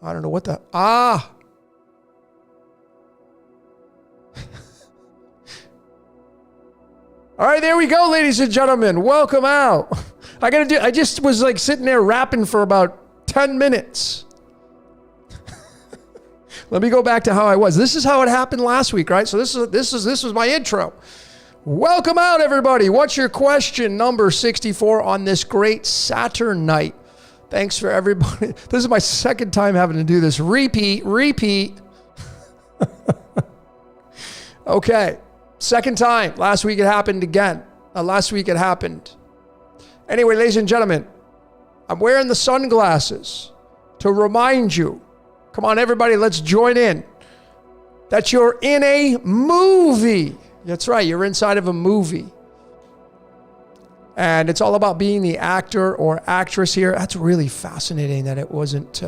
I don't know what the... All right, there we go, ladies and gentlemen. Welcome out. I just was like sitting there rapping for about 10 minutes. Let me go back to how I was. This is how it happened last week, right? So this was my intro. Welcome out, everybody. What's your question number 64 on this great Saturn night? Thanks for everybody. This is my second time having to do this. Repeat. Okay. Second time. Last week it happened again. Anyway, ladies and gentlemen, I'm wearing the sunglasses to remind you. Come on, everybody, let's join in. That you're in a movie. That's right, you're inside of a movie. And it's all about being the actor or actress here. That's really fascinating that it wasn't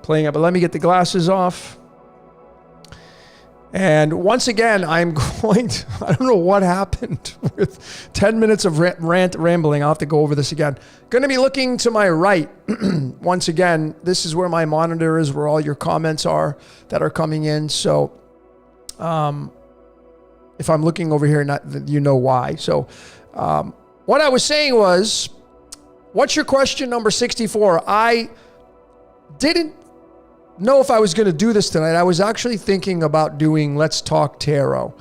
playing up. But let me get the glasses off. And once again, I'm going to, I don't know what happened with 10 minutes of rambling. I'll have to go over this again. Going to be looking to my right. Once again, this is where my monitor is, where all your comments are that are coming in. So if I'm looking over here, you know why. So what I was saying was, what's your question number 64? I didn't know if I was going to do this tonight. I was actually thinking about doing Let's Talk Tarot,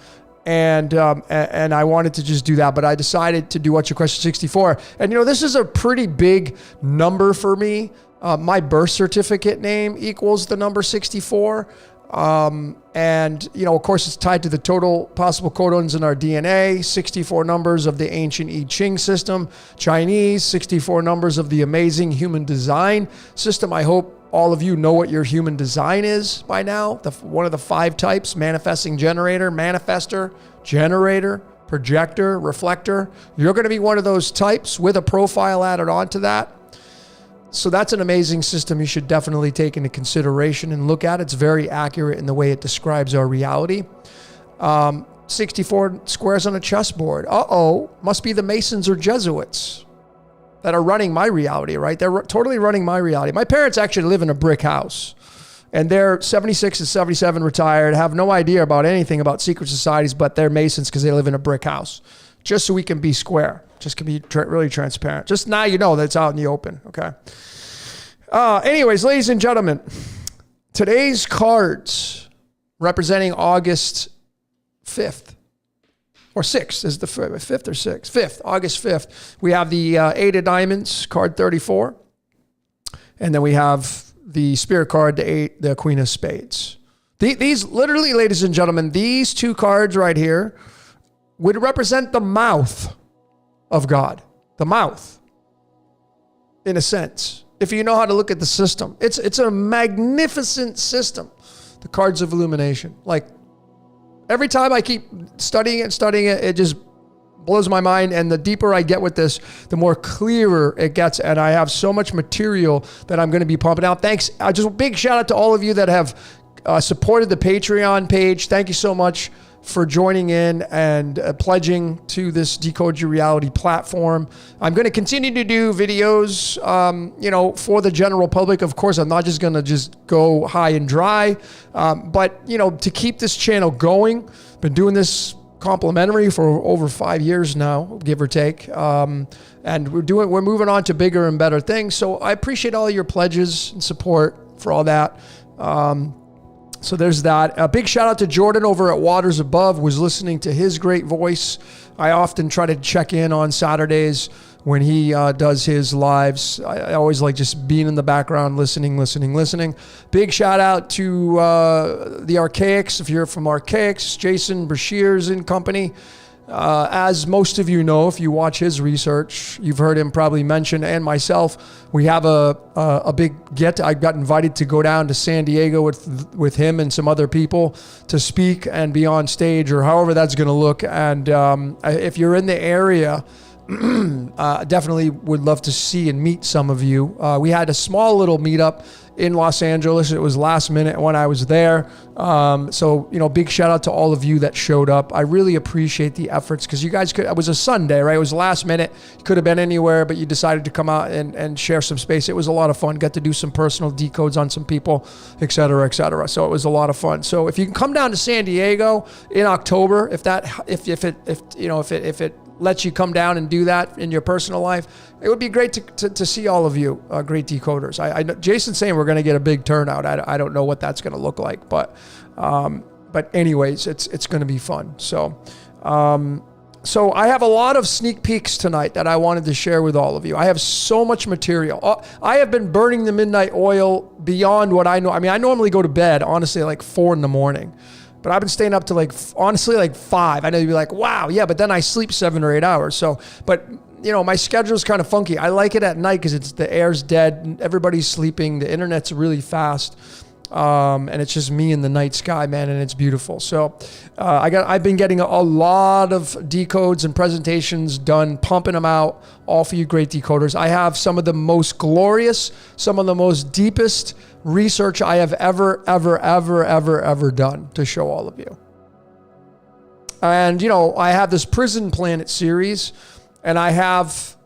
and I wanted to just do that, but I decided to do What's Your Question 64. And this is a pretty big number for me. My birth certificate name equals the number 64. And of course it's tied to the total possible codons in our DNA, 64 numbers of the ancient I Ching system, Chinese, 64 numbers of the amazing human design system. I hope all of you know what your human design is by now. One of the 5 types: manifesting generator, manifester, generator, projector, reflector. You're going to be one of those types with a profile added onto that. So that's an amazing system you should definitely take into consideration and look at. It's very accurate in the way it describes our reality. 64 squares on a chessboard. Must be the Masons or Jesuits that are running my reality, right? They're totally running my reality. My parents actually live in a brick house, and they're 76 and 77, retired, have no idea about anything about secret societies, but they're Masons because they live in a brick house. Just so we can be square. Just can be really transparent. Just now you know that it's out in the open, okay? Anyways, ladies and gentlemen, today's cards representing August 5th. Or 6th is the 5th or 6th. 5th, August 5th. We have the 8 of diamonds, card 34. And then we have the spirit card, the Queen of Spades. These literally, ladies and gentlemen, these 2 cards right here would represent the mouth of God. The mouth, in a sense. If you know how to look at the system. It's a magnificent system. The cards of illumination. Like, every time I keep studying it, it just blows my mind. And the deeper I get with this, the more clearer it gets. And I have so much material that I'm going to be pumping out. Thanks. Just a big shout out to all of you that have supported the Patreon page. Thank you so much for joining in and pledging to this Decode Your Reality platform. I'm going to continue to do videos, for the general public. Of course, I'm not just going to just go high and dry, but to keep this channel going. Been doing this complimentary for over 5 years now, give or take. And we're moving on to bigger and better things. So I appreciate all your pledges and support for all that. So there's that. A big shout out to Jordan over at Waters Above, was listening to his great voice. I often try to check in on Saturdays when he does his lives. I always like just being in the background, listening. Big shout out to the Archaics. If you're from Archaics, Jason Brashears and company. As most of you know, if you watch his research, you've heard him probably mention, and myself, we have a big get. I got invited to go down to San Diego with him and some other people to speak and be on stage, or however that's going to look. And if you're in the area, definitely would love to see and meet some of you. We had a small little meetup in Los Angeles. It was last minute when I was there. So, big shout out to all of you that showed up. I really appreciate the efforts because you guys it was a Sunday, right? It was last minute. You could have been anywhere, but you decided to come out and share some space. It was a lot of fun. Got to do some personal decodes on some people, et cetera, et cetera. So it was a lot of fun. So if you can come down to San Diego in October, if it lets you come down and do that in your personal life, it would be great to see all of you, great decoders. I know Jason's saying we're going to get a big turnout. I don't know what that's going to look like, but anyways, it's going to be fun. So I have a lot of sneak peeks tonight that I wanted to share with all of you. I have so much material. I have been burning the midnight oil beyond what I know. I mean, I normally go to bed, honestly, like 4 a.m. But I've been staying up to like 5. I know you'd be like, wow, yeah, but then I sleep 7 or 8 hours. So, but my schedule's kind of funky. I like it at night because the air's dead, everybody's sleeping, the internet's really fast, and it's just me in the night sky, man, and it's beautiful. So, I've been getting a lot of decodes and presentations done, pumping them out, all for you great decoders. I have some of the most glorious, some of the most deepest research I have ever done to show all of you. And, I have this Prison Planet series, and I have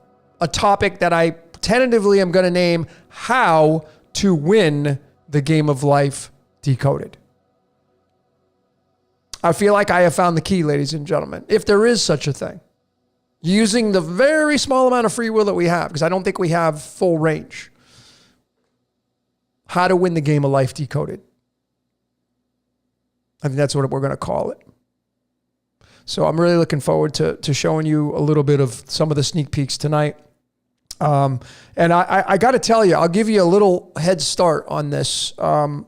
a topic that I tentatively am going to name How to Win the Game of Life Decoded. I feel like I have found the key, ladies and gentlemen, if there is such a thing, using the very small amount of free will that we have, because I don't think we have full range. How to Win the Game of Life Decoded. I think that's what we're going to call it. So I'm really looking forward to showing you a little bit of some of the sneak peeks tonight. And I got to tell you, I'll give you a little head start on this. Let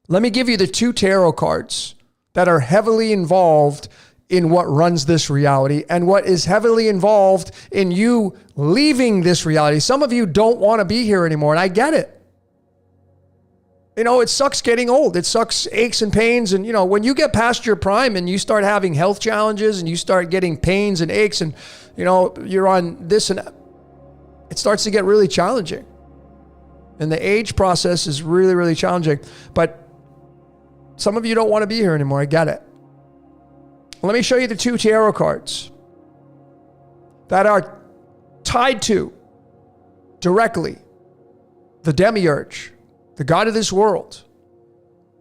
me give you the 2 tarot cards that are heavily involved in what runs this reality and what is heavily involved in you leaving this reality. Some of you don't want to be here anymore, and I get it. It sucks getting old. It sucks aches and pains. And, when you get past your prime and you start having health challenges and you start getting pains and aches and, you're on this and it starts to get really challenging. And the age process is really, really challenging. But some of you don't want to be here anymore. I get it. Let me show you the 2 tarot cards that are tied to directly the demiurge, the God of this world,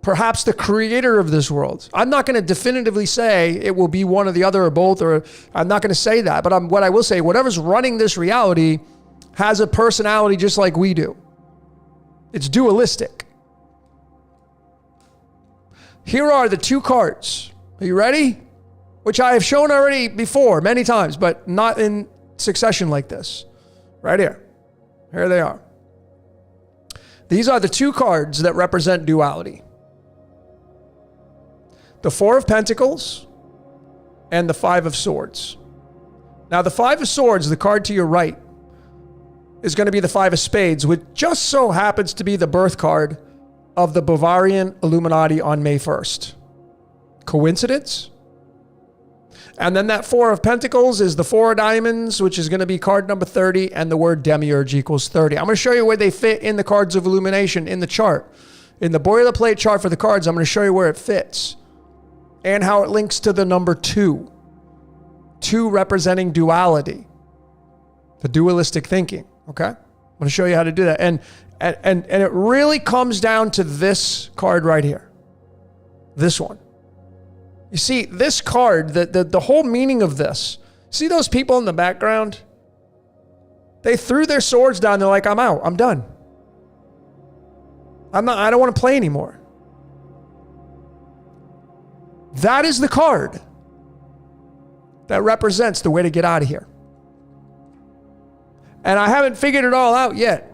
perhaps the creator of this world. I'm not going to definitively say it will be one or the other or both, or I'm not going to say that. But what I will say, whatever's running this reality has a personality just like we do. It's dualistic. Here are the 2 cards. Are you ready? Which I have shown already before many times, but not in succession like this. Right here. Here they are. These are the 2 cards that represent duality. The 4 of Pentacles and the 5 of Swords. Now, the 5 of Swords, the card to your right, is going to be the 5 of Spades, which just so happens to be the birth card of the Bavarian Illuminati on May 1st. Coincidence? And then that 4 of Pentacles is the 4 of Diamonds, which is going to be card number 30, and the word demiurge equals 30. I'm going to show you where they fit in the cards of illumination in the chart. In the boilerplate chart for the cards, I'm going to show you where it fits and how it links to the number 2. 2 representing duality, the dualistic thinking, okay? I'm going to show you how to do that. And it really comes down to this card right here, this one. You see, this card, the whole meaning of this, see those people in the background? They threw their swords down. They're like, I'm out. I'm done. I don't want to play anymore. That is the card that represents the way to get out of here. And I haven't figured it all out yet.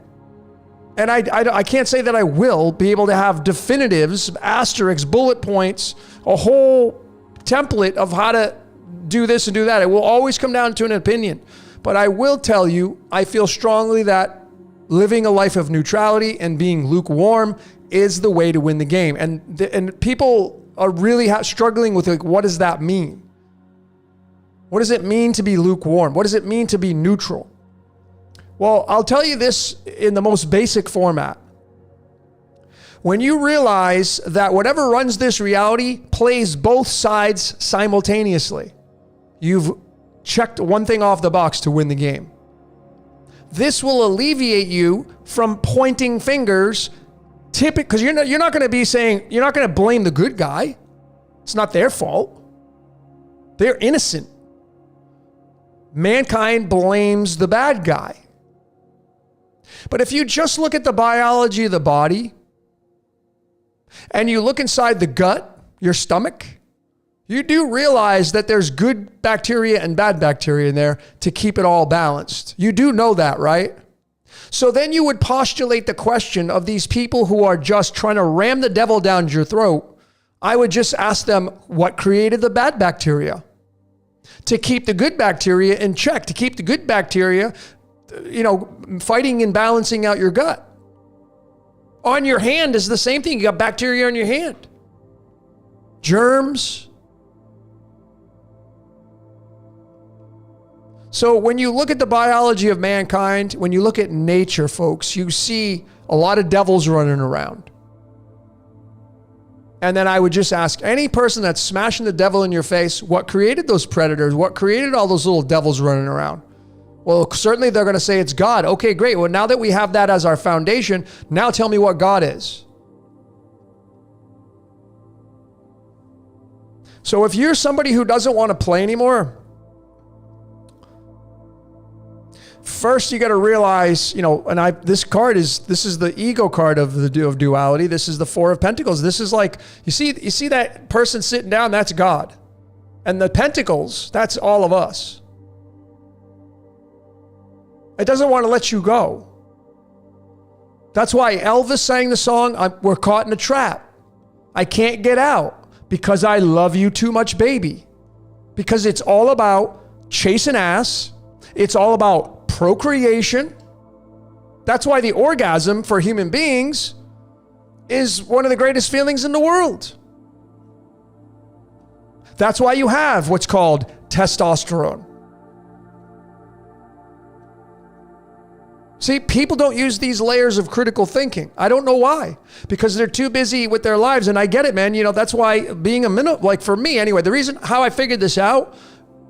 And I can't say that I will be able to have definitives, asterisks, bullet points, a whole template of how to do this and do that. It will always come down to an opinion. But I will tell you, I feel strongly that living a life of neutrality and being lukewarm is the way to win the game. And people are really struggling with, like, what does that mean? What does it mean to be lukewarm? What does it mean to be neutral? Well, I'll tell you this in the most basic format. When you realize that whatever runs this reality plays both sides simultaneously, you've checked one thing off the box to win the game. This will alleviate you from pointing fingers, because you're not going to be saying, you're not going to blame the good guy. It's not their fault. They're innocent. Mankind blames the bad guy. But if you just look at the biology of the body, and you look inside the gut, your stomach, you do realize that there's good bacteria and bad bacteria in there to keep it all balanced. You do know that, right? So then you would postulate the question of these people who are just trying to ram the devil down your throat. I would just ask them, what created the bad bacteria? To keep the good bacteria in check, to keep the good bacteria, fighting and balancing out your gut. On your hand is the same thing. You got bacteria on your hand. Germs. So when you look at the biology of mankind, when you look at nature, folks, you see a lot of devils running around. And then I would just ask any person that's smashing the devil in your face, what created those predators? What created all those little devils running around? Well, certainly they're going to say it's God. Okay, great. Well, now that we have that as our foundation, now tell me what God is. So if you're somebody who doesn't want to play anymore, first you got to realize, this is the ego card of duality. This is the Four of Pentacles. This is like, you see that person sitting down, that's God. And the Pentacles, that's all of us. It doesn't want to let you go. That's why Elvis sang the song, we're caught in a trap. I can't get out because I love you too much, baby. Because it's all about chasing ass. It's all about procreation. That's why the orgasm for human beings is one of the greatest feelings in the world. That's why you have what's called testosterone. See, people don't use these layers of critical thinking. I don't know why. Because they're too busy with their lives. And I get it, man. That's why being for me anyway, the reason how I figured this out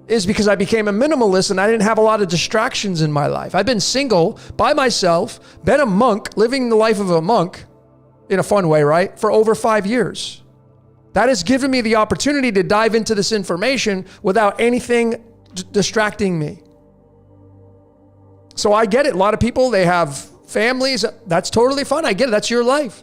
is because I became a minimalist and I didn't have a lot of distractions in my life. I've been single by myself, been a monk, living the life of a monk in a fun way, right? For over 5 years. That has given me the opportunity to dive into this information without anything distracting me. So I get it. A lot of people, they have families. That's totally fine. I get it. That's your life.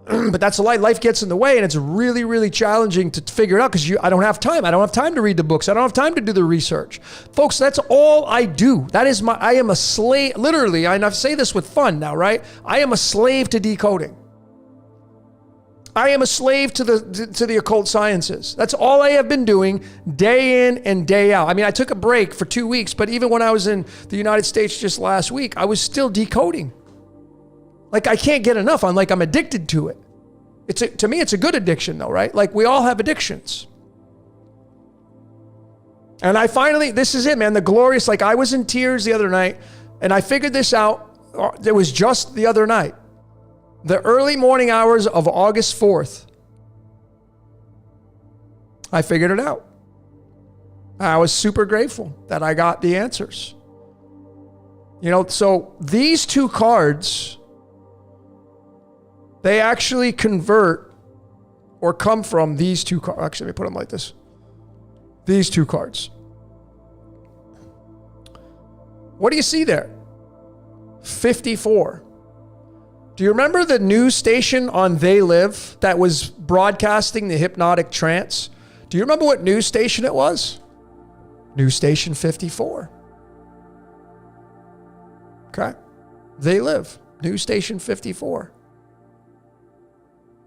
But that's the life. Life gets in the way, and it's really, really challenging to figure it out because I don't have time. I don't have time to read the books. I don't have time to do the research. Folks, that's all I do. I am a slave, literally, and I say this with fun now, right? I am a slave to decoding. I am a slave to the occult sciences. That's all I have been doing day in and day out. I mean, I took a break for 2 weeks, but even when I was in the United States just last week, I was still decoding. Like, I can't get enough. I'm addicted to it. To me, it's a good addiction though, right? Like, we all have addictions. And this is it, man. The glorious, I was in tears the other night and I figured this out. It was just the other night. The early morning hours of August 4th, I figured it out. I was super grateful that I got the answers. So these two cards, they actually convert or come from these two cards. Actually, let me put them like this. These two cards. What do you see there? 54. Do you remember the news station on They Live that was broadcasting the hypnotic trance? Do you remember what news station it was? News station 54. Okay. They Live. News station 54.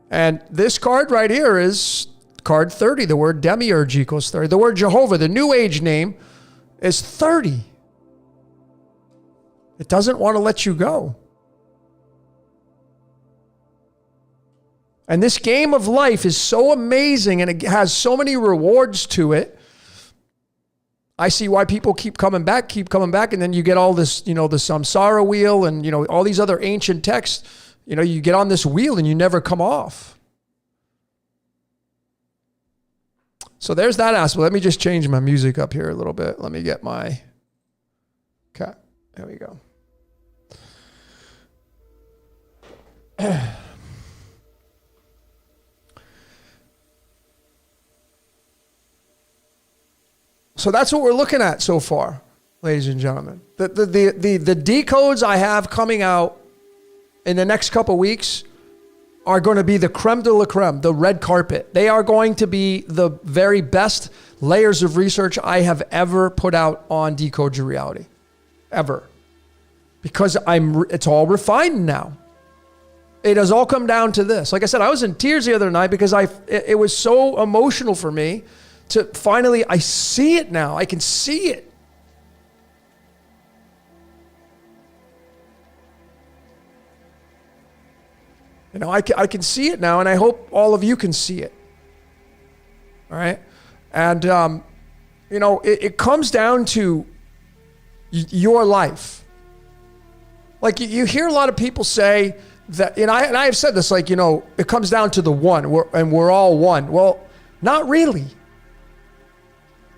And this card right here is card 30. The word demiurge equals 30. The word Jehovah, the New Age name, is 30. It doesn't want to let you go. And this game of life is so amazing and it has so many rewards to it. I see why people keep coming back. And then you get all this, the samsara wheel and, all these other ancient texts, you get on this wheel and you never come off. So there's that aspect. Let me just change my music up here a little bit. Let me get my, okay, there we go. So that's what we're looking at so far, ladies and gentlemen. The decodes I have coming out in the next couple of weeks are going to be the creme de la creme, the red carpet. They are going to be the very best layers of research I have ever put out on Decode Your Reality, ever. Because it's all refined now. It has all come down to this. Like I said, I was in tears the other night because it was so emotional for me to finally, I see it now. I can see it. I can see it now, and I hope all of you can see it. All right? And, it comes down to your life. Like, you hear a lot of people say that, and I have said this, like, it comes down to the one, and we're all one. Well, not really.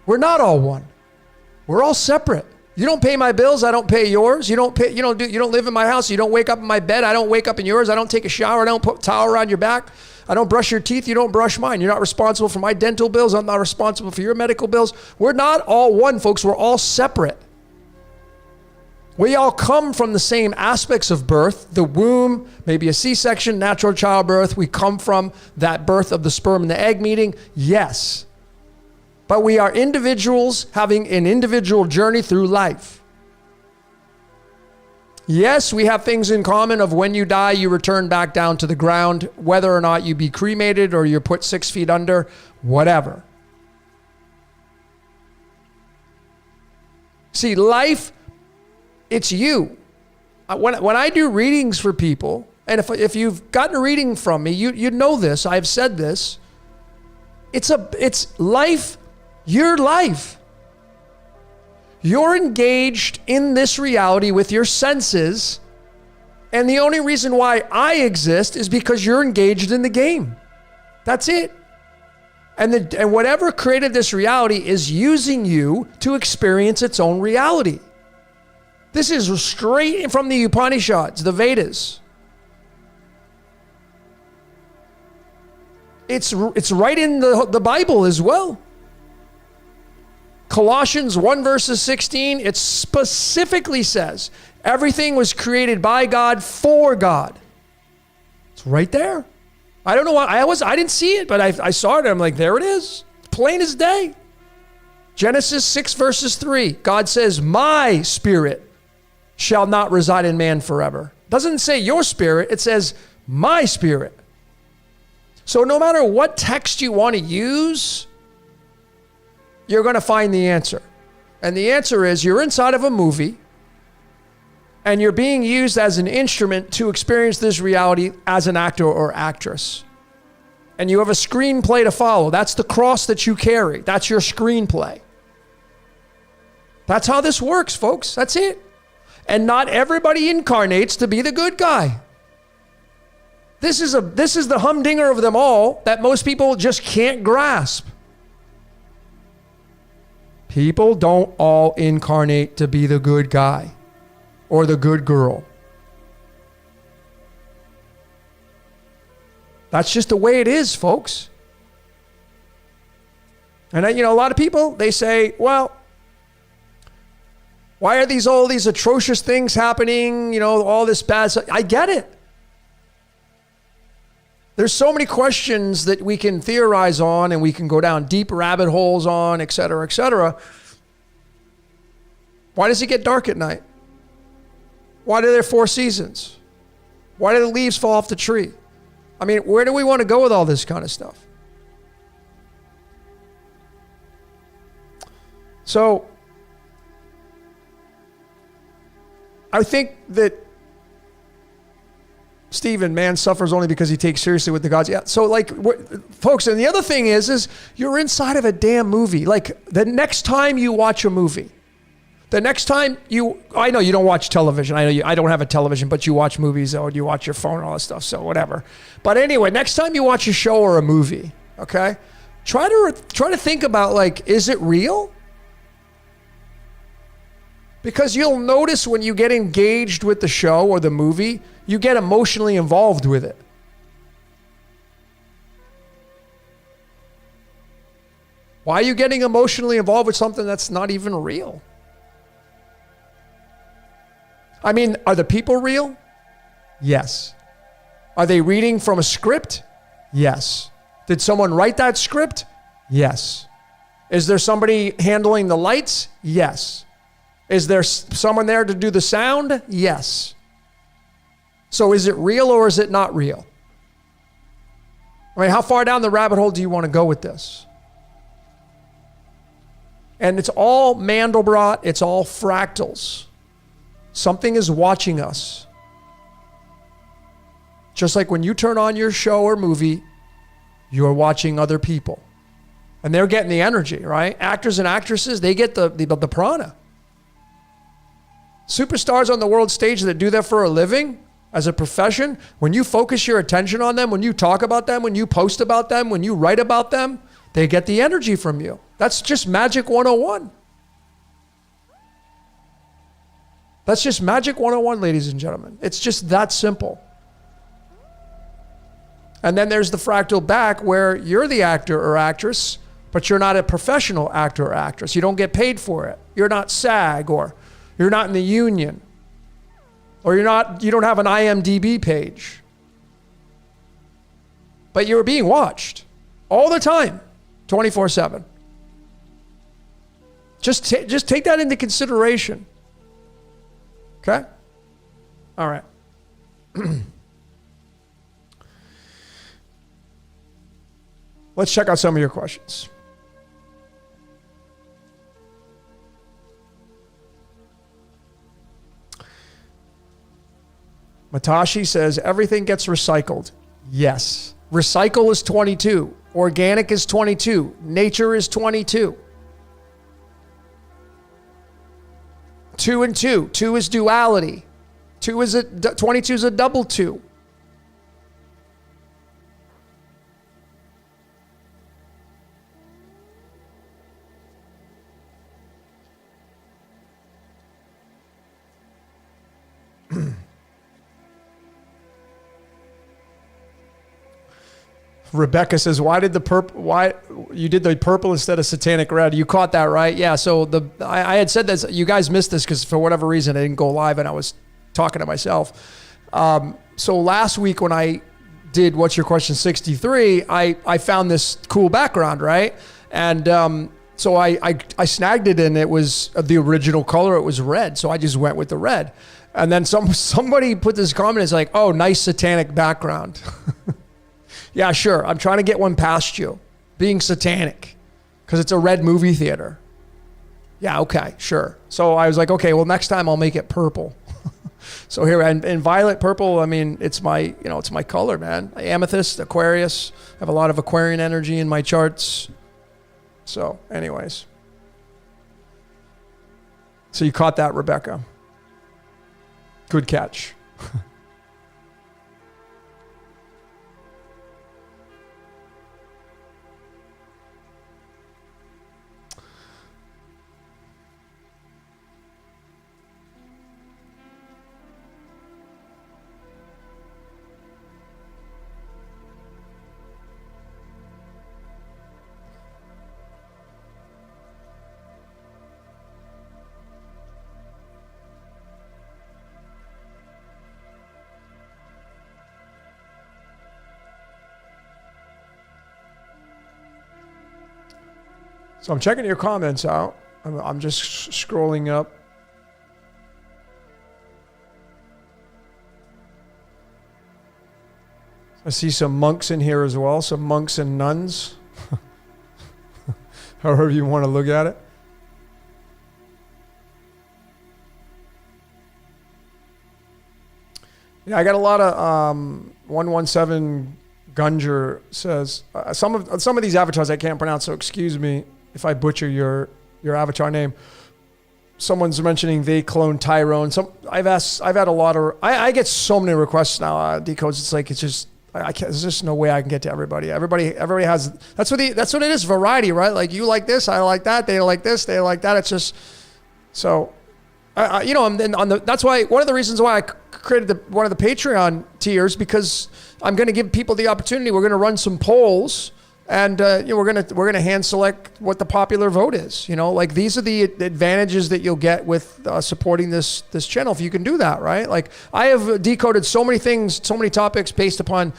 We're not all one. We're all separate. You don't pay my bills, I don't pay yours. You don't live in my house, you don't wake up in my bed, I don't wake up in yours. I don't take a shower, I don't put a towel around your back. I don't brush your teeth, you don't brush mine. You're not responsible for my dental bills, I'm not responsible for your medical bills. We're not all one, folks. We're all separate. We all come from the same aspects of birth, the womb, maybe a C-section, natural childbirth. We come from that birth of the sperm and the egg meeting, yes. But we are individuals having an individual journey through life. Yes, we have things in common of when you die, you return back down to the ground, whether or not you be cremated or you're put 6 feet under, whatever. See, life, it's you. When I do readings for people, and if you've gotten a reading from me, you know this, I've said this, it's life. Your life. You're engaged in this reality with your senses, and the only reason why I exist is because you're engaged in the game. That's it. And whatever created this reality is using you to experience its own reality. This is straight from the Upanishads, the Vedas. It's right in the Bible as well. Colossians 1 verses 16, it specifically says, everything was created by God for God. It's right there. I don't know why, I didn't see it, but I saw it and I'm like, there it is. Plain as day. Genesis 6 verses 3, God says, my spirit shall not reside in man forever. It doesn't say your spirit, it says my spirit. So no matter what text you want to use, you're going to find the answer. And the answer is you're inside of a movie and you're being used as an instrument to experience this reality as an actor or actress. And you have a screenplay to follow. That's the cross that you carry. That's your screenplay. That's how this works, folks. That's it. And not everybody incarnates to be the good guy. This is the humdinger of them all that most people just can't grasp. People don't all incarnate to be the good guy or the good girl. That's just the way it is, folks. And a lot of people, they say, well, why are all these atrocious things happening? All this bad stuff. I get it. There's so many questions that we can theorize on and we can go down deep rabbit holes on, et cetera, et cetera. Why does it get dark at night? Why are there 4 seasons? Why do the leaves fall off the tree? I mean, where do we want to go with all this kind of stuff? So, I think that Stephen, man suffers only because he takes seriously what the gods. Yeah. So like, folks, and the other thing is you're inside of a damn movie. Like the next time you watch a movie, the next time I know you don't watch television. I don't have a television, but you watch movies or you watch your phone and all that stuff. So whatever. But anyway, next time you watch a show or a movie, okay, try to think about like, is it real? Because you'll notice when you get engaged with the show or the movie, you get emotionally involved with it. Why are you getting emotionally involved with something that's not even real? I mean, are the people real? Yes. Are they reading from a script? Yes. Did someone write that script? Yes. Is there somebody handling the lights? Yes. Is there someone there to do the sound? Yes. So is it real or is it not real? I mean, how far down the rabbit hole do you want to go with this? And it's all Mandelbrot. It's all fractals. Something is watching us. Just like when you turn on your show or movie, you're watching other people. And they're getting the energy, right? Actors and actresses, they get the prana. Superstars on the world stage that do that for a living, as a profession, when you focus your attention on them, when you talk about them, when you post about them, when you write about them, they get the energy from you. That's just Magic 101. That's just Magic 101, ladies and gentlemen. It's just that simple. And then there's the fractal back where you're the actor or actress, but you're not a professional actor or actress. You don't get paid for it. You're not SAG, or you're not in the union, or you don't have an IMDb page. But you're being watched all the time, 24/7. Just take that into consideration. Okay? All right. Let's check out some of your questions. Matashi says, everything gets recycled. Yes. Recycle is 22. Organic is 22. Nature is 22. 2 and 2. 2 is duality. 22 is a double 2. Rebecca says, why you did the purple instead of satanic red? You caught that, right? Yeah. So I had said this, you guys missed this because for whatever reason I didn't go live and I was talking to myself. So last week when I did What's Your Question 63, I found this cool background, right? And so I snagged it and it was the original color. It was red. So I just went with the red. And then somebody put this comment, it's like, oh, nice satanic background. Yeah, sure. I'm trying to get one past you. Being satanic. Because it's a red movie theater. Yeah, okay, sure. So I was like, okay, well, next time I'll make it purple. So here, and violet purple, I mean, it's my color, man. Amethyst, Aquarius. I have a lot of Aquarian energy in my charts. So anyways. So you caught that, Rebecca. Good catch. So I'm checking your comments out. I'm just scrolling up. I see some monks in here as well. Some monks and nuns. However you want to look at it. Yeah, I got a lot of 117 Gunger says some of these avatars I can't pronounce, so excuse me if I butcher your avatar name. Someone's mentioning they clone Tyrone. I've had a lot of. I get so many requests now. Decodes. It's like it's just. I can't. There's just no way I can get to everybody. Everybody has. That's what it is. Variety, right? Like you like this, I like that. They like this, they like that. It's just so. That's why one of the reasons why I created one of the Patreon tiers, because I'm going to give people the opportunity. We're going to run some polls. And we're gonna hand select what the popular vote is. Like these are the advantages that you'll get with supporting this channel if you can do that, right? Like I have decoded so many things, so many topics based upon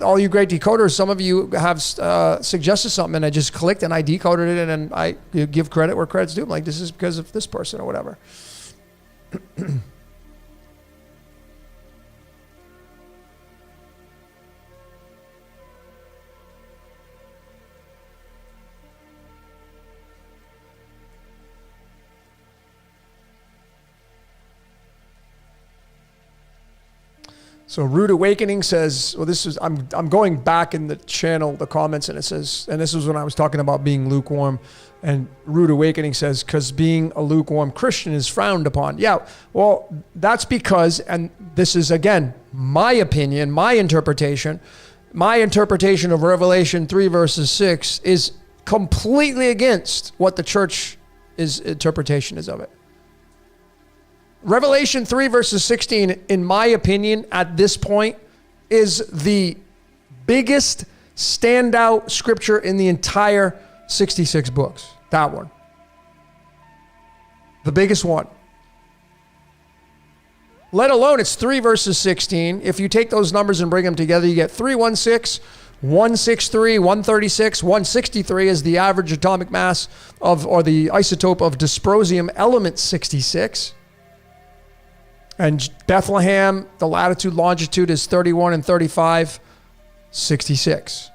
all you great decoders. Some of you have suggested something, and I just clicked and I decoded it, and I give credit where credit's due. I'm like, this is because of this person or whatever. So Rude Awakening says, well, I'm going back in the channel, the comments, and it says, and this is when I was talking about being lukewarm, and Rude Awakening says, because being a lukewarm Christian is frowned upon. Yeah, well, that's because, and this is, again, my opinion, my interpretation of Revelation 3 verses 6 is completely against what the church's interpretation is of it. Revelation 3 verses 16, in my opinion, at this point, is the biggest standout scripture in the entire 66 books. That one. The biggest one. Let alone it's 3 verses 16. If you take those numbers and bring them together, you get 316, 163, 136, 163 is the average atomic mass or the isotope of dysprosium element 66. And Bethlehem, the latitude, longitude is 31 and 35, 66.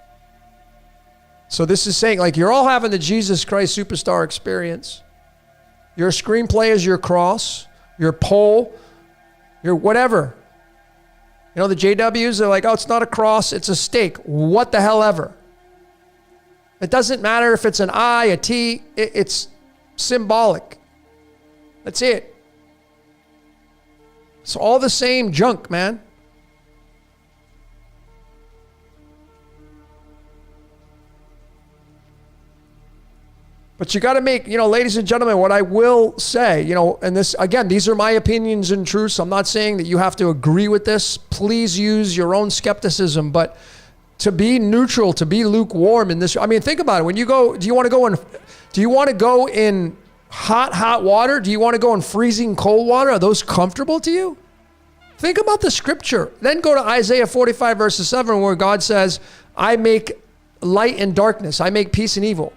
So this is saying, like, you're all having the Jesus Christ superstar experience. Your screenplay is your cross, your pole, your whatever. The JWs are like, oh, it's not a cross, it's a stake. What the hell ever. It doesn't matter if it's an I, a T, it's symbolic. That's it. It's all the same junk, man. But you got to make, ladies and gentlemen, what I will say, and this, again, these are my opinions and truths. I'm not saying that you have to agree with this. Please use your own skepticism. But to be neutral, to be lukewarm in this, think about it. When you go, do you want to go in hot water? Do you want to go in freezing cold water? Are those comfortable to you? Think about the scripture. Then go to Isaiah 45 verses 7 where God says, I make light and darkness. I make peace and evil.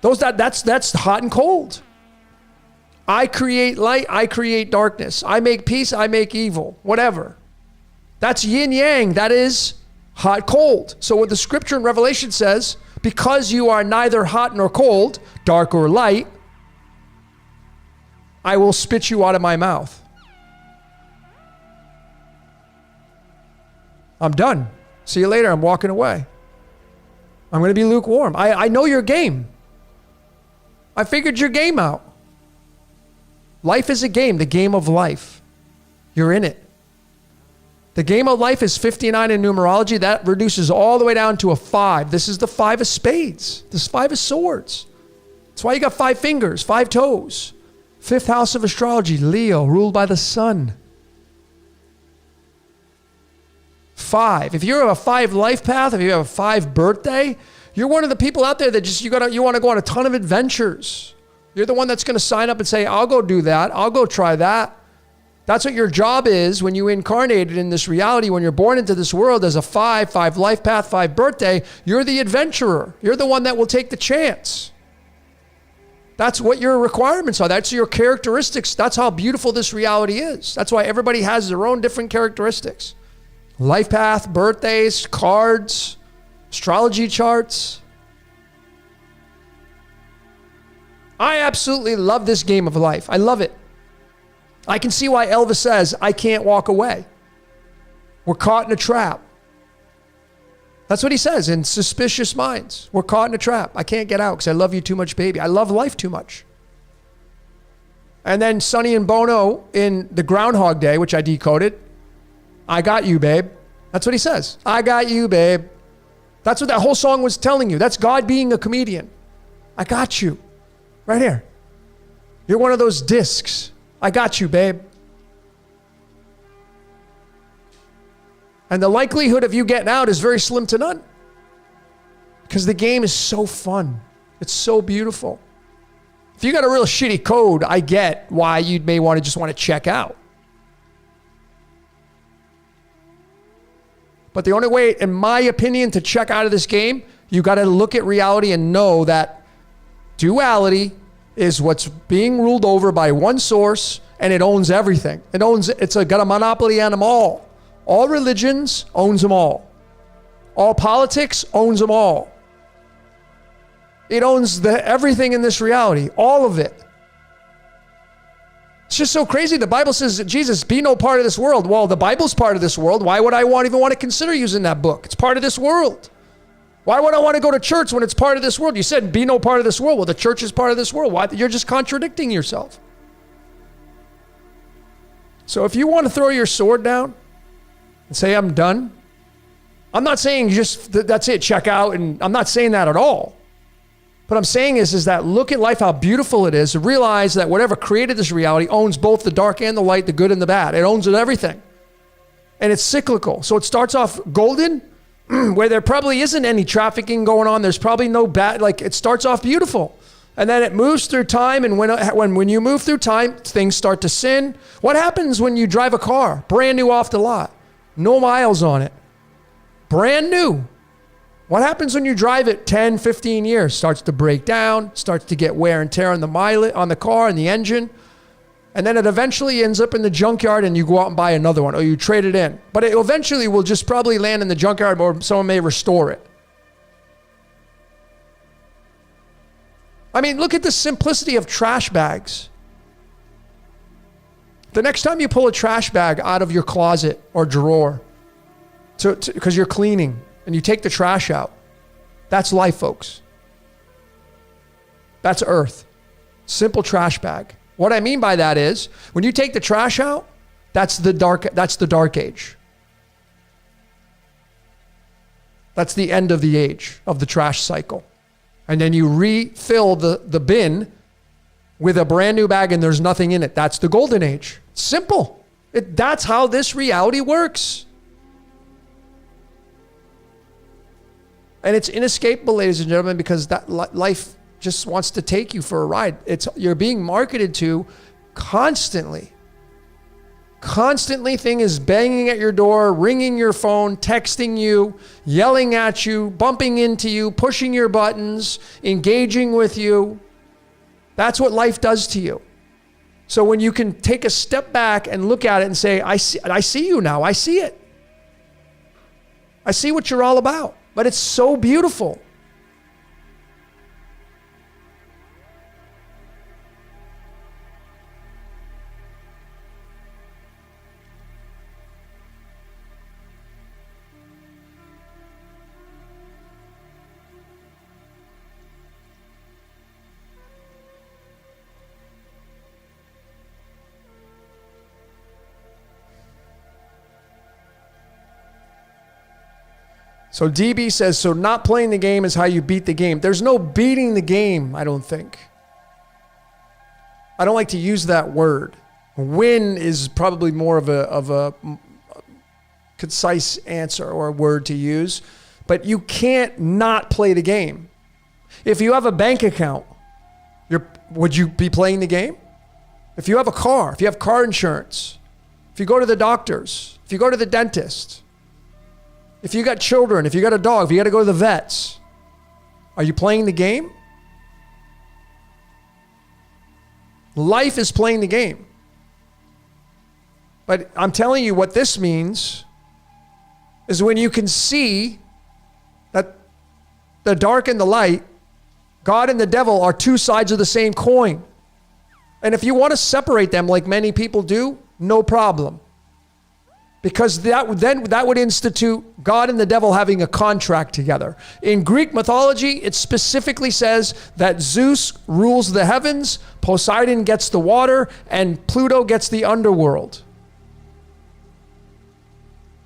That's hot and cold. I create light. I create darkness. I make peace. I make evil. Whatever. That's yin yang. That is hot, cold. So what the scripture in Revelation says, because you are neither hot nor cold, dark or light, I will spit you out of my mouth. I'm done. See you later. I'm walking away. I'm going to be lukewarm. I know your game. I figured your game out. Life is a game, the game of life. You're in it. The game of life is 59 in numerology. That reduces all the way down to a 5. This is the 5 of spades. This 5 of swords. That's why you got 5 fingers, 5 toes. 5th house of astrology, Leo, ruled by the sun. 5. If you have a 5 life path, if you have a 5 birthday, you're one of the people out there that just you want to go on a ton of adventures. You're the one that's going to sign up and say, I'll go do that. I'll go try that. That's what your job is when you incarnated in this reality. When you're born into this world as a 5 life path, 5 birthday, you're the adventurer. You're the one that will take the chance. That's what your requirements are. That's your characteristics. That's how beautiful this reality is. That's why everybody has their own different characteristics. Life path, birthdays, cards, astrology charts. I absolutely love this game of life. I love it. I can see why Elvis says, I can't walk away. We're caught in a trap. That's what he says in Suspicious Minds. We're caught in a trap. I can't get out because I love you too much, baby. I love life too much. And then Sonny and Bono in the Groundhog Day, which I decoded, I got you, babe. That's what he says. I got you, babe. That's what that whole song was telling you. That's God being a comedian. I got you. Right here. You're one of those discs. I got you, babe. And the likelihood of you getting out is very slim to none. Because the game is so fun. It's so beautiful. If you got a real shitty code, I get why you may just want to check out. But the only way, in my opinion, to check out of this game, you got to look at reality and know that duality is what's being ruled over by one source, and it owns everything. It's got a monopoly on them all. All religions owns them all. All politics owns them all. It owns everything in this reality, all of it. It's just so crazy. The Bible says, Jesus, be no part of this world. Well, the Bible's part of this world. Why would I even want to consider using that book? It's part of this world. Why would I want to go to church when it's part of this world? You said, be no part of this world. Well, the church is part of this world. Why? You're just contradicting yourself. So if you want to throw your sword down and say, I'm done, I'm not saying just that's it, check out. And I'm not saying that at all. What I'm saying is that look at life, how beautiful it is, and realize that whatever created this reality owns both the dark and the light, the good and the bad. It owns everything. And it's cyclical. So it starts off golden, where there probably isn't any trafficking going on. There's probably no bad, it starts off beautiful. And then it moves through time, and when you move through time, things start to sin. What happens when you drive a car, brand new off the lot, no miles on it, brand new? What happens when you drive it 10, 15 years? Starts to break down, starts to get wear and tear on the car and the engine. And then it eventually ends up in the junkyard and you go out and buy another one or you trade it in. But it eventually will just probably land in the junkyard or someone may restore it. I mean, look at the simplicity of trash bags. The next time you pull a trash bag out of your closet or drawer because you're cleaning, and you take the trash out, that's life, folks. That's earth. Simple trash bag. What I mean by that is, when you take the trash out, that's the dark age. That's the end of the age of the trash cycle. And then you refill the bin with a brand new bag and there's nothing in it. That's the golden age. Simple. That's how this reality works. And it's inescapable, ladies and gentlemen, because that life just wants to take you for a ride. You're being marketed to constantly. Constantly, thing is banging at your door, ringing your phone, texting you, yelling at you, bumping into you, pushing your buttons, engaging with you. That's what life does to you. So when you can take a step back and look at it and say, I see you now. I see it. I see what you're all about. But it's so beautiful. So DB says, so not playing the game is how you beat the game. There's no beating the game, I don't think. I don't like to use that word. Win is probably more of a concise answer or a word to use. But you can't not play the game. If you have a bank account, would you be playing the game? If you have a car, if you have car insurance, if you go to the doctors, if you go to the dentist, if you got children, if you got a dog, if you got to go to the vets, are you playing the game? Life is playing the game. But I'm telling you what this means is when you can see that the dark and the light, God and the devil are two sides of the same coin. And if you want to separate them like many people do, no problem. Because that would institute God and the devil having a contract together. In Greek mythology, it specifically says that Zeus rules the heavens, Poseidon gets the water, and Pluto gets the underworld.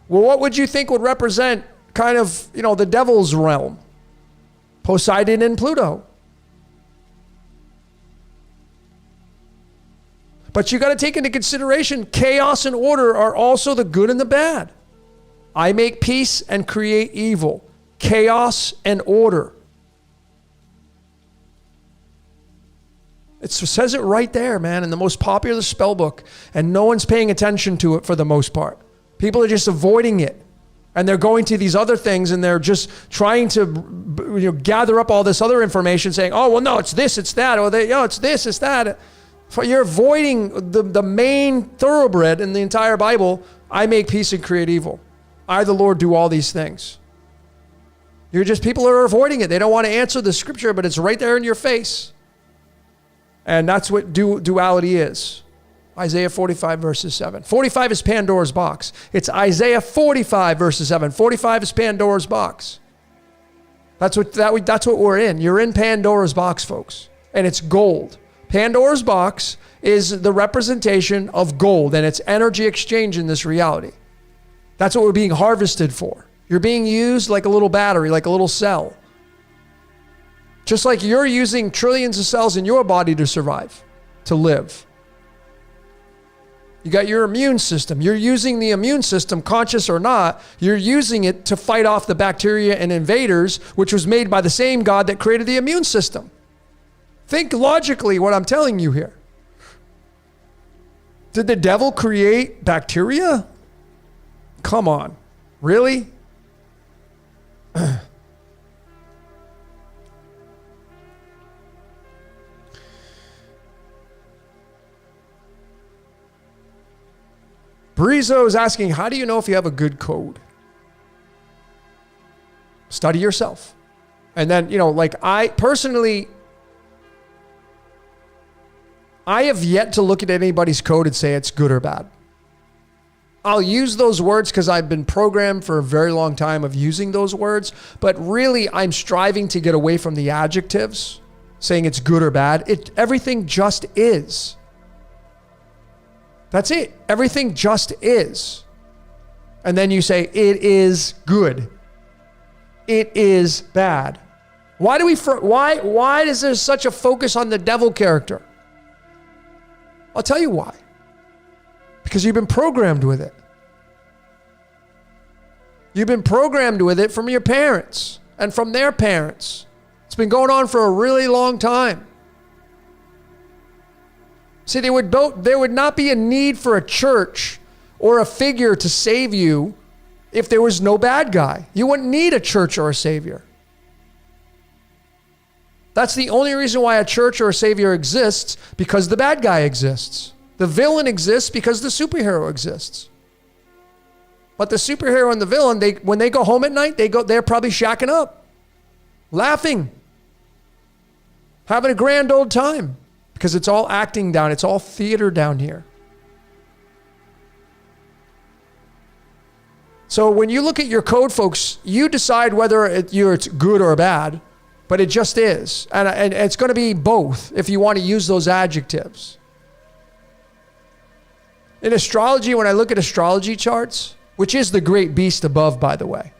Well, what would you think would represent kind of, the devil's realm? Poseidon and Pluto. But you got to take into consideration chaos and order are also the good and the bad. I make peace and create evil. Chaos and order. It says it right there, man, in the most popular spell book, and no one's paying attention to it for the most part. People are just avoiding it. And they're going to these other things and they're just trying to gather up all this other information saying, oh, well, no, it's this, it's that. Or it's this, it's that. You're avoiding the main thoroughbred in the entire Bible. I make peace and create evil. I, the Lord, do all these things. People are avoiding it. They don't want to answer the scripture, but it's right there in your face. And that's what duality is. Isaiah 45 verses 7. 45 is Pandora's box. It's Isaiah 45 verses 7. 45 is Pandora's box. That's what we're in. You're in Pandora's box, folks. And it's gold. Pandora's box is the representation of gold and its energy exchange in this reality. That's what we're being harvested for. You're being used like a little battery, like a little cell. Just like you're using trillions of cells in your body to survive, to live. You got your immune system. You're using the immune system, conscious or not. You're using it to fight off the bacteria and invaders, which was made by the same God that created the immune system. Think logically what I'm telling you here. Did the devil create bacteria? Come on. Really? Brizo is asking, how do you know if you have a good code? Study yourself. And then, I personally, I have yet to look at anybody's code and say it's good or bad. I'll use those words because I've been programmed for a very long time of using those words, but really I'm striving to get away from the adjectives, saying it's good or bad. Everything just is. That's it. Everything just is. And then you say, it is good. It is bad. Why is there such a focus on the devil character? I'll tell you why. Because you've been programmed with it. You've been programmed with it from your parents and from their parents. It's been going on for a really long time. See, there would not be a need for a church or a figure to save you if there was no bad guy. You wouldn't need a church or a savior. That's the only reason why a church or a savior exists, because the bad guy exists. The villain exists because the superhero exists. But the superhero and the villain, when they go home at night, they're probably shacking up, laughing, having a grand old time, because it's all acting down. It's all theater down here. So when you look at your code, folks, you decide whether it's good or bad, but it just is. And it's going to be both if you want to use those adjectives. In astrology, when I look at astrology charts, which is the great beast above, by the way,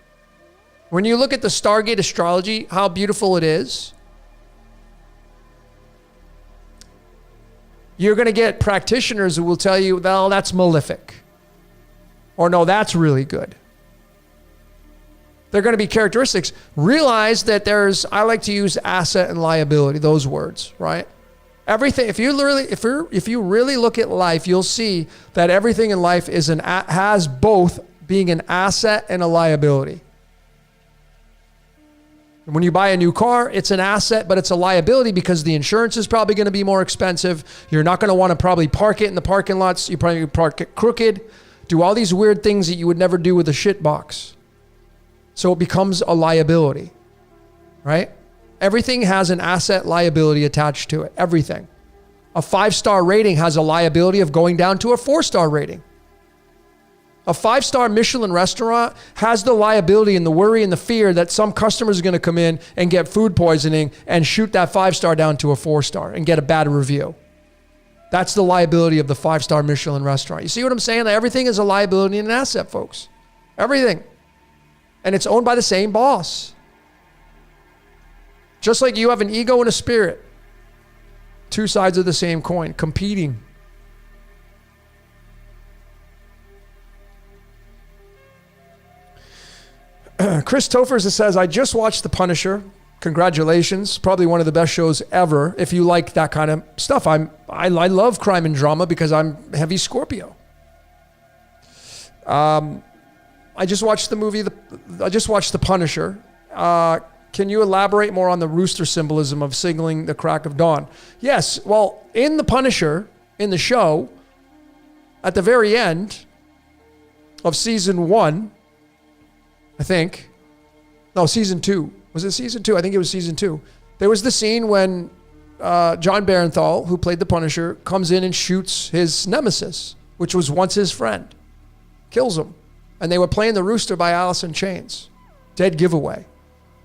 when you look at the Stargate astrology, how beautiful it is, you're going to get practitioners who will tell you, well, that's malefic. Or no, that's really good. They're going to be characteristics. Realize that I like to use asset and liability, those words, right? Everything, if you really look at life, you'll see that everything in life has both being an asset and a liability. When you buy a new car, it's an asset, but it's a liability because the insurance is probably going to be more expensive. You're not going to want to probably park it in the parking lots. You probably park it crooked, do all these weird things that you would never do with a shit box. So it becomes a liability, right? Everything has an asset liability attached to it. Everything. A 5-star rating has a liability of going down to a 4-star rating. A 5-star Michelin restaurant has the liability and the worry and the fear that some customers are going to come in and get food poisoning and shoot that 5-star down to a 4-star and get a bad review. That's the liability of the 5-star Michelin restaurant. You see what I'm saying? Everything is a liability and an asset, folks. Everything. And it's owned by the same boss. Just like you have an ego and a spirit. Two sides of the same coin, competing. Chris Tofers says, I just watched The Punisher. Congratulations. Probably one of the best shows ever. If you like that kind of stuff. I love crime and drama because I'm heavy Scorpio. I just watched the movie. I just watched The Punisher. Can you elaborate more on the rooster symbolism of signaling the crack of dawn? Yes. Well, in The Punisher, in the show, at the very end of season 1, I think. No, season 2. Was it season 2? I think it was season 2. There was the scene when John Barenthal, who played the Punisher, comes in and shoots his nemesis, which was once his friend. Kills him. And they were playing the rooster by Alice in Chains. Dead giveaway.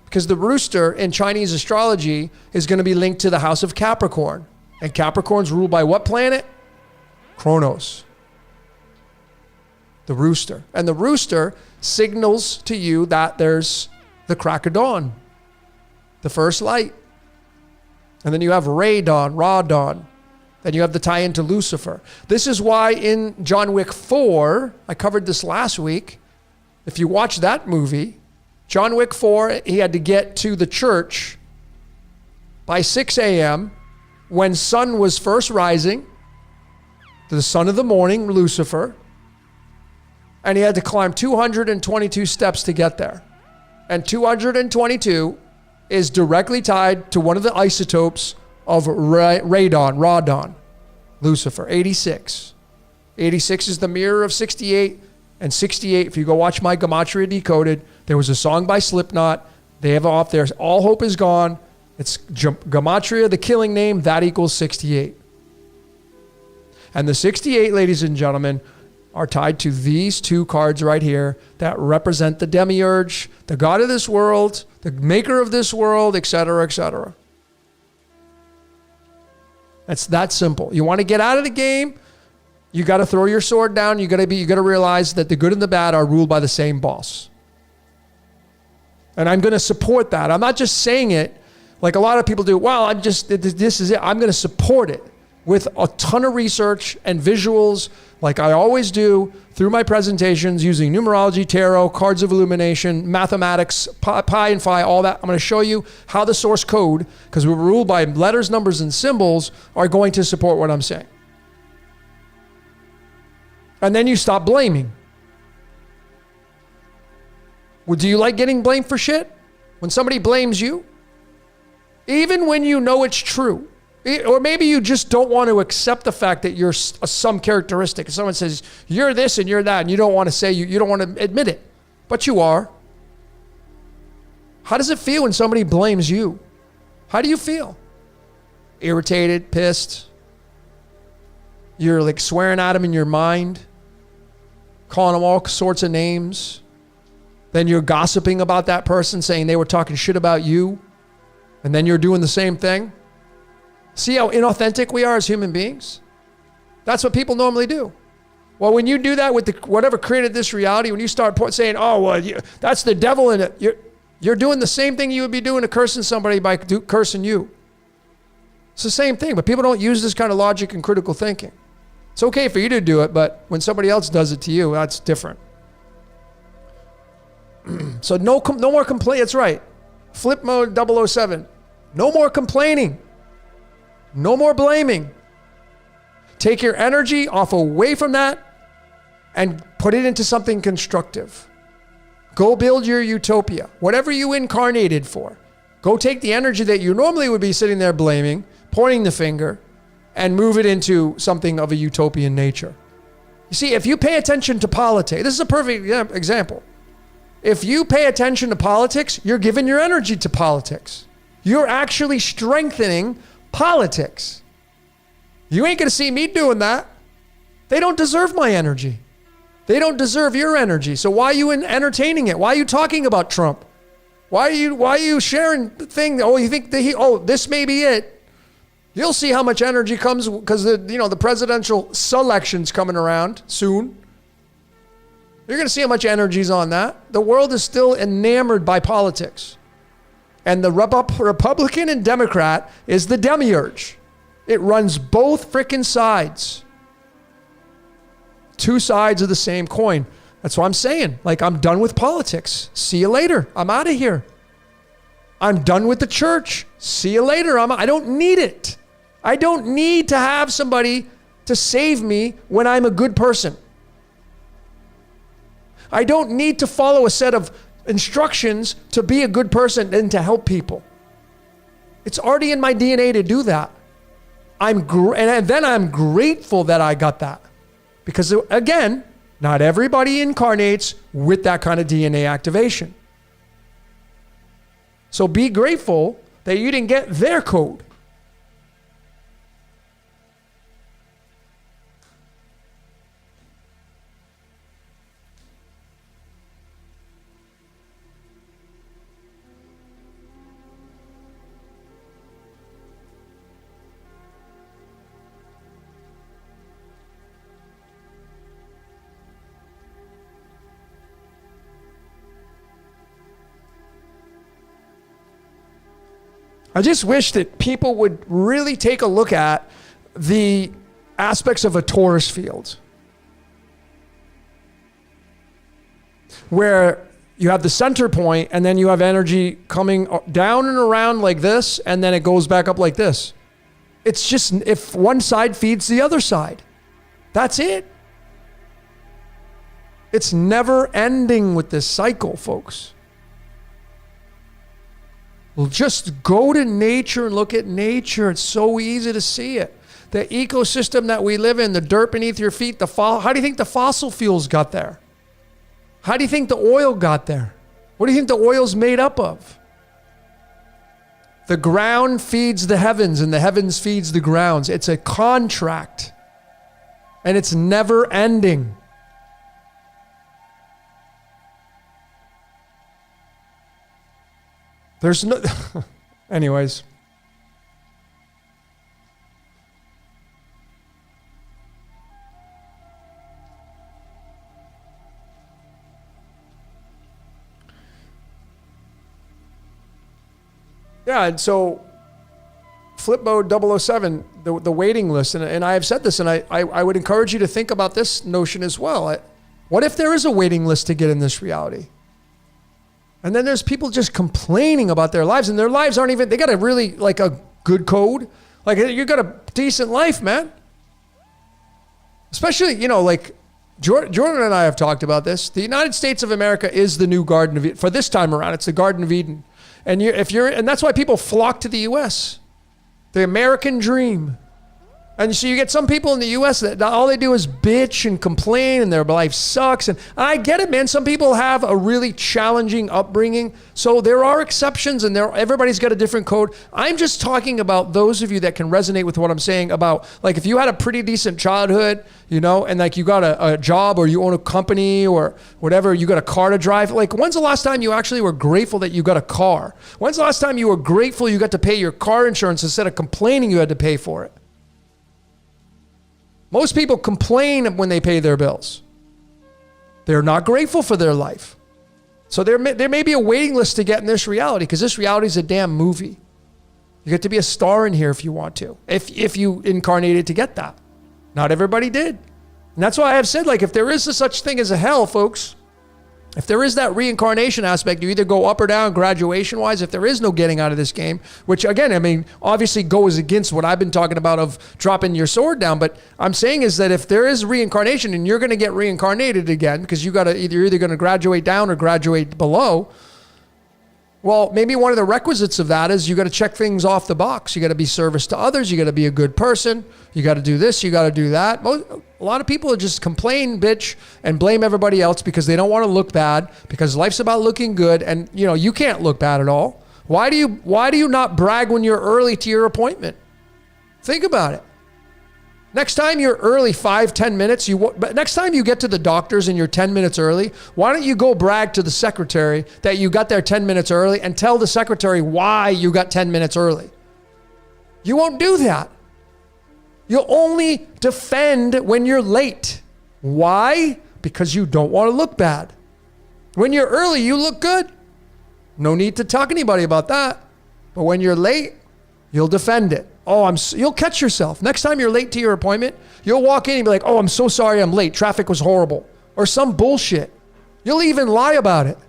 Because the rooster in Chinese astrology is going to be linked to the house of Capricorn. And Capricorn's ruled by what planet? Kronos. The rooster. And the rooster signals to you that there's the crack of dawn, the first light. And then you have Ray Dawn, Raw Dawn. Then you have the tie into Lucifer. This is why in John Wick 4, I covered this last week. If you watch that movie, John Wick 4, he had to get to the church by 6 a.m. when sun was first rising, the son of the morning, Lucifer. And he had to climb 222 steps to get there. And 222 is directly tied to one of the isotopes of radon, raw dawn, Lucifer, 86. 86 is the mirror of 68. And 68, if you go watch my Gematria Decoded, there was a song by Slipknot. They have it off there. All hope is gone. It's Gematria, the killing name, that equals 68. And the 68, ladies and gentlemen, are tied to these two cards right here that represent the demiurge, the god of this world, the maker of this world, etc., etc. It's that simple. You want to get out of the game, you got to throw your sword down. You got to realize that the good and the bad are ruled by the same boss. And I'm going to support that. I'm not just saying it like a lot of people do. Well, this is it. I'm going to support it with a ton of research and visuals, like I always do through my presentations using numerology, tarot, cards of illumination, mathematics, pi and phi, all that. I'm going to show you how the source code, because we're ruled by letters, numbers, and symbols, are going to support what I'm saying. And then you stop blaming. Well, do you like getting blamed for shit? When somebody blames you, even when you know it's true, or maybe you just don't want to accept the fact that you're some characteristic. If someone says, you're this and you're that, and you don't want to say, you don't want to admit it, but you are. How does it feel when somebody blames you? How do you feel? Irritated, pissed? You're like swearing at them in your mind, calling them all sorts of names. Then you're gossiping about that person, saying they were talking shit about you. And then you're doing the same thing. See how inauthentic we are as human beings? That's what people normally do. Well, when you do that with whatever created this reality, when you start saying, oh, well, that's the devil in it, you're doing the same thing you would be doing to cursing somebody by cursing you. It's the same thing, but people don't use this kind of logic and critical thinking. It's okay for you to do it, but when somebody else does it to you, that's different. So no more complaint. That's right. Flip mode 007. No more complaining. No more blaming. Take your energy away from that and put it into something constructive. Go build your utopia. Whatever you incarnated for. Go take the energy that you normally would be sitting there blaming, pointing the finger, and move it into something of a utopian nature. You see, if you pay attention to politics, this is a perfect example. If you pay attention to politics, you're giving your energy to politics. You're actually strengthening politics. You ain't going to see me doing that. They don't deserve my energy. They don't deserve your energy. So why are you entertaining it? Why are you talking about Trump? Why are you sharing the thing? Oh, you think that this may be it. You'll see how much energy comes because the presidential selection's coming around soon. You're going to see how much energy's on that. The world is still enamored by politics. And the Republican and Democrat is the demiurge. It runs both frickin' sides. Two sides of the same coin. That's what I'm saying. Like, I'm done with politics. See you later. I'm out of here. I'm done with the church. See you later. I don't need it. I don't need to have somebody to save me when I'm a good person. I don't need to follow a set of instructions to be a good person and to help people. It's already in my DNA to do that. And then I'm grateful that I got that. Because again, not everybody incarnates with that kind of DNA activation. So be grateful that you didn't get their code. I just wish that people would really take a look at the aspects of a torus field, where you have the center point and then you have energy coming down and around like this, and then it goes back up like this. It's just if one side feeds the other side. That's it. It's never ending with this cycle, folks. Just go to nature and look at nature. It's so easy to see it. The ecosystem that we live in, the dirt beneath your feet, how do you think the fossil fuels got there? How do you think the oil got there? What do you think the oil's made up of? The ground feeds the heavens and the heavens feeds the grounds. It's a contract and it's never ending. There's no, anyways. Yeah, and so flip mode 007, the waiting list, and I have said this, and I would encourage you to think about this notion as well. What if there is a waiting list to get in this reality? And then there's people just complaining about their lives, and their lives aren't even, they got a really, like a good code. Like, you got a decent life, man. Especially, like Jordan and I have talked about this. The United States of America is the new Garden of Eden. For this time around, it's the Garden of Eden. And and that's why people flock to the U.S. The American dream. And so you get some people in the U.S. that all they do is bitch and complain and their life sucks. And I get it, man. Some people have a really challenging upbringing. So there are exceptions and everybody's got a different code. I'm just talking about those of you that can resonate with what I'm saying about, like, if you had a pretty decent childhood, and like you got a job or you own a company or whatever, you got a car to drive. Like, when's the last time you actually were grateful that you got a car? When's the last time you were grateful you got to pay your car insurance instead of complaining you had to pay for it? Most people complain when they pay their bills. They're not grateful for their life. So there may be a waiting list to get in this reality, because this reality is a damn movie. You get to be a star in here if you want to, if you incarnated to get that. Not everybody did. And that's why I have said, like, if there is a such thing as a hell, folks, if there is that reincarnation aspect, you either go up or down graduation-wise. If there is no getting out of this game, which, again, I mean, obviously goes against what I've been talking about of dropping your sword down. But I'm saying is that if there is reincarnation and you're going to get reincarnated again, because you're either going to graduate down or graduate below, well, maybe one of the requisites of that is you got to check things off the box. You got to be service to others. You got to be a good person. You got to do this. You got to do that. A lot of people just complain, bitch, and blame everybody else because they don't want to look bad, because life's about looking good, and you can't look bad at all. Why do you not brag when you're early to your appointment? Think about it. Next time you're early 5-10 minutes, but next time you get to the doctors and you're 10 minutes early, why don't you go brag to the secretary that you got there 10 minutes early and tell the secretary why you got 10 minutes early? You won't do that. You'll only defend when you're late. Why? Because you don't want to look bad. When you're early, you look good. No need to talk to anybody about that. But when you're late, you'll defend it. You'll catch yourself. Next time you're late to your appointment, you'll walk in and be like, I'm so sorry I'm late. Traffic was horrible. Or some bullshit. You'll even lie about it.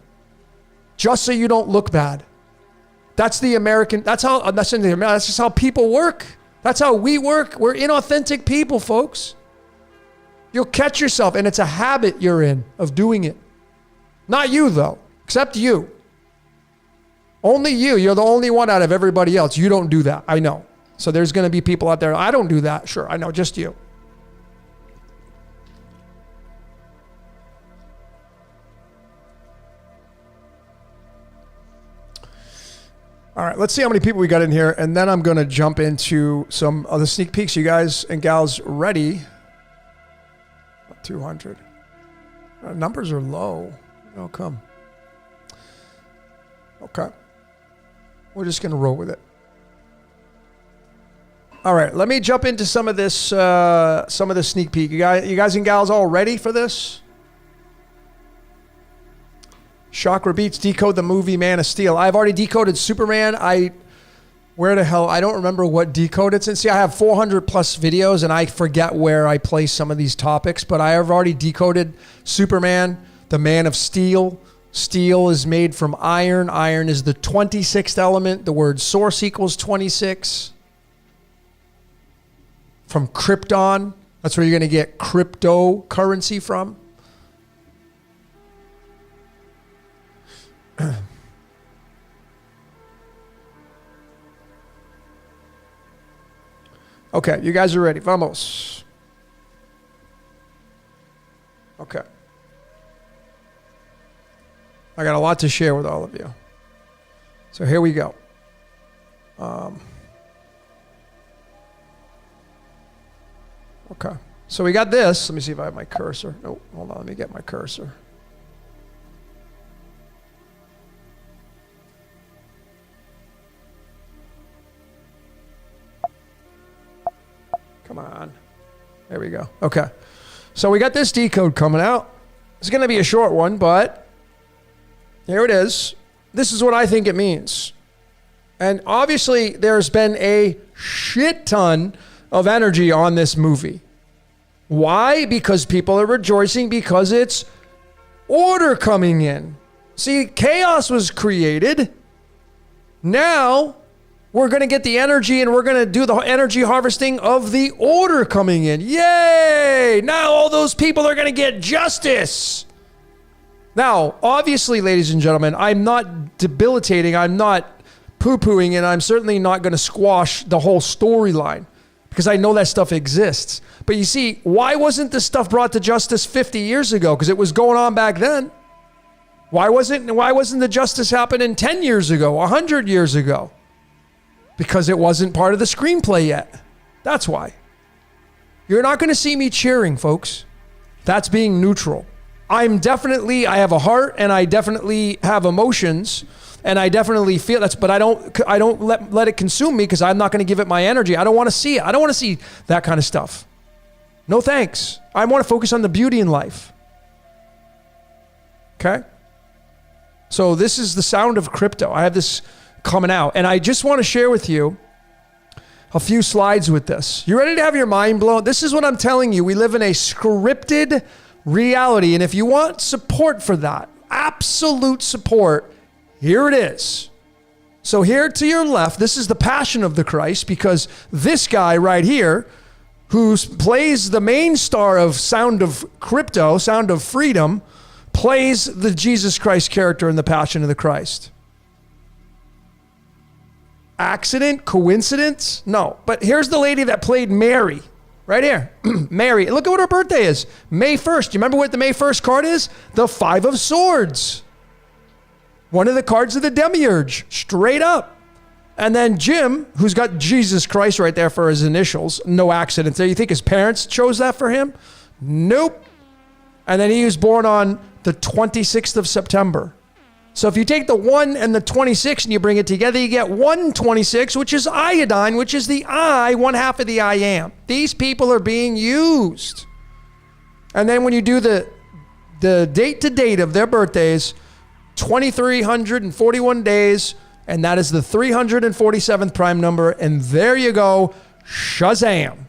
Just so you don't look bad. That's just how people work. That's how we work. We're inauthentic people, folks. You'll catch yourself, and it's a habit you're in of doing it. Not you, though. Except you. Only you. You're the only one out of everybody else. You don't do that. I know. So there's going to be people out there, I don't do that. Sure, I know, just you. All right, let's see how many people we got in here, and then I'm going to jump into some other sneak peeks. You guys and gals ready? 200. Numbers are low. How come? Okay. We're just going to roll with it. All right, let me jump into some of this sneak peek. You guys and gals all ready for this? Chakra Beats, decode the movie Man of Steel. I've already decoded Superman. Where the hell? I don't remember what decode it's in. See, I have 400 plus videos and I forget where I place some of these topics, but I have already decoded Superman, the Man of Steel. Steel is made from iron. Iron is the 26th element. The word source equals 26. From Krypton. That's where you're going to get cryptocurrency from. Okay, you guys are ready. Vamos. Okay. I got a lot to share with all of you. So here we go. Okay. So we got this. Let me see if I have my cursor. Oh, hold on. Let me get my cursor. Come on. There we go. Okay. So we got this decode coming out. It's going to be a short one, but here it is. This is what I think it means. And obviously, there's been a shit ton of energy on this movie. Why? Because people are rejoicing because it's order coming in. See, chaos was created. Now, we're going to get the energy and we're going to do the energy harvesting of the order coming in. Yay! Now all those people are going to get justice. Now, obviously, ladies and gentlemen, I'm not debilitating, I'm not poo-pooing, and I'm certainly not going to squash the whole storyline because I know that stuff exists. But you see, why wasn't this stuff brought to justice 50 years ago? Because it was going on back then. Why wasn't the justice happening 10 years ago, 100 years ago? Because it wasn't part of the screenplay yet. That's why. You're not going to see me cheering, folks. That's being neutral. I have a heart and I definitely have emotions and I definitely feel that's, but I don't let it consume me because I'm not going to give it my energy. I don't want to see it. I don't want to see that kind of stuff. No thanks. I want to focus on the beauty in life. Okay? So this is the sound of crypto. I have this coming out and I just want to share with you a few slides with this. You ready to have your mind blown? This is what I'm telling you. We live in a scripted reality. And if you want support for that, absolute support, here it is. So here to your left, this is the Passion of the Christ, because this guy right here, who plays the main star of Sound of Crypto, Sound of Freedom, plays the Jesus Christ character in the Passion of the Christ. Accident? Coincidence? No. But here's the lady that played Mary. Right here. Mary. Look at what her birthday is. May 1st. You remember what the May 1st card is? The 5 of Swords. One of the cards of the Demiurge. Straight up. And then Jim, who's got Jesus Christ right there for his initials, no accident there. You think his parents chose that for him? Nope. And then he was born on the 26th of September. So if you take the 1 and the 26 and you bring it together, you get 126, which is iodine, which is the I, one half of the I am. These people are being used. And then when you do the date to date of their birthdays, 2,341 days, and that is the 347th prime number. And there you go, Shazam.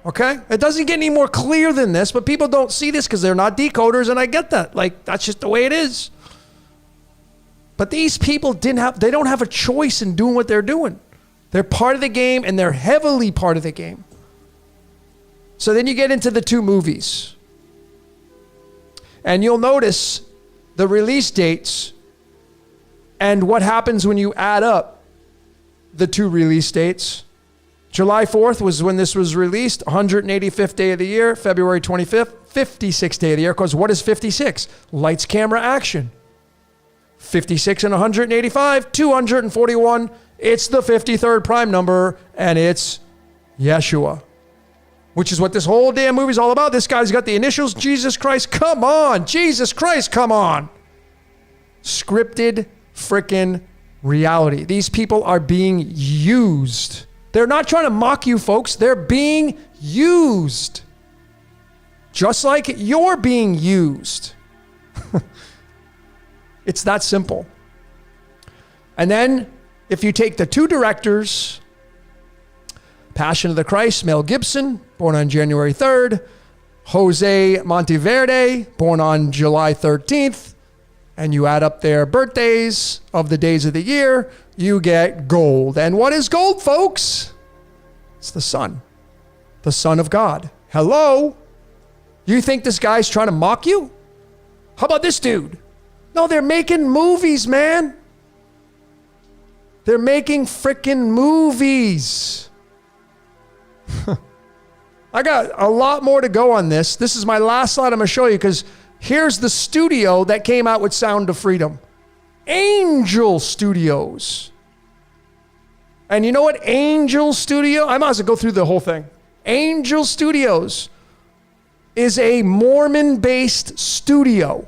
Okay? It doesn't get any more clear than this, but people don't see this because they're not decoders, and I get that. Like, that's just the way it is. But these people they don't have a choice in doing what they're doing. They're part of the game, and they're heavily part of the game. So then you get into the two movies. And you'll notice the release dates and what happens when you add up the two release dates. July 4th was when this was released, 185th day of the year. February 25th, 56th day of the year. Because what is 56? Lights, camera, action. 56 and 185, 241. It's the 53rd prime number, and it's Yeshua, which is what this whole damn movie is all about. This guy's got the initials, Jesus Christ. Come on, Jesus Christ, come on. Scripted frickin' reality. These people are being used. They're not trying to mock you, folks. They're being used. Just like you're being used. It's that simple. And then if you take the two directors, Passion of the Christ, Mel Gibson, born on January 3rd, Jose Monteverde, born on July 13th, and you add up their birthdays of the days of the year, you get gold. And what is gold, folks? It's the Son of God. Hello? You think this guy's trying to mock you? How about this dude? No, they're making movies, man. They're making freaking movies. I got a lot more to go on this. This is my last slide I'm going to show you because here's the studio that came out with Sound of Freedom. Angel Studios. And you know what Angel Studio? I might as well go through the whole thing. Angel Studios is a Mormon-based studio.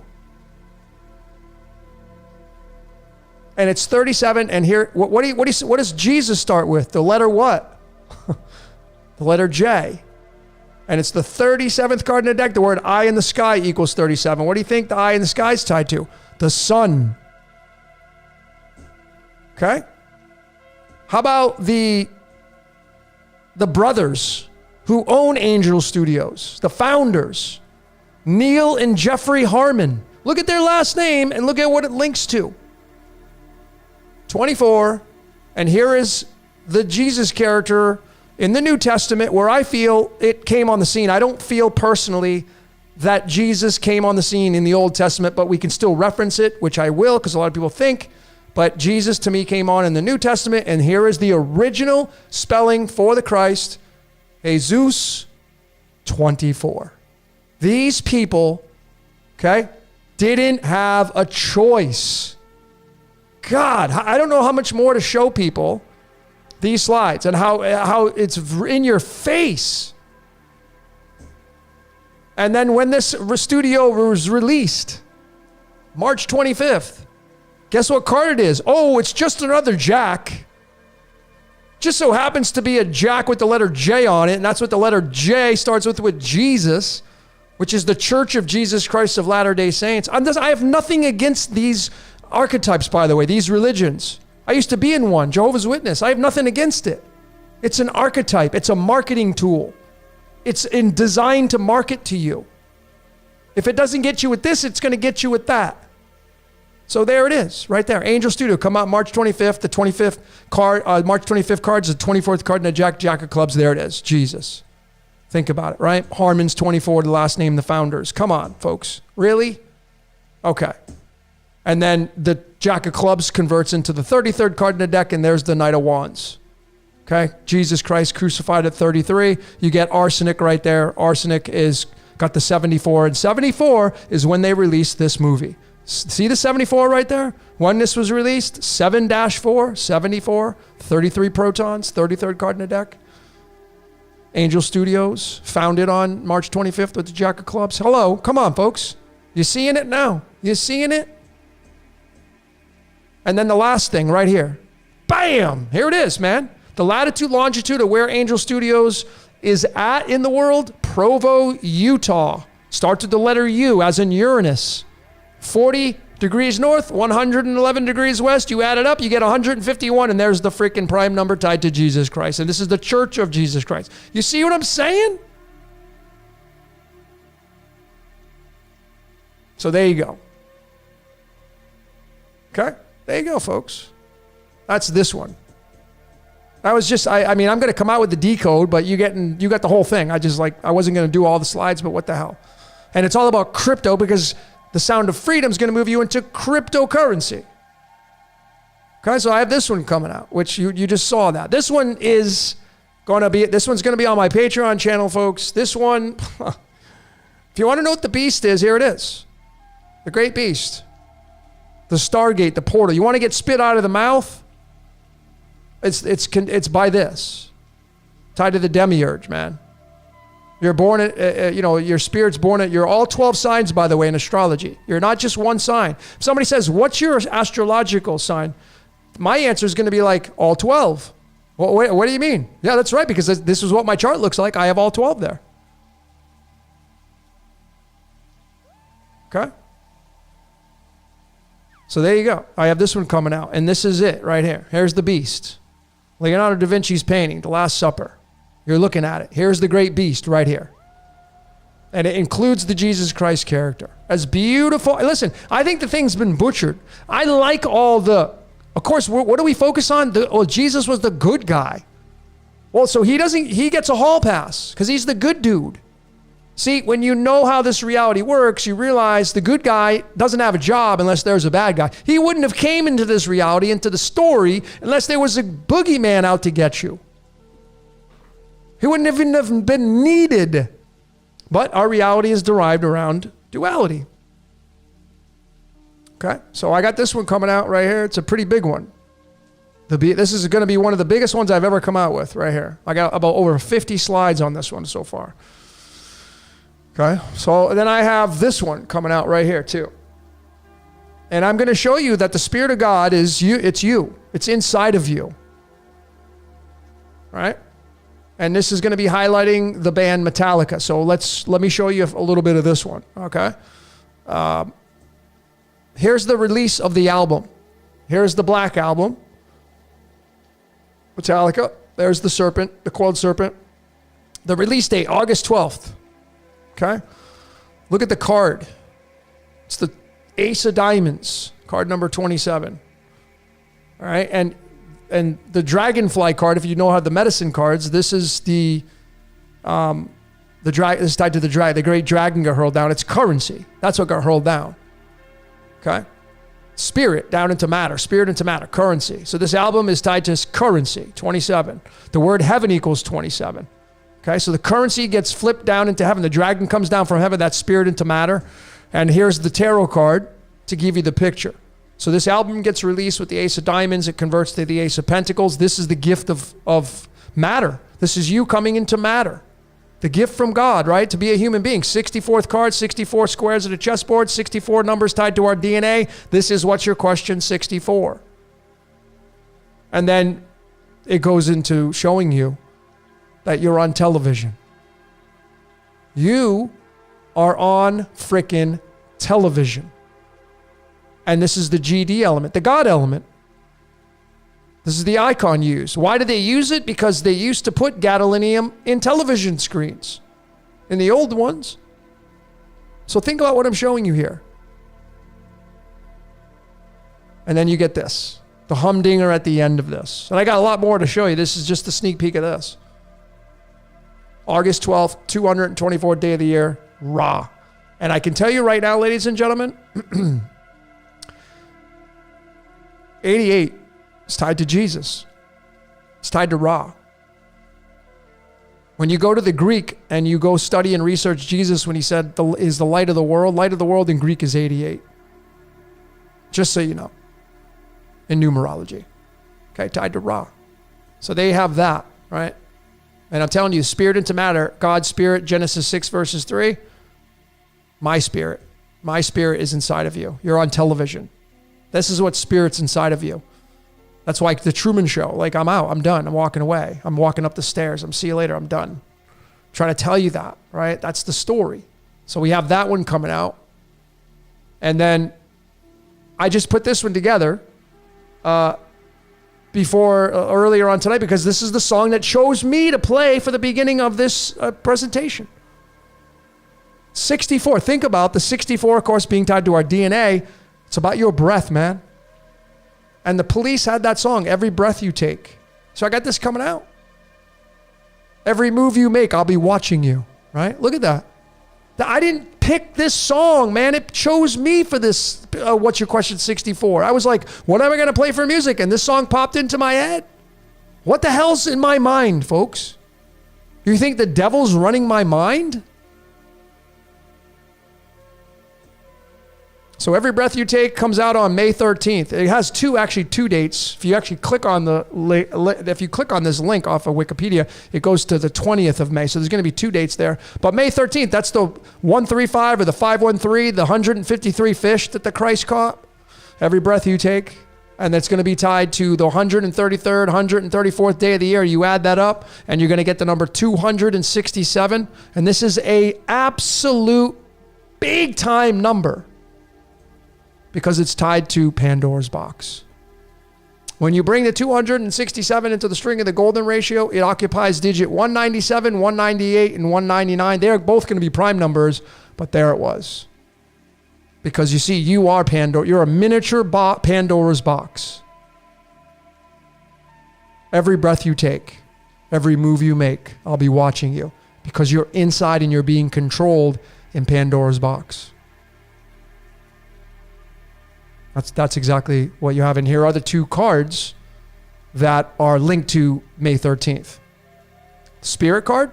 And it's 37. And here, what does Jesus start with? The letter what? The letter J. And it's the 37th card in the deck. The word I in the sky equals 37. What do you think the I in the sky is tied to? The sun. Okay? How about the brothers who own Angel Studios? The founders. Neil and Jeffrey Harmon. Look at their last name and look at what it links to. 24. And here is the Jesus character in the New Testament where I feel it came on the scene. I don't feel personally that Jesus came on the scene in the Old Testament, but we can still reference it, which I will because a lot of people think. But Jesus to me came on in the New Testament, and here is the original spelling for the Christ, Jesus 24. These people, okay, didn't have a choice. God, I don't know how much more to show people these slides and how it's in your face. And then when this studio was released, March 25th, guess what card it is? Oh, it's just another Jack. Just so happens to be a Jack with the letter J on it, and that's what the letter J starts with Jesus, which is the Church of Jesus Christ of Latter-day Saints. I have nothing against these archetypes, by the way, these religions. I used to be in one, Jehovah's Witness. I have nothing against it. It's an archetype. It's a marketing tool. It's designed to market to you. If it doesn't get you with this, it's going to get you with that. So there it is, right there. Angel Studio, come out March 25th. The 25th card, March 25th card is the 24th card in the Jack of Clubs. There it is, Jesus. Think about it, right? Harmon's 24, the last name, the founders. Come on, folks. Really? Okay. And then the Jack of Clubs converts into the 33rd card in the deck, and there's the Knight of Wands. Okay? Jesus Christ crucified at 33. You get arsenic right there. Arsenic is got the 74, and 74 is when they released this movie. See the 74 right there? Oneness was released, 7-4, 74, 33 protons, 33rd card in the deck. Angel Studios, founded on March 25th with the Jack of Clubs. Hello, come on, folks. You seeing it now? You seeing it? And then the last thing right here. Bam! Here it is, man. The latitude, longitude of where Angel Studios is at in the world, Provo, Utah. Starts with the letter U, as in Uranus. 40 degrees north, 111 degrees west. You add it up, you get 151, and there's the freaking prime number tied to Jesus Christ. And this is the church of Jesus Christ. You see what I'm saying? So there you go. Okay? There you go, folks. That's this one. I was just, I mean, I'm going to come out with the decode, but you got the whole thing. I wasn't going to do all the slides, but what the hell? And it's all about crypto because the sound of freedom is going to move you into cryptocurrency. Okay, so I have this one coming out, which you just saw that. This one's going to be on my Patreon channel, folks. This one, if you want to know what the beast is, here it is. The great beast. The Stargate, the portal. You want to get spit out of the mouth? It's by this. Tied to the demiurge, man. You're born at, your spirit's born at, you're all 12 signs, by the way, in astrology. You're not just one sign. If somebody says, what's your astrological sign? My answer is going to be like, all 12. Well, wait, what do you mean? Yeah, that's right, because this is what my chart looks like. I have all 12 there. Okay? So there you go. I have this one coming out, and this is it right here. Here's the beast. Leonardo da Vinci's painting, The Last Supper. You're looking at it. Here's the great beast right here. And it includes the Jesus Christ character. As beautiful. Listen, I think the thing's been butchered. I like all the, of course, what do we focus on? Jesus was the good guy. Well, so he gets a hall pass because he's the good dude. See, when you know how this reality works, you realize the good guy doesn't have a job unless there's a bad guy. He wouldn't have came into this reality, into the story, unless there was a boogeyman out to get you. He wouldn't even have been needed. But our reality is derived around duality. Okay, so I got this one coming out right here. It's a pretty big one. This is going to be one of the biggest ones I've ever come out with right here. I got about over 50 slides on this one so far. Okay, so then I have this one coming out right here too. And I'm going to show you that the Spirit of God is you. It's you. It's inside of you. All right? And this is going to be highlighting the band Metallica. So let me show you a little bit of this one. Okay. Here's the release of the album. Here's the Black Album. Metallica. There's the serpent, the coiled serpent. The release date, August 12th. Okay. Look at the card. It's the Ace of Diamonds, card number 27. All right. And the Dragonfly card, if you know how the medicine cards, this is this is tied to the dragon. The great dragon got hurled down. It's currency. That's what got hurled down. Okay? Spirit down into matter. Spirit into matter. Currency. So this album is tied to currency, 27. The word heaven equals 27. Okay? So the currency gets flipped down into heaven. The dragon comes down from heaven. That's spirit into matter. And here's the tarot card to give you the picture. So this album gets released with the Ace of Diamonds. It converts to the Ace of Pentacles. This is the gift of matter. This is you coming into matter. The gift from God, right? To be a human being. 64th card, 64 squares at a chessboard, 64 numbers tied to our DNA. This is what's your question 64. And then it goes into showing you that you're on television. You are on frickin' television. And this is the GD element, the God element. This is the icon used. Why did they use it? Because they used to put gadolinium in television screens, in the old ones. So think about what I'm showing you here. And then you get this, the humdinger at the end of this. And I got a lot more to show you. This is just a sneak peek of this. August 12th, 224th day of the year, Ra. And I can tell you right now, ladies and gentlemen, 88 is tied to Jesus. It's tied to Ra. When you go to the Greek and you go study and research Jesus when he said is the light of the world in Greek is 88. Just so you know. In numerology. Okay, tied to Ra. So they have that, right? And I'm telling you, spirit into matter, God's spirit, Genesis 6 verses 3, my spirit is inside of you. You're on television. This is what spirit's inside of you. That's like the Truman Show. Like, I'm out, I'm done, I'm walking away. I'm walking up the stairs. See you later, I'm done. I'm trying to tell you that, right? That's the story. So we have that one coming out. And then I just put this one together earlier on tonight, because this is the song that chose me to play for the beginning of this presentation. 64. Think about the 64, of course, being tied to our DNA. It's about your breath, man. And the Police had that song, Every Breath You Take. So I got this coming out. Every move you make, I'll be watching you, right? Look at that. I didn't pick this song, man. It chose me for this, What's Your Question 64. I was like, what am I going to play for music? And this song popped into my head. What the hell's in my mind, folks? You think the devil's running my mind? So Every Breath You Take comes out on May 13th. It has two dates. If you actually click on this link off of Wikipedia, it goes to the 20th of May. So there's going to be 2 dates there. But May 13th, that's the 135 or the 513, the 153 fish that the Christ caught. Every breath you take. And that's going to be tied to the 133rd, 134th day of the year. You add that up and you're going to get the number 267. And this is a absolute big time number, because it's tied to Pandora's box. When you bring the 267 into the string of the golden ratio, it occupies digit 197, 198, and 199. They're both going to be prime numbers, but there it was. Because you see, you are Pandora. You're a miniature Pandora's box. Every breath you take, every move you make, I'll be watching you, because you're inside and you're being controlled in Pandora's box. That's exactly what you have. And here are the 2 cards that are linked to May 13th. Spirit card.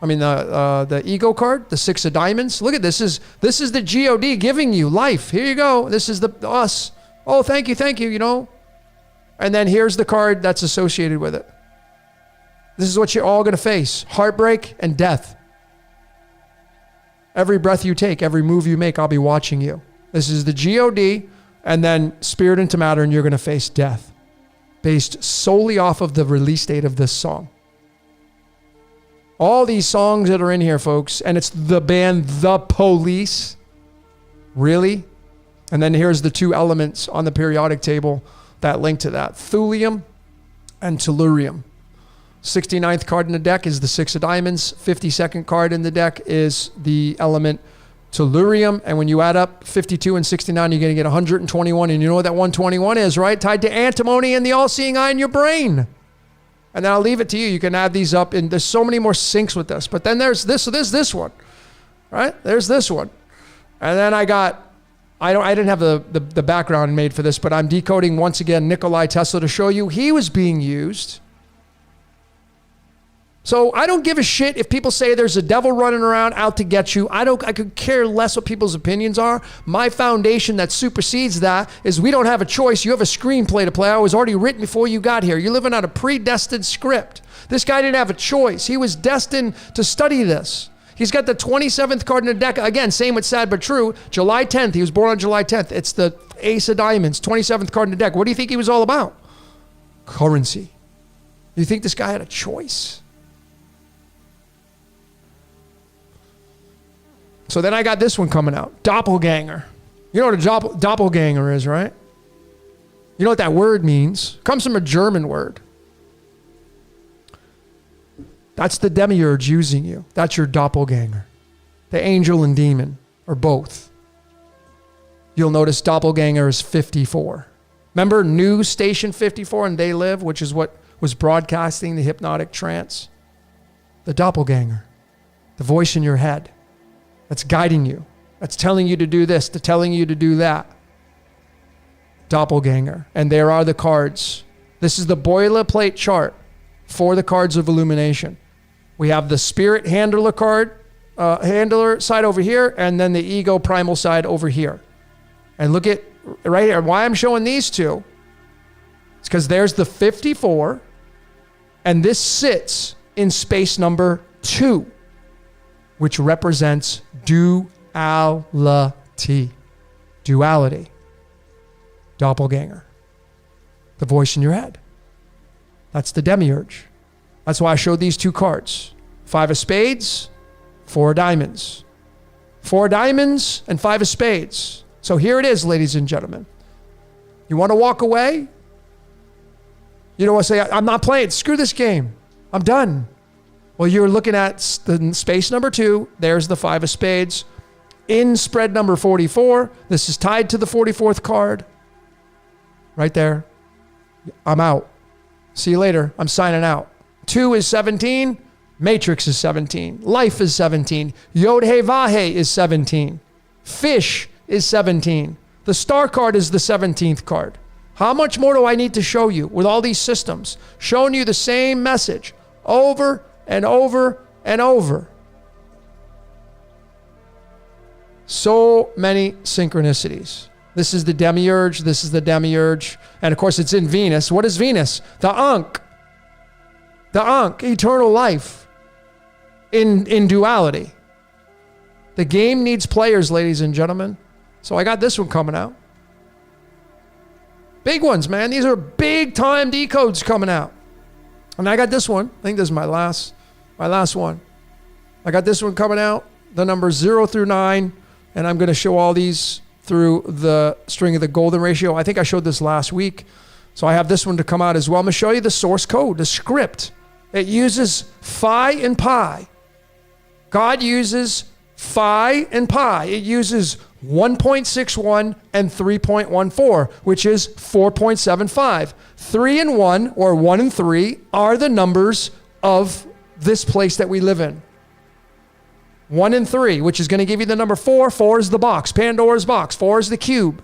The ego card, the 6 of diamonds. Look at this. This is the God giving you life. Here you go. This is the us. Oh, thank you, you know. And then here's the card that's associated with it. This is what you're all going to face. Heartbreak and death. Every breath you take, every move you make, I'll be watching you. This is the God, and then spirit into matter, and you're going to face death, based solely off of the release date of this song. All these songs that are in here, folks, and it's the band The Police. Really? And then here's the 2 elements on the periodic table that link to that. Thulium and tellurium. 69th card in the deck is the 6 of diamonds. 52nd card in the deck is the element tellurium. And when you add up 52 and 69, you're going to get 121. And you know what that 121 is, right? Tied to antimony and the all-seeing eye in your brain. And then I'll leave it to you. You can add these up, and there's so many more syncs with this. But then there's this one, right? There's this one. And then I didn't have the background made for this, but I'm decoding once again Nikola Tesla to show you he was being used. So I don't give a shit if people say there's a devil running around out to get you. I could care less what people's opinions are. My foundation that supersedes that is we don't have a choice. You have a screenplay to play. I was already written before you got here. You're living out a predestined script. This guy didn't have a choice. He was destined to study this. He's got the 27th card in the deck. Again, same with sad but true. July 10th. He was born on July 10th. It's the Ace of Diamonds, 27th card in the deck. What do you think he was all about? Currency. You think this guy had a choice? So then I got this one coming out. Doppelganger. You know what a doppelganger is, right? You know what that word means? It comes from a German word. That's the demiurge using you. That's your doppelganger. The angel and demon, or both. You'll notice doppelganger is 54. Remember New Station 54 and They Live, which is what was broadcasting the hypnotic trance? The doppelganger. The voice in your head. That's guiding you. That's telling you to do this, to telling you to do that. Doppelganger. And there are the cards. This is the boilerplate chart for the cards of illumination. We have the spirit handler card, handler side over here, and then the ego primal side over here. And look at right here. Why I'm showing these two, it's because there's the 54, and this sits in space number 2, which represents duality. Duality. Doppelganger. The voice in your head. That's the demiurge. That's why I showed these two cards. 5 of spades, 4 of diamonds. 4 diamonds and 5 of spades. So here it is, ladies and gentlemen. You want to walk away? You don't want to say, I'm not playing. Screw this game. I'm done. Well, you're looking at the space number 2. There's the 5 of spades. In spread number 44, this is tied to the 44th card. Right there. I'm out. See you later. I'm signing out. 2 is 17. Matrix is 17. Life is 17. Yod He Vahe is 17. Fish is 17. The star card is the 17th card. How much more do I need to show you with all these systems? Showing you the same message over and over and over. So many synchronicities. This is the demiurge. This is the demiurge. And of course, it's in Venus. What is Venus? The Ankh. The Ankh, eternal life in duality. The game needs players, ladies and gentlemen. So I got this one coming out. Big ones, man. These are big time decodes coming out. And I got this one. I think this is my last one. I got this one coming out. The numbers 0 through 9. And I'm going to show all these through the string of the golden ratio. I think I showed this last week. So I have this one to come out as well. I'm going to show you the source code, the script. It uses phi and pi. God uses phi and pi. It uses 1.61 and 3.14, which is 4.75. 3 and 1, or 1 and 3, are the numbers of this place that we live in. 1 and 3, which is going to give you the number 4. 4 is the box, Pandora's box. 4 is the cube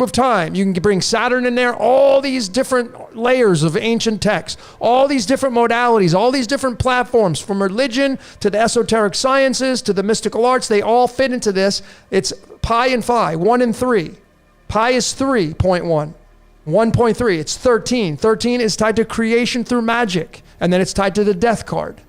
of time. You can bring Saturn in there, all these different layers of ancient texts, all these different modalities, all these different platforms, from religion to the esoteric sciences to the mystical arts. They all fit into this. It's pi and phi, 1 and 3. Pi is 3.1. 1.3, it's 13. 13 is tied to creation through magic. And then it's tied to the death card.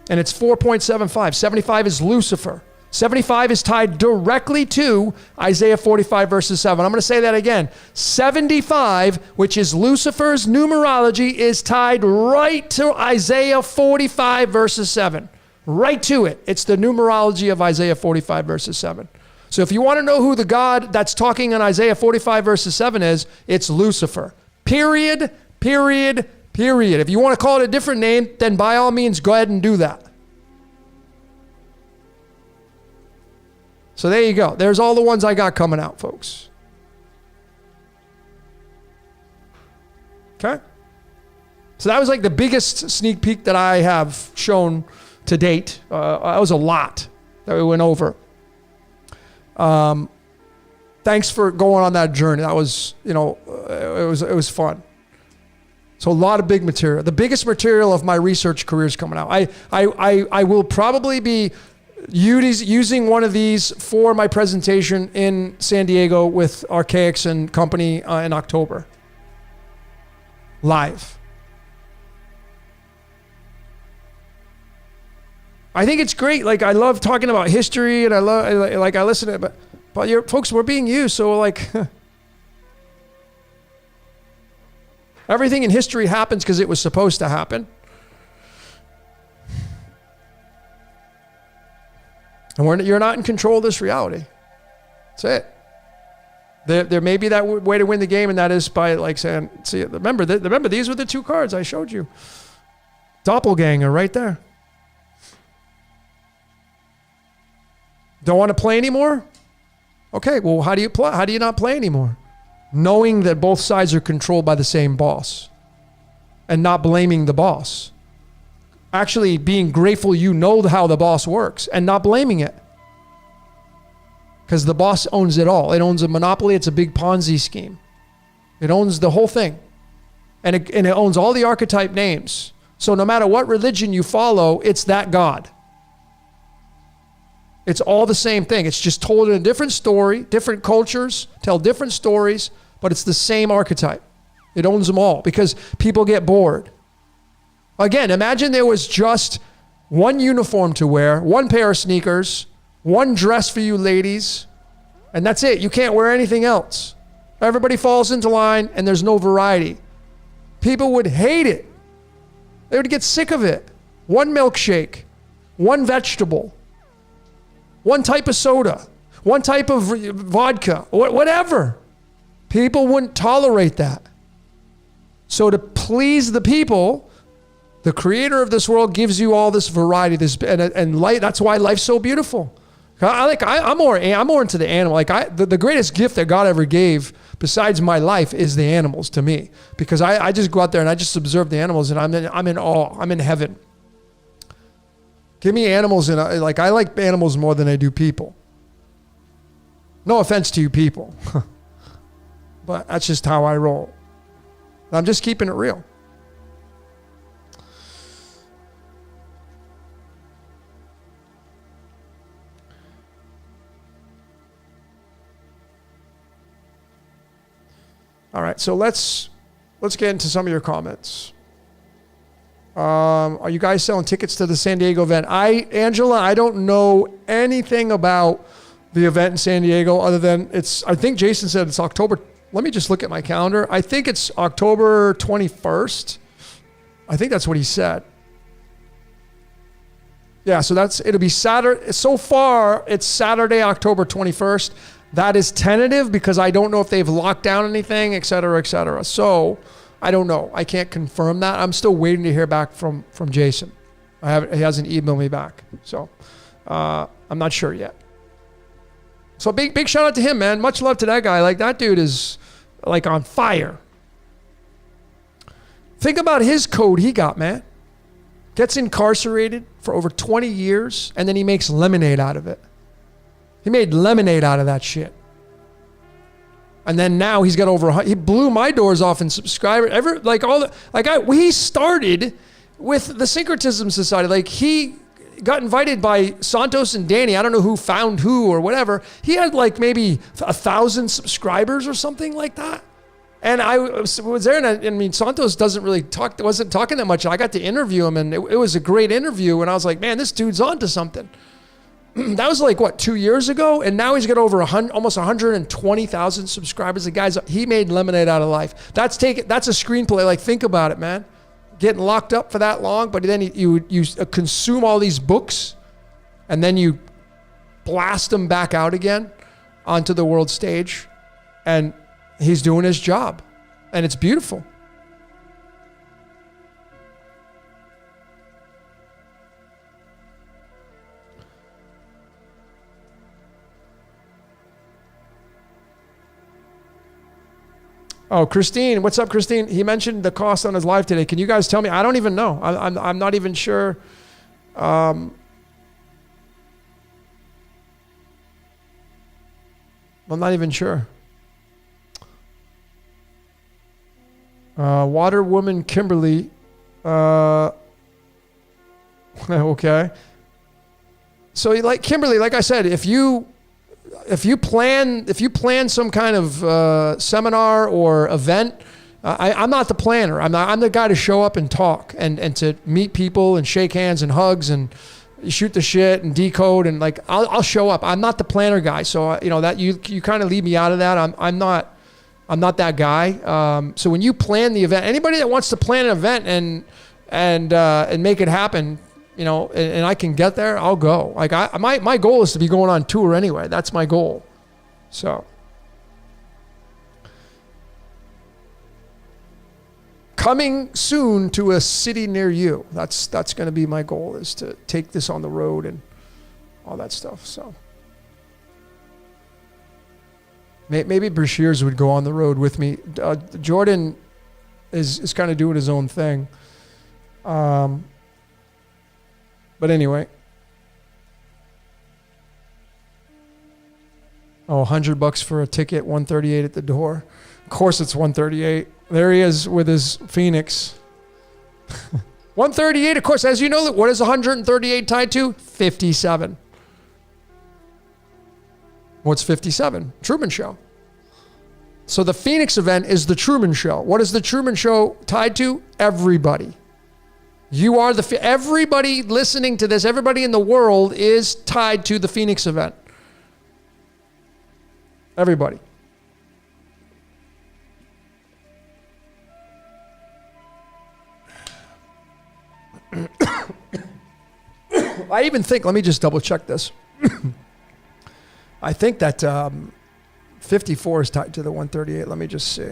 And it's 4.75. 75 is Lucifer. 75 is tied directly to Isaiah 45 verses 7. I'm going to say that again. 75, which is Lucifer's numerology, is tied right to Isaiah 45 verses 7. Right to it. It's the numerology of Isaiah 45 verses 7. So if you want to know who the God that's talking in Isaiah 45 verses 7 is, it's Lucifer. Period, period, period. If you want to call it a different name, then by all means, go ahead and do that. So there you go. There's all the ones I got coming out, folks. Okay? So that was like the biggest sneak peek that I have shown to date. That was a lot that we went over. Thanks for going on that journey. That was, it was fun. So a lot of big material. The biggest material of my research career is coming out. I will probably be using one of these for my presentation in San Diego with Archaics and Company in October. Live. I think it's great. Like, I love talking about history, and I listen to it, but your folks, we're being used. So like, everything in history happens because it was supposed to happen. And you're not in control of this reality. That's it. There may be that way to win the game, and that is by like saying, see, remember, these were the two cards I showed you. Doppelganger right there. Don't want to play anymore? Okay, well, how do you play? How do you not play anymore? Knowing that both sides are controlled by the same boss and not blaming the boss. Actually being grateful you know how the boss works and not blaming it. Because the boss owns it all. It owns a monopoly. It's a big Ponzi scheme. It owns the whole thing. And it owns all the archetype names. So no matter what religion you follow, it's that God. It's all the same thing. It's just told in a different story, different cultures tell different stories, but it's the same archetype. It owns them all because people get bored. Again, imagine there was just one uniform to wear, one pair of sneakers, one dress for you ladies, and that's it. You can't wear anything else. Everybody falls into line and there's no variety. People would hate it. They would get sick of it. One milkshake, one vegetable, one type of soda, one type of vodka, whatever. People wouldn't tolerate that. So to please the people, the creator of this world gives you all this variety, and light. That's why life's so beautiful. I'm more into the animal. The greatest gift that God ever gave besides my life is the animals to me, because I just go out there and I just observe the animals and I'm in awe. I'm in heaven. Give me animals, and I like animals more than I do people. No offense to you people, but that's just how I roll. I'm just keeping it real. All right, so let's get into some of your comments. Are you guys selling tickets to the San Diego event? Angela, I don't know anything about the event in San Diego other than I think Jason said it's October. Let me just look at my calendar. I think it's October 21st. I think that's what he said. Yeah, so it'll be Saturday. So far, it's Saturday, October 21st. That is tentative because I don't know if they've locked down anything, et cetera, et cetera. So I don't know. I can't confirm that. I'm still waiting to hear back from Jason. He hasn't emailed me back. So I'm not sure yet. So big shout out to him, man. Much love to that guy. Like, that dude is like on fire. Think about his code he got, man. Gets incarcerated for over 20 years, and then he makes lemonade out of it. He made lemonade out of that shit. And then now he's got he blew my doors off in subscribers. We started with the Syncretism Society. Like, he got invited by Santos and Danny. I don't know who found who or whatever. He had like maybe 1,000 subscribers or something like that. And I was there, and I mean, Santos wasn't talking that much. I got to interview him, and it was a great interview. And I was like, man, this dude's onto something. That was like, 2 years ago? And now he's got over almost 120,000 subscribers. The guy's, he made lemonade out of life. That's a screenplay. Like, think about it, man. Getting locked up for that long, but then you consume all these books, and then you blast them back out again onto the world stage, and he's doing his job, and it's beautiful. Oh, Christine, what's up, Christine? He mentioned the cost on his live today. Can you guys tell me? I don't even know. I'm not even sure. I'm not even sure. Water Woman Kimberly. Okay. So, like Kimberly, like I said, if you plan some kind of seminar or event, I'm not the planner. I'm the guy to show up and talk and to meet people and shake hands and hugs and shoot the shit and decode, and like I'll show up. I'm not the planner guy, so that you kind of leave me out of that. I'm not that guy. So when you plan the event, anybody that wants to plan an event and make it happen, and I can get there, I'll go. Like my goal is to be going on tour anyway. That's my goal. So coming soon to a city near you. That's going to be my goal, is to take this on the road and all that stuff. So maybe Brashears would go on the road with me. Jordan is kind of doing his own thing. But anyway. Oh, $100 for a ticket, $138 at the door. Of course it's $138. There he is with his Phoenix. $138, of course. As you know, what is 138 tied to? 57. What's 57? Truman Show. So the Phoenix event is the Truman Show. What is the Truman Show tied to? Everybody. You are everybody listening to this, everybody in the world is tied to the Phoenix event. Everybody. I even think, let me just double check this. I think that 54 is tied to the 138. Let me just see.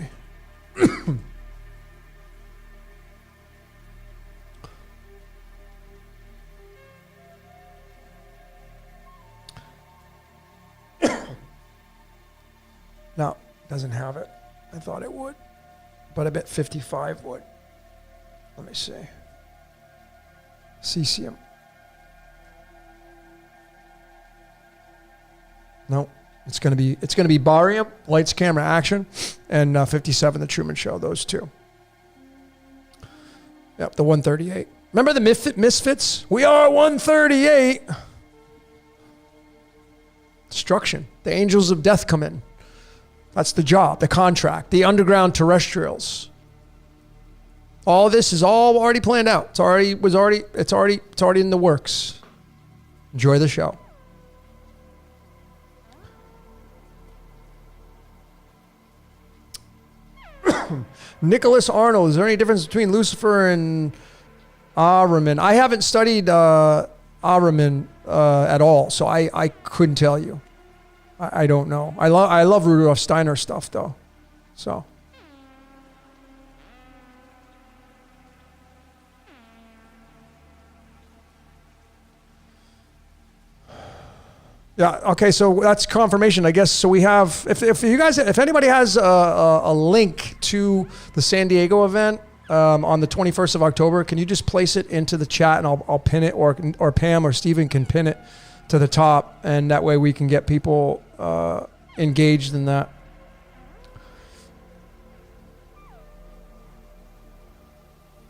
No, doesn't have it. I thought it would, but I bet 55 would. Let me see. Cesium. No, it's gonna be barium, lights, camera, action, and 57, the Truman Show. Those two. Yep, the 138. Remember the Misfits? We are 138. Destruction. The angels of death come in. That's the job, the contract, the underground terrestrials. All this is all already planned out. It's already in the works. Enjoy the show. Nicholas Arnold. Is there any difference between Lucifer and Ahriman? I haven't studied Ahriman at all, so I couldn't tell you. I don't know. I love Rudolf Steiner stuff though. So. Yeah. Okay. So that's confirmation, I guess. So we have, if anybody has a link to the San Diego event on the 21st of October, can you just place it into the chat and I'll pin it, or Pam or Steven can pin it to the top, and that way we can get people engaged in that.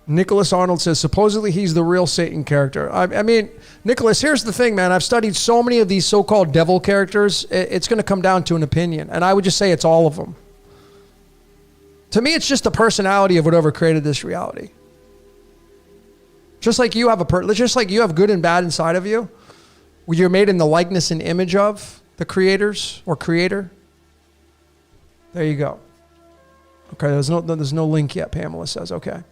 Nicholas Arnold says, supposedly he's the real Satan character. I mean, Nicholas, here's the thing, man. I've studied so many of these so-called devil characters. It's going to come down to an opinion. And I would just say it's all of them. To me, it's just the personality of whatever created this reality. Just like you have just like you have good and bad inside of you, you're made in the likeness and image of the creators or creator. There you go. Okay, there's no link yet, Pamela says. Okay.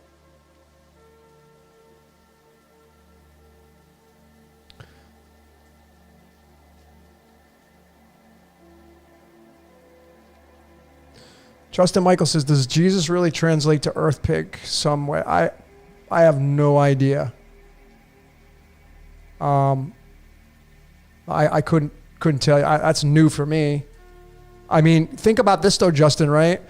Justin Michael says, does Jesus really translate to earth pig some way? I have no idea. I couldn't tell you. That's new for me. I mean, think about this though, Justin, right?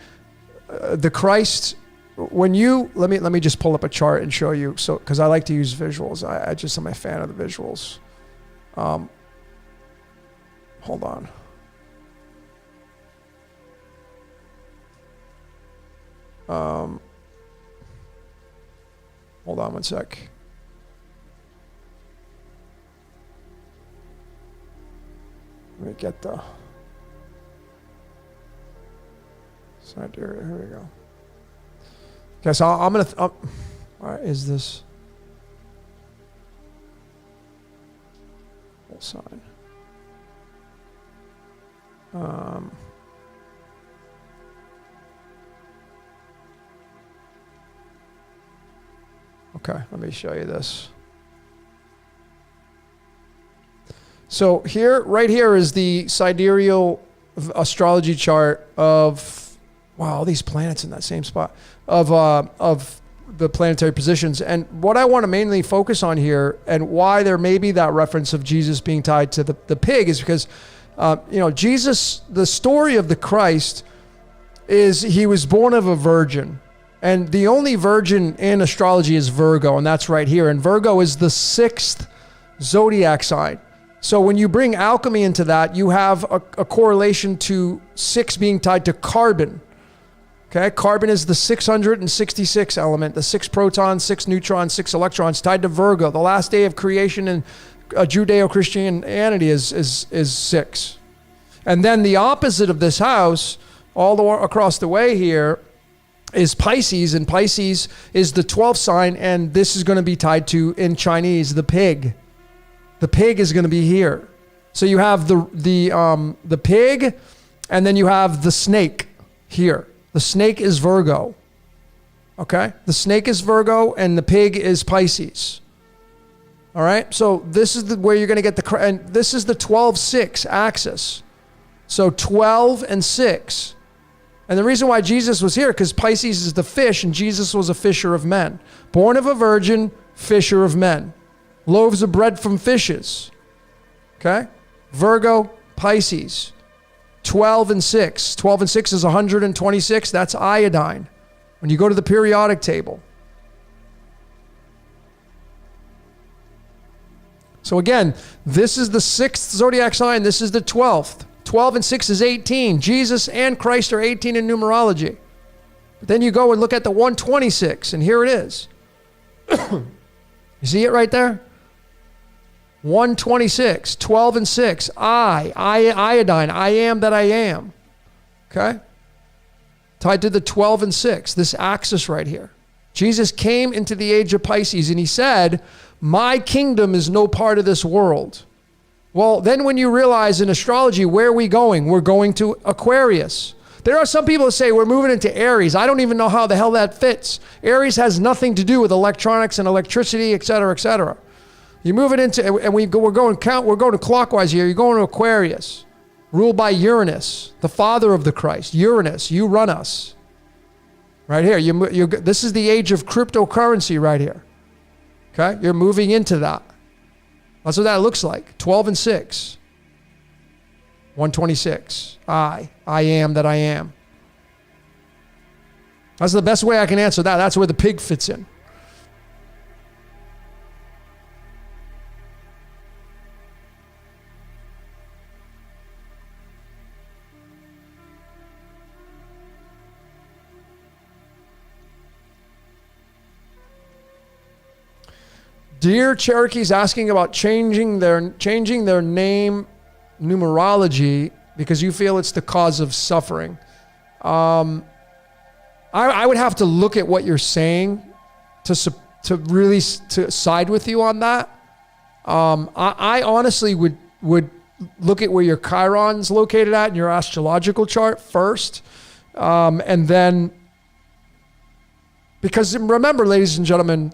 The Christ, when you, let me just pull up a chart and show you. So, cause I like to use visuals. I just am a fan of the visuals. Hold on. Hold on one sec. Let me get the side area. Here we go. Okay, so I'm gonna. All right, is this full sign? Okay, let me show you this. So here, right here is the sidereal astrology chart of, wow, all these planets in that same spot of the planetary positions. And what I want to mainly focus on here, and why there may be that reference of Jesus being tied to the pig, is because, Jesus, the story of the Christ is he was born of a virgin. And the only virgin in astrology is Virgo, and that's right here. And Virgo is the 6th zodiac sign. So when you bring alchemy into that, you have a correlation to 6 being tied to carbon. Okay, carbon is the 666 element, the 6 protons, 6 neutrons, 6 electrons, tied to Virgo. The last day of creation in Judeo-Christianity is 6. And then the opposite of this house, all the way across the way here, is Pisces, and Pisces is the 12th sign, and this is going to be tied to, in Chinese, the pig. The pig is going to be here. So you have the pig, and then you have the snake here. The snake is Virgo. Okay? The snake is Virgo, and the pig is Pisces. All right? So this is where you're going to get and this is the 12-6 axis. So 12 and 6. And the reason why Jesus was here, because Pisces is the fish, and Jesus was a fisher of men. Born of a virgin, fisher of men. Loaves of bread from fishes. Okay? Virgo, Pisces. 12 and 6. 12 and 6 is 126. That's iodine. When you go to the periodic table. So again, this is the 6th zodiac sign. This is the 12th. 12 and 6 is 18. Jesus and Christ are 18 in numerology. But then you go and look at the 126, and here it is. You see it right there? 126, 12 and 6. Iodine, I am that I am. Okay? Tied to the 12 and 6, this axis right here. Jesus came into the age of Pisces, and he said, my kingdom is no part of this world. Well, then when you realize in astrology, where are we going? We're going to Aquarius. There are some people that say we're moving into Aries. I don't even know how the hell that fits. Aries has nothing to do with electronics and electricity, et cetera, et cetera. You move it into, and we're going clockwise here. You're going to Aquarius, ruled by Uranus, the father of the Christ. Uranus, you run us. Right here. This is the age of cryptocurrency right here. Okay? You're moving into that. That's what that looks like. 12 and 6. 126. I am that I am. That's the best way I can answer that. That's where the pig fits in. Dear Cherokee's asking about changing their name numerology because you feel it's the cause of suffering. I would have to look at what you're saying to really side with you on that. I honestly would look at where your Chiron's located at in your astrological chart first, and then, because remember, ladies and gentlemen,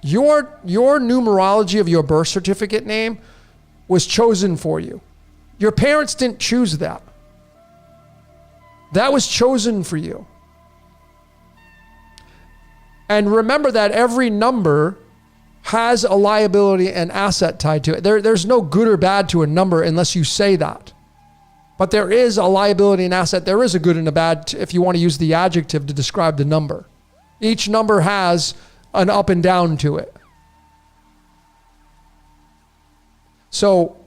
your numerology of your birth certificate name was chosen for you. Your parents didn't choose that. That was chosen for you. And remember that every number has a liability and asset tied to it. There's no good or bad to a number unless you say that. But there is a liability and asset. There is a good and a bad, if you want to use the adjective to describe the number. Each number has an up and down to it. So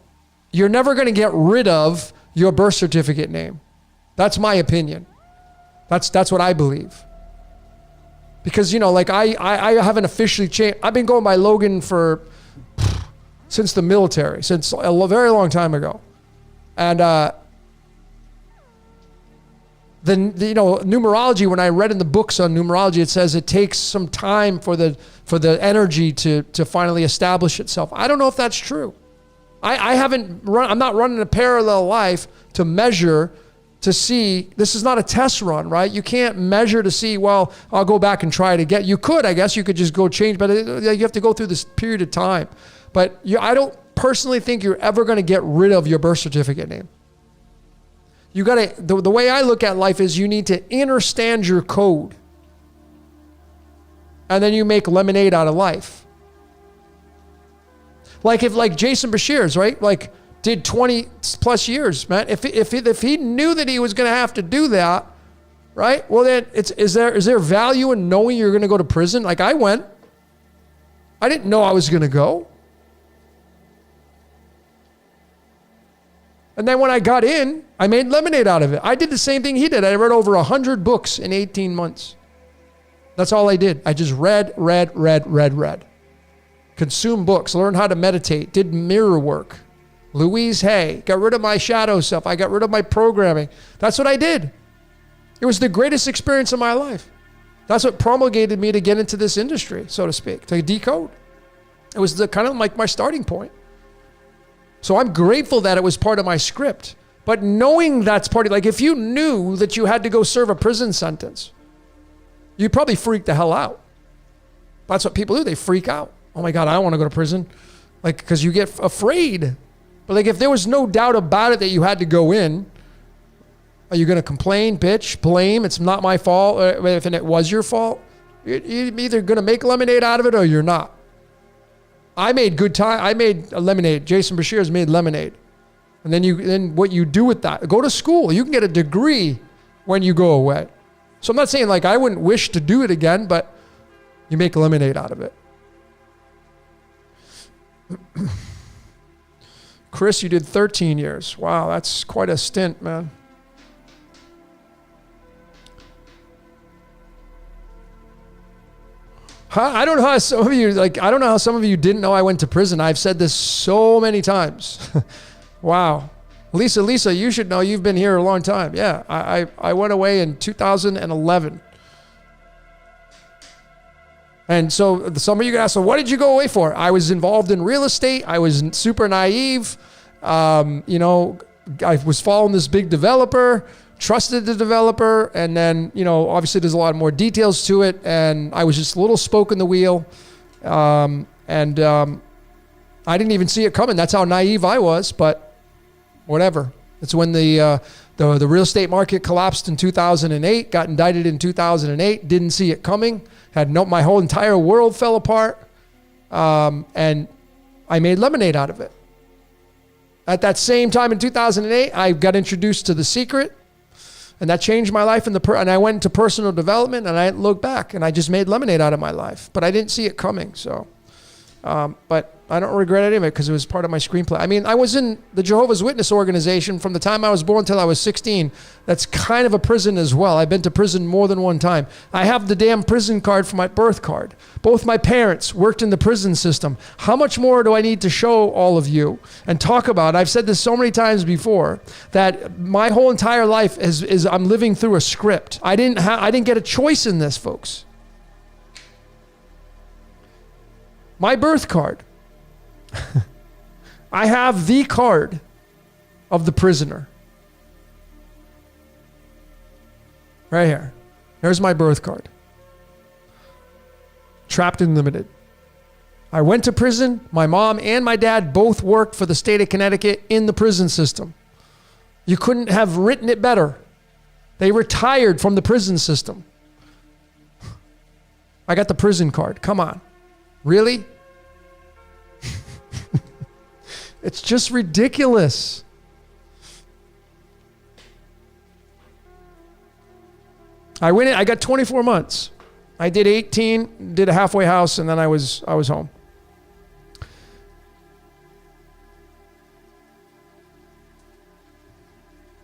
you're never going to get rid of your birth certificate name. That's my opinion. That's what I believe. Because, like I haven't officially changed. I've been going by Logan since the military, since a very long time ago. And numerology, when I read in the books on numerology, it says it takes some time for the energy to finally establish itself. I don't know if that's true. I'm not running a parallel life to measure, to see. This is not a test run, right? You can't measure to see, well, I'll go back and try it again. You could, I guess you could just go change, but you have to go through this period of time. But I don't personally think you're ever going to get rid of your birth certificate name. You got to, the way I look at life is you need to understand your code. And then you make lemonade out of life. Like Jason Bashir's, right? Like did 20 plus years, man. If he knew that he was going to have to do that, right? Well, then is there value in knowing you're going to go to prison? Like I went. I didn't know I was going to go. And then when I got in, I made lemonade out of it. I did the same thing he did. I read over 100 books in 18 months. That's all I did. I just read. Consumed books, learned how to meditate, did mirror work. Louise Hay. Got rid of my shadow self. I got rid of my programming. That's what I did. It was the greatest experience of my life. That's what promulgated me to get into this industry, so to speak, to decode. It was the kind of like my starting point. So I'm grateful that it was part of my script. But knowing that's part of, like if you knew that you had to go serve a prison sentence, you'd probably freak the hell out. That's what people do. They freak out. Oh my God, I don't want to go to prison. Like, because you get afraid. But like if there was no doubt about it that you had to go in, are you going to complain, bitch, blame? It's not my fault. If it was your fault, you're either going to make lemonade out of it or you're not. I made good time. I made a lemonade. Jason Bashir's made lemonade. And then what you do with that, go to school. You can get a degree when you go away. So I'm not saying like I wouldn't wish to do it again, but you make lemonade out of it. Chris, you did 13 years. Wow, that's quite a stint, man. I don't know how some of you, I don't know how some of you didn't know I went to prison. I've said this so many times. Wow. Lisa, you should know. You've been here a long time. Yeah, I went away in 2011. And so some of you ask, so what did you go away for? I was involved in real estate. I was super naive. I was following this big developer, trusted the developer, and then, obviously there's a lot more details to it, and I was just a little spoke in the wheel, and I didn't even see it coming. That's how naive I was, but whatever. It's when the real estate market collapsed in 2008, got indicted in 2008, didn't see it coming, my whole entire world fell apart, and I made lemonade out of it. At that same time in 2008, I got introduced to The Secret, and that changed my life. And I went into personal development, and I looked back, and I just made lemonade out of my life. But I didn't see it coming. So, but I don't regret any of it because it was part of my screenplay. I mean, I was in the Jehovah's Witness organization from the time I was born till I was 16. That's kind of a prison as well. I've been to prison more than one time. I have the damn prison card for my birth card. Both my parents worked in the prison system. How much more do I need to show all of you and talk about? I've said this so many times before that my whole entire life is I'm living through a script. I didn't get a choice in this, folks. My birth card. I have the card of the prisoner. Right here. There's my birth card. Trapped and limited. I went to prison. My mom and my dad both worked for the state of Connecticut in the prison system. You couldn't have written it better. They retired from the prison system. I got the prison card. Come on. Really? It's just ridiculous. I went in, I got 24 months. I did 18, did a halfway house, and then I was home.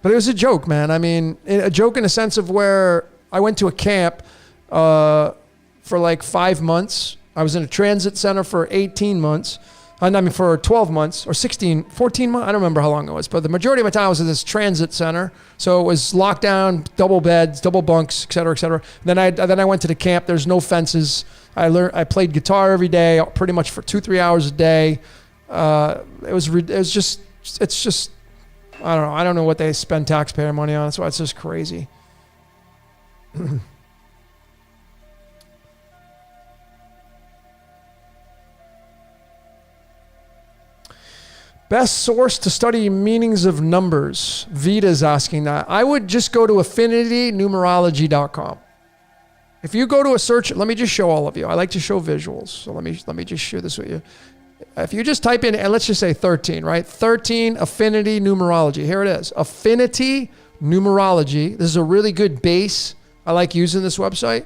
But it was a joke, man. I mean, a joke in a sense of where I went to a camp for like 5 months. I was in a transit center for 18 months. For 12 months or 14 months. I don't remember how long it was, but the majority of my time I was at this transit center. So it was locked down, double beds, double bunks, et cetera, et cetera. Then I went to the camp. There's no fences. I played guitar every day, pretty much for 2-3 hours a day. It's just, I don't know. I don't know what they spend taxpayer money on. That's why it's just crazy. Best source to study meanings of numbers. Vita's asking that. I would just go to affinitynumerology.com. If you go to a search, let me just show all of you. I like to show visuals. So let me just share this with you. If you just type in, and let's just say 13, right? 13 affinity numerology. Here it is. Affinity numerology. This is a really good base. I like using this website.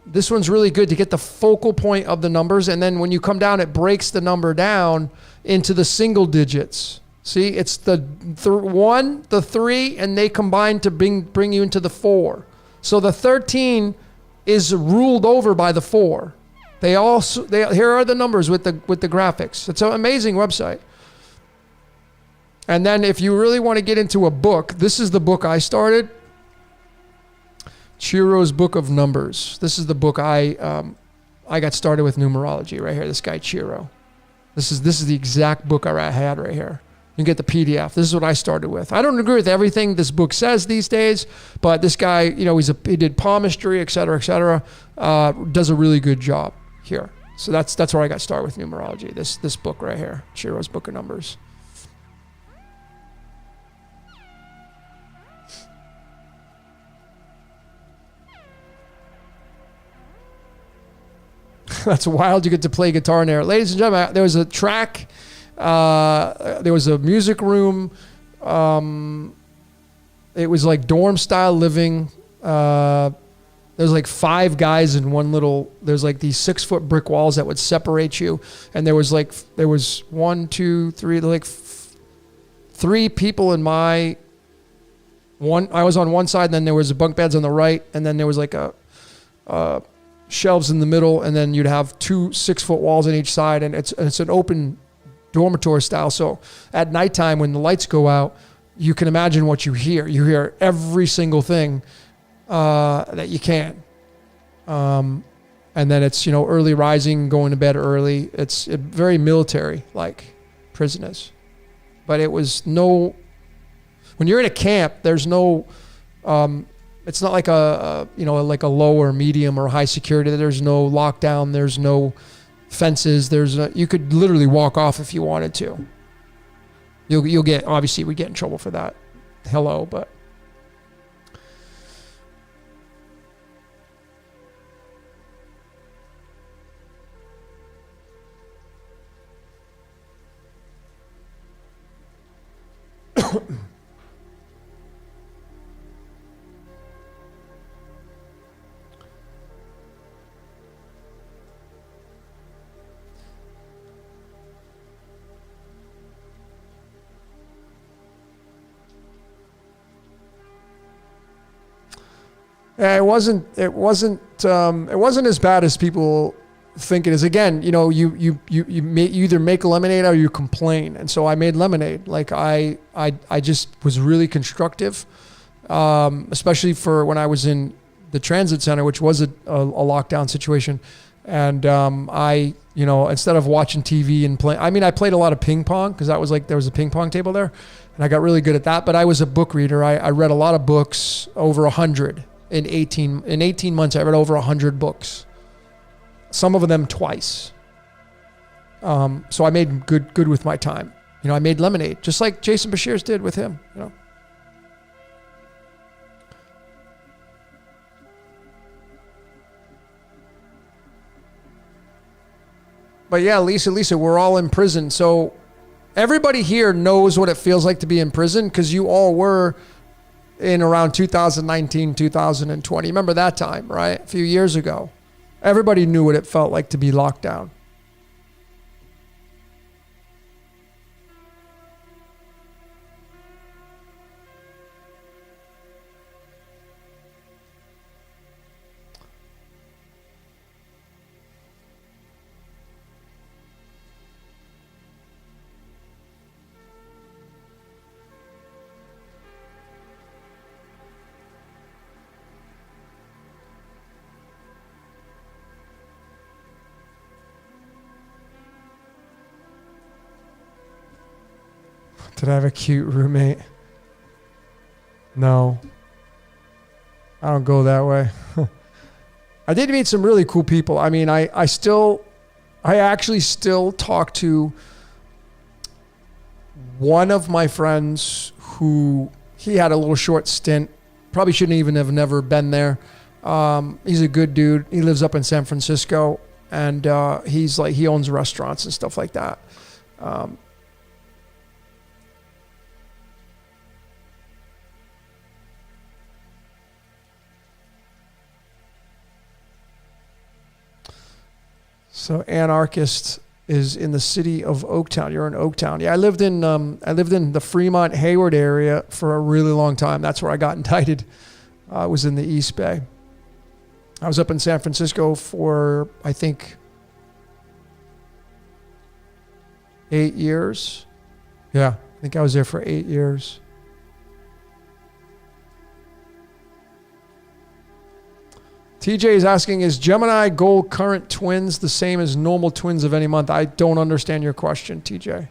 This one's really good to get the focal point of the numbers. And then when you come down, it breaks the number down into the single digits. See, it's the 1, the 3, and they combine to bring you into the 4. So the 13 is ruled over by the 4. Here are the numbers with the graphics. It's an amazing website. And then if you really want to get into a book, this is the book I started. Chiro's Book of Numbers. This is the book I got started with numerology right here. This guy Chiro. This is the exact book I had right here. You can get the PDF. This is what I started with. I don't agree with everything this book says these days, but this guy, you know, he did palmistry, et cetera, does a really good job here. So that's where I got started with numerology. This book right here, Chiro's Book of Numbers. That's wild. You get to play guitar in there. Ladies and gentlemen, there was a track. There was a music room. It was like dorm style living. There's like 5 guys in one little, there's like these 6-foot brick walls that would separate you. And there was 1, 2, 3, like 3 people in my one. I was on one side, and then there was bunk beds on the right. And then there was like a shelves in the middle, and then you'd have 2 6-foot walls on each side, and it's an open dormitory style. So at nighttime when the lights go out, you can imagine what you hear. You hear every single thing that you can. And then it's, you know, early rising, going to bed early. It's very military like prison is. But it was no, when you're in a camp, there's no it's not like like a low or medium or high security. There's no lockdown. There's no fences. You could literally walk off if you wanted to. You'll get, obviously we get in trouble for that. Hello, but. Yeah, it wasn't as bad as people think it is. Again, you know, you either make lemonade or you complain. And so I made lemonade. Like I just was really constructive, especially for when I was in the transit center, which was a lockdown situation. And I, you know, instead of watching TV and playing, I mean, I played a lot of ping pong because that was like, there was a ping pong table there, and I got really good at that. But I was a book reader. I read a lot of books, over 100. In 18 months, I read over 100 books. Some of them twice. So I made good with my time. You know, I made lemonade, just like Jason Bashir's did with him. You know. But yeah, Lisa, we're all in prison. So everybody here knows what it feels like to be in prison, because you all were in around 2019, 2020. Remember that time, right? A few years ago. Everybody knew what it felt like to be locked down. Did I have a cute roommate? No. I don't go that way. I did meet some really cool people. I mean, I actually still talk to one of my friends who, he had a little short stint. Probably shouldn't even have never been there. He's a good dude. He lives up in San Francisco, and he owns restaurants and stuff like that. So anarchist is in the city of Oaktown. You're in Oaktown. Yeah, I lived in the Fremont Hayward area for a really long time. That's where I got indicted. I was in the East Bay. I was up in San Francisco for, I think, 8 years. Yeah, think I was there for 8 years. TJ is asking, is Gemini gold current twins the same as normal twins of any month? I don't understand your question, TJ.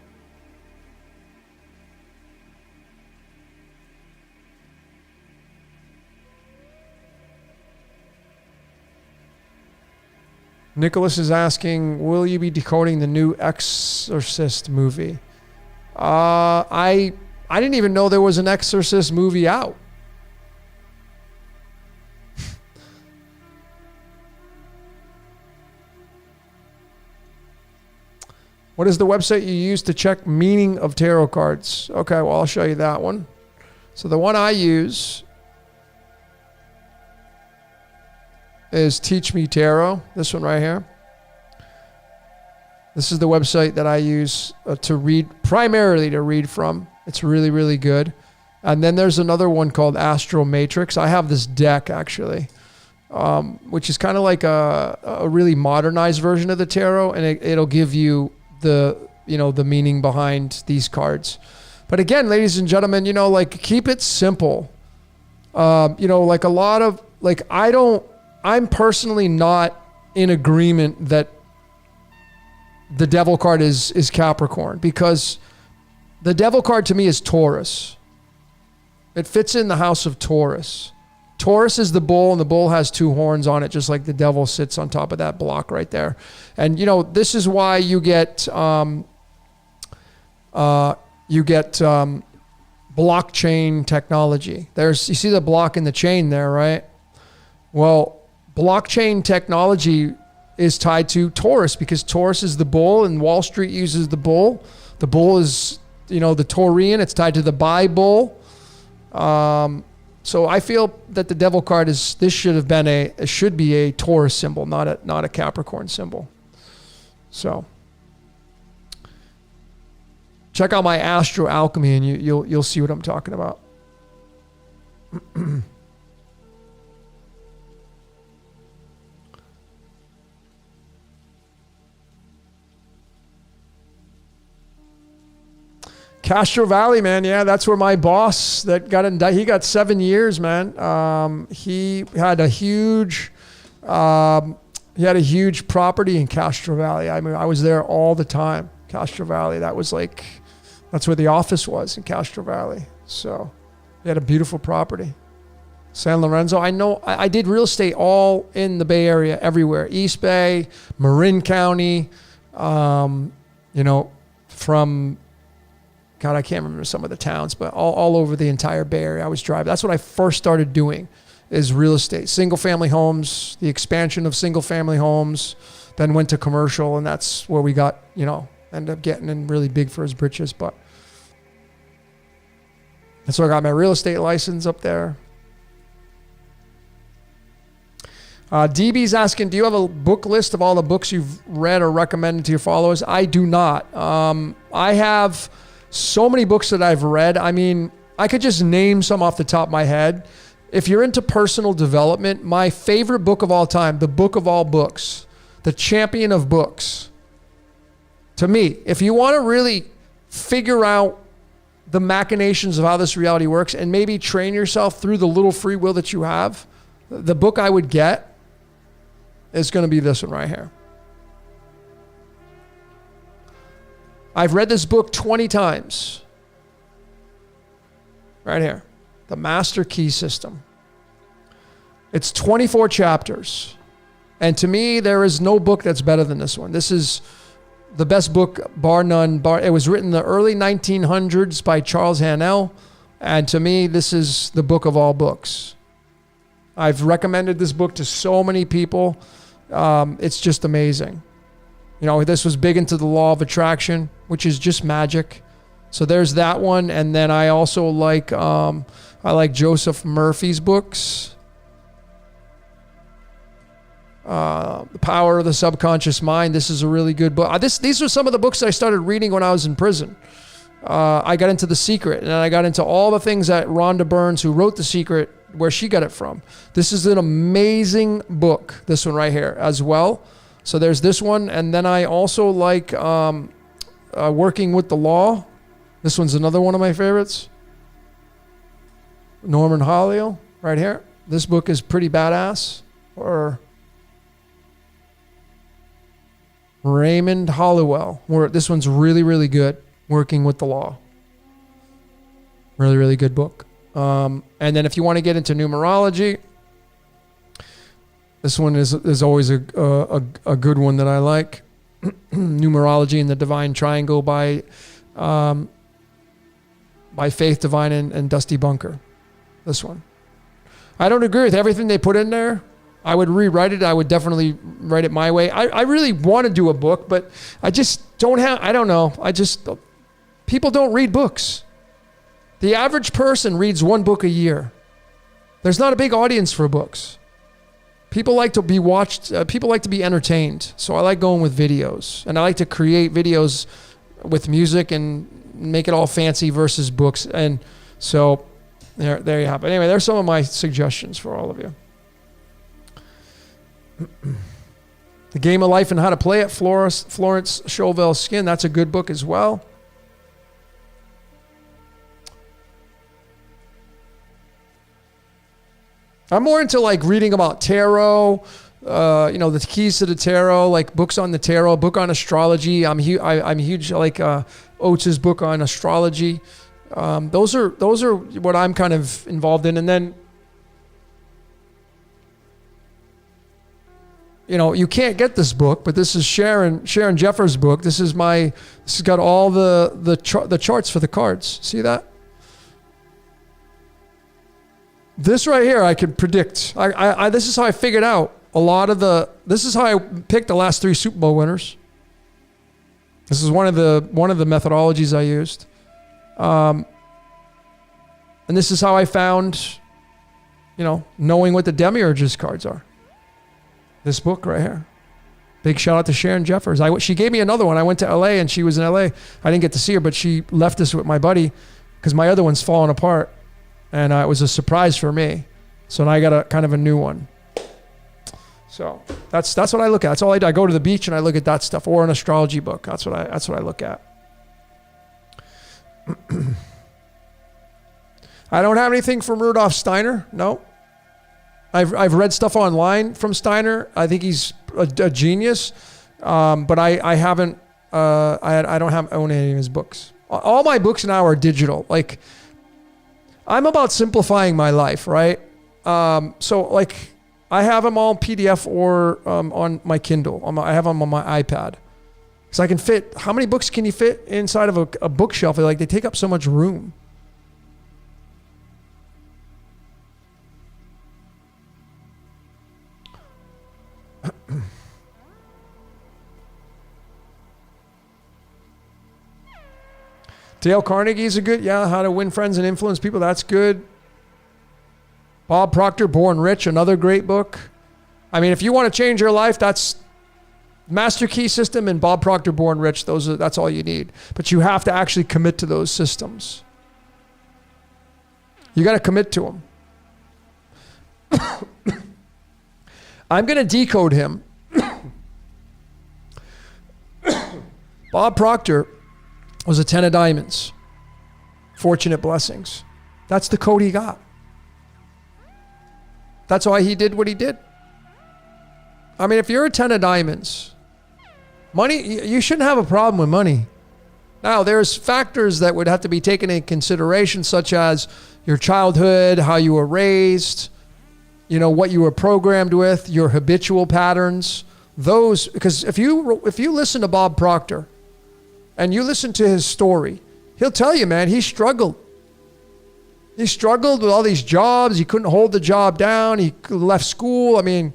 Nicholas is asking, will you be decoding the new Exorcist movie? I didn't even know there was an Exorcist movie out. What is the website you use to check meaning of tarot cards? Okay, well, I'll show you that one. So the one I use is Teach Me Tarot. This one right here. This is the website that I use to read, primarily to read from. It's really, really good. And then there's another one called Astral Matrix. I have this deck, actually, which is kind of like a really modernized version of the tarot, and it'll give you the meaning behind these cards. But again, ladies and gentlemen, keep it simple. Like a lot of, I'm personally not in agreement that the devil card is Capricorn, because the devil card to me is Taurus. It fits in the house of Taurus. Taurus is the bull, and the bull has two horns on it, just like the devil sits on top of that block right there. And this is why you get blockchain technology. You see the block in the chain there, right? Well, blockchain technology is tied to Taurus, because Taurus is the bull, and Wall Street uses the bull. The bull is, the Taurian. It's tied to the Bible. So I feel that the devil card should be a Taurus symbol, not a Capricorn symbol. So check out my Astro Alchemy, and you'll see what I'm talking about. Castro Valley, man. Yeah, that's where my boss that got indicted. He got 7 years, man. He had a huge property in Castro Valley. I mean, I was there all the time. Castro Valley. That's where the office was, in Castro Valley. So he had a beautiful property. San Lorenzo. I know I did real estate all in the Bay Area, everywhere. East Bay, Marin County, from God, I can't remember some of the towns, but all over the entire Bay Area I was driving. That's what I first started doing, is real estate. Single family homes, the expansion of single family homes, then went to commercial, and that's where we got, ended up getting in really big for his britches. But that's where I got my real estate license up there. DB's asking, do you have a book list of all the books you've read or recommended to your followers? I do not. I have so many books that I've read. I mean, I could just name some off the top of my head. If you're into personal development, my favorite book of all time, the book of all books, the champion of books. To me, if you want to really figure out the machinations of how this reality works and maybe train yourself through the little free will that you have, the book I would get is going to be this one right here. I've read this book 20 times. Right here. The Master Key System. It's 24 chapters. And to me, there is no book that's better than this one. This is the best book, bar none. It was written in the early 1900s by Charles Hannell. And to me, this is the book of all books. I've recommended this book to so many people. It's just amazing. This was big into the law of attraction, which is just magic. So there's that one. And then I also like Joseph Murphy's books. The Power of the Subconscious Mind. This is a really good book. These were some of the books that I started reading when I was in prison. I got into The Secret, and I got into all the things that Rhonda Burns, who wrote The Secret, where she got it from. This is an amazing book, this one right here as well. So there's this one. And then I also like Working with the Law. This one's another one of my favorites. Norman Halliel, right here. This book is pretty badass. Or Raymond Hollowell. This one's really, really good. Working with the Law. Really, really good book. And then if you want to get into numerology, this one is always a good one that I like. Numerology and the Divine Triangle by Faith Divine and Dusty Bunker. This one. I don't agree with everything they put in there. I would rewrite it. I would definitely write it my way. I really want to do a book, but I just don't have, I don't know. People don't read books. The average person reads one book a year. There's not a big audience for books. People like to be watched. People like to be entertained. So I like going with videos. And I like to create videos with music and make it all fancy versus books. And so there you have it. Anyway, there's some of my suggestions for all of you. The Game of Life and How to Play It, Florence Scovel Skin. That's a good book as well. I'm more into like reading about tarot, the keys to the tarot, like books on the tarot, book on astrology. I'm huge, like Oates' book on astrology. Those are what I'm kind of involved in. And then, you can't get this book, but this is Sharon Jeffers' book. This has got all the charts for the cards. See that? This right here, I can predict. This is how I figured out this is how I picked the last 3 Super Bowl winners. This is one of the methodologies I used. And this is how I found, knowing what the Demiurge's cards are. This book right here. Big shout out to Sharon Jeffers. She gave me another one. I went to LA and she was in LA. I didn't get to see her, but she left this with my buddy because my other one's falling apart. And it was a surprise for me. So now I got a kind of a new one. So that's what I look at. That's all I do. I go to the beach and I look at that stuff, or an astrology book. That's what I look at. I don't have anything from Rudolf Steiner. No. I've read stuff online from Steiner. I think he's a genius, but I haven't. I don't own any of his books. All my books now are digital. Like, I'm about simplifying my life, right? So like, I have them all PDF or on my Kindle. I have them on my iPad, because I can fit. How many books can you fit inside of a bookshelf? Like, they take up so much room. Dale Carnegie's a good, How to Win Friends and Influence People. That's good. Bob Proctor, Born Rich, another great book. I mean, if you want to change your life, that's Master Key System and Bob Proctor, Born Rich. That's all you need. But you have to actually commit to those systems. You got to commit to them. I'm going to decode him. Bob Proctor was a 10 of diamonds. Fortunate blessings. That's the code he got. That's why he did what he did. I mean, if you're a 10 of diamonds, money, you shouldn't have a problem with money. Now, there's factors that would have to be taken into consideration, such as your childhood, how you were raised, what you were programmed with, your habitual patterns. Those, because if you listen to Bob Proctor, and you listen to his story, he'll tell you, man, he struggled. He struggled with all these jobs. He couldn't hold the job down. He left school. I mean,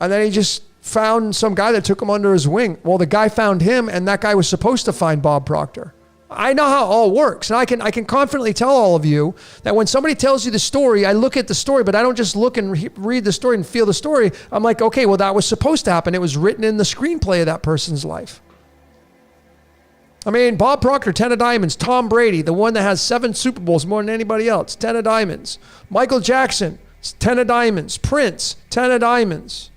and then he just found some guy that took him under his wing. Well, the guy found him, and that guy was supposed to find Bob Proctor. I know how it all works. And I can confidently tell all of you that when somebody tells you the story, I look at the story, but I don't just look and read the story and feel the story. I'm like, okay, well, that was supposed to happen. It was written in the screenplay of that person's life. I mean, Bob Proctor, 10 of diamonds. Tom Brady, the one that has 7 Super Bowls more than anybody else, 10 of diamonds. Michael Jackson, 10 of diamonds. Prince, 10 of diamonds.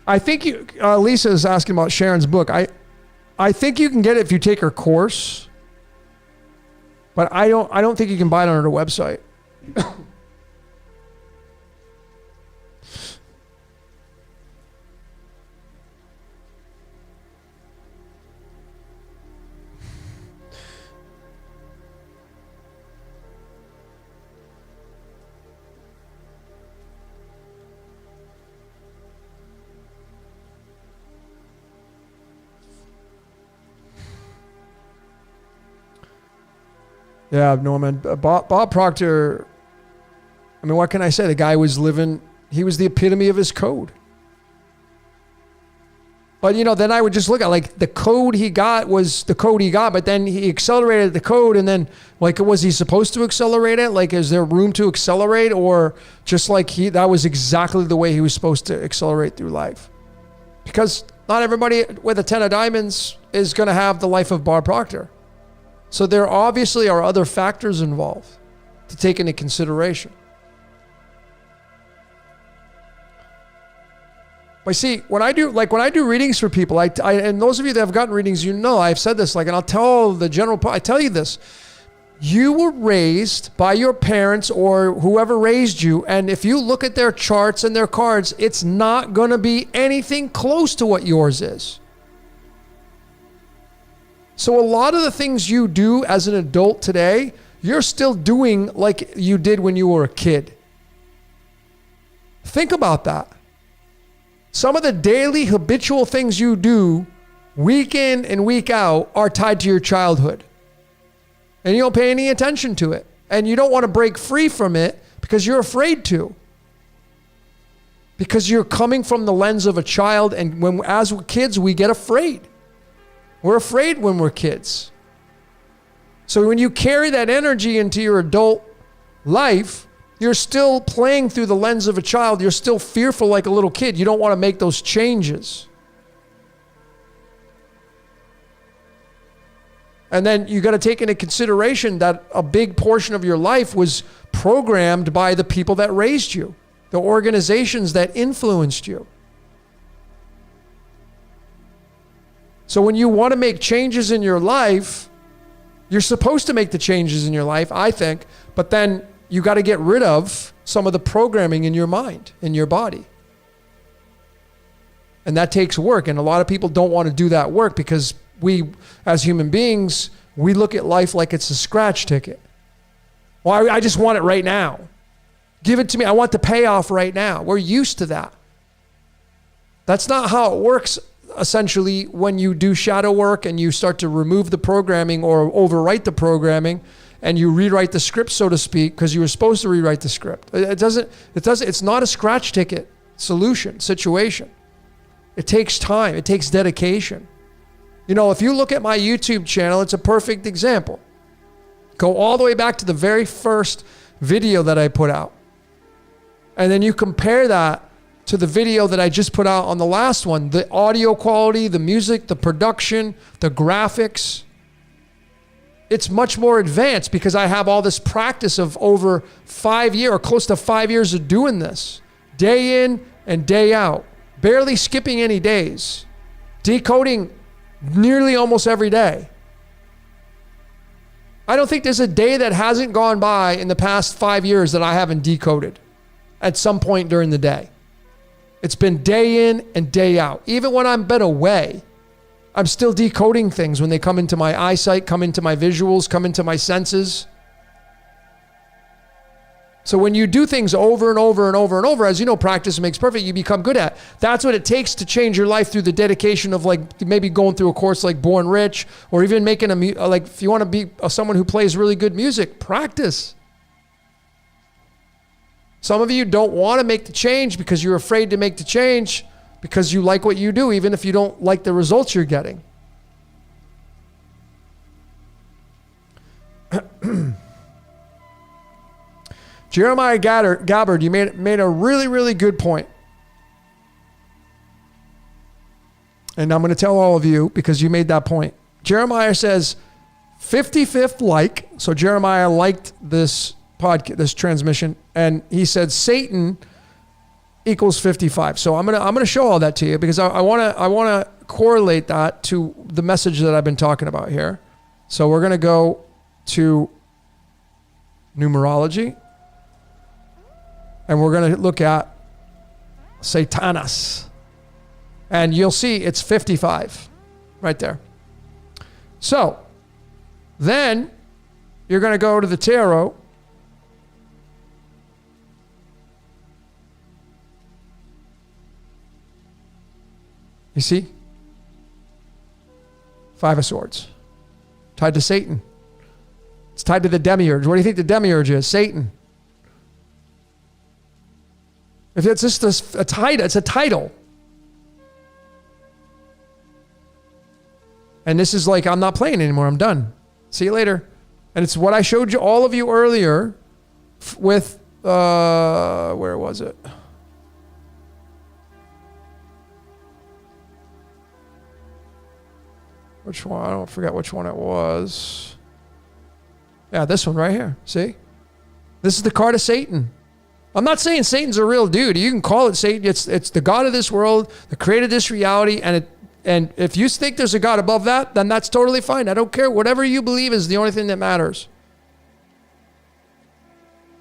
I think Lisa is asking about Sharon's book. I think you can get it if you take her course, but I don't think you can buy it on her website. Yeah, Norman. Bob Proctor, I mean, what can I say? The guy was he was the epitome of his code. But, then I would just look at, like, the code he got was the code he got, but then he accelerated the code, and then, like, was he supposed to accelerate it? Like, is there room to accelerate? Or just like that was exactly the way he was supposed to accelerate through life? Because not everybody with a 10 of diamonds is going to have the life of Bob Proctor. So there obviously are other factors involved to take into consideration. But see, when I do readings for people, and those of you that have gotten readings, I've said this, and I'll tell the general, I tell you this, you were raised by your parents or whoever raised you, and if you look at their charts and their cards, it's not going to be anything close to what yours is. So a lot of the things you do as an adult today, you're still doing like you did when you were a kid. Think about that. Some of the daily habitual things you do week in and week out are tied to your childhood. And you don't pay any attention to it. And you don't want to break free from it because you're afraid to. Because you're coming from the lens of a child, and as kids, we get afraid. We're afraid when we're kids. So when you carry that energy into your adult life, you're still playing through the lens of a child. You're still fearful like a little kid. You don't want to make those changes. And then you got to take into consideration that a big portion of your life was programmed by the people that raised you, the organizations that influenced you. So when you want to make changes in your life, you're supposed to make the changes in your life, I think, but then you got to get rid of some of the programming in your mind, in your body. And that takes work. And a lot of people don't want to do that work because we, as human beings, we look at life like it's a scratch ticket. Well, I just want it right now. Give it to me. I want the payoff right now. We're used to that. That's not how it works. Essentially, when you do shadow work and you start to remove the programming or overwrite the programming and you rewrite the script, so to speak, because you were supposed to rewrite the script. It's not a scratch ticket situation. It takes time. It takes dedication. If you look at my YouTube channel, it's a perfect example. Go all the way back to the very first video that I put out. And then you compare that to the video that I just put out on the last one, the audio quality, the music, the production, the graphics. It's much more advanced because I have all this practice of over 5 years or close to 5 years of doing this, day in and day out, barely skipping any days, decoding nearly almost every day. I don't think there's a day that hasn't gone by in the past 5 years that I haven't decoded at some point during the day. It's been day in and day out. Even when I'm been away, I'm still decoding things when they come into my eyesight, come into my visuals, come into my senses. So when you do things over and over and over and over, as you know, practice makes perfect, you become good at. That's what it takes to change your life through the dedication of like maybe going through a course like Born Rich, or even making if you want to be someone who plays really good music, practice. Some of you don't want to make the change because you're afraid to make the change because you like what you do, even if you don't like the results you're getting. Jeremiah Gabbard, you made a really, really good point. And I'm going to tell all of you because you made that point. Jeremiah says 55th like. So Jeremiah liked this podcast, this transmission. And he said, Satan equals 55. So I'm gonna show all that to you because I wanna correlate that to the message that I've been talking about here. So we're gonna go to numerology, and we're gonna look at Satanas, and you'll see it's 55 right there. So then you're gonna go to the tarot. You see? Five of Swords. Tied to Satan. It's tied to the demiurge. What do you think the demiurge is? Satan. If it's just a title, it's a title. And this is like, I'm not playing anymore. I'm done. See you later. And it's what I showed you, all of you earlier with, where was it? Which one? I don't forget which one it was. Yeah, this one right here. See? This is the card of Satan. I'm not saying Satan's a real dude. You can call it Satan. It's the God of this world that created this reality. And if you think there's a God above that, then that's totally fine. I don't care. Whatever you believe is the only thing that matters.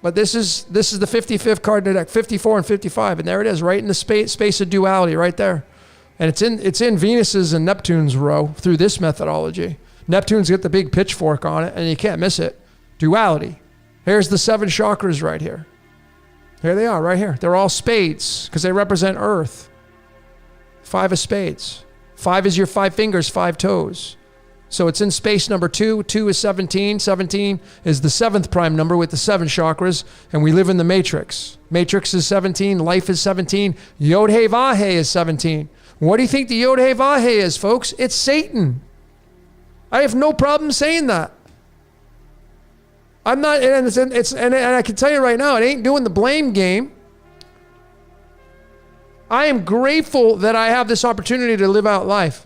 But this is the 55th card in the deck, 54 and 55. And there it is, right in the space of duality, right there. And it's in Venus's and Neptune's row through this methodology. Neptune's got the big pitchfork on it, and you can't miss it. Duality. Here's the 7 chakras right here. Here they are, right here. They're all spades because they represent Earth. 5 of spades. 5 is your 5 fingers, 5 toes. So it's in space number 2. 2 is 17. 17 is the 7th prime number with the 7 chakras, and we live in the matrix. Matrix is 17. Life is 17. Yod-He Vahe is 17. What do you think the Yod-He Vahe is, folks? It's Satan. I have no problem saying that. I'm not, and I can tell you right now, it ain't doing the blame game. I am grateful that I have this opportunity to live out life.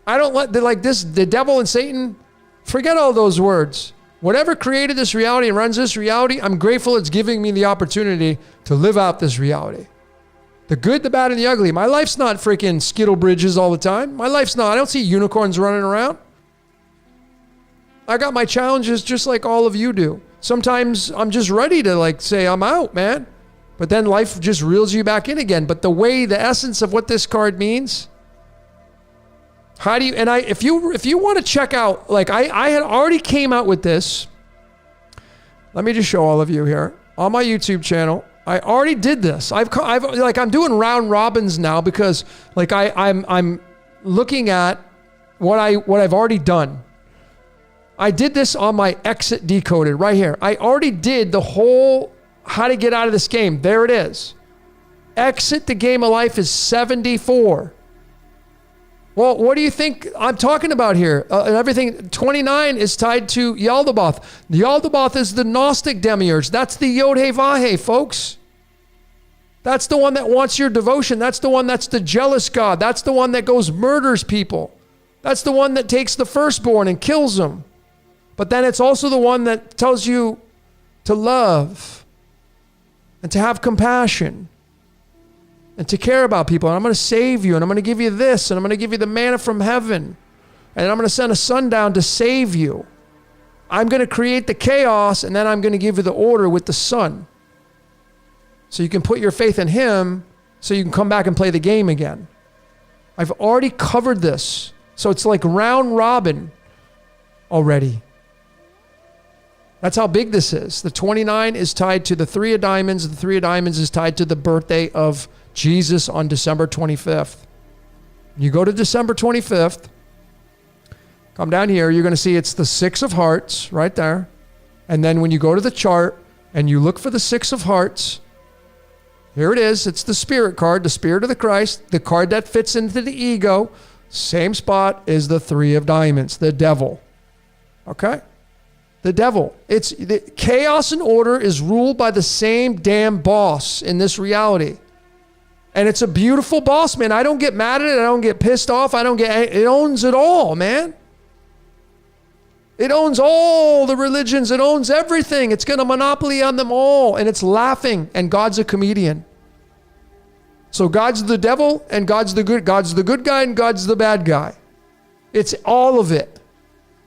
I don't let the devil and Satan, forget all those words. Whatever created this reality and runs this reality, I'm grateful it's giving me the opportunity to live out this reality. The good, the bad, and the ugly. My life's not freaking skittle bridges all the time. My life's not. I don't see unicorns running around. I got my challenges just like all of you do. Sometimes I'm just ready to say, I'm out, man. But then life just reels you back in again. But the essence of what this card means, how do you, and if you want to check out, I had already came out with this. Let me just show all of you here on my YouTube channel. I already did this. I'm doing round robins now because I'm looking at what I've already done. I did this on my exit decoded right here. I already did the whole how to get out of this game. There it is. Exit the game of life is 74. Well, what do you think I'm talking about here? Everything, 29 is tied to Yaldabaoth. Yaldabaoth is the Gnostic demiurge. That's the Yod-He Vahe, folks. That's the one that wants your devotion. That's the one that's the jealous God. That's the one that murders people. That's the one that takes the firstborn and kills them. But then it's also the one that tells you to love and to have compassion and to care about people. And I'm going to save you, and I'm going to give you this, and I'm going to give you the manna from heaven, and I'm going to send a sun down to save you. I'm going to create the chaos, and then I'm going to give you the order with the sun. So you can put your faith in him so you can come back and play the game again. I've already covered this. So it's like round robin already. That's how big this is. The 29 is tied to the 3 of diamonds. The 3 of diamonds is tied to the birthday of Jesus on December 25th. You go to December 25th, come down here, you're going to see it's the 6 of hearts right there. And then when you go to the chart and you look for the 6 of hearts, here it is. It's the spirit card, the spirit of the Christ, the card that fits into the ego. Same spot is the 3 of diamonds, the devil. Okay? The devil. Chaos and order is ruled by the same damn boss in this reality. And it's a beautiful boss, man. I don't get mad at it. I don't get pissed off. It owns it all, man. It owns all the religions. It owns everything. It's got a monopoly on them all. And it's laughing. And God's a comedian. So God's the devil and God's the good guy and God's the bad guy. It's all of it.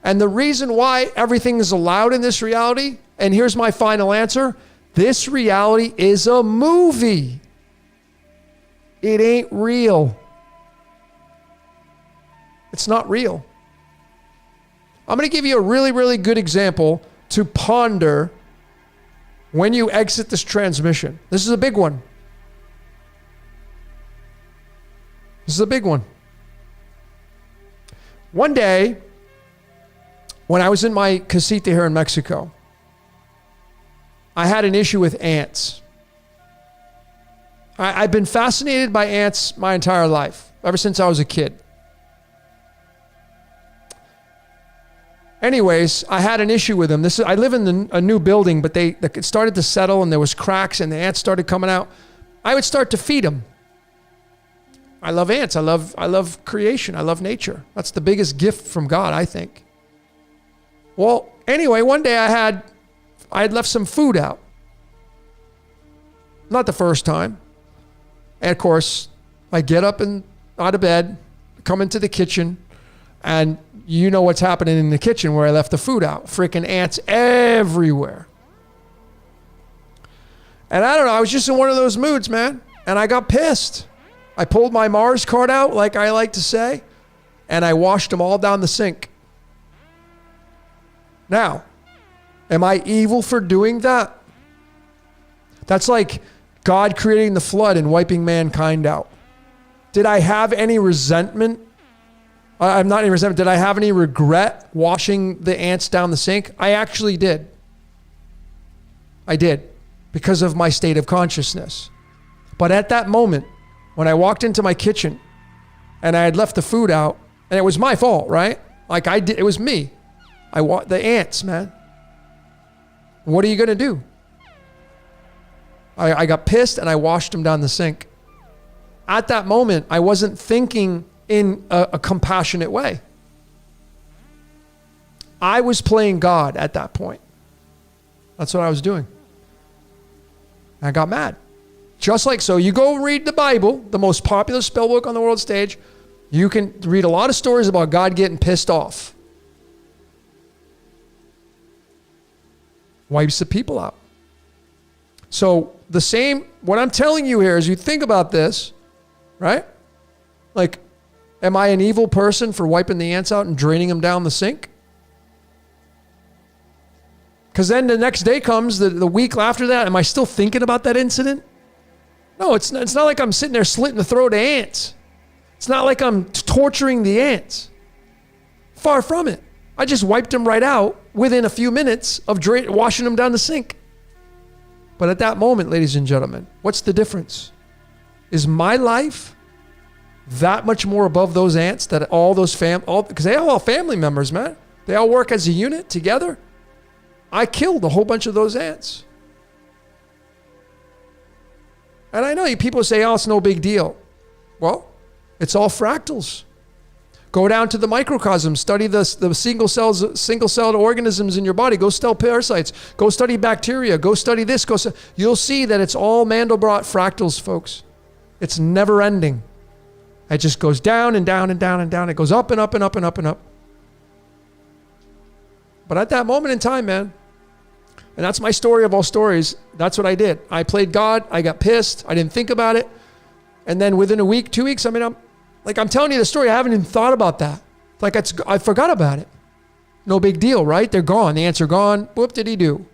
And the reason why everything is allowed in this reality, and here's my final answer, this reality is a movie. It ain't real. It's not real. I'm going to give you a really, really good example to ponder when you exit this transmission. This is a big one. This is a big one. One day, when I was in my casita here in Mexico, I had an issue with ants. I've been fascinated by ants my entire life, ever since I was a kid. Anyways, I had an issue with them. I live in a new building, but it started to settle and there was cracks and the ants started coming out. I would start to feed them. I love ants. I love creation. I love nature. That's the biggest gift from God, I think. Well, anyway, one day I had left some food out. Not the first time. And of course, I get up and out of bed, come into the kitchen, and you know what's happening in the kitchen where I left the food out. Freaking ants everywhere. And I don't know, I was just in one of those moods, man. And I got pissed. I pulled my Mars card out, like I like to say, and I washed them all down the sink. Now, am I evil for doing that? That's like God creating the flood and wiping mankind out. Did I have any resentment? I'm not any resentment. Did I have any regret washing the ants down the sink? I actually did. I did, because of my state of consciousness. But at that moment, when I walked into my kitchen and I had left the food out, and it was my fault, right? Like I did, it was me. The ants, man. What are you going to do? I got pissed and I washed them down the sink. At that moment, I wasn't thinking in a compassionate way. I was playing God at that point. That's what I was doing. I got mad. Just like so, you go read the Bible, the most popular spell book on the world stage. You can read a lot of stories about God getting pissed off. Wipes the people out. So what I'm telling you here is you think about this, right? Like, am I an evil person for wiping the ants out and draining them down the sink? Because then the next day comes, the week after that, am I still thinking about that incident? No, it's not like I'm sitting there slitting the throat of ants. It's not like I'm torturing the ants. Far from it. I just wiped them right out within a few minutes of washing them down the sink. But at that moment, ladies and gentlemen, what's the difference? Is my life that much more above those ants that all those because they are all family members, man. They all work as a unit together. I killed a whole bunch of those ants. And I know people say, oh, it's no big deal. Well, it's all fractals. Go down to the microcosm, study the single-celled organisms in your body. Go study parasites. Go study bacteria. Go study this. You'll see that it's all Mandelbrot fractals, folks. It's never ending. It just goes down and down and down and down. It goes up and up and up and up and up. But at that moment in time, man, and that's my story of all stories, that's what I did. I played God. I got pissed. I didn't think about it. And then within a week, 2 weeks, I'm telling you the story. I haven't even thought about that. I forgot about it. No big deal, right? They're gone. The ants are gone. Whoop-did-he-do.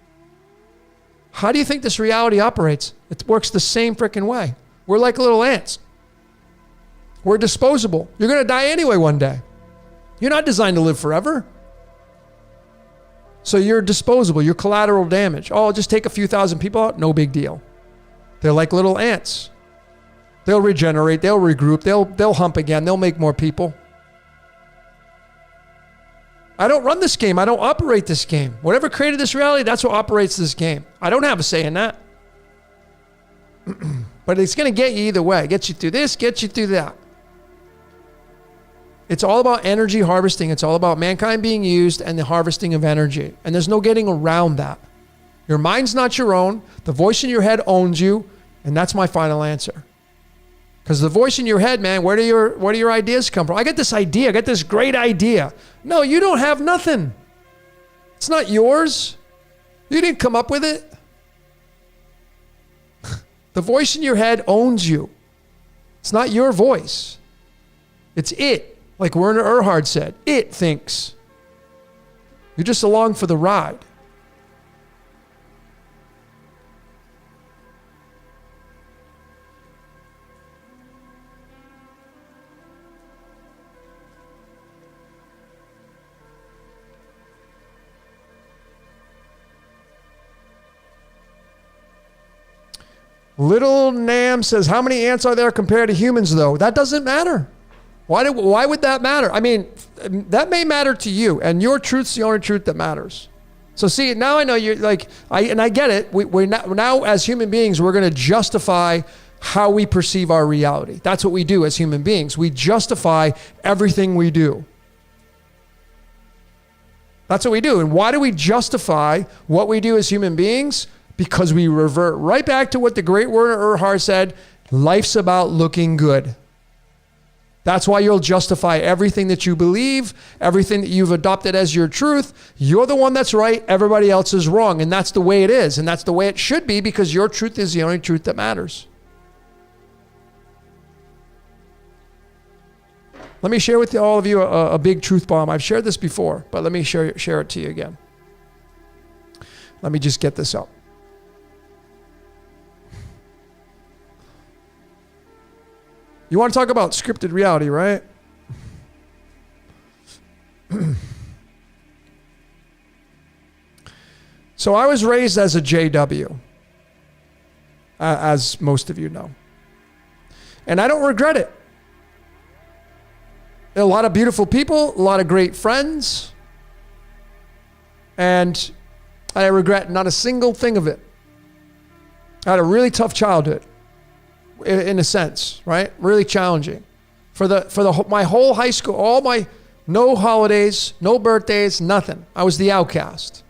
How do you think this reality operates? It works the same freaking way. We're like little ants. We're disposable. You're going to die anyway one day. You're not designed to live forever. So you're disposable. You're collateral damage. Oh, just take a few thousand people out. No big deal. They're like little ants. They'll regenerate. They'll regroup. They'll hump again. They'll make more people. I don't run this game. I don't operate this game. Whatever created this reality, that's what operates this game. I don't have a say in that. But it's going to get you either way. Get you through this, get you through that. It's all about energy harvesting. It's all about mankind being used and the harvesting of energy. And there's no getting around that. Your mind's not your own. The voice in your head owns you. And that's my final answer. Because the voice in your head, man, where do your ideas come from? I got this idea. I got this great idea. No, you don't have nothing. It's not yours. You didn't come up with it. The voice in your head owns you. It's not your voice. It's it. Like Werner Erhard said, it thinks. You're just along for the ride. Little Nam says, how many ants are there compared to humans, though? That doesn't matter. Why would that matter? I mean, that may matter to you, and your truth's the only truth that matters. So see, now I know you're like, I get it. We're now as human beings, we're going to justify how we perceive our reality. That's what we do as human beings. We justify everything we do. That's what we do. And why do we justify what we do as human beings? Because we revert right back to what the great Werner Erhard said, life's about looking good. That's why you'll justify everything that you believe, everything that you've adopted as your truth. You're the one that's right, everybody else is wrong. And that's the way it is. And that's the way it should be, because your truth is the only truth that matters. Let me share with all of you a big truth bomb. I've shared this before, but let me share it to you again. Let me just get this up. You want to talk about scripted reality, right? So I was raised as a JW, as most of you know. And I don't regret it. A lot of beautiful people, a lot of great friends. And I regret not a single thing of it. I had a really tough childhood. In a sense, right? Really challenging. For my whole high school, no holidays, no birthdays, nothing. I was the outcast.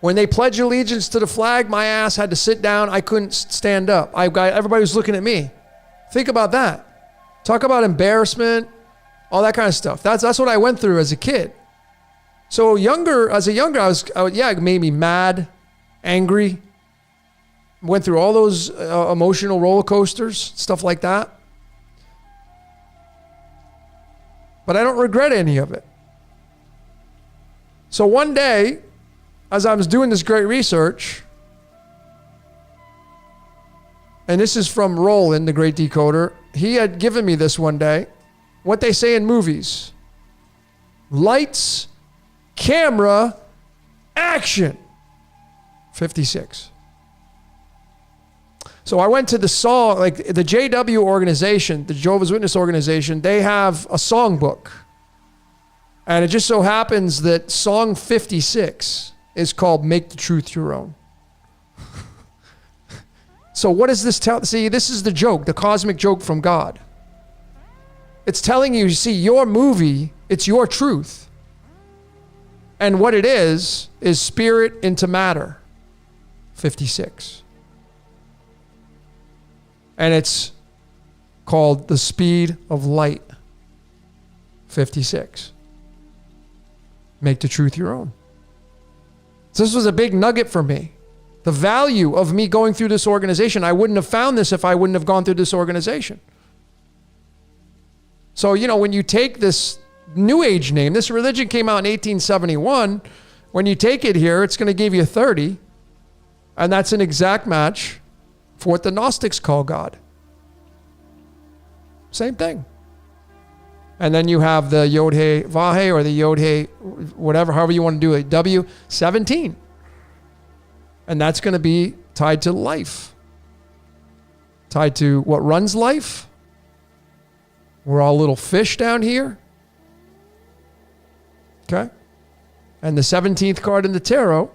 When they pledged allegiance to the flag, my ass had to sit down. I couldn't stand up. Everybody was looking at me. Think about that. Talk about embarrassment, all that kind of stuff. That's what I went through as a kid. So as a younger, it made me mad, angry. Went through all those emotional roller coasters, stuff like that. But I don't regret any of it. So one day, as I was doing this great research, and this is from Roland, the great decoder, he had given me this one day, what they say in movies. Lights, camera, action. 56. So I went to the song, like the JW organization, the Jehovah's Witness organization, they have a songbook. And it just so happens that song 56 is called Make the Truth Your Own. So what does this tell? See, this is the joke, the cosmic joke from God. It's telling you, see, your movie, it's your truth. And what it is spirit into matter. 56. And it's called The Speed of Light. 56. Make the truth your own. So this was a big nugget for me. The value of me going through this organization, I wouldn't have found this if I wouldn't have gone through this organization. So, when you take this New Age name, this religion came out in 1871. When you take it here, it's going to give you 30. And that's an exact match for what the Gnostics call God. Same thing. And then you have the Yod-He Vahe, or the Yod-He, whatever, however you want to do it, W17. And that's going to be tied to life. Tied to what runs life. We're all little fish down here. Okay? And the 17th card in the tarot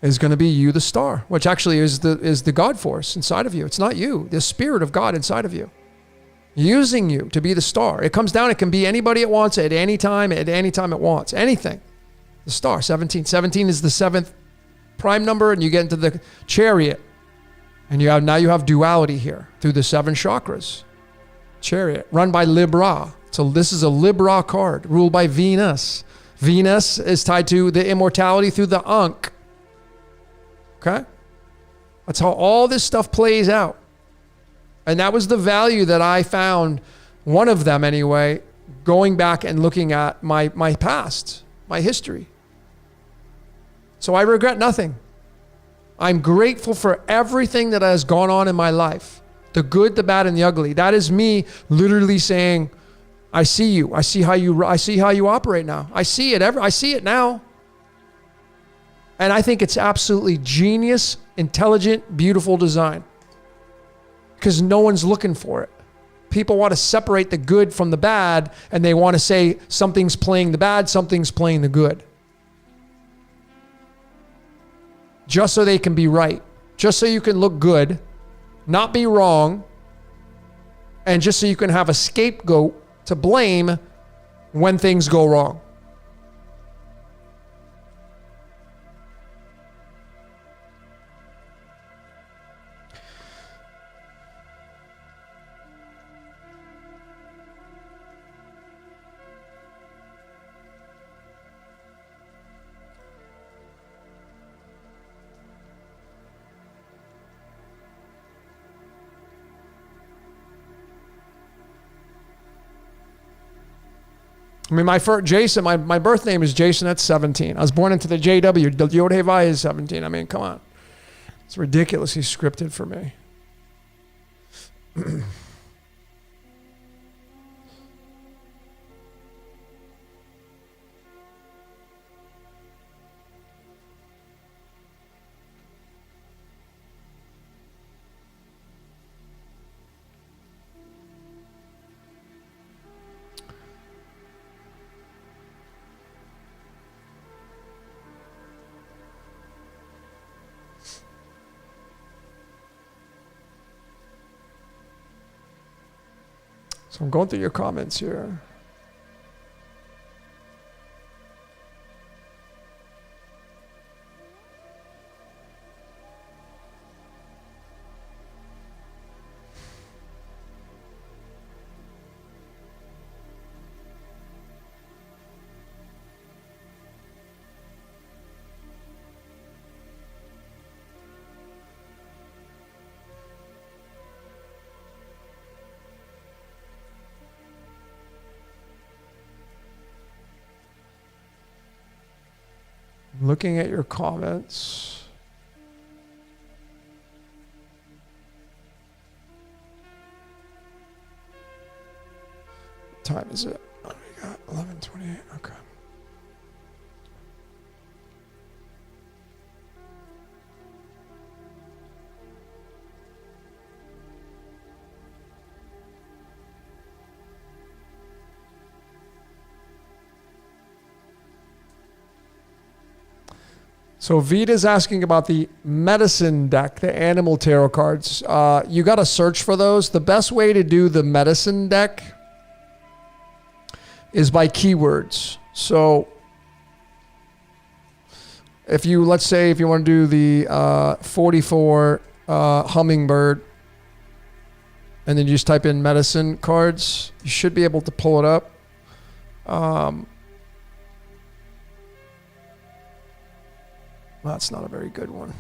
is going to be you, the star, which actually is the God force inside of you. It's not you, the spirit of God inside of you. using you to be the star. It comes down, it can be anybody it wants at any time it wants. Anything. The star, 17. 17 is the 7th prime number, and you get into the chariot. And now you have duality here through the 7 chakras. Chariot, run by Libra. So this is a Libra card, ruled by Venus. Venus is tied to the immortality through the Ankh. Okay? That's how all this stuff plays out. And that was the value that I found, one of them anyway, going back and looking at my past, my history. So I regret nothing. I'm grateful for everything that has gone on in my life. The good, the bad, and the ugly. That is me literally saying, I see you. I see how you operate now. I see it. I see it now. And I think it's absolutely genius, intelligent, beautiful design. Because no one's looking for it. People want to separate the good from the bad, and they want to say something's playing the bad, something's playing the good. Just so they can be right. Just so you can look good, not be wrong, and just so you can have a scapegoat to blame when things go wrong. I mean, my first Jason, my birth name is Jason. That's 17. I was born into the JW. The Yod Hey Vav is 17. I mean, come on. It's ridiculously scripted for me. So I'm going through your comments here. Looking at your comments. What time is it? What do we got? 11:28. Okay. So Vita's asking about the medicine deck, the animal tarot cards. You got to search for those. The best way to do the medicine deck is by keywords. So if you, let's say if you want to do the 44 hummingbird, and then you just type in medicine cards, you should be able to pull it up. That's not a very good one.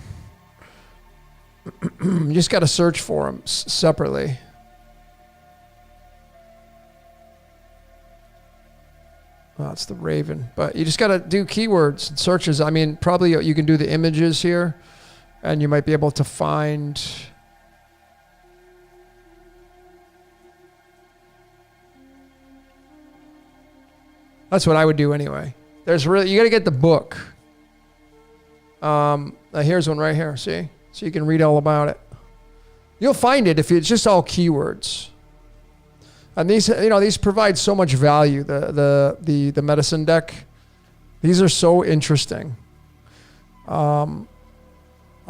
You just got to search for them separately. That's the raven. But you just got to do keywords and searches. I mean, probably you can do the images here, and you might be able to find... That's what I would do anyway. There's really, you got to get the book. Here's one right here. See, so you can read all about it. You'll find it if it's just all keywords. And these, these provide so much value. The medicine deck. These are so interesting. I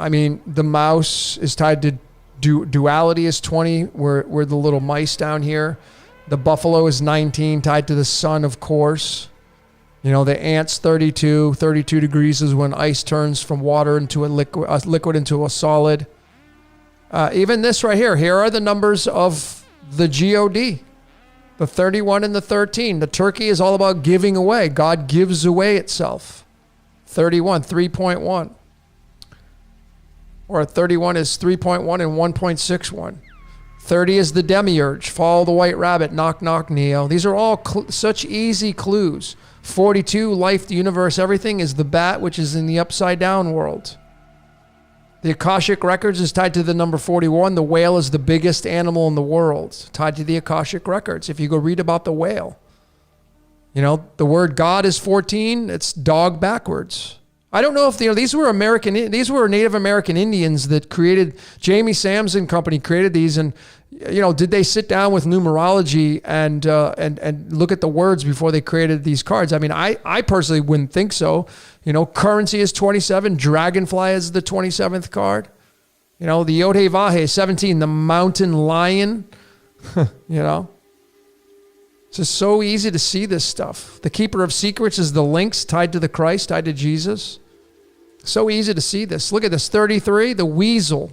mean, the mouse is tied to Duality is 20. We're the little mice down here. The buffalo is 19, tied to the sun, of course. You know, the ant's 32. 32 degrees is when ice turns from water into a liquid into a solid. Even this right here. Here are the numbers of the God. The 31 and the 13. The turkey is all about giving away. God gives away itself. 31, 3.1. Or 31 is 3.1 and 1.61. 30 is the demiurge. Follow the white rabbit. Knock, knock, Neo. These are all such easy clues. 42, life, the universe, everything is the bat, which is in the upside down world. The Akashic Records is tied to the number 41. The whale is the biggest animal in the world, tied to the Akashic Records. If you go read about the whale, you know, the word God is 14. It's dog backwards. I don't know if these were Native American Indians that created, Jamie Sams and company created these, and did they sit down with numerology and look at the words before they created these cards? I mean, I personally wouldn't think so. Currency is 27, Dragonfly is the 27th card. The Yod-Heh-Vah-Heh, 17, the Mountain Lion. It's just so easy to see this stuff. The Keeper of Secrets is the Lynx, tied to the Christ, tied to Jesus. So easy to see this. Look at this, 33, the Weasel.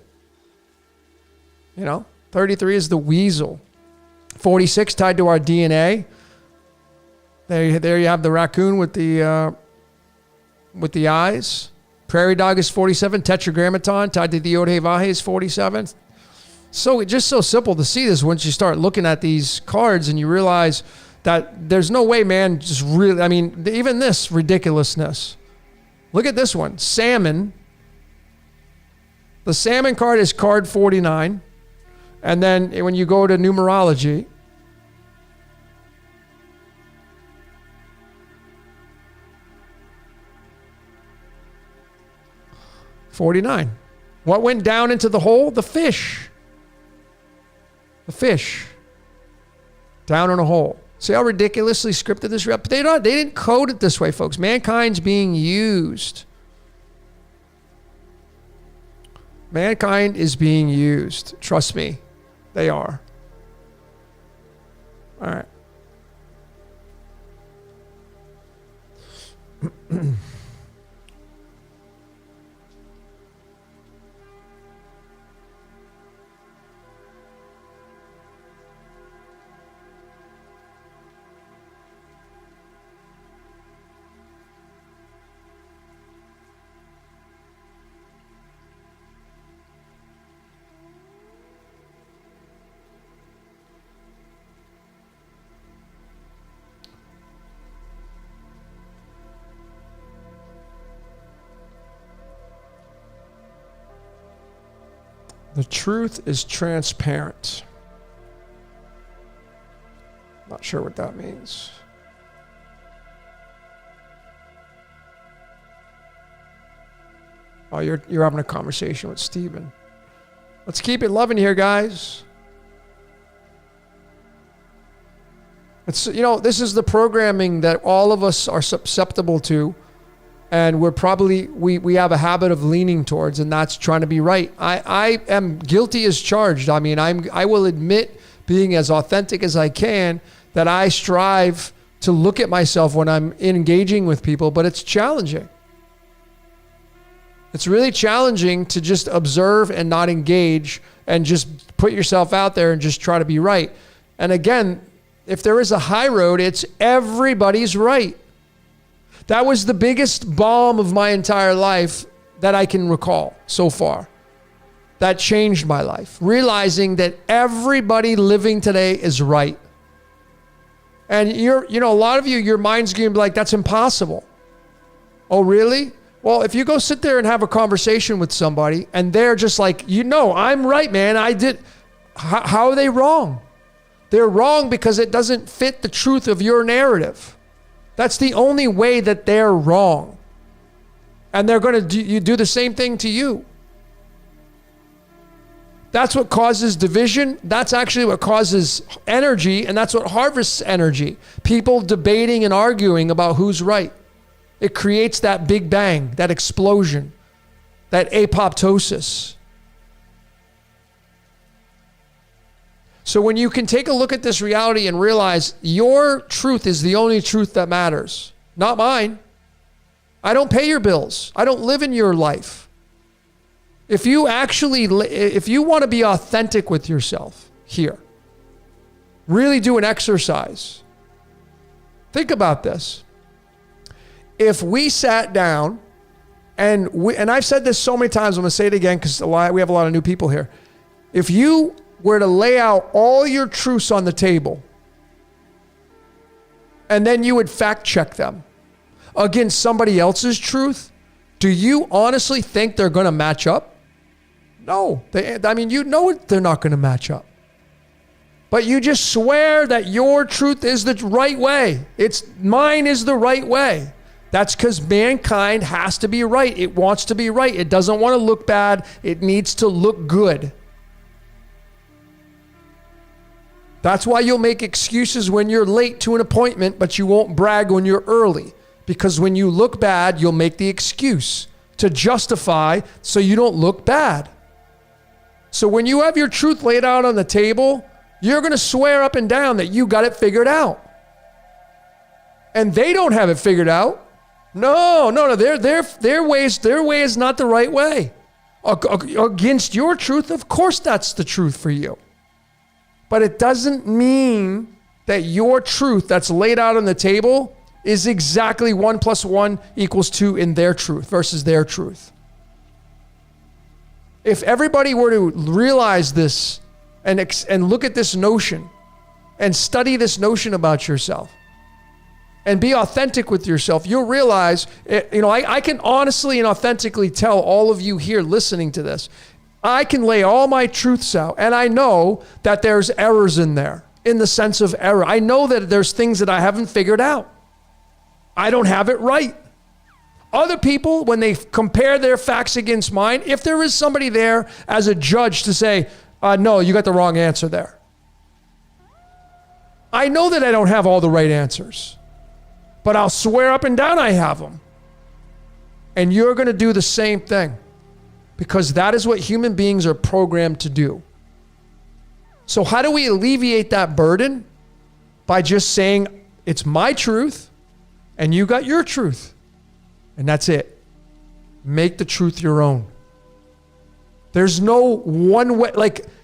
33 is the Weasel. 46 tied to our DNA. There you have the raccoon with the eyes. Prairie Dog is 47. Tetragrammaton tied to the Yod-Heh-Vah-Heh is 47. So it's just so simple to see this once you start looking at these cards and you realize that there's no way, man, just really, I mean, even this ridiculousness. Look at this one, salmon. The salmon card is card 49. And then when you go to numerology, $49. What went down into the hole? The fish. The fish. Down in a hole. See how ridiculously scripted this is? But they didn't code it this way, folks. Mankind's being used. Mankind is being used. Trust me. They are. All right. The truth is transparent. Not sure what that means. Oh, you're having a conversation with Steven. Let's keep it loving here, guys. It's, this is the programming that all of us are susceptible to. And we're probably, we have a habit of leaning towards, and that's trying to be right. I am guilty as charged. I mean, I will admit, being as authentic as I can, that I strive to look at myself when I'm engaging with people, but it's challenging. It's really challenging to just observe and not engage and just put yourself out there and just try to be right. And again, if there is a high road, it's everybody's right. That was the biggest balm of my entire life that I can recall so far. That changed my life. Realizing that everybody living today is right. And a lot of you, your mind's going to be like, that's impossible. Oh, really? Well, if you go sit there and have a conversation with somebody and they're just like, I'm right, man. I did. How are they wrong? They're wrong because it doesn't fit the truth of your narrative. That's the only way that they're wrong. And they're going to do the same thing to you. That's what causes division. That's actually what causes energy, and that's what harvests energy. People debating and arguing about who's right. It creates that big bang, that explosion, that apoptosis. So when you can take a look at this reality and realize your truth is the only truth that matters, not mine. I don't pay your bills. I don't live in your life. If you want to be authentic with yourself here, really do an exercise. Think about this. If we sat down and I've said this so many times, I'm going to say it again because we have a lot of new people here. If you were to lay out all your truths on the table and then you would fact check them against somebody else's truth, do you honestly think they're going to match up? No. You know they're not going to match up. But you just swear that your truth is the right way. Mine is the right way. That's because mankind has to be right. It wants to be right. It doesn't want to look bad. It needs to look good. That's why you'll make excuses when you're late to an appointment, but you won't brag when you're early. Because when you look bad, you'll make the excuse to justify so you don't look bad. So when you have your truth laid out on the table, you're going to swear up and down that you got it figured out. And they don't have it figured out. No, their way is not the right way. Against your truth, of course that's the truth for you. But it doesn't mean that your truth that's laid out on the table is exactly 1 + 1 = 2 in their truth versus their truth. If everybody were to realize this and look at this notion and study this notion about yourself and be authentic with yourself, you'll realize, I can honestly and authentically tell all of you here listening to this, I can lay all my truths out, and I know that there's errors in there, in the sense of error. I know that there's things that I haven't figured out. I don't have it right. Other people, when they compare their facts against mine, if there is somebody there as a judge to say, no, you got the wrong answer there. I know that I don't have all the right answers, but I'll swear up and down I have them. And you're going to do the same thing. Because that is what human beings are programmed to do. So how do we alleviate that burden? By just saying, it's my truth, and you got your truth. And that's it. Make the truth your own. There's no one way,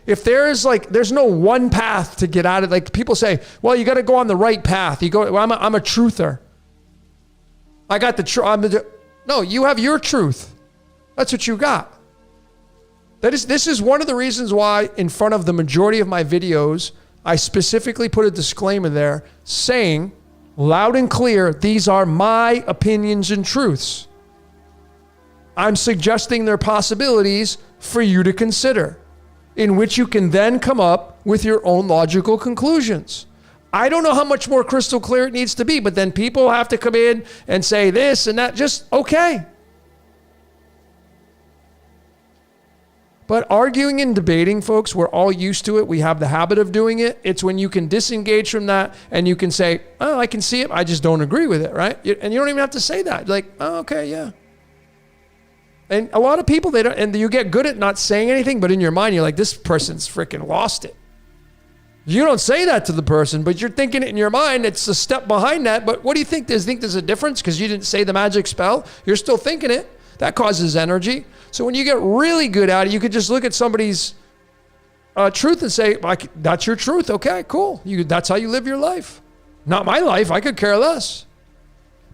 there's no one path to get out of it. People say, well, you got to go on the right path. I'm a truther. I got the truth. No, you have your truth. That's what you got. This is one of the reasons why in front of the majority of my videos, I specifically put a disclaimer there saying loud and clear, these are my opinions and truths. I'm suggesting there are possibilities for you to consider in which you can then come up with your own logical conclusions. I don't know how much more crystal clear it needs to be, but then people have to come in and say this and that. Just okay. But arguing and debating, folks, we're all used to it. We have the habit of doing it. It's when you can disengage from that and you can say, oh, I can see it. I just don't agree with it, right? And you don't even have to say that. Like, oh, okay, yeah. And a lot of people, they don't, and you get good at not saying anything, but in your mind, you're like, this person's freaking lost it. You don't say that to the person, but you're thinking it in your mind. It's a step behind that. But what do you think? Do you think there's a difference because you didn't say the magic spell? You're still thinking it. That causes energy. So when you get really good at it, you could just look at somebody's truth and say, that's your truth. Okay, cool. That's how you live your life. Not my life. I could care less.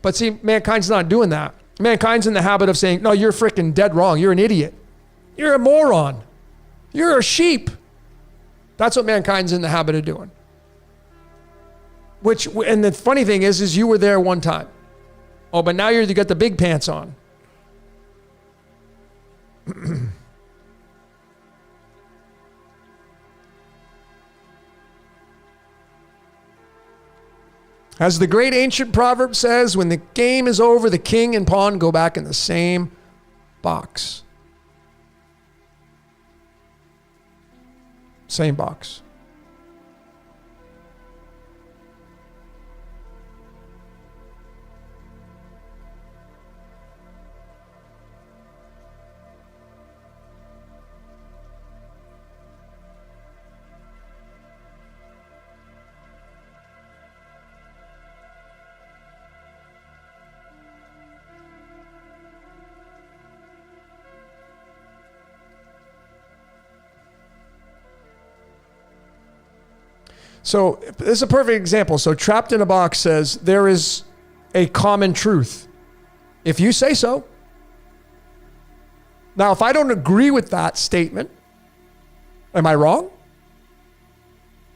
But see, mankind's not doing that. Mankind's in the habit of saying, no, you're freaking dead wrong. You're an idiot. You're a moron. You're a sheep. That's what mankind's in the habit of doing. And the funny thing is you were there one time. Oh, but now you got the big pants on. As the great ancient proverb says, when the game is over, the king and pawn go back in the same box. Same box. So this is a perfect example. So Trapped in a Box says there is a common truth. If you say so. Now, if I don't agree with that statement, am I wrong?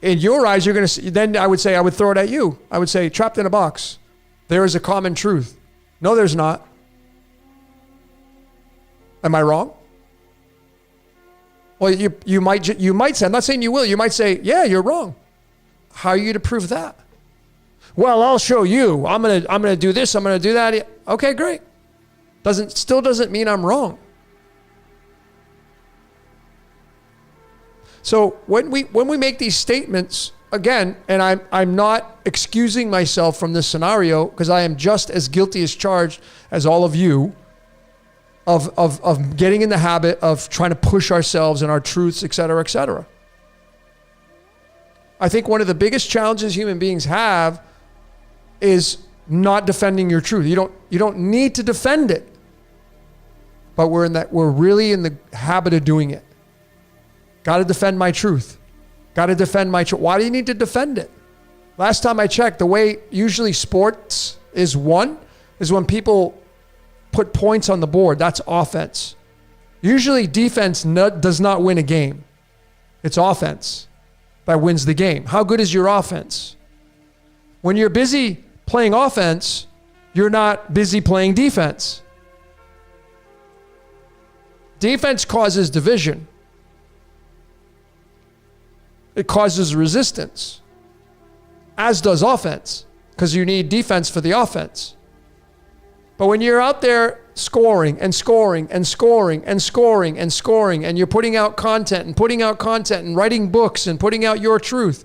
In your eyes, you're going to, then I would say, I would throw it at you. I would say, trapped in a box. There is a common truth. No, there's not. Am I wrong? Well, you might say, I'm not saying you will, you might say, yeah, you're wrong. How are you to prove that? Well, I'll show you. I'm gonna do this, I'm gonna do that. Okay, great. Still doesn't mean I'm wrong. So when we make these statements, again, and I'm not excusing myself from this scenario because I am just as guilty as charged as all of you of getting in the habit of trying to push ourselves and our truths, et cetera, et cetera. I think one of the biggest challenges human beings have is not defending your truth. You don't need to defend it, but we're really in the habit of doing it. Got to defend my truth. Got to defend my truth. Why do you need to defend it? Last time I checked, the way usually sports is won is when people put points on the board. That's offense. Usually defense does not win a game. It's offense that wins the game. How good is your offense? When you're busy playing offense, you're not busy playing defense. Defense causes division. It causes resistance, as does offense, because you need defense for the offense. But when you're out there scoring and scoring and scoring and scoring and scoring, and you're putting out content and writing books and putting out your truth,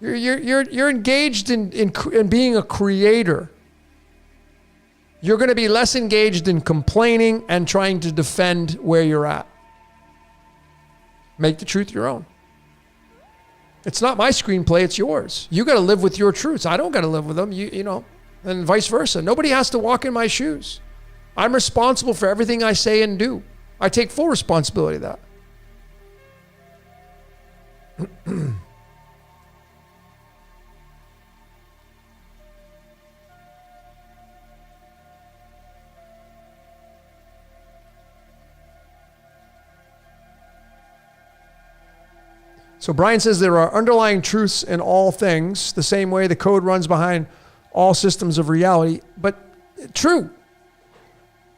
you're engaged in being a creator. You're going to be less engaged in complaining and trying to defend where you're at. Make the truth your own. It's not my screenplay, it's yours. You got to live with your truths. I don't got to live with them, you know, and vice versa. Nobody has to walk in my shoes. I'm responsible for everything I say and do. I take full responsibility of that. So Brian says there are underlying truths in all things, the same way the code runs behind all systems of reality. But true.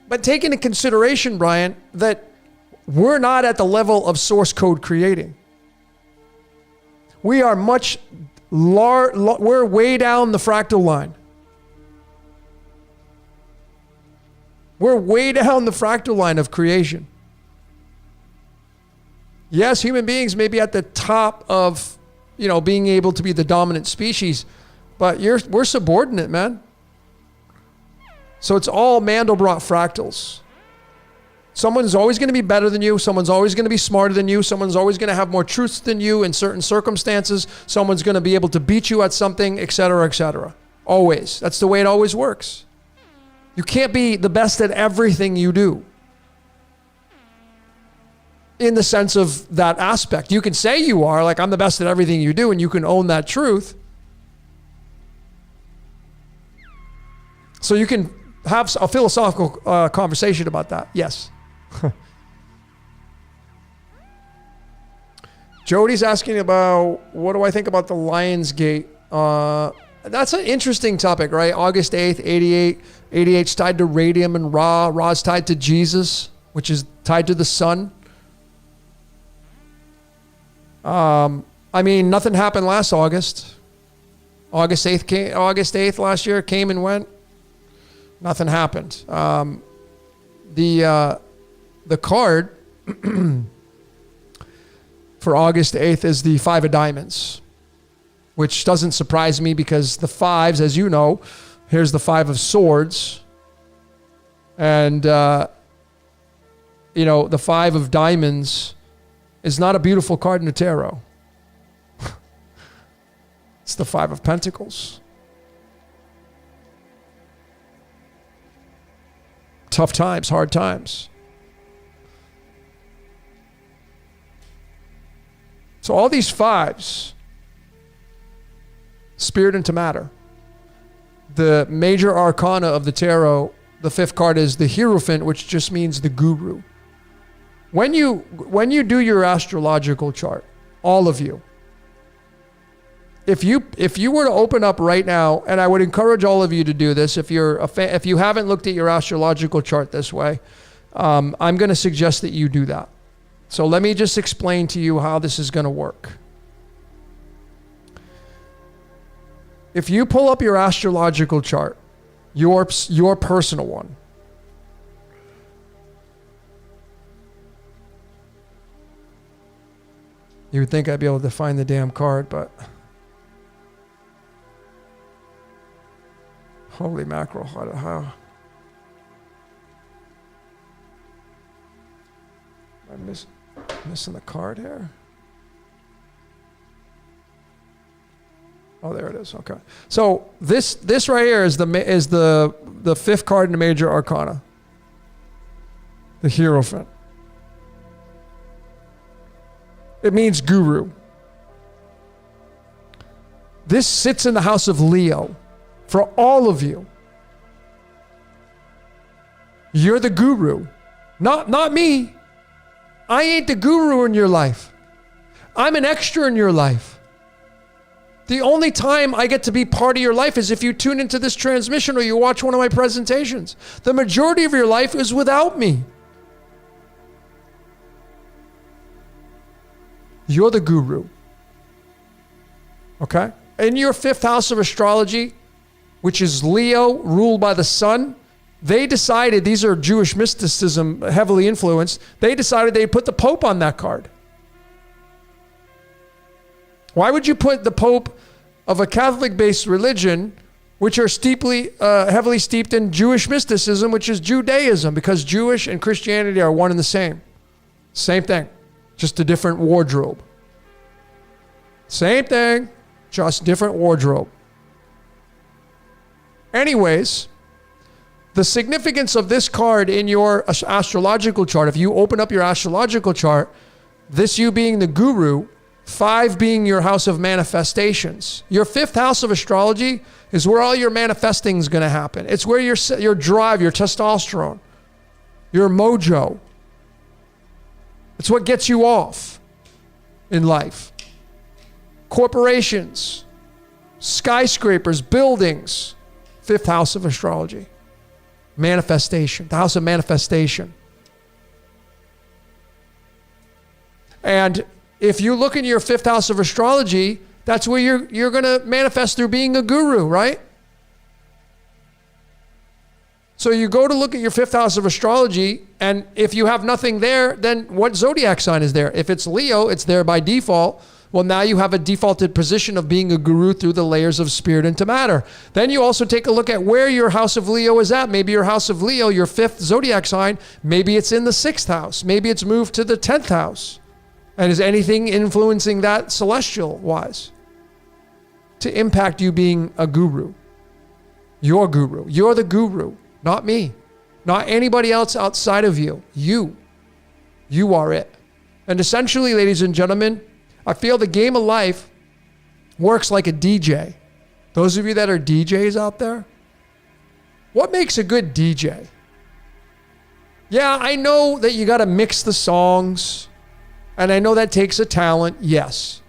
But take into consideration, Brian, that we're not at the level of source code creating. We are we're way down the fractal line. We're way down the fractal line of creation. Yes, human beings may be at the top of, being able to be the dominant species, but we're subordinate, man. So it's all Mandelbrot fractals. Someone's always going to be better than you. Someone's always going to be smarter than you. Someone's always going to have more truths than you in certain circumstances. Someone's going to be able to beat you at something, et cetera, et cetera. Always. That's the way it always works. You can't be the best at everything you do. In the sense of that aspect. You can say you are, like, I'm the best at everything you do, and you can own that truth. So you can have a philosophical conversation about that. Yes. Jody's asking about, what do I think about the Lion's Gate? That's an interesting topic, right? August 8th, 88. 88's tied to radium and Ra. Ra's tied to Jesus, which is tied to the sun. Nothing happened last August. August 8th last year came and went. Nothing happened. The card for August 8th is the 5 of diamonds, which doesn't surprise me because the fives, as you know, here's the 5 of swords. And, the 5 of diamonds is not a beautiful card in the tarot. It's the 5 of Pentacles. Tough times, hard times. So all these fives spirit into matter. The major arcana of the tarot, the fifth card is the Hierophant, which just means the guru. When you do your astrological chart, all of you, if you were to open up right now, and I would encourage all of you to do this, if you haven't looked at your astrological chart this way, I'm going to suggest that you do that. So let me just explain to you how this is going to work. If you pull up your astrological chart, your personal one, you would think I'd be able to find the damn card, but holy mackerel, how am I missing the card here? Oh, there it is. Okay. So this right here is the fifth card in the major arcana, the Hierophant. It means guru. This sits in the house of Leo for all of you. You're the guru, not me. I ain't the guru in your life. I'm an extra in your life. The only time I get to be part of your life is if you tune into this transmission or you watch one of my presentations. The majority of your life is without me. You're the guru. Okay? In your fifth house of astrology, which is Leo, ruled by the sun, they decided, these are Jewish mysticism heavily influenced, they decided they'd put the Pope on that card. Why would you put the Pope of a Catholic-based religion, which are heavily steeped in Jewish mysticism, which is Judaism, because Jewish and Christianity are one and the same. Same thing, just a different wardrobe. Same thing, just different wardrobe. Anyways, the significance of this card in your astrological chart, if you open up your astrological chart, this you being the guru, 5 being your house of manifestations. Your fifth house of astrology is where all your manifesting is going to happen. It's where your drive, your testosterone, your mojo. It's what gets you off in life. Corporations, skyscrapers, buildings, fifth house of astrology. Manifestation, the house of manifestation. And if you look in your fifth house of astrology, that's where you're going to manifest through being a guru, right? So you go to look at your fifth house of astrology, and if you have nothing there, then what zodiac sign is there? If it's Leo, it's there by default. Well, now you have a defaulted position of being a guru through the layers of spirit into matter. Then you also take a look at where your house of Leo is at. Maybe your house of Leo, your fifth zodiac sign, maybe it's in the 6th house. Maybe it's moved to the 10th house. And is anything influencing that celestial-wise to impact you being a guru? Your guru. You're the guru, not me. Not anybody else outside of you. You. You are it. And essentially, ladies and gentlemen, I feel the game of life works like a DJ. Those of you that are DJs out there, what makes a good DJ? Yeah, I know that you got to mix the songs. And I know that takes a talent, yes.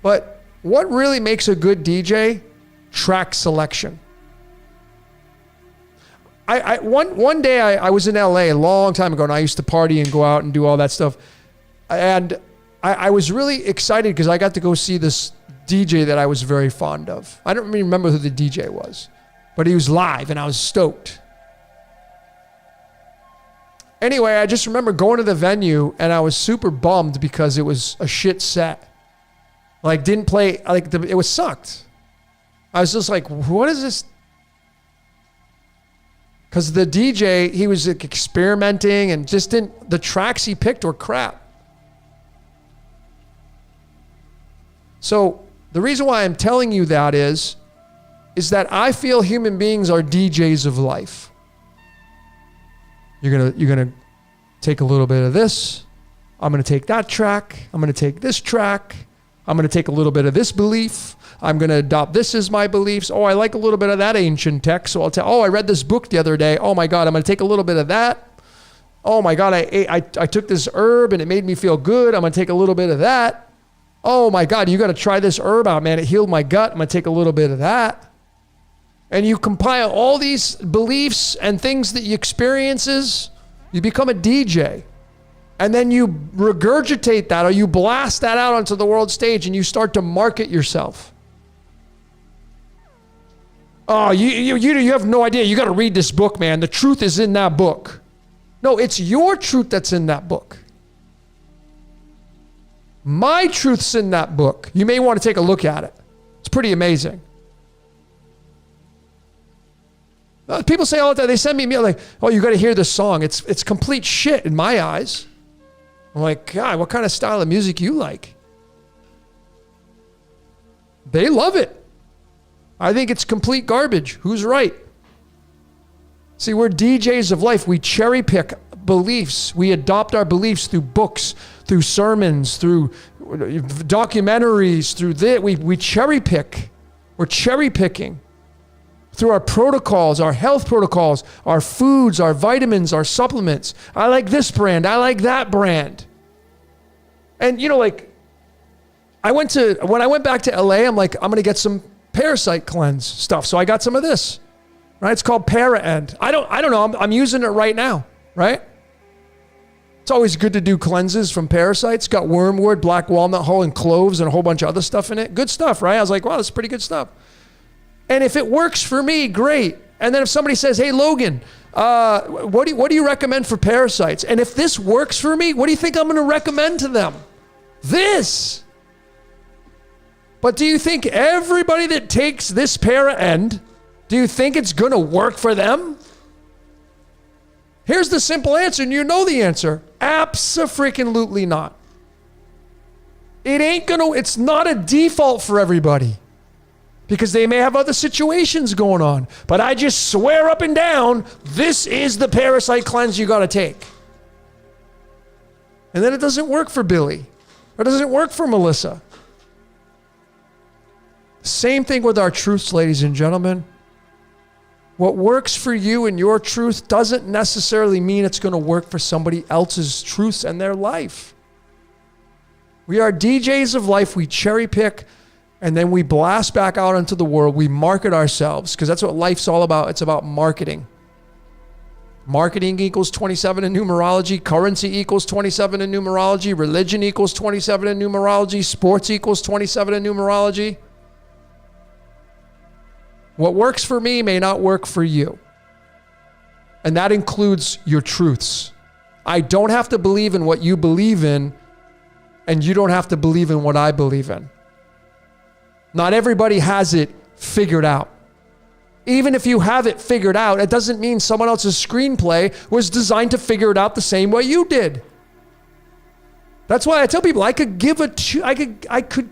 But what really makes a good DJ? Track selection. One day I was in LA a long time ago, and I used to party and go out and do all that stuff. And I was really excited because I got to go see this DJ that I was very fond of. I don't even remember who the DJ was, but he was live, and I was stoked. Anyway, I just remember going to the venue and I was super bummed because it was a shit set. Like, didn't play, like, it was sucked. I was just like, what is this? Because the DJ, he was like experimenting and just the tracks he picked were crap. So the reason why I'm telling you that is that I feel human beings are DJs of life. You're gonna take a little bit of this. I'm gonna take that track. I'm gonna take this track. I'm gonna take a little bit of this belief. I'm going to adopt this as my beliefs. Oh, I like a little bit of that ancient text. So I'll tell, I read this book the other day. Oh my God, I'm going to take a little bit of that. Oh my God, I took this herb and it made me feel good. I'm going to take a little bit of that. Oh my God, you got to try this herb out, man. It healed my gut. I'm going to take a little bit of that. And you compile all these beliefs and things that you experiences. You become a DJ. And then you regurgitate that, or you blast that out onto the world stage and you start to market yourself. Oh, you have no idea. You got to read this book, man. The truth is in that book. No, it's your truth that's in that book. My truth's in that book. You may want to take a look at it. It's pretty amazing. People say all the time, they send me email like, oh, you got to hear this song. It's complete shit in my eyes. I'm like, God, what kind of style of music you like? They love it. I think it's complete garbage. Who's right? See, we're DJs of life. We cherry pick beliefs. We adopt our beliefs through books, through sermons, through documentaries, through this. We cherry pick. We're cherry picking through our protocols, our health protocols, our foods, our vitamins, our supplements. I like this brand. I like that brand. And when I went back to LA, I'm like, I'm going to get some parasite cleanse stuff. So I got some of this. Right? It's called Para-End. I don't know. I'm using it right now, right? It's always good to do cleanses from parasites. Got wormwood, black walnut hull, and cloves, and a whole bunch of other stuff in it. Good stuff, right? I was like, wow, this is pretty good stuff. And if it works for me, great. And then if somebody says, hey, Logan, what do you recommend for parasites? And if this works for me, what do you think I'm going to recommend to them? This. But do you think everybody that takes this Para-End, do you think it's going to work for them? Here's the simple answer, and you know the answer. Abso-freaking-lutely not. It's not a default for everybody because they may have other situations going on. But I just swear up and down, this is the parasite cleanse you got to take. And then it doesn't work for Billy. Or it doesn't work for Melissa. Same thing with our truths, ladies and gentlemen. What works for you and your truth doesn't necessarily mean it's going to work for somebody else's truths and their life. We are DJs of life. We cherry pick and then we blast back out into the world. We market ourselves because that's what life's all about. It's about marketing. Marketing equals 27 in numerology. Currency equals 27 in numerology. Religion equals 27 in numerology. Sports equals 27 in numerology. What works for me may not work for you. And that includes your truths. I don't have to believe in what you believe in, and you don't have to believe in what I believe in. Not everybody has it figured out. Even if you have it figured out, it doesn't mean someone else's screenplay was designed to figure it out the same way you did. That's why I tell people I could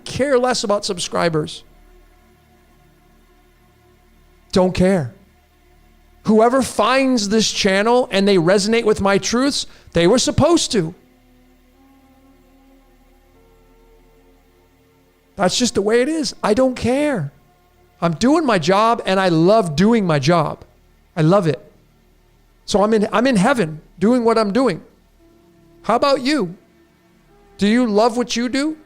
care less about subscribers. Don't care. Whoever finds this channel and they resonate with my truths, they were supposed to. That's just the way it is. I don't care. I'm doing my job and I love doing my job. I love it. So I'm in heaven doing what I'm doing. How about you? Do you love what you do?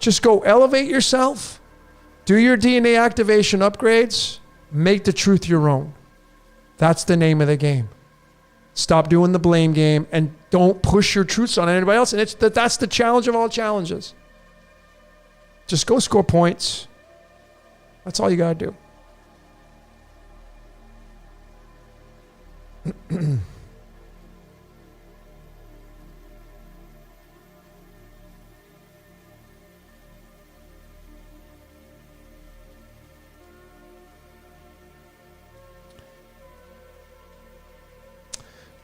Just go elevate yourself. Do your DNA activation upgrades. Make the truth your own. That's the name of the game. Stop doing the blame game and don't push your truths on anybody else. And that's the challenge of all challenges. Just go score points. That's all you got to do.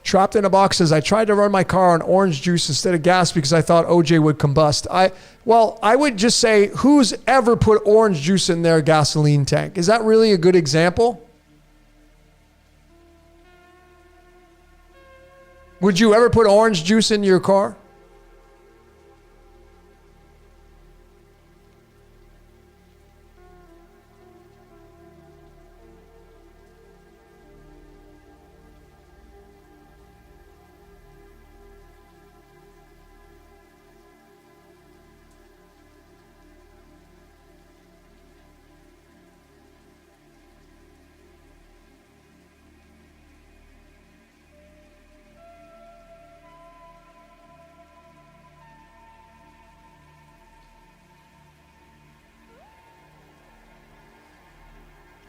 Trapped in a Box says, I tried to run my car on orange juice instead of gas because I thought OJ would combust. I would just say, who's ever put orange juice in their gasoline tank? Is that really a good example? Would you ever put orange juice in your car?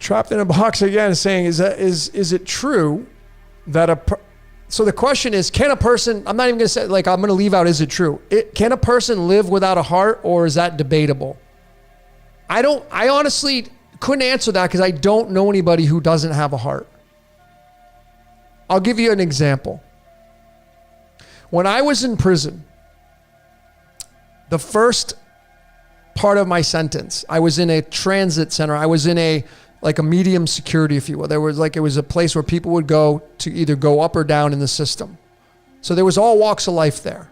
Trapped in a box again, saying, is it true that so the question is, can a person, I'm not even going to say, like, I'm going to leave out, is it true? Can a person live without a heart, or is that debatable? I honestly couldn't answer that because I don't know anybody who doesn't have a heart. I'll give you an example. When I was in prison, the first part of my sentence, I was in a transit center. I was in a medium security, if you will. It was a place where people would go to either go up or down in the system. So there was all walks of life there.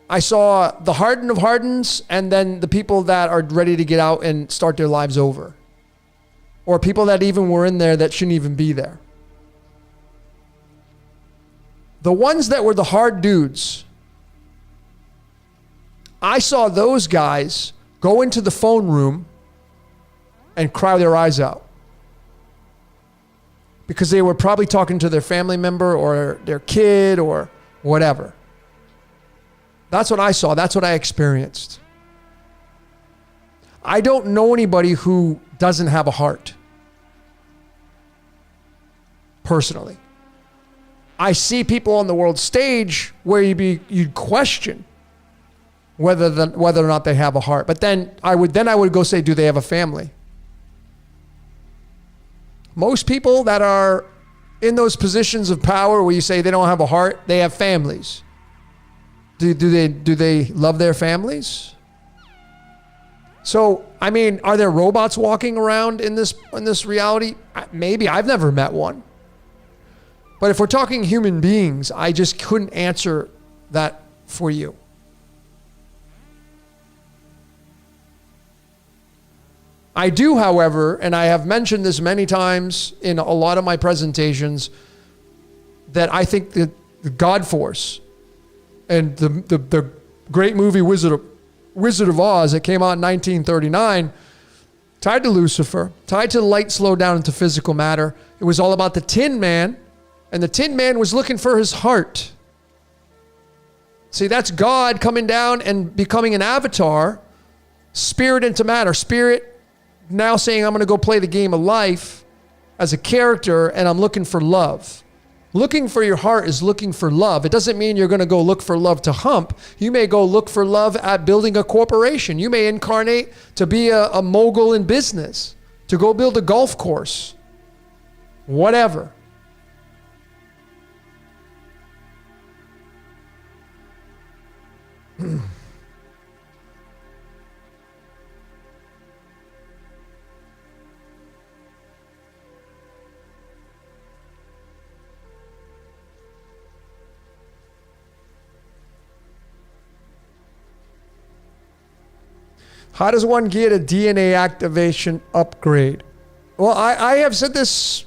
I saw the hardened of hardens, and then the people that are ready to get out and start their lives over. Or people that even were in there that shouldn't even be there. The ones that were the hard dudes, I saw those guys go into the phone room and cry their eyes out. Because they were probably talking to their family member or their kid or whatever. That's what I saw. That's what I experienced. I don't know anybody who doesn't have a heart. Personally. I see people on the world stage where you'd question whether or not they have a heart. But then I would go say, do they have a family? Most people that are in those positions of power where you say they don't have a heart, they have families. Do they love their families? So, I mean, are there robots walking around in this reality? Maybe. I've never met one. But if we're talking human beings, I just couldn't answer that for you. I do, however, and I have mentioned this many times in a lot of my presentations, that I think that the God Force and the great movie Wizard of Oz that came out in 1939, tied to Lucifer, tied to light slowed down into physical matter. It was all about the Tin Man, and the Tin Man was looking for his heart. See, that's God coming down and becoming an avatar, spirit into matter, spirit now saying, I'm going to go play the game of life as a character, and I'm looking for love. Looking for your heart is looking for love. It doesn't mean you're going to go look for love to hump. You may go look for love at building a corporation. You may incarnate to be a mogul in business, to go build a golf course, whatever. How does one get a DNA activation upgrade? Well, I have said this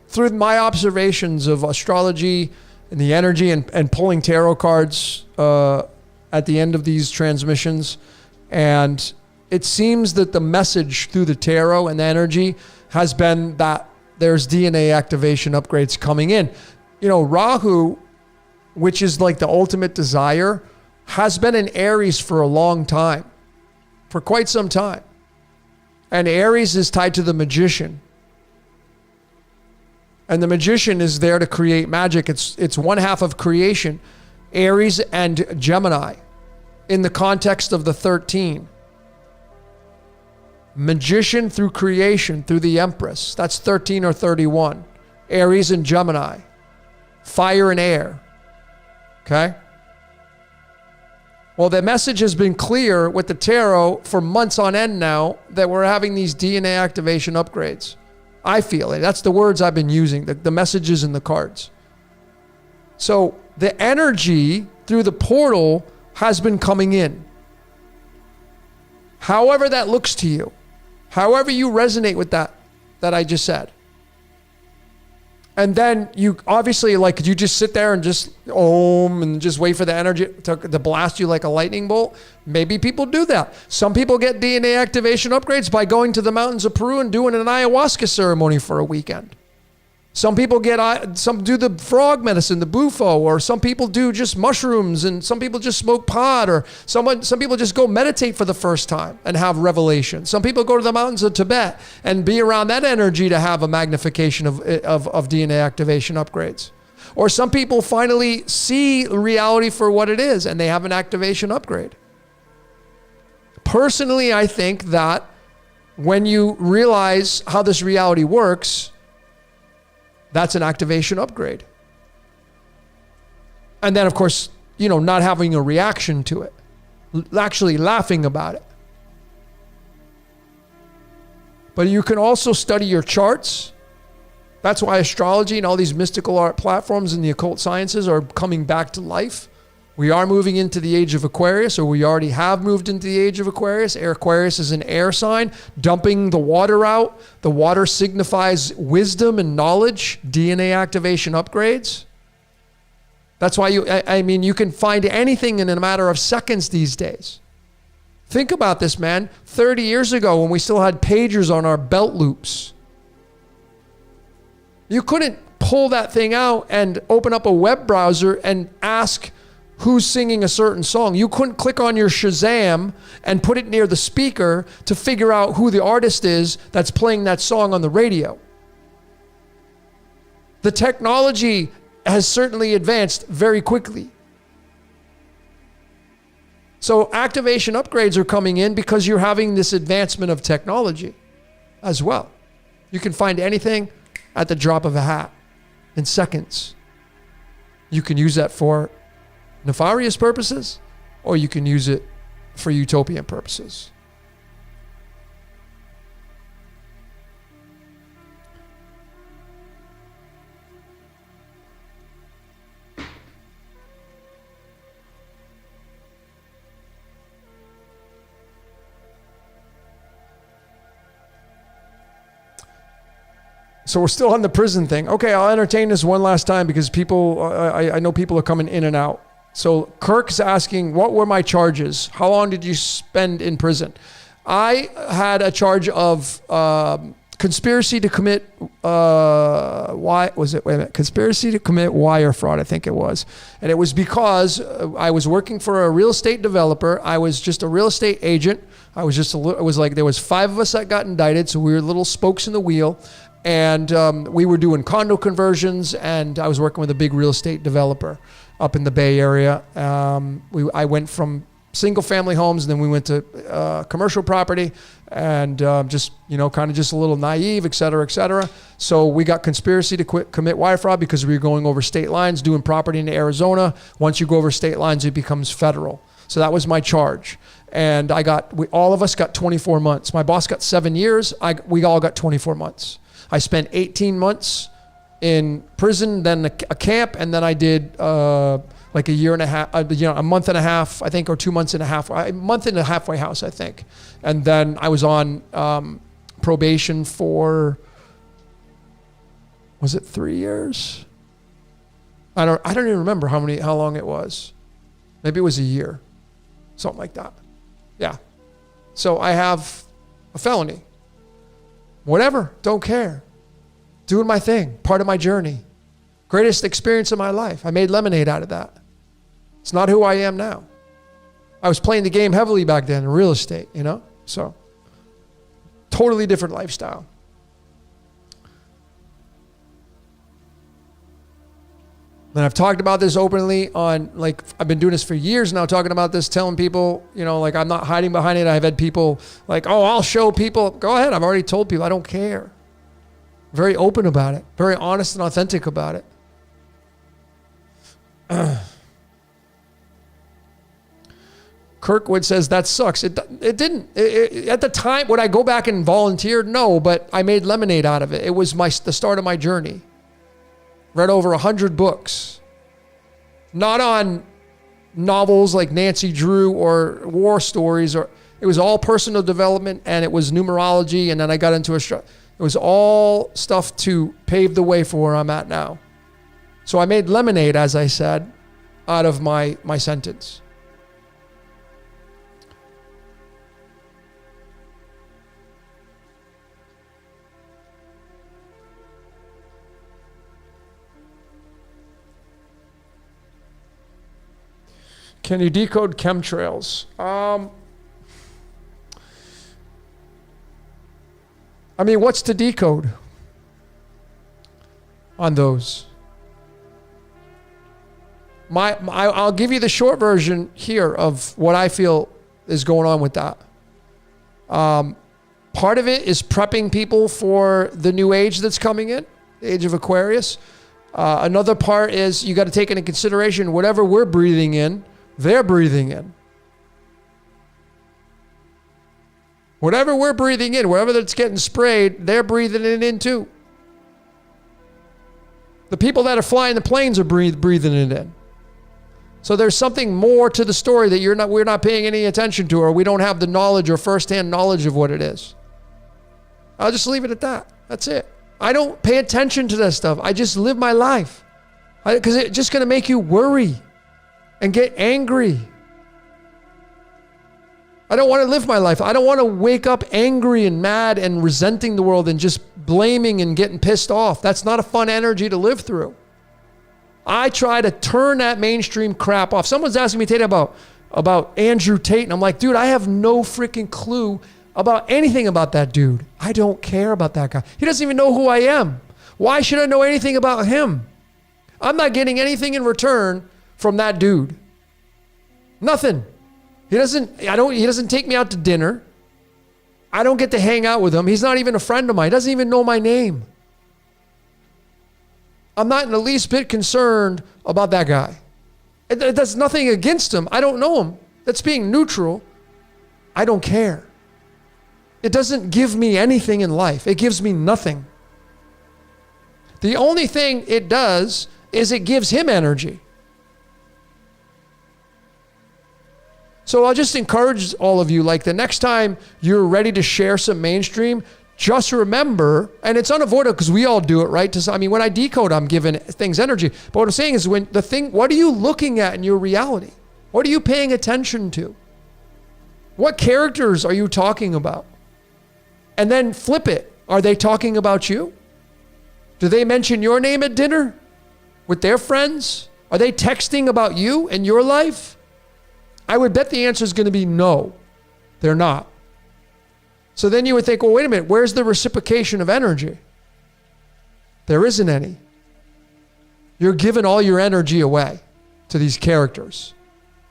through my observations of astrology and the energy and pulling tarot cards at the end of these transmissions. And it seems that the message through the tarot and the energy has been that there's DNA activation upgrades coming in. You know, Rahu, which is like the ultimate desire, has been in Aries for a long time. For quite some time. And Aries is tied to the magician. And the magician is there to create magic. It's one half of creation. Aries and Gemini in the context of the 13. Magician through creation, through the Empress. That's 13 or 31. Aries and Gemini. Fire and air. Okay? Well, the message has been clear with the tarot for months on end now that we're having these DNA activation upgrades. I feel it. That's the words I've been using, the messages in the cards. So the energy through the portal has been coming in. However that looks to you, however you resonate with that I just said. And then you obviously, could you just sit there and just om and just wait for the energy to blast you like a lightning bolt? Maybe people do that. Some people get DNA activation upgrades by going to the mountains of Peru and doing an ayahuasca ceremony for a weekend. Some people some do the frog medicine, the bufo, or some people do just mushrooms, and some people just smoke pot, or some people just go meditate for the first time and have revelation. Some people go to the mountains of Tibet and be around that energy to have a magnification of DNA activation upgrades. Or some people finally see reality for what it is and they have an activation upgrade. Personally, I think that when you realize how this reality works, that's an activation upgrade. And then, of course, not having a reaction to it, actually laughing about it. But you can also study your charts. That's why astrology and all these mystical art platforms and the occult sciences are coming back to life. We are moving into the age of Aquarius, or we already have moved into the age of Aquarius. Aquarius is an air sign, dumping the water out. The water signifies wisdom and knowledge, DNA activation upgrades. That's why you can find anything in a matter of seconds these days. Think about this, man. 30 years ago, when we still had pagers on our belt loops, you couldn't pull that thing out and open up a web browser and ask who's singing a certain song. You couldn't click on your Shazam and put it near the speaker to figure out who the artist is that's playing that song on the radio. The technology has certainly advanced very quickly. So activation upgrades are coming in because you're having this advancement of technology as well. You can find anything at the drop of a hat in seconds. You can use that for nefarious purposes, or you can use it for utopian purposes. So we're still on the prison thing. Okay, I'll entertain this one last time because people, I know people are coming in and out. So Kirk's asking, what were my charges? How long did you spend in prison? I had a charge of conspiracy to commit, conspiracy to commit wire fraud, I think it was. And it was because I was working for a real estate developer. I was just a real estate agent. It was like there was 5 of us that got indicted, so we were little spokes in the wheel. And we were doing condo conversions, and I was working with a big real estate developer up in the Bay Area. I went from single family homes, and then we went to commercial property, and just a little naive, et cetera, et cetera. So we got conspiracy to commit wire fraud because we were going over state lines, doing property in Arizona. Once you go over state lines, it becomes federal. So that was my charge. And all of us got 24 months. My boss got 7 years. We all got 24 months. I spent 18 months in prison, then a camp, and then I did like a year and a half, a month and a half, I think, or 2 months and a half, a month in a halfway house, I think. And then I was on probation for, was it 3 years? I don't even remember how long it was. Maybe it was a year, something like that. Yeah. So I have a felony. Whatever, don't care. Doing my thing, part of my journey. Greatest experience of my life. I made lemonade out of that. It's not who I am now. I was playing the game heavily back then in real estate, So, totally different lifestyle. And I've talked about this openly I've been doing this for years now, talking about this, telling people, I'm not hiding behind it. I've had people I'll show people. Go ahead. I've already told people I don't care. Very open about it. Very honest and authentic about it. Kirkwood says, that sucks. It didn't. At the time, would I go back and volunteer? No, but I made lemonade out of it. It was the start of my journey. Read over 100 books. Not on novels like Nancy Drew or war stories. It was all personal development, and it was numerology, and then I got into it was all stuff to pave the way for where I'm at now. So I made lemonade, as I said, out of my sentence. Can you decode chemtrails? I mean, what's to decode on those? I'll give you the short version here of what I feel is going on with that. Part of it is prepping people for the new age that's coming in, the age of Aquarius. Another part is you got to take into consideration whatever we're breathing in, they're breathing in. Whatever we're breathing in, wherever that's getting sprayed, they're breathing it in too. The people that are flying the planes are breathing it in. So there's something more to the story that we're not paying any attention to, or we don't have the knowledge or firsthand knowledge of what it is. I'll just leave it at that. That's it. I don't pay attention to that stuff. I just live my life. Because it's just going to make you worry and get angry. I don't want to live my life. I don't want to wake up angry and mad and resenting the world and just blaming and getting pissed off. That's not a fun energy to live through. I try to turn that mainstream crap off. Someone's asking me today about Andrew Tate, and I'm like, dude, I have no freaking clue about anything about that dude. I don't care about that guy. He doesn't even know who I am. Why should I know anything about him? I'm not getting anything in return from that dude. Nothing. He doesn't take me out to dinner. I don't get to hang out with him. He's not even a friend of mine. He doesn't even know my name. I'm not in the least bit concerned about that guy. That's nothing against him. I don't know him. That's being neutral. I don't care. It doesn't give me anything in life. It gives me nothing. The only thing it does is it gives him energy. So I'll just encourage all of you, like the next time you're ready to share some mainstream, just remember, and it's unavoidable because we all do it, right? When I decode, I'm giving things energy. But what I'm saying is what are you looking at in your reality? What are you paying attention to? What characters are you talking about? And then flip it. Are they talking about you? Do they mention your name at dinner with their friends? Are they texting about you and your life? I would bet the answer is going to be no, they're not. So then you would think, well, wait a minute, where's the reciprocation of energy? There isn't any. You're giving all your energy away to these characters.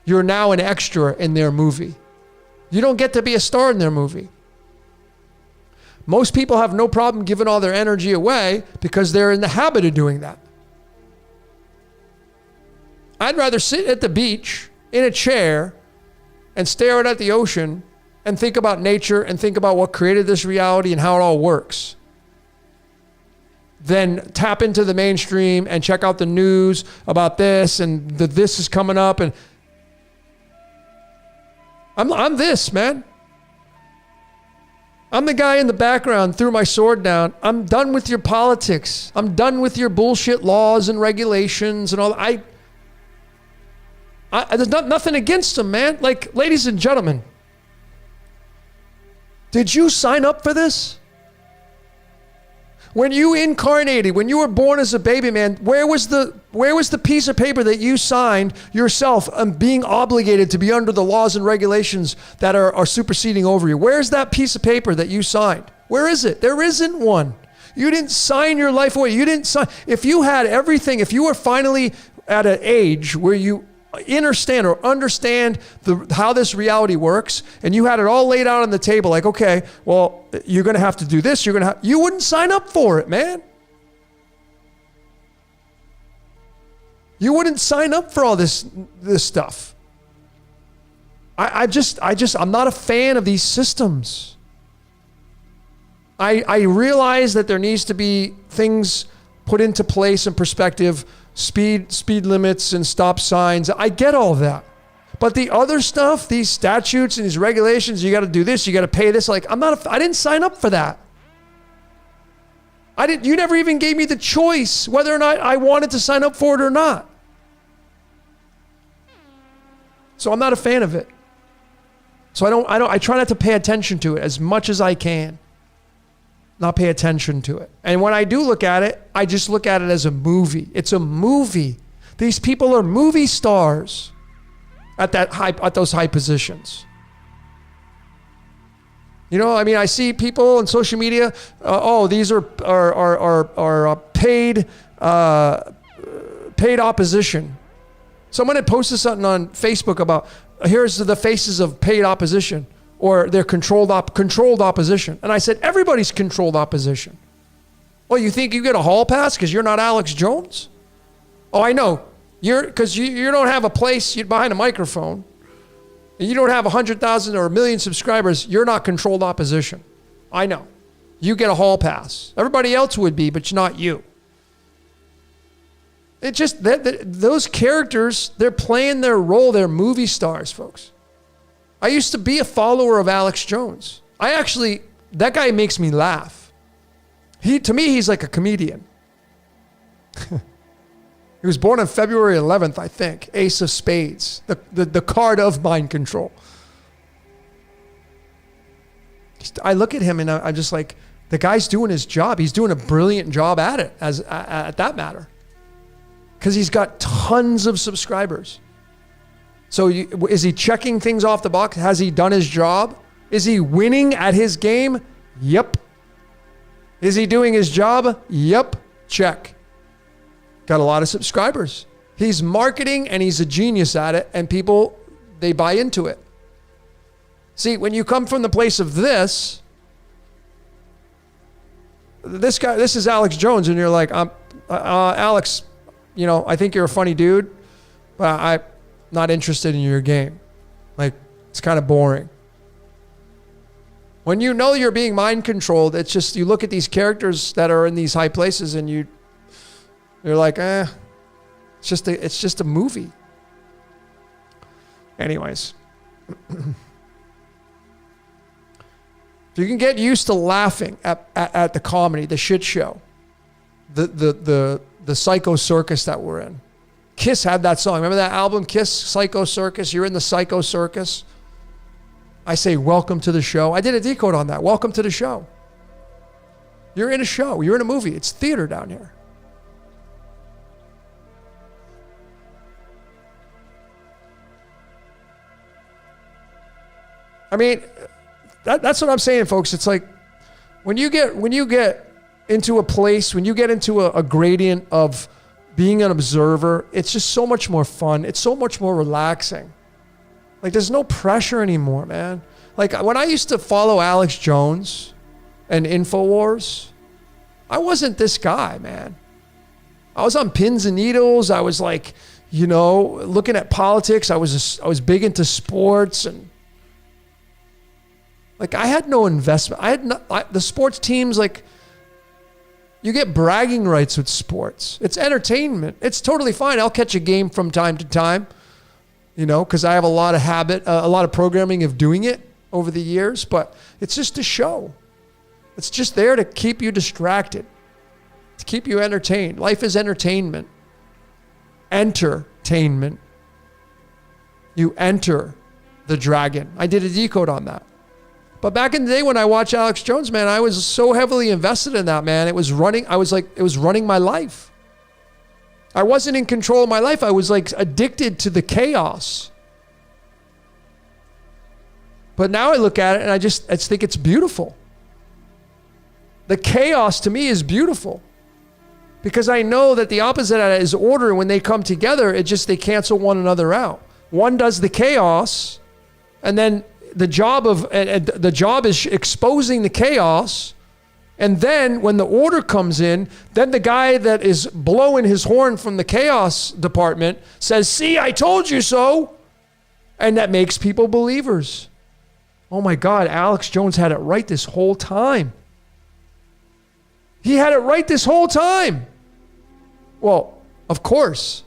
You're now an extra in their movie. You don't get to be a star in their movie. Most people have no problem giving all their energy away because they're in the habit of doing that. I'd rather sit at the beach in a chair and stare out at the ocean and think about nature and think about what created this reality and how it all works than tap into the mainstream and check out the news about this and this is coming up. And I'm this, man. I'm the guy in the background, threw my sword down. I'm done with your politics. I'm done with your bullshit laws and regulations and all. There's nothing against them, man. Like, ladies and gentlemen, did you sign up for this? When you incarnated, when you were born as a baby, man, where was the piece of paper that you signed yourself being obligated to be under the laws and regulations that are superseding over you? Where's that piece of paper that you signed? Where is it? There isn't one. You didn't sign your life away. You didn't sign. If you had everything, if you were finally at an age where you understand how this reality works, and you had it all laid out on the table, like, okay, well, you're going to have to do this, you wouldn't sign up for it, man. You wouldn't sign up for all this stuff. I'm not a fan of these systems. I realize that there needs to be things put into place and perspective, speed limits and stop signs. I get all that. But the other stuff, these statutes and these regulations, you got to do this, you got to pay this. Like, I didn't sign up for that. You never even gave me the choice whether or not I wanted to sign up for it or not. So I'm not a fan of it. So I try not to pay attention to it as much as I can. Not pay attention to it. And when I do look at it, I just look at it as a movie. It's a movie. These people are movie stars. at those high positions. You know, I mean, I see people on social media. These are paid opposition. Someone had posted something on Facebook about here's the faces of paid opposition, or they're controlled opposition. And I said, everybody's controlled opposition. Well, you think you get a hall pass because you're not Alex Jones? Oh, I know. Because you don't have a place behind a microphone. You don't have 100,000 or 1 million subscribers. You're not controlled opposition. I know. You get a hall pass. Everybody else would be, but not you. It just, those characters, they're playing their role. They're movie stars, folks. I used to be a follower of Alex Jones. That guy makes me laugh. To me, he's like a comedian. He was born on February 11th, I think. Ace of Spades, the card of mind control. I look at him and I'm just like, the guy's doing his job. He's doing a brilliant job at it, at that matter. Because he's got tons of subscribers. So is he checking things off the box? Has he done his job? Is he winning at his game? Yep. Is he doing his job? Yep. Check. Got a lot of subscribers. He's marketing and he's a genius at it, and people, they buy into it. See, when you come from the place of this guy, this is Alex Jones, and you're like, Alex, you know, I think you're a funny dude, but I'm not interested in your game. Like, it's kind of boring. When you know you're being mind controlled, it's just, you look at these characters that are in these high places and you're like, it's just a movie. Anyways. If you can get used to laughing at the comedy, the shit show, the psycho circus that we're in. Kiss had that song. Remember that album, Kiss, Psycho Circus? You're in the psycho circus. I say, welcome to the show. I did a decode on that. Welcome to the show. You're in a show. You're in a movie. It's theater down here. I mean, that's what I'm saying, folks. It's like when you get into a place, when you get into a gradient of being an observer, it's just so much more fun. It's so much more relaxing. Like, there's no pressure anymore, man. Like, when I used to follow Alex Jones and InfoWars, I wasn't this guy, man. I was on pins and needles. I was like, you know, looking at politics. I was big into sports, and like, I had no investment. The sports teams, like, you get bragging rights with sports. It's entertainment. It's totally fine. I'll catch a game from time to time, you know, because I have a lot of programming of doing it over the years, but it's just a show. It's just there to keep you distracted, to keep you entertained. Life is entertainment. Entertainment. You enter the dragon. I did a decode on that. But back in the day when I watched Alex Jones, man, I was so heavily invested in that, man. It was running my life. I wasn't in control of my life. I was like addicted to the chaos. But now I look at it and I just think it's beautiful. The chaos to me is beautiful. Because I know that the opposite of that is order. When they come together, they cancel one another out. One does the chaos, and then the job is exposing the chaos. And then when the order comes in, then the guy that is blowing his horn from the chaos department says, "See, I told you so." And that makes people believers. Oh my God, Alex Jones had it right this whole time. He had it right this whole time. Well, of course,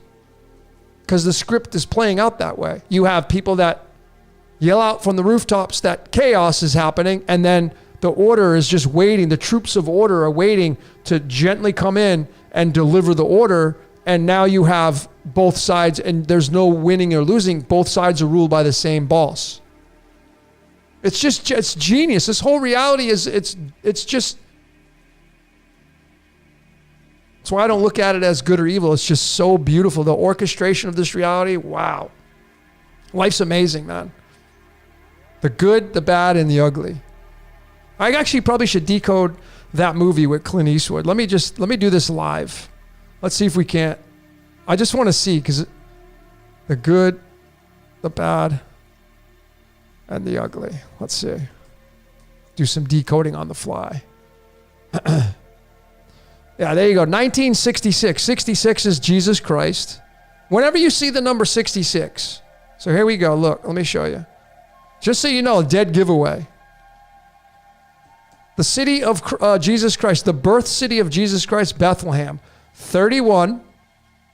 because the script is playing out that way. You have people that yell out from the rooftops that chaos is happening, and then the order is just waiting. The troops of order are waiting to gently come in and deliver the order, and now you have both sides, and there's no winning or losing. Both sides are ruled by the same boss. It's genius. This whole reality is, it's just, that's why I don't look at it as good or evil. It's just so beautiful. The orchestration of this reality, wow. Life's amazing, man. The good, the bad, and the ugly. I actually probably should decode that movie with Clint Eastwood. Let me do this live. Let's see if we can't. I just want to see, because the good, the bad, and the ugly. Let's see. Do some decoding on the fly. Yeah, there you go. 1966. 66 is Jesus Christ. Whenever you see the number 66. So here we go. Look, let me show you. Just so you know, a dead giveaway. The city of Jesus Christ, the birth city of Jesus Christ, Bethlehem, 31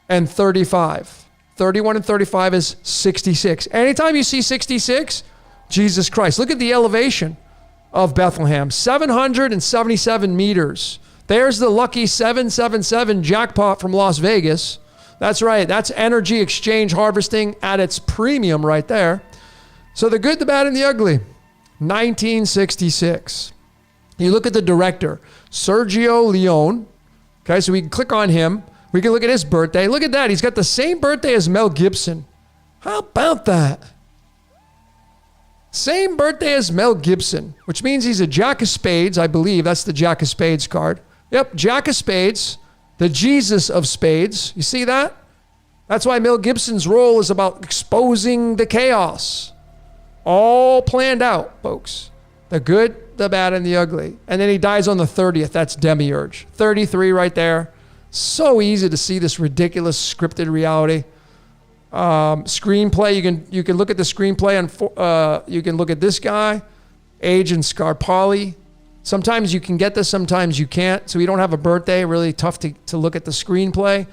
and 35. 31 and 35 is 66. Anytime you see 66, Jesus Christ. Look at the elevation of Bethlehem, 777 meters. There's the lucky 777 jackpot from Las Vegas. That's right. That's energy exchange harvesting at its premium right there. So the good, the bad, and the ugly. 1966. You look at the director, Sergio Leone. Okay, so we can click on him. We can look at his birthday. Look at that. He's got the same birthday as Mel Gibson. How about that? Same birthday as Mel Gibson, which means he's a Jack of Spades, I believe. That's the Jack of Spades card. Yep, Jack of Spades, the Jesus of Spades. You see that? That's why Mel Gibson's role is about exposing the chaos. All planned out, folks. The good, the bad, and the ugly. And then he dies on the 30th. That's Demiurge. 33 right there. So easy to see this ridiculous scripted reality. Screenplay, you can look at the screenplay and you can look at this guy, Agent Scarpali. Sometimes you can get this, sometimes you can't. So we don't have a birthday. Really tough to look at the screenplay.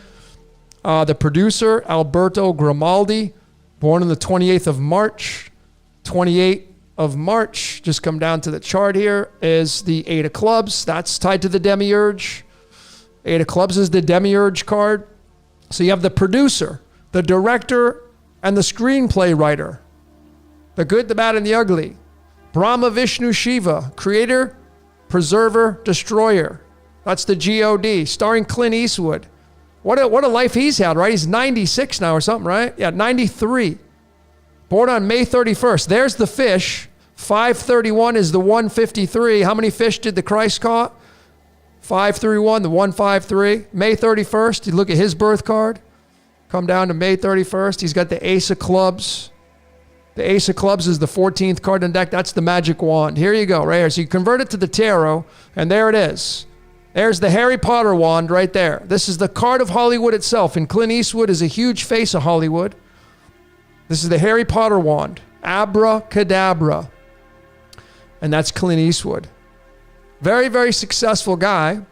The producer, Alberto Grimaldi, born on the 28th of March. 28th of March, just come down to the chart here, is the Eight of Clubs. That's tied to the Demiurge. Eight of Clubs is the Demiurge card. So you have the producer, the director, and the screenplay writer. The good, the bad, and the ugly. Brahma, Vishnu, Shiva, creator, preserver, destroyer. That's the God, starring Clint Eastwood. What a life he's had, right? He's 96 now or something, right? Yeah, 93. Born on May 31st. There's the fish. 531 is the 153. How many fish did the Christ caught? 531, the 153. May 31st, you look at his birth card. Come down to May 31st. He's got the Ace of Clubs. The Ace of Clubs is the 14th card in the deck. That's the magic wand. Here you go, right here. So you convert it to the tarot, and there it is. There's the Harry Potter wand right there. This is the card of Hollywood itself, and Clint Eastwood is a huge face of Hollywood. This is the Harry Potter wand. Abracadabra. And that's Clint Eastwood. Very, very successful guy.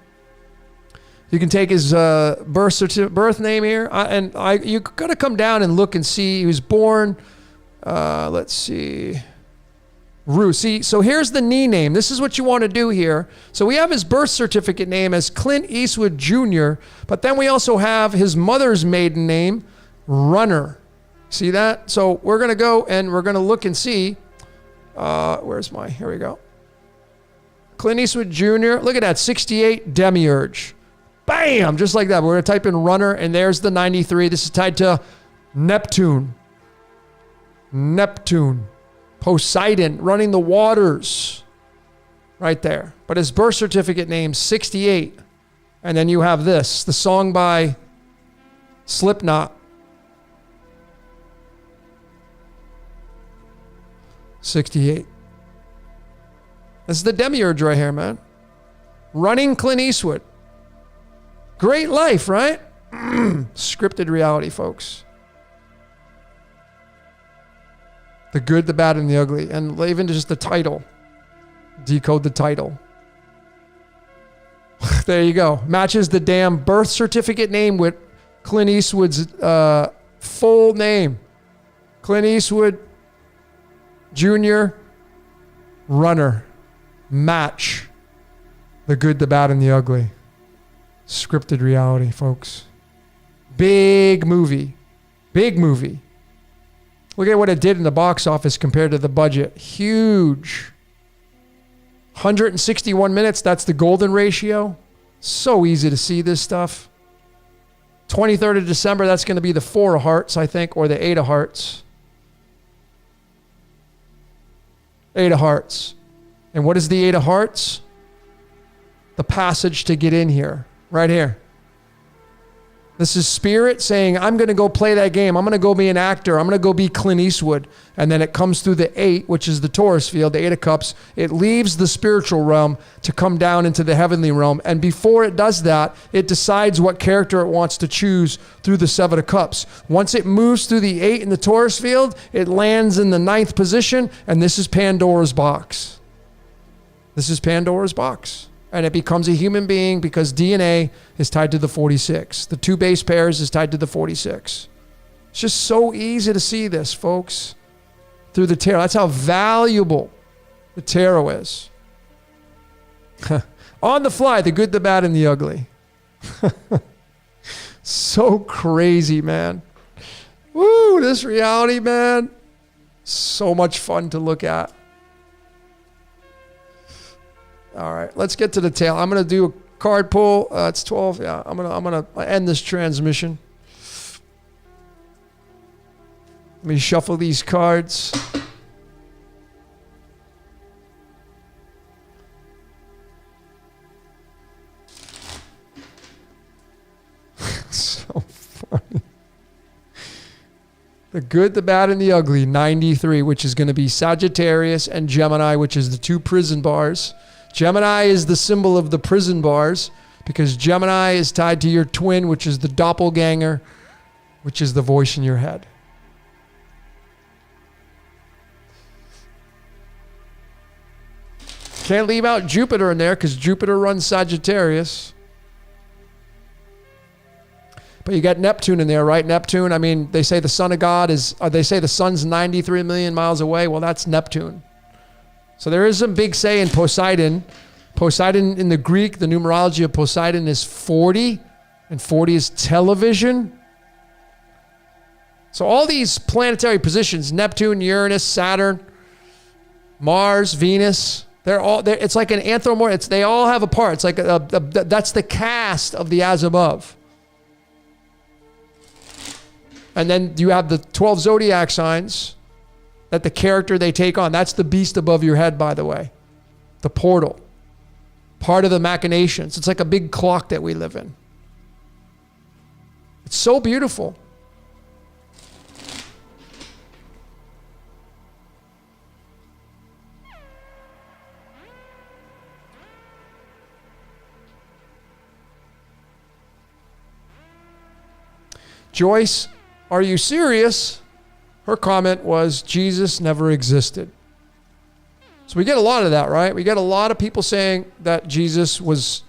You can take his birth name here. You got to come down and look and see. He was born, let's see. See, so here's the knee name. This is what you want to do here. So we have his birth certificate name as Clint Eastwood Jr., but then we also have his mother's maiden name, Runner. See that? So we're going to go and we're going to look and see. Here we go. Clint Eastwood Jr. Look at that, 68 Demiurge. Bam! Just like that. We're going to type in Runner, and there's the 93. This is tied to Neptune. Poseidon, running the waters. Right there. But his birth certificate name, 68. And then you have this, the song by Slipknot. 68. This is the Demiurge right here, man. Running Clint Eastwood. Great life, right? Scripted reality, folks. The good, the bad, and the ugly. And even just the title. Decode the title. There you go. Matches the damn birth certificate name with Clint Eastwood's full name. Clint Eastwood Jr. Runner. Match. The good, the bad, and the ugly. Scripted reality, folks. Big movie. Big movie. Look at what it did in the box office compared to the budget. Huge. 161 minutes. That's the golden ratio. So easy to see this stuff. 23rd of December. That's going to be the 4 of hearts, I think, or the 8 of hearts. Eight of Hearts. And what is the Eight of Hearts? The passage to get in here, right here. This is spirit saying, I'm going to go play that game. I'm going to go be an actor. I'm going to go be Clint Eastwood. And then it comes through the eight, which is the Taurus field, the Eight of Cups. It leaves the spiritual realm to come down into the heavenly realm. And before it does that, it decides what character it wants to choose through the Seven of Cups. Once it moves through the eight in the Taurus field, it lands in the ninth position. And this is Pandora's box. This is Pandora's box. And it becomes a human being because DNA is tied to the 46. The two base pairs is tied to the 46. It's just so easy to see this, folks, through the tarot. That's how valuable the tarot is. On the fly, the good, the bad, and the ugly. So crazy, man. Woo, this reality, man. So much fun to look at. All right, let's get to the tail. I'm gonna do a card pull. It's 12. Yeah, I'm gonna end this transmission. Let me shuffle these cards. So funny. The good, the bad, and the ugly. 93, which is going to be Sagittarius and Gemini, which is the two prison bars. Gemini is the symbol of the prison bars because Gemini is tied to your twin, which is the doppelganger, which is the voice in your head. Can't leave out Jupiter in there because Jupiter runs Sagittarius. But you got Neptune in there, right? Neptune, I mean, they say the son of God is, they say the sun's 93 million miles away. Well, that's Neptune. So there is some big say in Poseidon. Poseidon in the Greek, the numerology of Poseidon is 40, and 40 is television. So all these planetary positions, Neptune, Uranus, Saturn, Mars, Venus, it's like an anthropomorphic, they all have a part. It's like that's the cast of the as above. And then you have the 12 zodiac signs that the character they take on. That's the beast above your head, by the way. The portal. Part of the machinations. It's like a big clock that we live in. It's so beautiful. Joyce, are you serious? Her comment was, Jesus never existed. So we get a lot of that, right? We get a lot of people saying that Jesus was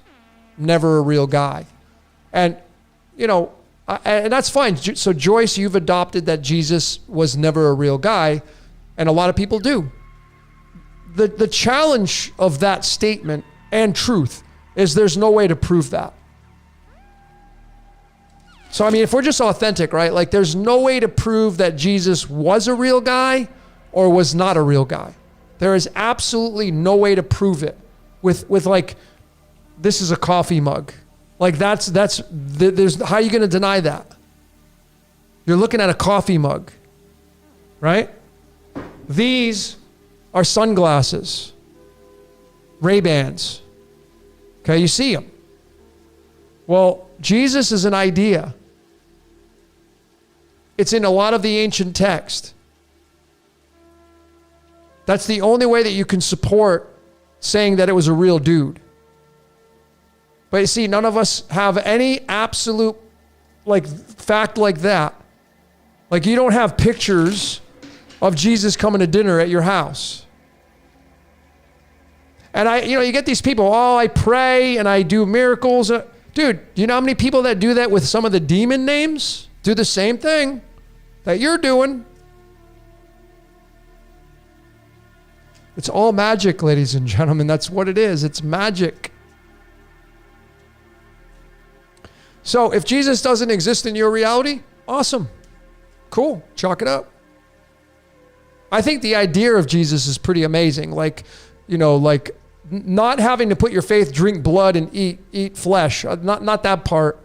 never a real guy. And, you know, and that's fine. So Joyce, you've adopted that Jesus was never a real guy, and a lot of people do. The challenge of that statement and truth is there's no way to prove that. So, I mean, if we're just authentic, right? Like, there's no way to prove that Jesus was a real guy or was not a real guy. There is absolutely no way to prove it with like, this is a coffee mug. Like, there's, how are you going to deny that? You're looking at a coffee mug, right? These are sunglasses, Ray-Bans. Okay, you see them. Well, Jesus is an idea. It's in a lot of the ancient text. That's the only way that you can support saying that it was a real dude. But you see, none of us have any absolute like fact like that. Like, you don't have pictures of Jesus coming to dinner at your house. And you get these people, oh, I pray and I do miracles. Dude, do you know how many people that do that with some of the demon names? Do the same thing that you're doing. It's all magic, ladies and gentlemen. That's what it is. It's magic. So if Jesus doesn't exist in your reality, awesome. Cool. Chalk it up. I think the idea of Jesus is pretty amazing. Like, like not having to put your faith, drink blood, and eat flesh. Not that part.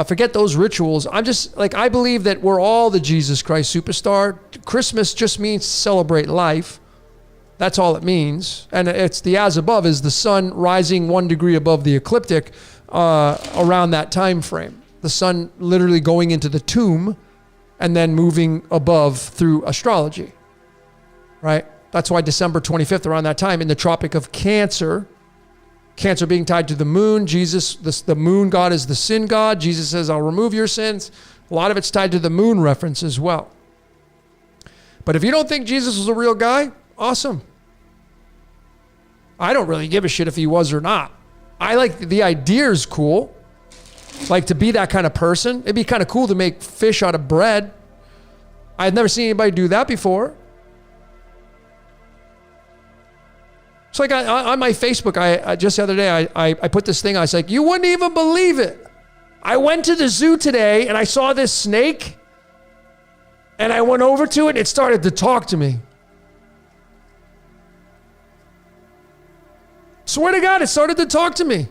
Forget those rituals. I'm just like, I believe that we're all the Jesus Christ superstar. Christmas just means to celebrate life. That's all it means. And it's the as above is the sun rising 1 degree above the ecliptic around that time frame. The sun literally going into the tomb and then moving above through astrology, right? That's why December 25th, around that time, in the Tropic of Cancer, Cancer being tied to the moon, Jesus, the moon god is the sin god. Jesus says, I'll remove your sins. A lot of it's tied to the moon reference as well. But if you don't think Jesus was a real guy, awesome. I don't really give a shit if he was or not. I like the idea is cool. Like to be that kind of person. It'd be kind of cool to make fish out of bread. I'd never seen anybody do that before. It's like on my Facebook, I just the other day, I put this thing, I was like, you wouldn't even believe it. I went to the zoo today and I saw this snake and I went over to it and it started to talk to me. Swear to God, it started to talk to me.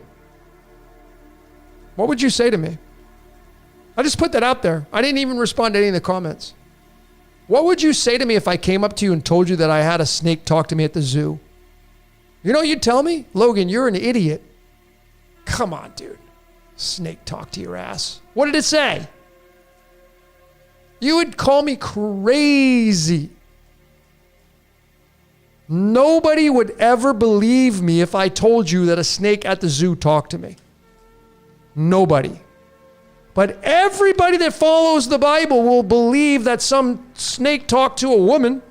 What would you say to me? I just put that out there. I didn't even respond to any of the comments. What would you say to me if I came up to you and told you that I had a snake talk to me at the zoo? You know what you'd tell me? Logan, you're an idiot. Come on, dude. Snake talk to your ass. What did it say? You would call me crazy. Nobody would ever believe me if I told you that a snake at the zoo talked to me. Nobody. But everybody that follows the Bible will believe that some snake talked to a woman.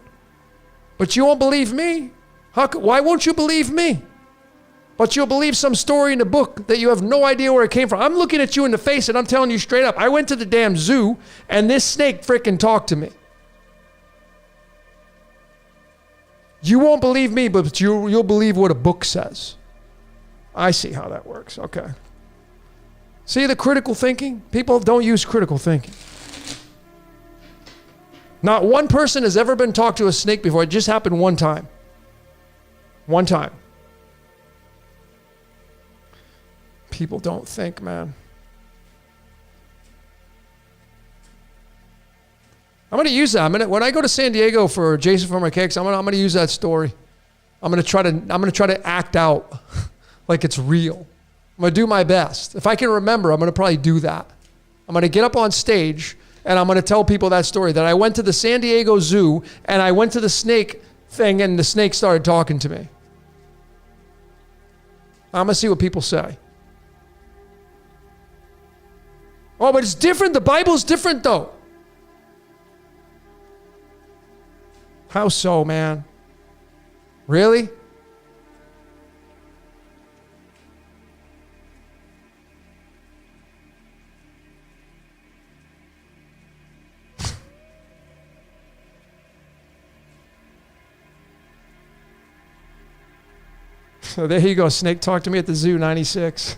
But you won't believe me. Why won't you believe me? But you'll believe some story in the book that you have no idea where it came from. I'm looking at you in the face and I'm telling you straight up. I went to the damn zoo and this snake freaking talked to me. You won't believe me, but you'll believe what a book says. I see how that works. Okay. See the critical thinking? People don't use critical thinking. Not one person has ever been talked to a snake before. It just happened one time. One time. People don't think, man. I'm going to use that. When I go to San Diego for Jason for my cakes, I'm going to use that story. I'm going to try to act out like it's real. I'm going to do my best. If I can remember, I'm going to probably do that. I'm going to get up on stage and I'm going to tell people that story, that I went to the San Diego Zoo and I went to the snake thing and the snake started talking to me. I'm going to see what people say. Oh, but it's different. The Bible's different though. How so, man? Really? So there you go. Snake talked to me at the zoo, 96.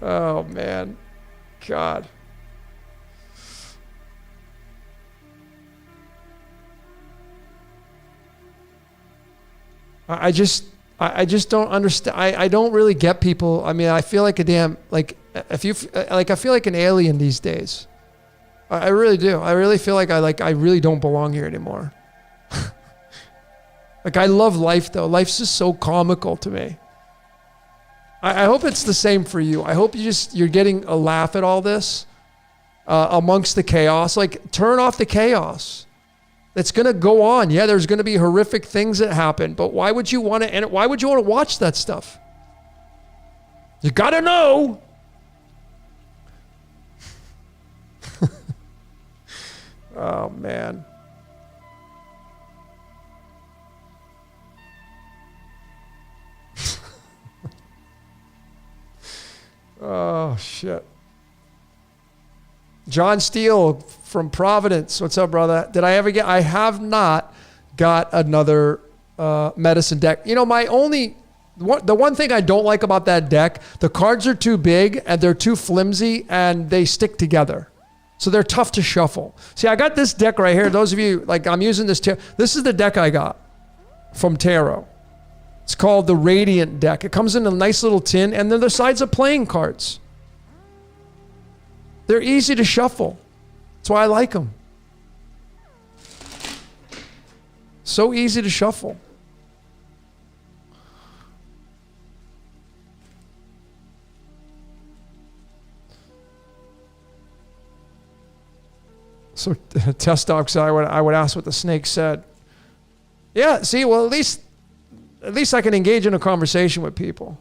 Oh, man. God. I just don't understand. I don't really get people. I mean, I feel like a damn, I feel like an alien these days. I really do. I really feel like I really don't belong here anymore. Like, I love life though. Life's just so comical to me. I hope it's the same for you. I hope you're getting a laugh at all this amongst the chaos. Like, turn off the chaos. It's going to go on. Yeah, there's going to be horrific things that happen, but why would you want to watch that stuff? You got to know. Oh, man. Oh, shit. John Steele from Providence. What's up, brother? I have not got another medicine deck. You know, the one thing I don't like about that deck, the cards are too big and they're too flimsy and they stick together. So they're tough to shuffle. See, I got this deck right here. Those of you, I'm using this. This is the deck I got from Tarot. It's called the Radiant deck. It comes in a nice little tin and then the sides are playing cards. They're easy to shuffle. That's why I like them. So easy to shuffle. So test docs, I would ask what the snake said. Yeah, see, well, at least I can engage in a conversation with people.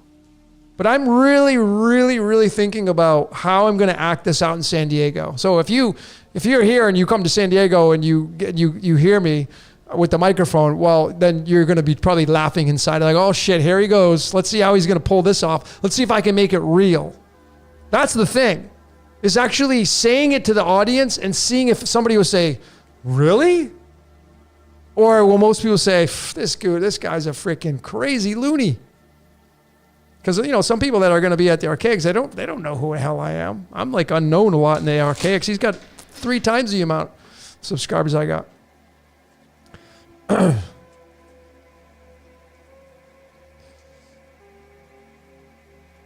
But I'm really, really, really thinking about how I'm going to act this out in San Diego. So if you're here and you come to San Diego and you hear me with the microphone, well, then you're going to be probably laughing inside, like, oh shit, here he goes. Let's see how he's going to pull this off. Let's see if I can make it real. That's the thing, is actually saying it to the audience and seeing if somebody will say, really? Or will most people say, this guy's a freaking crazy loony? Because, you know, some people that are going to be at the Archaics, they don't know who the hell I am. I'm like unknown a lot in the Archaics. He's got 3 times the amount of subscribers I got.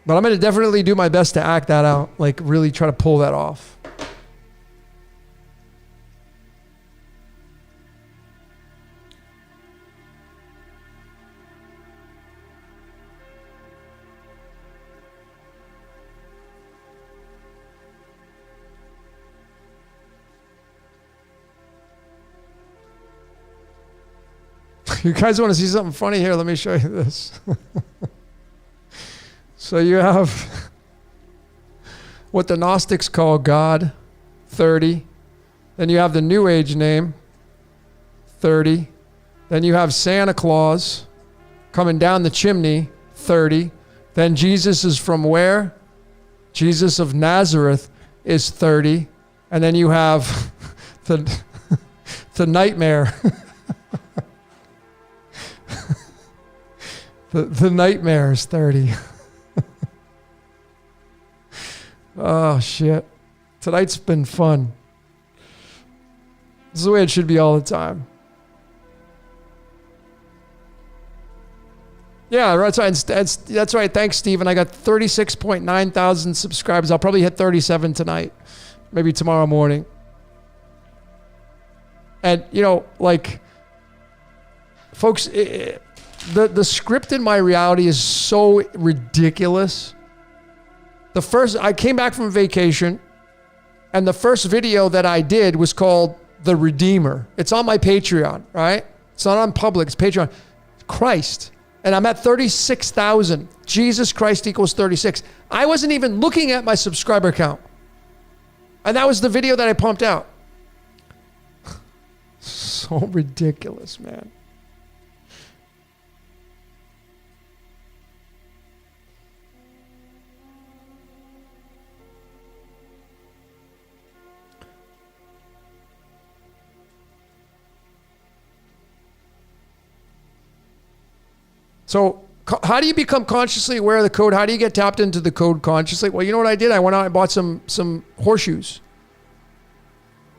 But I'm going to definitely do my best to act that out, like really try to pull that off. You guys want to see something funny here? Let me show you this. So you have what the Gnostics call God, 30. Then you have the New Age name, 30. Then you have Santa Claus coming down the chimney, 30. Then Jesus is from where? Jesus of Nazareth is 30. And then you have the nightmare. The nightmare is 30. Oh, shit. Tonight's been fun. This is the way it should be all the time. Yeah, that's right. That's right. Thanks, Steven. I got 36.9 thousand subscribers. I'll probably hit 37 tonight. Maybe tomorrow morning. And, you know, like, folks... The script in my reality is so ridiculous. I came back from vacation, and the first video that I did was called The Redeemer. It's on my Patreon, right? It's not on public, it's Patreon. Christ. And I'm at 36,000. Jesus Christ equals 36. I wasn't even looking at my subscriber count. And that was the video that I pumped out. So ridiculous, man. So how do you become consciously aware of the code? How do you get tapped into the code consciously? Well, you know what I did? I went out and bought some horseshoes.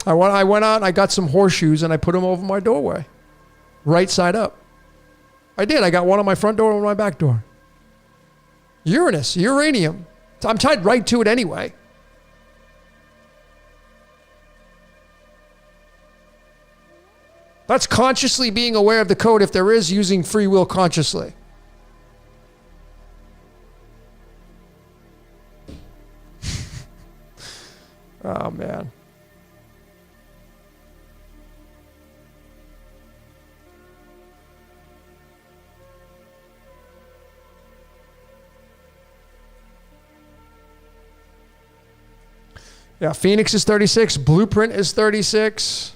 I went out and I got some horseshoes and I put them over my doorway, right side up. I did. I got one on my front door and one on my back door. Uranus, uranium. I'm tied right to it anyway. That's consciously being aware of the code, if there is, using free will consciously. Oh, man. Yeah, Phoenix is 36. Blueprint is 36.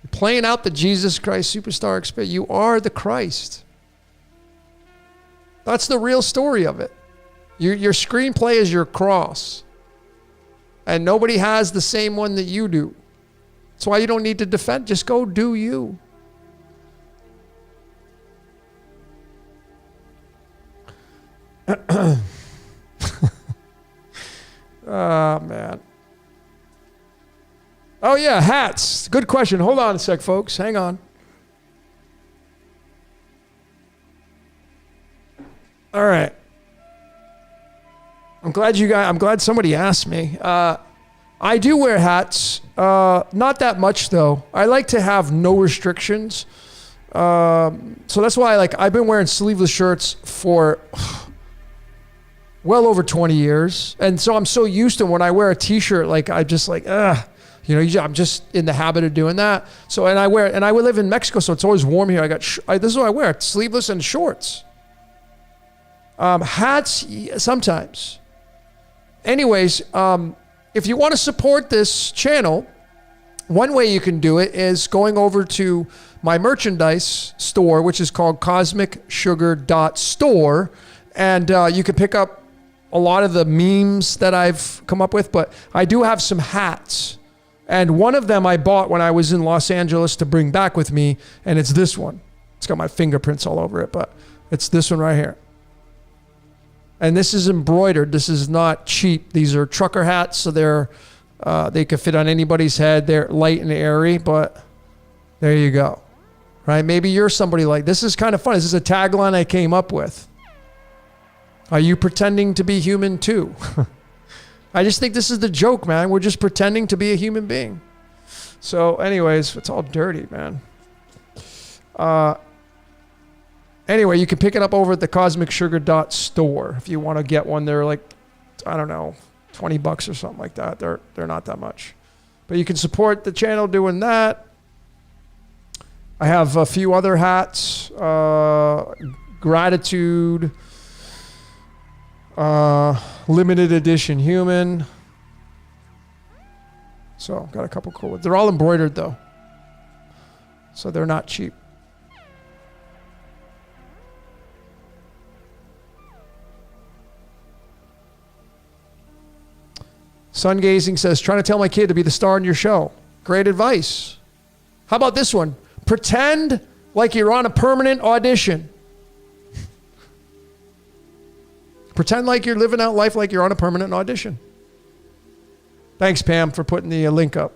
You're playing out the Jesus Christ superstar experience. You are the Christ. That's the real story of it. Your screenplay is your cross. And nobody has the same one that you do. That's why you don't need to defend. Just go do you. Oh, man. Oh, yeah, hats. Good question. Hold on a sec, folks. Hang on. All right. I'm glad somebody asked me. I do wear hats. Not that much though. I like to have no restrictions. So that's why I've been wearing sleeveless shirts for well over 20 years. And so I'm so used to when I wear a t-shirt, I just I'm just in the habit of doing that. So, and I live in Mexico, so it's always warm here. This is what I wear, sleeveless and shorts. Hats, sometimes. Anyways, if you want to support this channel, one way you can do it is going over to my merchandise store, which is called cosmicsugar.store. And you can pick up a lot of the memes that I've come up with, but I do have some hats. And one of them I bought when I was in Los Angeles to bring back with me, and it's this one. It's got my fingerprints all over it, but it's this one right here. And this is embroidered. This is not cheap. These are trucker hats, so they could fit on anybody's head. They're light and airy, but there you go. Right? Maybe you're somebody like this. Is kind of fun. This is a tagline I came up with. Are you pretending to be human too? I just think this is the joke, man. We're just pretending to be a human being. So anyways, it's all dirty, man. Anyway, you can pick it up over at the cosmicsugar.store if you want to get one. They're I don't know, $20 or something like that. They're not that much. But you can support the channel doing that. I have a few other hats. Gratitude. Limited edition human. So got a couple cool ones. They're all embroidered though, so they're not cheap. Sun Gazing says, trying to tell my kid to be the star in your show. Great advice. How about this one? Pretend like you're on a permanent audition. Pretend like you're living out life like you're on a permanent audition. Thanks, Pam, for putting the link up.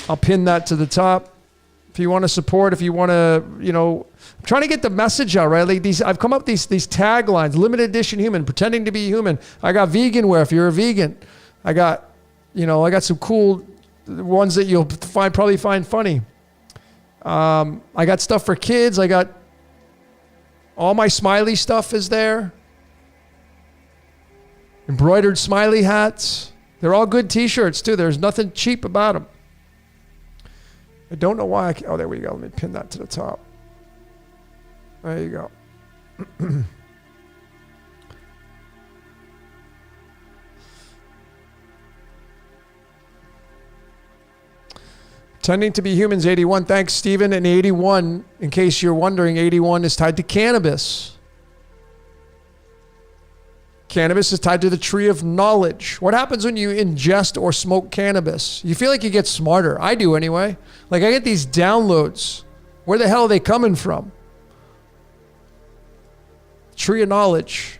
I'll pin that to the top. If you want to support, if you want to, I'm trying to get the message out, right? I've come up with these taglines: limited edition human, pretending to be human. I got vegan wear if you're a vegan. I got some cool ones that you'll probably find funny. I got stuff for kids. I got all my smiley stuff is there. Embroidered smiley hats. They're all good t-shirts too. There's nothing cheap about them. I don't know why. Oh, there we go. Let me pin that to the top. There you go. Tending to be humans, 81. Thanks, Stephen. And 81, in case you're wondering, 81 is tied to cannabis. Cannabis is tied to the tree of knowledge. What happens when you ingest or smoke cannabis? You feel like you get smarter. I do anyway. I get these downloads. Where the hell are they coming from? Tree of knowledge.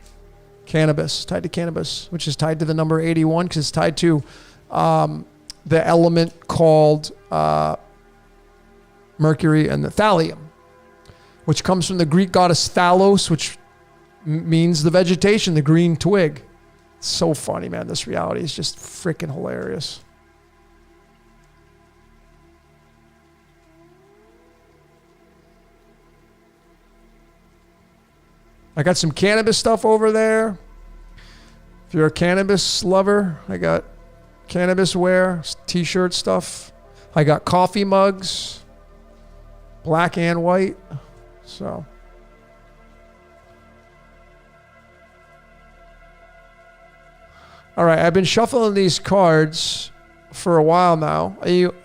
Cannabis, tied to cannabis, which is tied to the number 81 because it's tied to the element called Mercury and the thallium, which comes from the Greek goddess Thalos, which means the vegetation, the green twig. It's so funny, man. This reality is just freaking hilarious. I got some cannabis stuff over there. If you're a cannabis lover, I got cannabis wear, t-shirt stuff. I got coffee mugs, black and white. So all right, I've been shuffling these cards for a while now.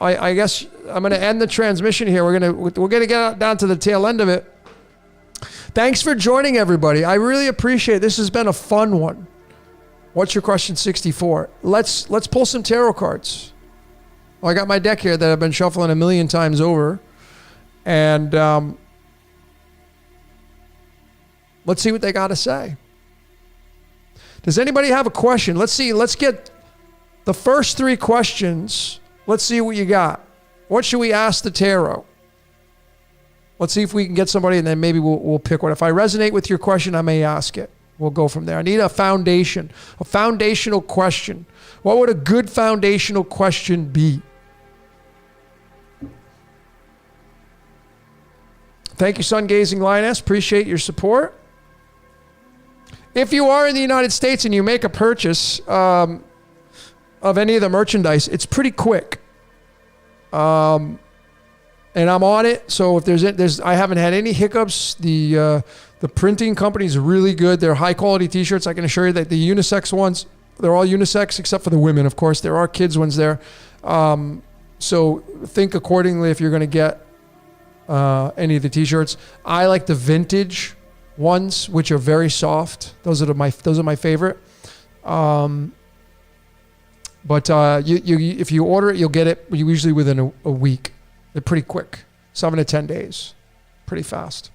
I guess I'm going to end the transmission here. We're going to get down to the tail end of it. Thanks for joining, everybody. I really appreciate it. This has been a fun one. What's your question 64? Let's pull some tarot cards. Well, I got my deck here that I've been shuffling a million times over, and let's see what they got to say. Does anybody have a question? Let's see. Let's get the first three questions. Let's see what you got. What should we ask the tarot? Let's see if we can get somebody, and then maybe we'll pick one. If I resonate with your question, I may ask it. We'll go from there. I need a foundation, a foundational question. What would a good foundational question be? Thank you, Sun Gazing Lioness. Appreciate your support. If you are in the United States and you make a purchase of any of the merchandise, it's pretty quick. And I'm on it. So if I haven't had any hiccups. The printing company is really good. They're high quality t-shirts. I can assure you that the unisex ones, they're all unisex except for the women, of course. There are kids ones there. So think accordingly if you're going to get any of the t-shirts. I like the vintage ones, which are very soft. Those are my favorite. But if you order it, you'll get it usually within a week. They're pretty quick, 7 to 10 days, pretty fast.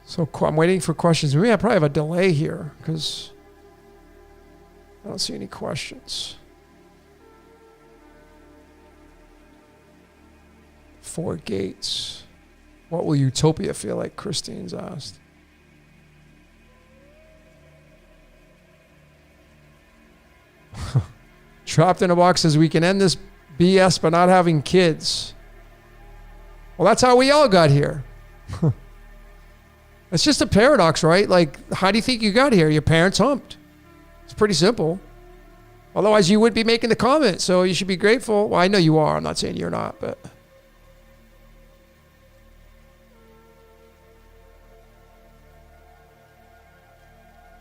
So I'm waiting for questions. Maybe I probably have a delay here because I don't see any questions. 4 gates. What will utopia feel like? Christine's asked. Trapped in a box says we can end this BS by not having kids. Well, that's how we all got here. It's just a paradox, right? Like, how do you think you got here? Your parents humped. It's pretty simple. Otherwise, you wouldn't be making the comment, so you should be grateful. Well, I know you are. I'm not saying you're not, but...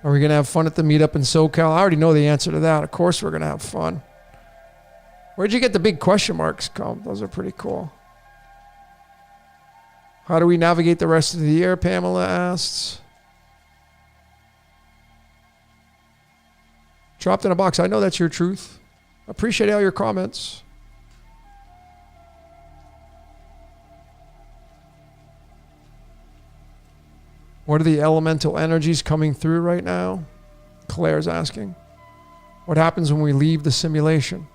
Are we going to have fun at the meetup in SoCal? I already know the answer to that. Of course we're going to have fun. Where'd you get the big question marks come? Those are pretty cool. How do we navigate the rest of the year, Pamela asks. Dropped in a box. I know that's your truth. Appreciate all your comments. What are the elemental energies coming through right now? Claire's asking. What happens when we leave the simulation?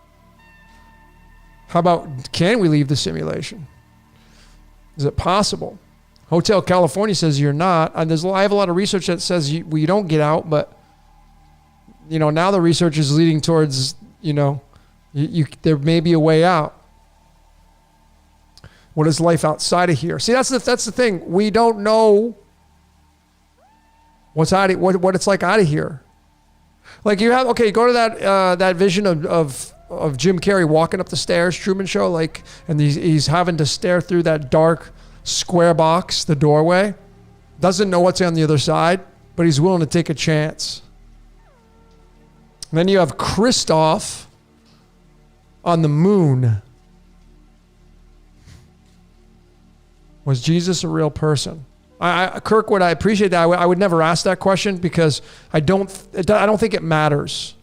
How about, can we leave the simulation? Is it possible? Hotel California says you're not. And I have a lot of research that says we don't get out, but now the research is leading towards, there may be a way out. What is life outside of here? See, that's the thing. We don't know what it's like out of here. Like go to that vision of Jim Carrey walking up the stairs, Truman Show, and he's having to stare through that dark square box, the doorway. Doesn't know what's on the other side, but he's willing to take a chance. And then you have Christoph on the moon. Was Jesus a real person? Kirkwood, I appreciate that. I would never ask that question because I don't think it matters.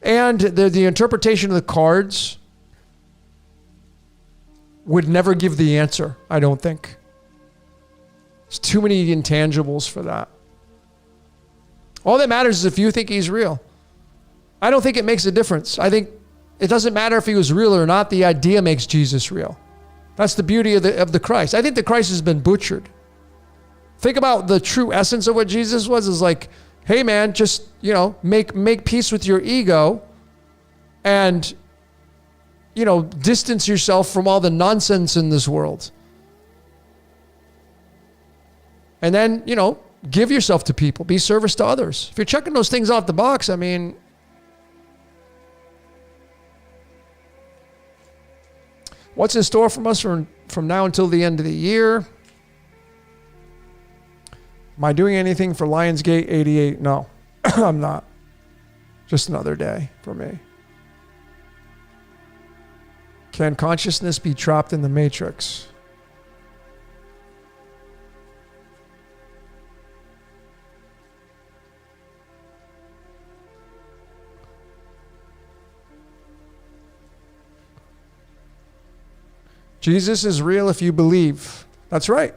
And the interpretation of the cards would never give the answer, I don't think. There's too many intangibles for that. All that matters is if you think he's real. I don't think it makes a difference. I think it doesn't matter if he was real or not. The idea makes Jesus real. That's the beauty of the Christ. I think the Christ has been butchered. Think about the true essence of what Jesus was. Is like, hey man, just, make peace with your ego and, distance yourself from all the nonsense in this world. And then, give yourself to people, be service to others. If you're checking those things off the box, what's in store from us from now until the end of the year? Am I doing anything for Lionsgate 88? No, I'm not. Just another day for me. Can consciousness be trapped in the matrix? Jesus is real if you believe. That's right.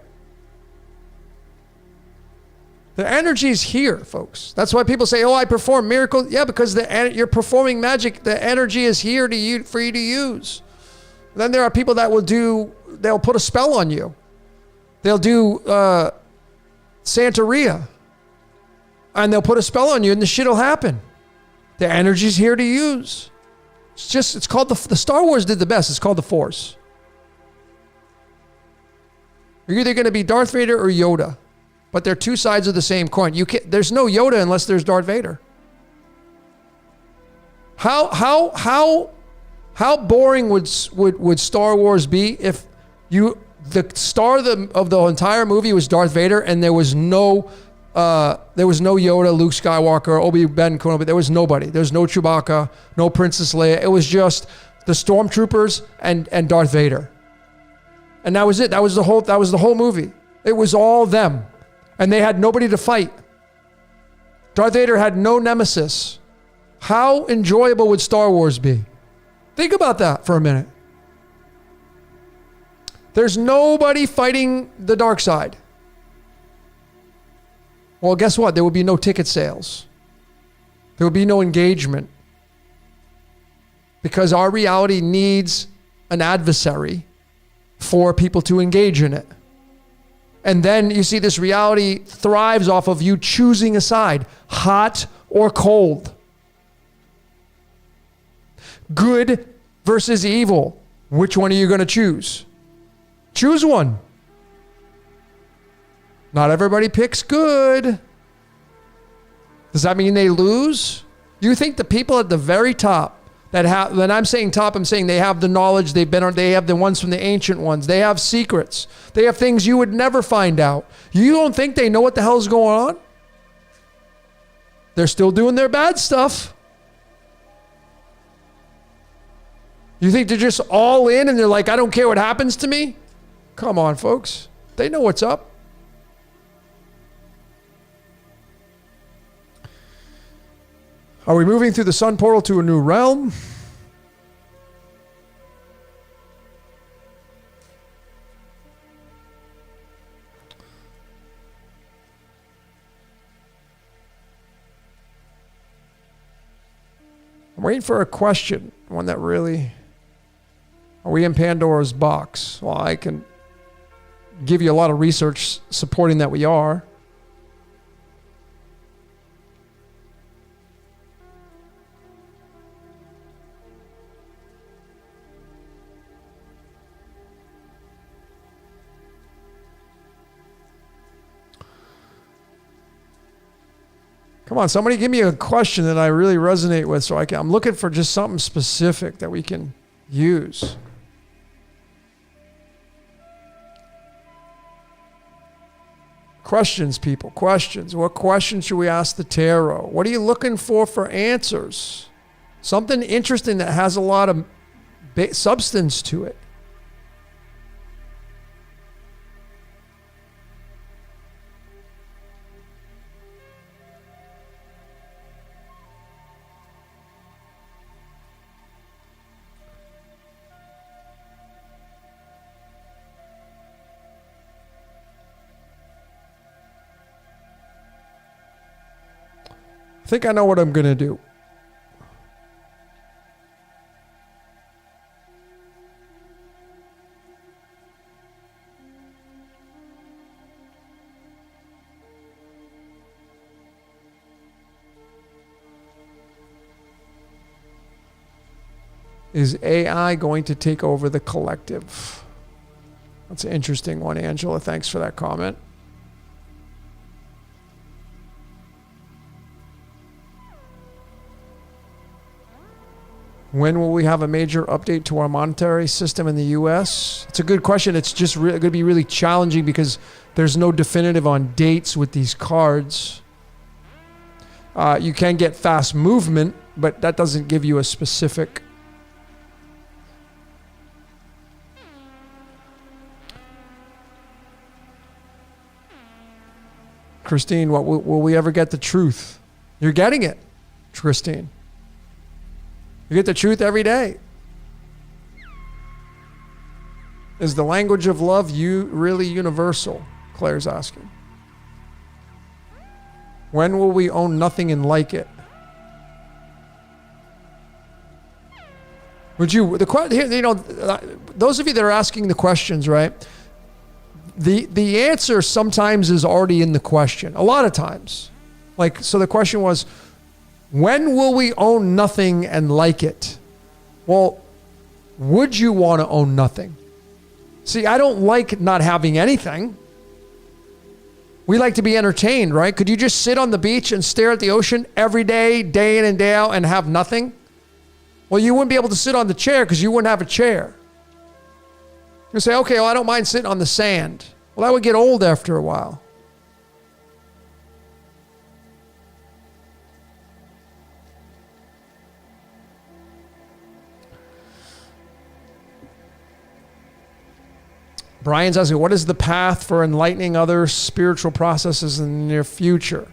The energy is here, folks. That's why people say, oh, I perform miracles. Yeah, because you're performing magic. The energy is here for you to use. Then there are people that they'll put a spell on you. They'll do Santeria. And they'll put a spell on you and the shit will happen. The energy's here to use. It's called the Star Wars did the best. It's called the Force. You're either going to be Darth Vader or Yoda. But they're two sides of the same coin. There's no Yoda unless there's Darth Vader. How boring would Star Wars be if the star of the entire movie was Darth Vader and there was no Yoda, Luke Skywalker, Obi-Wan Kenobi. There was nobody. There's no Chewbacca, no Princess Leia. It was just the stormtroopers and Darth Vader. And that was it. That was the whole movie. It was all them. And they had nobody to fight. Darth Vader had no nemesis. How enjoyable would Star Wars be? Think about that for a minute. There's nobody fighting the dark side. Well, guess what? There would be no ticket sales. There would be no engagement. Because our reality needs an adversary for people to engage in it. And then you see this reality thrives off of you choosing a side, hot or cold. Good versus evil. Which one are you going to choose? Choose one. Not everybody picks good. Does that mean they lose? You think the people at the very top when I'm saying top, I'm saying they have the knowledge, they have the ones from the ancient ones. They have secrets. They have things you would never find out. You don't think they know what the hell's going on? They're still doing their bad stuff. You think they're just all in and they're like, I don't care what happens to me? Come on, folks. They know what's up. Are we moving through the sun portal to a new realm? I'm waiting for a question, one that really... Are we in Pandora's box? Well, I can give you a lot of research supporting that we are. Come on, somebody give me a question that I really resonate with so I'm looking for just something specific that we can use. Questions, people, questions. What questions should we ask the tarot? What are you looking for answers? Something interesting that has a lot of substance to it. I think I know what I'm going to do. Is AI going to take over the collective? That's an interesting one, Angela. Thanks for that comment. When will we have a major update to our monetary system in the U.S.? It's a good question. It's just going to be really challenging because there's no definitive on dates with these cards. You can get fast movement, but that doesn't give you a specific... Christine, will we ever get the truth? You're getting it, Christine. You get the truth every day. Is the language of love really universal? Claire's asking. When will we own nothing and like it? Would you, those of you that are asking the questions, right? The answer sometimes is already in the question. A lot of times. So the question was, when will we own nothing and like it? Well, would you want to own nothing? See, I don't like not having anything. We like to be entertained, right? Could you just sit on the beach and stare at the ocean every day, day in and day out, and have nothing? Well, you wouldn't be able to sit on the chair because you wouldn't have a chair. You say, okay, well, I don't mind sitting on the sand. Well, that would get old after a while. Brian's asking, what is the path for enlightening other spiritual processes in the near future?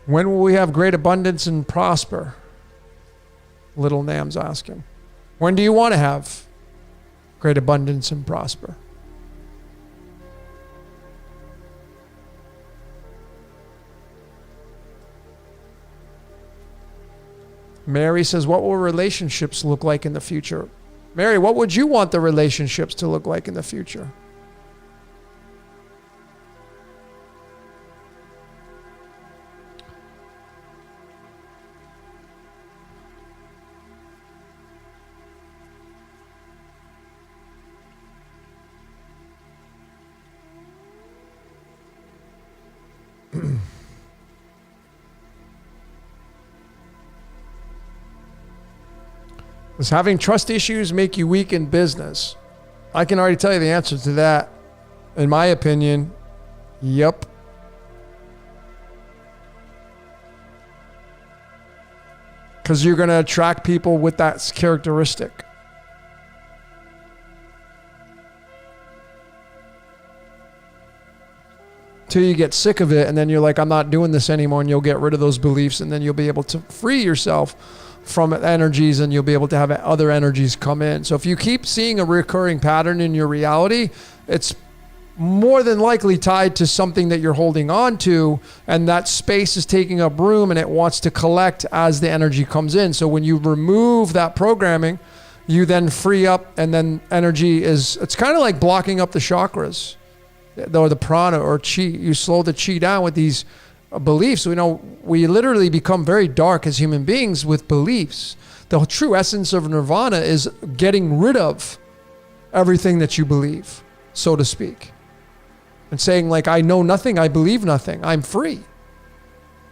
When will we have great abundance and prosper? Little Nam's asking. When do you want to have great abundance and prosper? Mary says, what will relationships look like in the future? Mary, what would you want the relationships to look like in the future? Does having trust issues make you weak in business? I can already tell you the answer to that. In my opinion, yep. Because you're going to attract people with that characteristic. Till you get sick of it, and then you're like, I'm not doing this anymore, and you'll get rid of those beliefs, and then you'll be able to free yourself from energies, and you'll be able to have other energies come in. So if you keep seeing a recurring pattern in your reality, it's more than likely tied to something that you're holding on to, and that space is taking up room and it wants to collect as the energy comes in. So when you remove that programming, you then free up, and then energy it's kind of like blocking up the chakras or the prana or chi. You slow the chi down with these beliefs. We literally become very dark as human beings with beliefs. The true essence of nirvana is getting rid of everything that you believe, so to speak, and saying, like, I know nothing, I believe nothing, I'm free.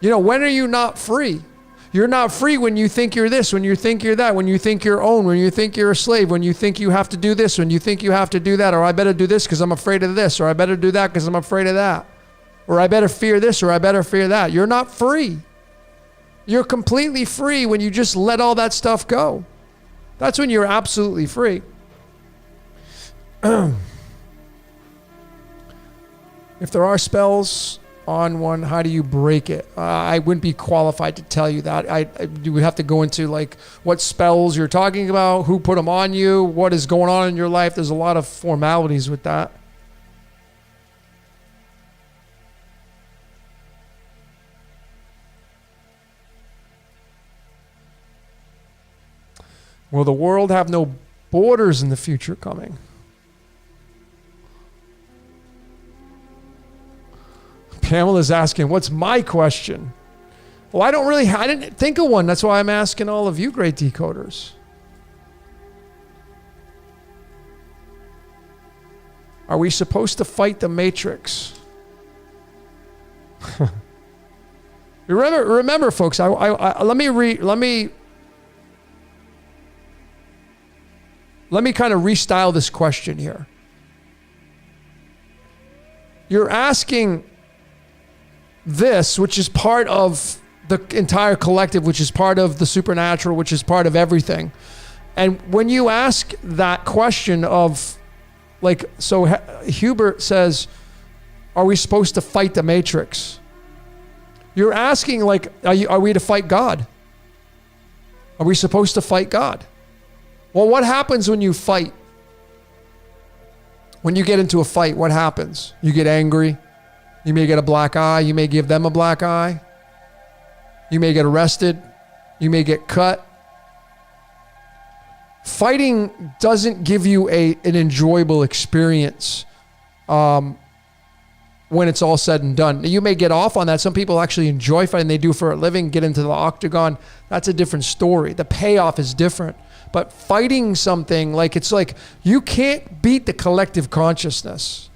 When are you not free? You're not free when you think you're this, when you think you're that, when you think you're owned, when you think you're a slave, when you think you have to do this, when you think you have to do that, or I better do this because I'm afraid of this, or I better do that because I'm afraid of that, or I better fear this, or I better fear that. You're not free. You're completely free when you just let all that stuff go. That's when you're absolutely free. If there are spells on one, how do you break it? I wouldn't be qualified to tell you that. We have to go into like what spells you're talking about, who put them on you, what is going on in your life. There's a lot of formalities with that. Will the world have no borders in the future coming? Pamela's asking, what's my question? Well, I didn't think of one. That's why I'm asking all of you great decoders. Are we supposed to fight the Matrix? Remember, folks, let me kind of restyle this question here. You're asking this, which is part of the entire collective, which is part of the supernatural, which is part of everything. And when you ask that question of, like, so Hubert says, are we supposed to fight the matrix? You're asking, like, are we to fight God? Are we supposed to fight God? Well, what happens when you fight? When you get into a fight, what happens? You get angry. You may get a black eye. You may give them a black eye. You may get arrested. You may get cut. Fighting doesn't give you an enjoyable experience when it's all said and done. You may get off on that. Some people actually enjoy fighting. They do for a living, get into the octagon. That's a different story. The payoff is different. But fighting something, like, it's like you can't beat the collective consciousness.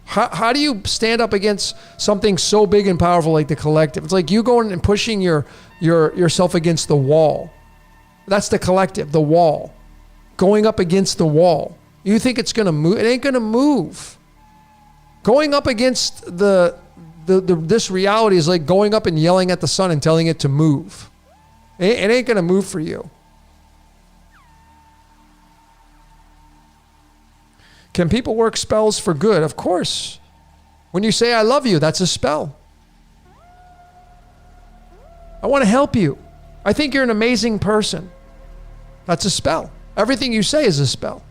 How do you stand up against something so big and powerful like the collective? It's like you going and pushing yourself against the wall. That's the collective, the wall. Going up against the wall. You think it's going to move? It ain't going to move. Going up against this reality is like going up and yelling at the sun and telling it to move. It ain't going to move for you. Can people work spells for good? Of course. When you say, I love you, that's a spell. I want to help you. I think you're an amazing person. That's a spell. Everything you say is a spell.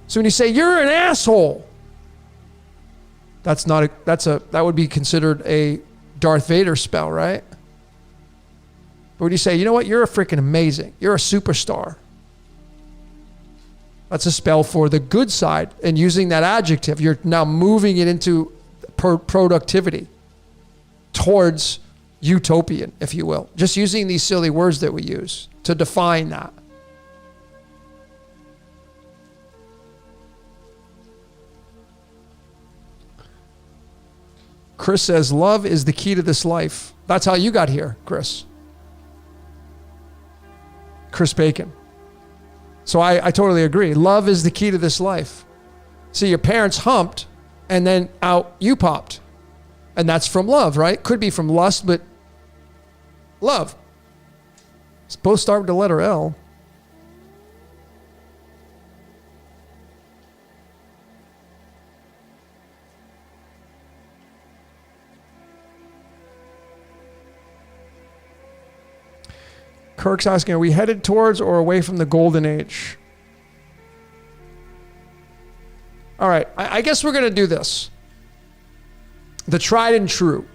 So when you say, you're an asshole, that would be considered a Darth Vader spell, right? But when you say, you know what, you're a freaking amazing. You're a superstar. That's a spell for the good side. And using that adjective, you're now moving it into productivity towards utopian, if you will. Just using these silly words that we use to define that. Chris says, love is the key to this life. That's how you got here, Chris. Chris Bacon. So I totally agree. Love is the key to this life. See, your parents humped and then out you popped. And that's from love, right? Could be from lust, but love. It's both start with the letter L. Kirk's asking, are we headed towards or away from the golden age? All right, I guess we're going to do this. The tried and true.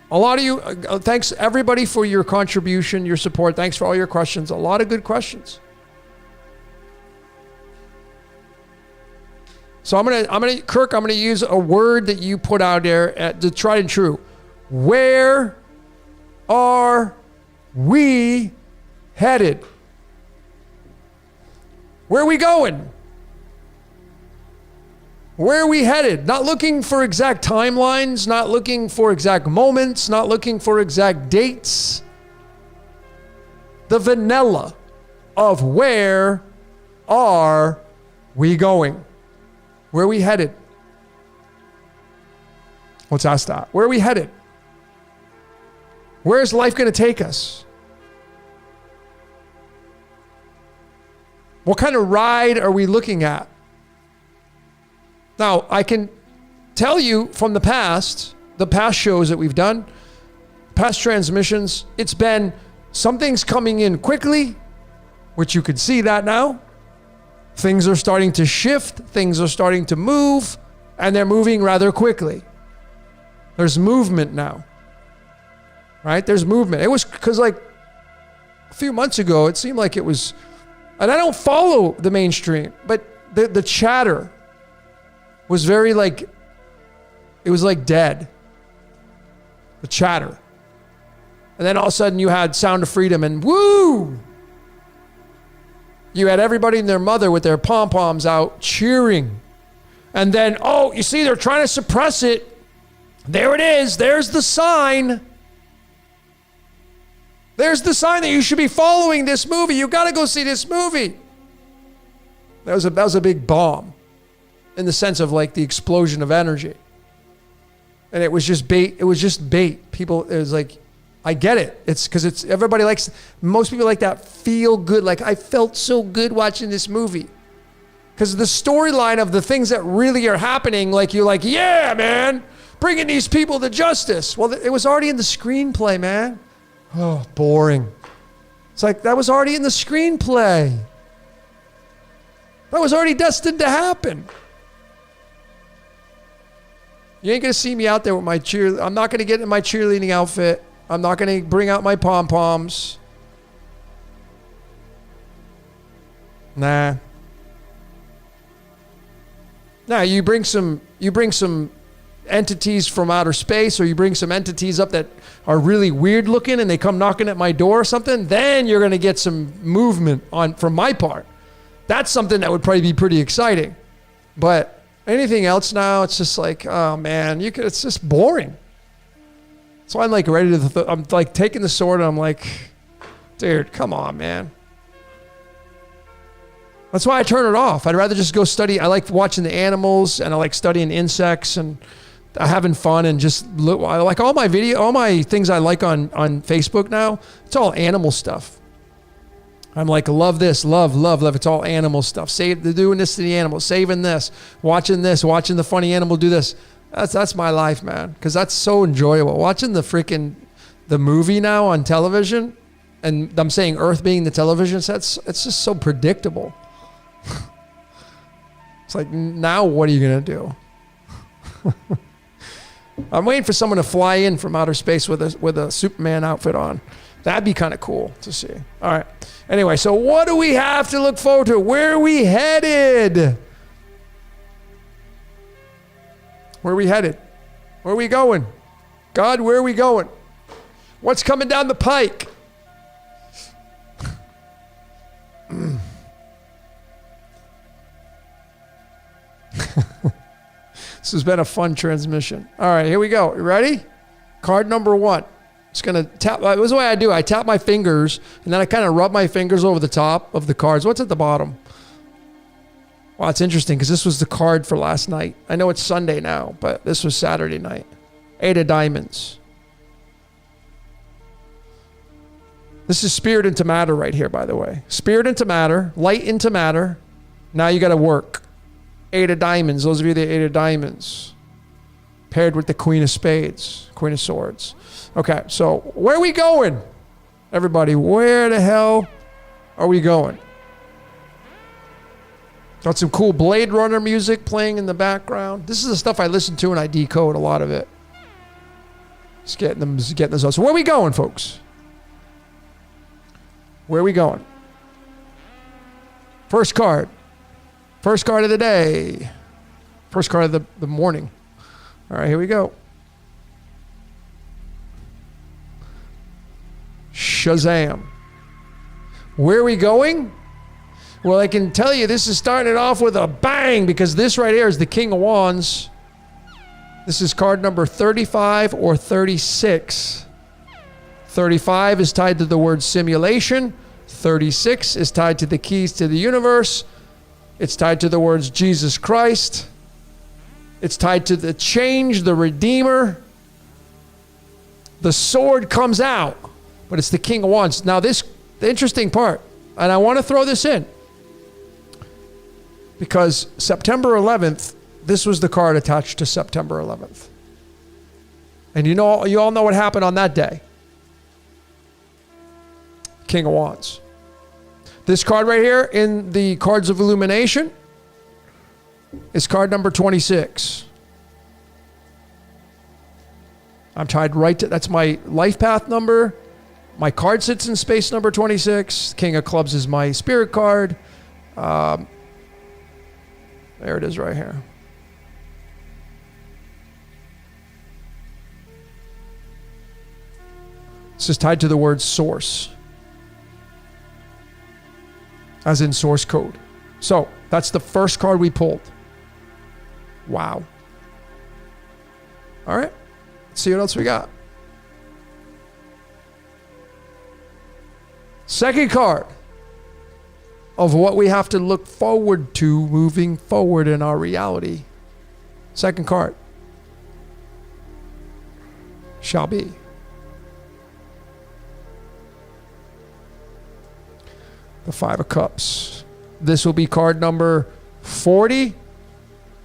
A lot of you, thanks everybody for your contribution, your support. Thanks for all your questions. A lot of good questions. So Kirk, I'm going to use a word that you put out there at the tried and true. Where are we headed? Where are we going? Where are we headed? Not looking for exact timelines, not looking for exact moments, not looking for exact dates. The vanilla of where are we going? Where are we headed? Let's ask that. Where are we headed? Where is life going to take us? What kind of ride are we looking at? Now, I can tell you from the past shows that we've done, past transmissions, it's been something's coming in quickly, which you can see that now. Things are starting to shift, things are starting to move, and they're moving rather quickly. There's movement now. Right? There's movement. It was because like a few months ago, it seemed like it was, and I don't follow the mainstream, but the chatter was very like, it was like dead. The chatter. And then all of a sudden you had Sound of Freedom and woo! You had everybody and their mother with their pom-poms out cheering. And then, oh, you see, they're trying to suppress it. There it is. There's the sign. There's the sign that you should be following this movie. You got to go see this movie. That was a big bomb in the sense of like the explosion of energy. And it was just bait. It was just bait. People, it was like, I get it. It's because everybody likes, most people like that feel good. Like, I felt so good watching this movie. Because the storyline of the things that really are happening, like, you're like, yeah, man, bringing these people to justice. Well, it was already in the screenplay, man. Oh, boring. It's like, that was already in the screenplay. That was already destined to happen. You ain't going to see me out there with my I'm not going to get in my cheerleading outfit. I'm not going to bring out my pom-poms. Nah. Nah, you bring some entities from outer space, or you bring some entities up that are really weird looking and they come knocking at my door or something, then you're going to get some movement on from my part. That's something that would probably be pretty exciting. But anything else now, it's just like, oh man, it's just boring. So I'm like ready to, I'm like taking the sword and I'm like, dude, come on, man. That's why I turn it off. I'd rather just go study. I like watching the animals, and I like studying insects and having fun, and just look. I like all my things I like on Facebook now. It's all animal stuff. I'm like, love this, love. It's all animal stuff. They're doing this to the animals, saving this, watching the funny animal do this. That's my life, man. Because that's so enjoyable. Watching the movie now on television, and I'm saying Earth being the television set, it's just so predictable. It's like, now what are you going to do? I'm waiting for someone to fly in from outer space with a Superman outfit on. That'd be kind of cool to see. All right. Anyway, so what do we have to look forward to? Where are we headed? Where are we headed? Where are we going? God, where are we going? What's coming down the pike? This has been a fun transmission. All right, here we go. You ready? Card number 1. Just going to tap. This is the way I do. I tap my fingers, and then I kind of rub my fingers over the top of the cards. What's at the bottom? Wow, it's interesting because this was the card for last night. I know it's Sunday now, but this was Saturday night. 8 of diamonds. This is spirit into matter right here, by the way. Spirit into matter, light into matter. Now you got to work. 8 of diamonds. Those of you that 8 of diamonds. Paired with the Queen of Spades, Queen of Swords. Okay, so where are we going? Everybody, where the hell are we going? Got some cool Blade Runner music playing in the background. This is the stuff I listen to and I decode a lot of it. Just getting this out. So where are we going, folks? Where are we going? First card. First card of the day. First card of the morning. All right, here we go. Shazam. Where are we going? Well, I can tell you this is starting it off with a bang, because this right here is the King of Wands. This is card number 35 or 36. 35 is tied to the word simulation. 36 is tied to the keys to the universe. It's tied to the words Jesus Christ. It's tied to the change, the Redeemer. The sword comes out, but it's the King of Wands. Now the interesting part, and I want to throw this in, because September 11th, this was the card attached to September 11th. And you all know what happened on that day. King of Wands. This card right here in the Cards of Illumination is card number 26. I'm tied right to, that's my life path number. My card sits in space number 26. King of Clubs is my spirit card. There it is right here. This is tied to the word source, as in source code. So that's the first card we pulled. Wow. All right. Let's see what else we got. Second card of what we have to look forward to moving forward in our reality. Second card shall be The Five of Cups. This will be card number 40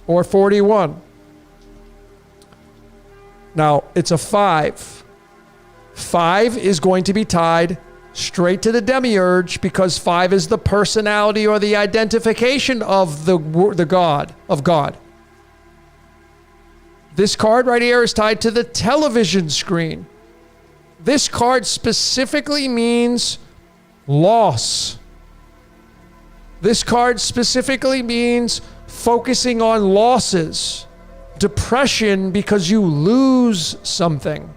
or 41. Now, it's a 5. 5 is going to be tied straight to the demiurge because 5 is the personality or the identification of the God, of God. This card right here is tied to the television screen. This card specifically means loss. This card specifically means focusing on losses, depression because you lose something.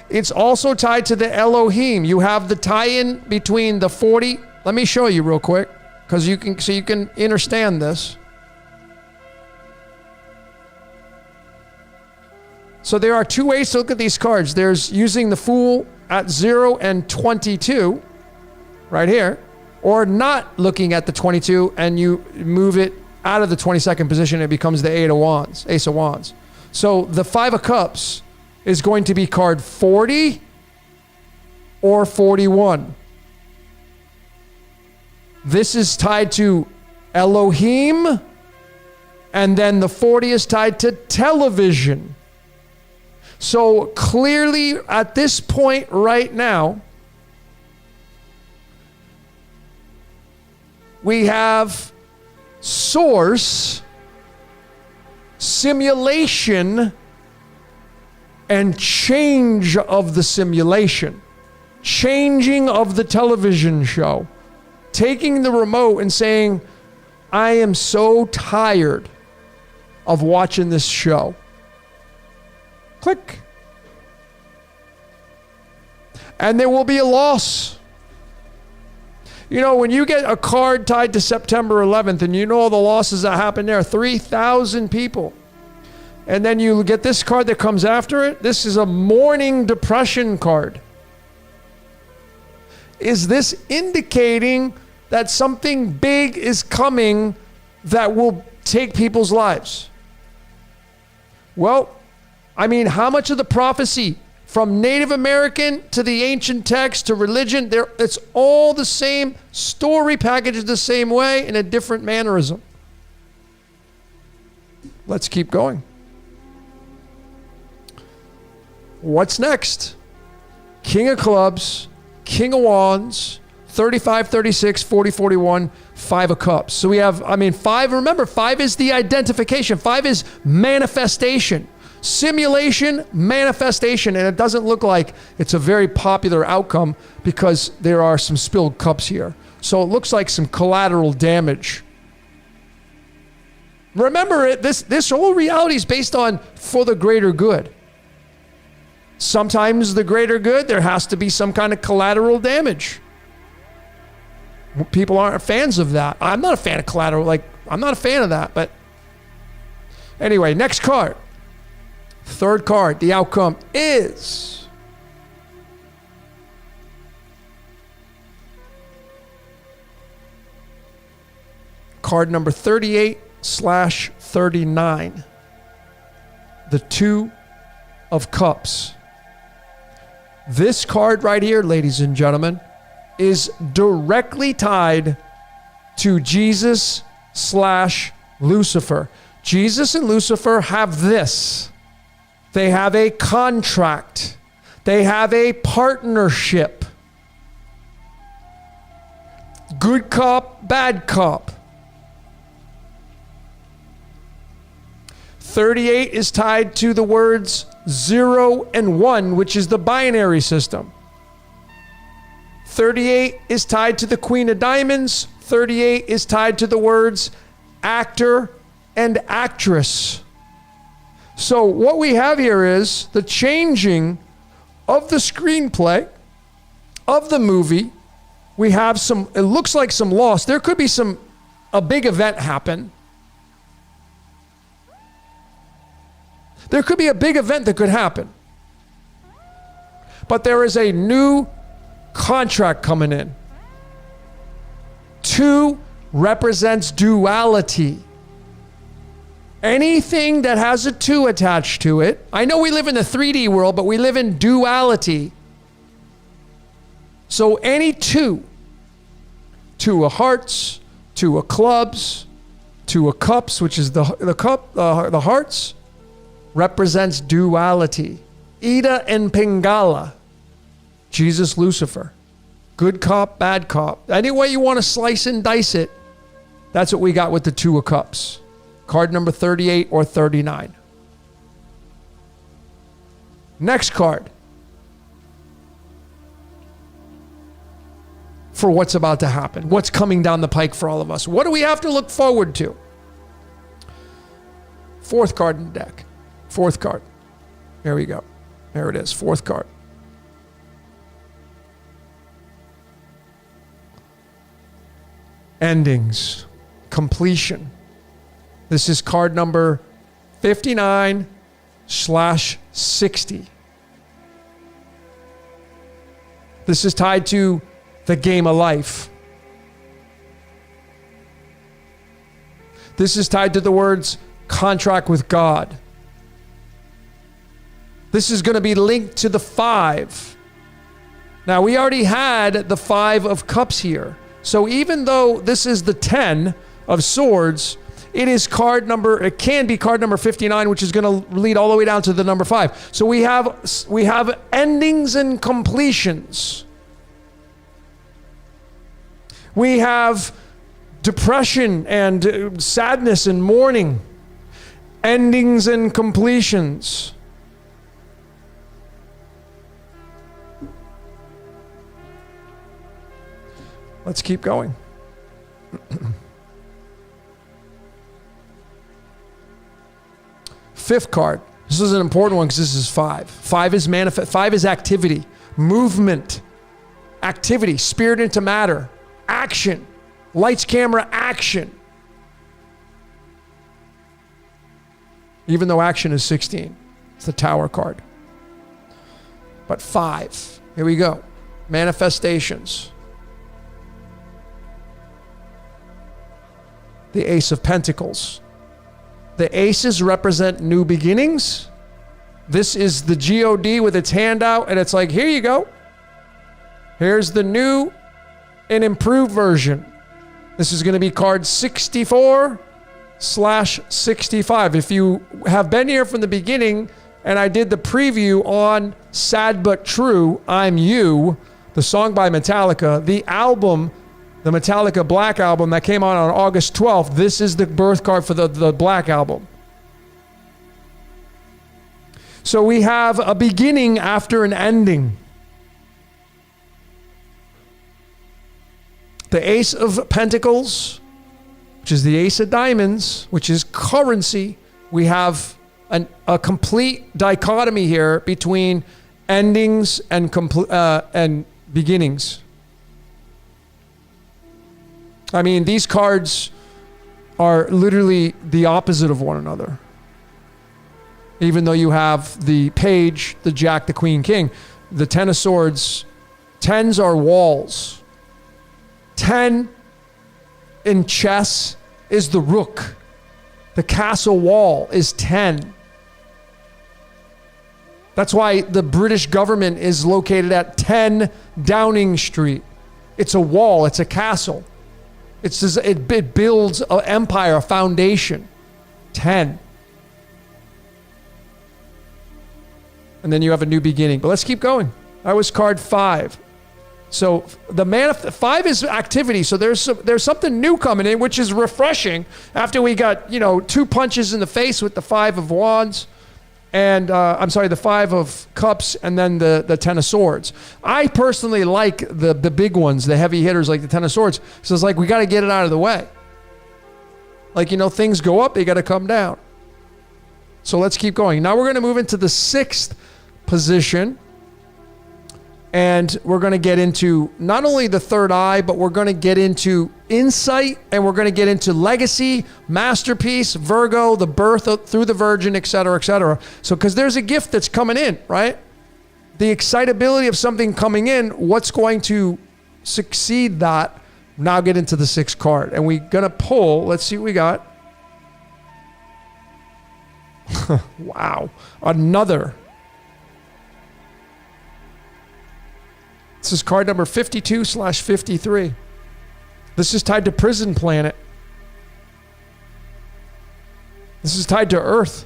It's also tied to the Elohim. You have the tie-in between the 40. Let me show you real quick, because you can understand this. So there are two ways to look at these cards. There's using the Fool at 0 and 22, right here, or not looking at the 22 and you move it out of the 22nd position. It becomes the Ace of Wands. So the Five of Cups is going to be card 40 or 41. This is tied to Elohim, and then the 40 is tied to television. So clearly at this point right now, we have source, simulation, and change of the simulation. Changing of the television show. Taking the remote and saying, I am so tired of watching this show. Click. And there will be a loss. You know, when you get a card tied to September 11th and you know all the losses that happened there, 3,000 people. And then you get this card that comes after it. This is a mourning depression card. Is this indicating that something big is coming that will take people's lives? Well, I mean, how much of the prophecy from Native American to the ancient text to religion, it's all the same story packaged the same way in a different mannerism. Let's keep going. What's next? King of Clubs, King of Wands, 35, 36, 40, 41, Five of Cups. So we have, 5, remember, 5 is the identification. 5 is manifestation. Simulation, manifestation, and it doesn't look like it's a very popular outcome because there are some spilled cups here. So it looks like some collateral damage. Remember, this whole reality is based on for the greater good. Sometimes the greater good, there has to be some kind of collateral damage. People aren't fans of that. I'm not a fan of collateral. I'm not a fan of that. But anyway, next card. Third card. The outcome is card number 38/39. The Two of Cups. This card right here, ladies and gentlemen, is directly tied to Jesus/Lucifer. Jesus and Lucifer have this. They have a contract. They have a partnership. Good cop, bad cop. 38 is tied to the words 0 and 1, which is the binary system. 38 is tied to the Queen of Diamonds. 38 is tied to the words actor and actress. So what we have here is the changing of the screenplay of the movie. We have it looks like some loss. There could be a big event happen. There could be a big event that could happen. But there is a new contract coming in. 2 represents duality. Anything that has a 2 attached to it. I know we live in the 3D world, but we live in duality. So any two of hearts, two of clubs, two of cups, which is the hearts, represents duality. Ida and Pingala. Jesus, Lucifer. Good cop, bad cop. Any way you want to slice and dice it, that's what we got with the two of cups. Card number 38 or 39. Next card. For what's about to happen. What's coming down the pike for all of us. What do we have to look forward to? Fourth card in the deck. Fourth card. There we go. There it is. Fourth card. Endings. Completion. This is card number 59/60. This is tied to the game of life. This is tied to the words contract with God. This is going to be linked to the 5. Now, we already had the 5 of cups here. So even though this is the 10 of swords, it can be card number 59, which is going to lead all the way down to the number 5. So we have endings and completions. We have depression and sadness and mourning. Endings and completions. Let's keep going. Fifth card. This is an important one because this is 5. 5 is manifest. 5 is activity, movement, activity, spirit into matter, action, lights, camera, action. Even though action is 16, it's the Tower card. But 5. Here we go. Manifestations. The Ace of Pentacles. The aces represent new beginnings. This is the God with its hand out, and it's like, here you go. Here's the new and improved version. This is going to be card 64/65. If you have been here from the beginning, and I did the preview on Sad But True, I'm You, the song by Metallica, the album, the Metallica Black Album that came out on August 12th. This is the birth card for the Black Album. So we have a beginning after an ending. The Ace of Pentacles, which is the Ace of Diamonds, which is currency. We have a complete dichotomy here between endings and beginnings. I mean, these cards are literally the opposite of one another. Even though you have the Page, the Jack, the Queen, King, the Ten of Swords, 10s are walls. 10 in chess is the rook. The castle wall is 10. That's why the British government is located at 10 Downing Street. It's a wall, it's a castle. It builds an empire, a foundation. 10. And then you have a new beginning. But let's keep going. That was card 5. So the 5 is activity. So there's something new coming in, which is refreshing. After we got 2 punches in the face with the 5 of Wands, and the 5 of Cups, and then the 10 of Swords. I personally like the big ones, the heavy hitters like the 10 of Swords. So it's like we got to get it out of the way. Like things go up, they got to come down. So let's keep going. Now we're going to move into the 6th position. And we're going to get into not only the third eye, but we're going to get into insight, and we're going to get into legacy, masterpiece, Virgo, the birth through the Virgin, et cetera, et cetera. So, because there's a gift that's coming in, right? The excitability of something coming in, what's going to succeed that? Now get into the 6th card. And we're going to pull, let's see what we got. Wow. Another. This This is card number 52/53. This is tied to prison planet. This is tied to Earth.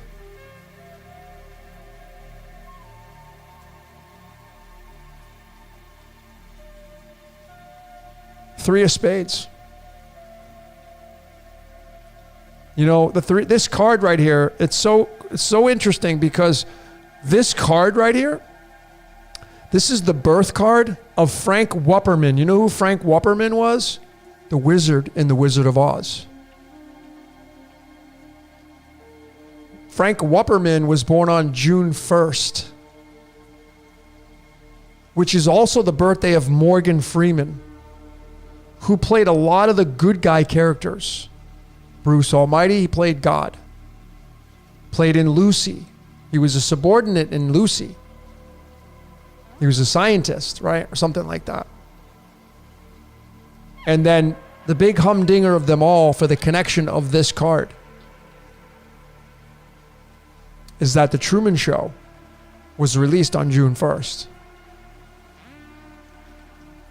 Three of Spades. You know, this card right here, it's so interesting because this card right here, this is the birth card of Frank Wupperman. You know who Frank Wupperman was? The wizard in The Wizard of Oz. Frank Wupperman was born on June 1st, which is also the birthday of Morgan Freeman, who played a lot of the good guy characters. Bruce Almighty, he played God. Played in Lucy. He was a subordinate in Lucy. He was a scientist, right? Or something like that. And then the big humdinger of them all for the connection of this card is that The Truman Show was released on June 1st.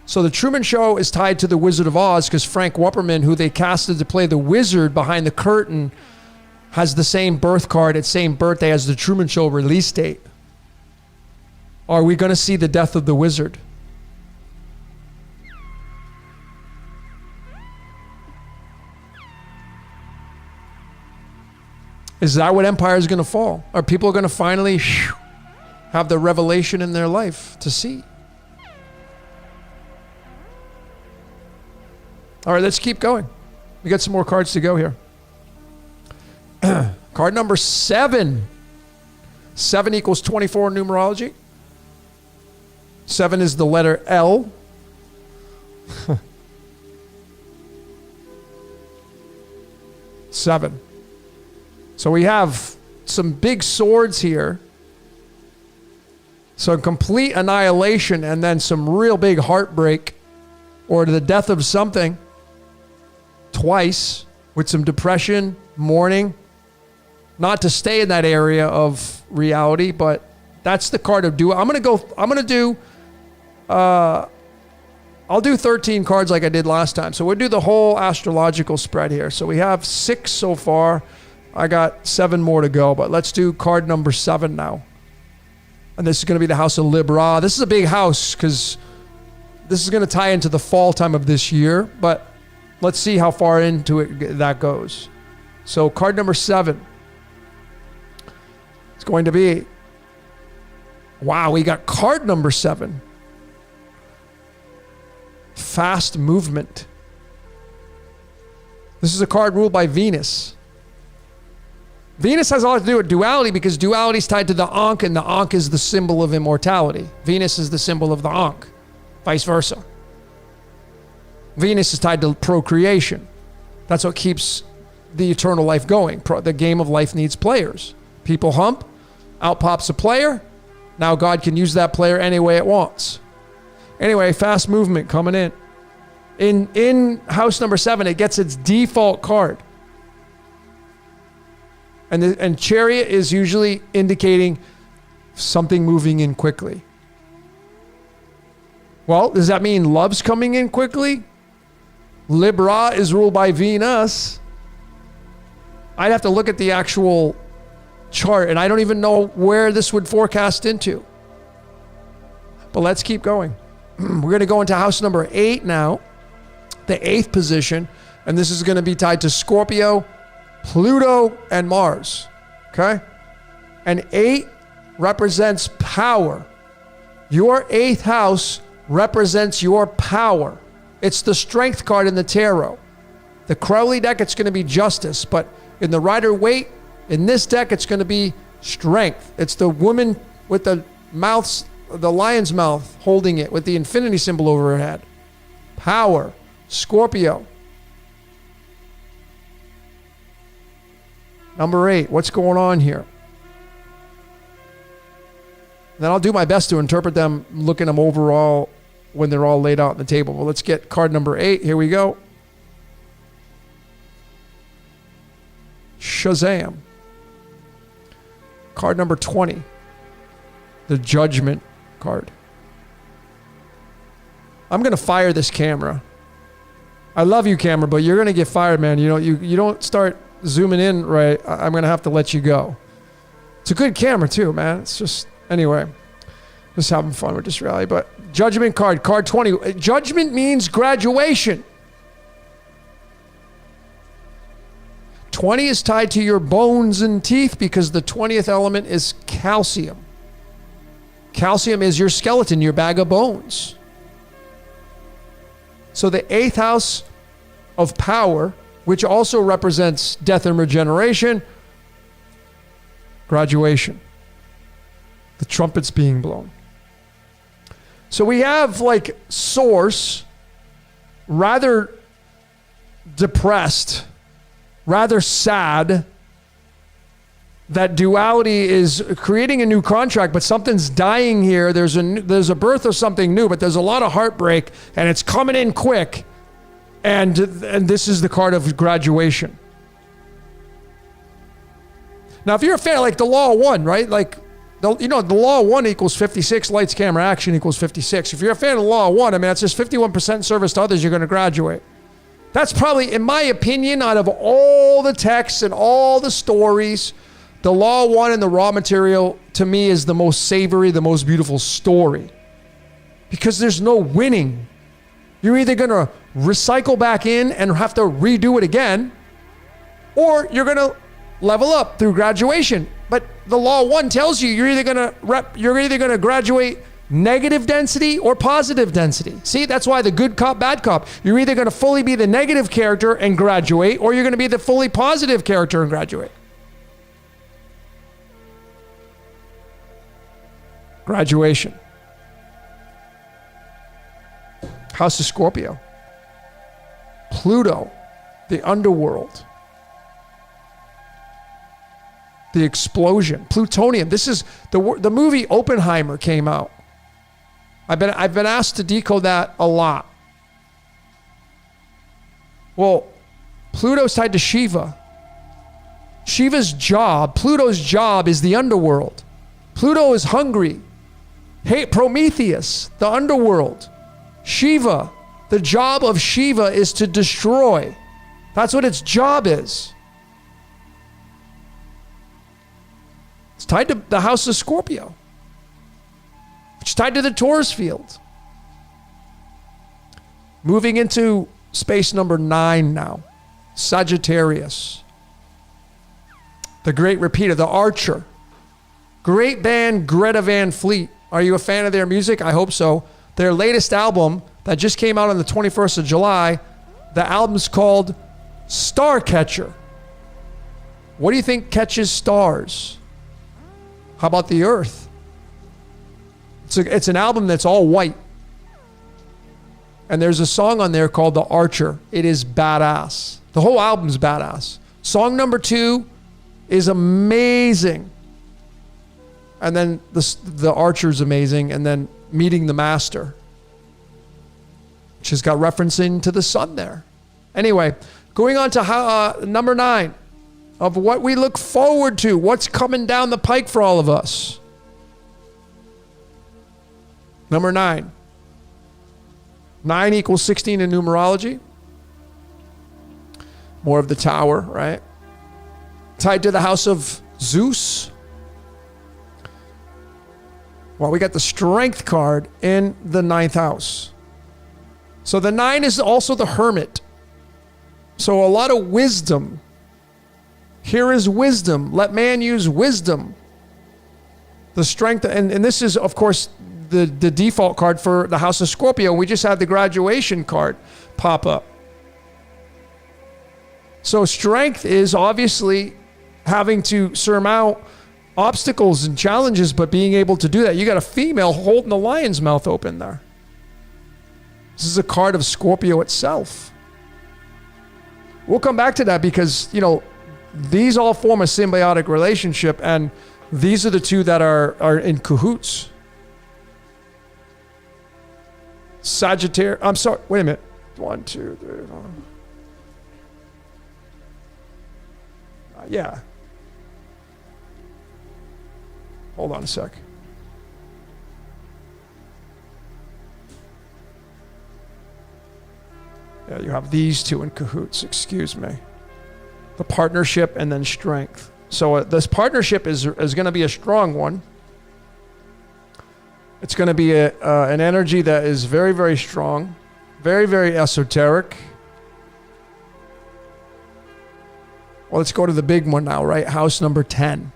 So The Truman Show is tied to The Wizard of Oz because Frank Wupperman, who they casted to play the wizard behind the curtain, has the same birth card at same birthday as The Truman Show release date. Are we going to see the death of the wizard? Is that what empire is going to fall? Are people going to finally have the revelation in their life to see? All right, let's keep going. We got some more cards to go here. Card number 7. 7 equals 24 in numerology. 7 is the letter L. Seven. So we have some big swords here. So complete annihilation and then some real big heartbreak or the death of something twice with some depression, mourning. Not to stay in that area of reality, but that's the card of I'll do 13 cards like I did last time. So we'll do the whole astrological spread here. So we have 6 so far. I got 7 more to go, but let's do card number 7 now. And this is going to be the house of Libra. This is a big house because this is going to tie into the fall time of this year, but let's see how far into it that goes. So card number 7. It's going to be, wow, we got card number 7. Fast movement. This is a card ruled by Venus. Venus has a lot to do with duality because duality is tied to the Ankh, and the Ankh is the symbol of immortality. Venus is the symbol of the Ankh, vice versa. Venus is tied to procreation. That's what keeps the eternal life going. The game of life needs players. People hump, out pops a player. Now God can use that player any way it wants. Anyway, fast movement coming in. In house number 7, it gets its default card. And Chariot is usually indicating something moving in quickly. Well, does that mean love's coming in quickly? Libra is ruled by Venus. I'd have to look at the actual chart, and I don't even know where this would forecast into. But let's keep going. We're going to go into house number 8 now, the 8th position, and this is going to be tied to Scorpio, Pluto, and Mars. Okay? And 8 represents power. Your 8th house represents your power. It's the strength card in the tarot. The Crowley deck, it's going to be justice, but in the Rider-Waite, in this deck, it's going to be strength. It's the woman with the mouths, the lion's mouth holding it with the infinity symbol over her head. Power. Scorpio. Number 8. What's going on here? Then I'll do my best to interpret them, looking them overall when they're all laid out on the table. Well, let's get card number 8. Here we go. Shazam. Card number 20. The Judgment card. I'm going to fire this camera. I love you, camera, but you're going to get fired, man. You know, you don't start zooming in right, I'm going to have to let you go. It's a good camera too, man. It's just, anyway, just having fun with this rally. But judgment card, card 20. Judgment means graduation. 20 is tied to your bones and teeth because the 20th element is calcium. Calcium is your skeleton, your bag of bones. So the 8th house of power, which also represents death and regeneration, graduation. The trumpet's being blown. So we have like source, rather depressed, rather sad, that duality is creating a new contract, but something's dying here. There's a birth of something new, but there's a lot of heartbreak, and it's coming in quick. And this is the card of graduation. Now, if you're a fan, like the law of one, right? Like, the law of one equals 56, lights, camera, action equals 56. If you're a fan of the law of one, I mean, that's just 51% service to others, you're going to graduate. That's probably, in my opinion, out of all the texts and all the stories, the law of one and the raw material, to me, is the most savory, the most beautiful story. Because there's no winning. You're either going to recycle back in and have to redo it again, or you're going to level up through graduation. But the law of one tells you you're either going to graduate negative density or positive density. See, that's why the good cop, bad cop. You're either going to fully be the negative character and graduate, or you're going to be the fully positive character and graduate. Graduation. House of Scorpio. Pluto, the underworld. The explosion. Plutonium. This is the movie Oppenheimer came out. I've been asked to decode that a lot. Well, Pluto's tied to Shiva. Shiva's job, Pluto's job is the underworld. Pluto is hungry. Hey, Prometheus, the underworld. Shiva, the job of Shiva is to destroy. That's what its job is. It's tied to the house of Scorpio. It's tied to the Taurus field. Moving into space number 9 now. Sagittarius. The great repeater, the Archer. Great band, Greta Van Fleet. Are you a fan of their music? I hope so. Their latest album that just came out on the 21st of July, the album's called Starcatcher. What do you think catches stars? How about the Earth? It's an album that's all white. And there's a song on there called The Archer. It is badass. The whole album's badass. Song number 2 is amazing. And then the Archer's amazing. And then Meeting the Master, which has got referencing to the sun there. Anyway, going on to number 9 of what we look forward to. What's coming down the pike for all of us? Number 9. 9 equals 16 in numerology. More of the tower, right? Tied to the house of Zeus. Well, we got the strength card in the 9th house. So the 9 is also the hermit. So a lot of wisdom. Here is wisdom. Let man use wisdom. The strength, and this is, of course, the default card for the house of Scorpio. We just had the graduation card pop up. So strength is obviously having to surmount obstacles and challenges, but being able to do that. You got a female holding the lion's mouth open there. This is a card of Scorpio itself. We'll come back to that because, these all form a symbiotic relationship, and these are the two that are in cahoots. Sagittarius. I'm sorry. Wait a minute. 1, 2, 3, 4. Yeah. Hold on a sec. Yeah, you have these two in cahoots, excuse me. The partnership and then strength. So this partnership is going to be a strong one. It's going to be an energy that is very, very strong, very, very esoteric. Well, let's go to the big one now, right? House number 10.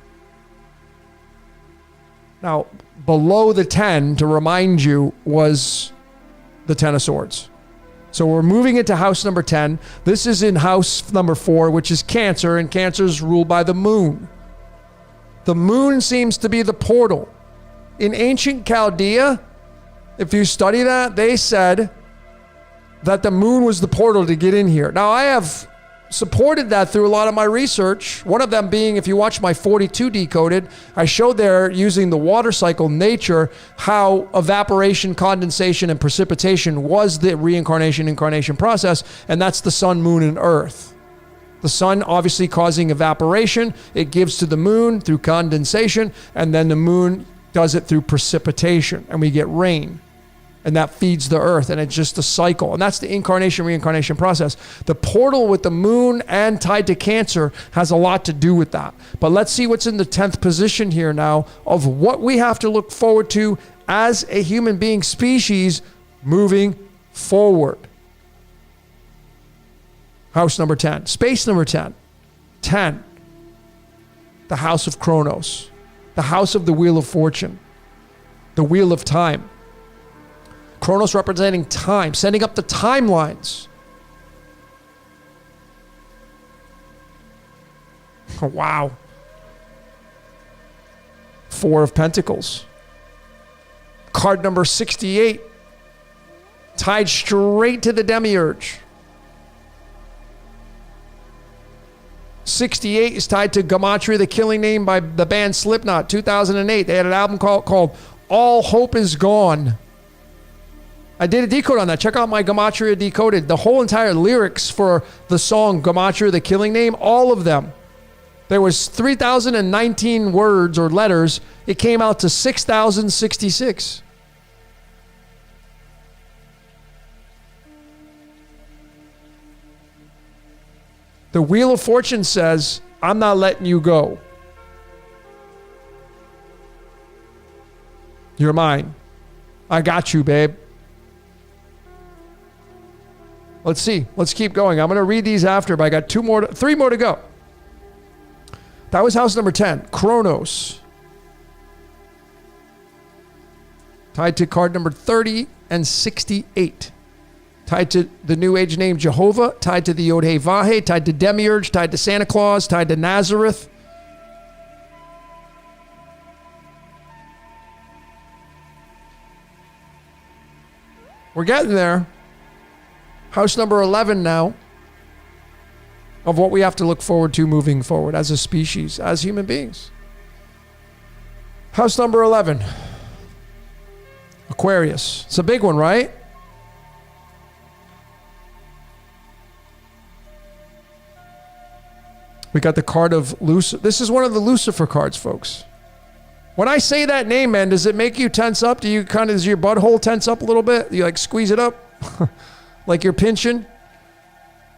Now, below the 10, to remind you, was the 10 of swords. So we're moving into house number 10. This is in house number 4, which is Cancer, and Cancer is ruled by the moon. The moon seems to be the portal. In ancient Chaldea, if you study that, they said that the moon was the portal to get in here. Now, I have supported that through a lot of my research. One of them being, if you watch my 42 Decoded, I showed there using the water cycle nature how evaporation, condensation, and precipitation was the reincarnation-incarnation process, and that's the sun, moon, and earth. The sun obviously causing evaporation. It gives to the moon through condensation, and then the moon does it through precipitation, and we get rain. And that feeds the earth, and it's just a cycle. And that's the incarnation-reincarnation process. The portal with the moon and tied to Cancer has a lot to do with that. But let's see what's in the 10th position here now of what we have to look forward to as a human being species moving forward. House number 10. Space number 10. 10. The house of Chronos. The house of the Wheel of Fortune. The Wheel of Time. Chronos representing time, setting up the timelines. Oh, wow. 4 of Pentacles. Card number 68. Tied straight to the Demiurge. 68 is tied to Gematria, the Killing Name by the band Slipknot, 2008. They had an album called All Hope Is Gone. I did a decode on that. Check out my Gematria Decoded. The whole entire lyrics for the song Gematria, the Killing Name, all of them. There was 3,019 words or letters. It came out to 6,066. The Wheel of Fortune says, I'm not letting you go. You're mine. I got you, babe. Let's see. Let's keep going. I'm going to read these after, but I got 3 more to go. That was house number 10. Chronos. Tied to card number 30 and 68. Tied to the New Age name Jehovah. Tied to the Yod-Heh-Vah-Heh. Tied to Demiurge. Tied to Santa Claus. Tied to Nazareth. We're getting there. House number 11 now of what we have to look forward to moving forward as a species, as human beings. House number 11. Aquarius. It's a big one, right? We got the card of Lucifer. This is one of the Lucifer cards, folks. When I say that name, man, does it make you tense up? Does your butthole tense up a little bit? You like squeeze it up? Like you're pinching?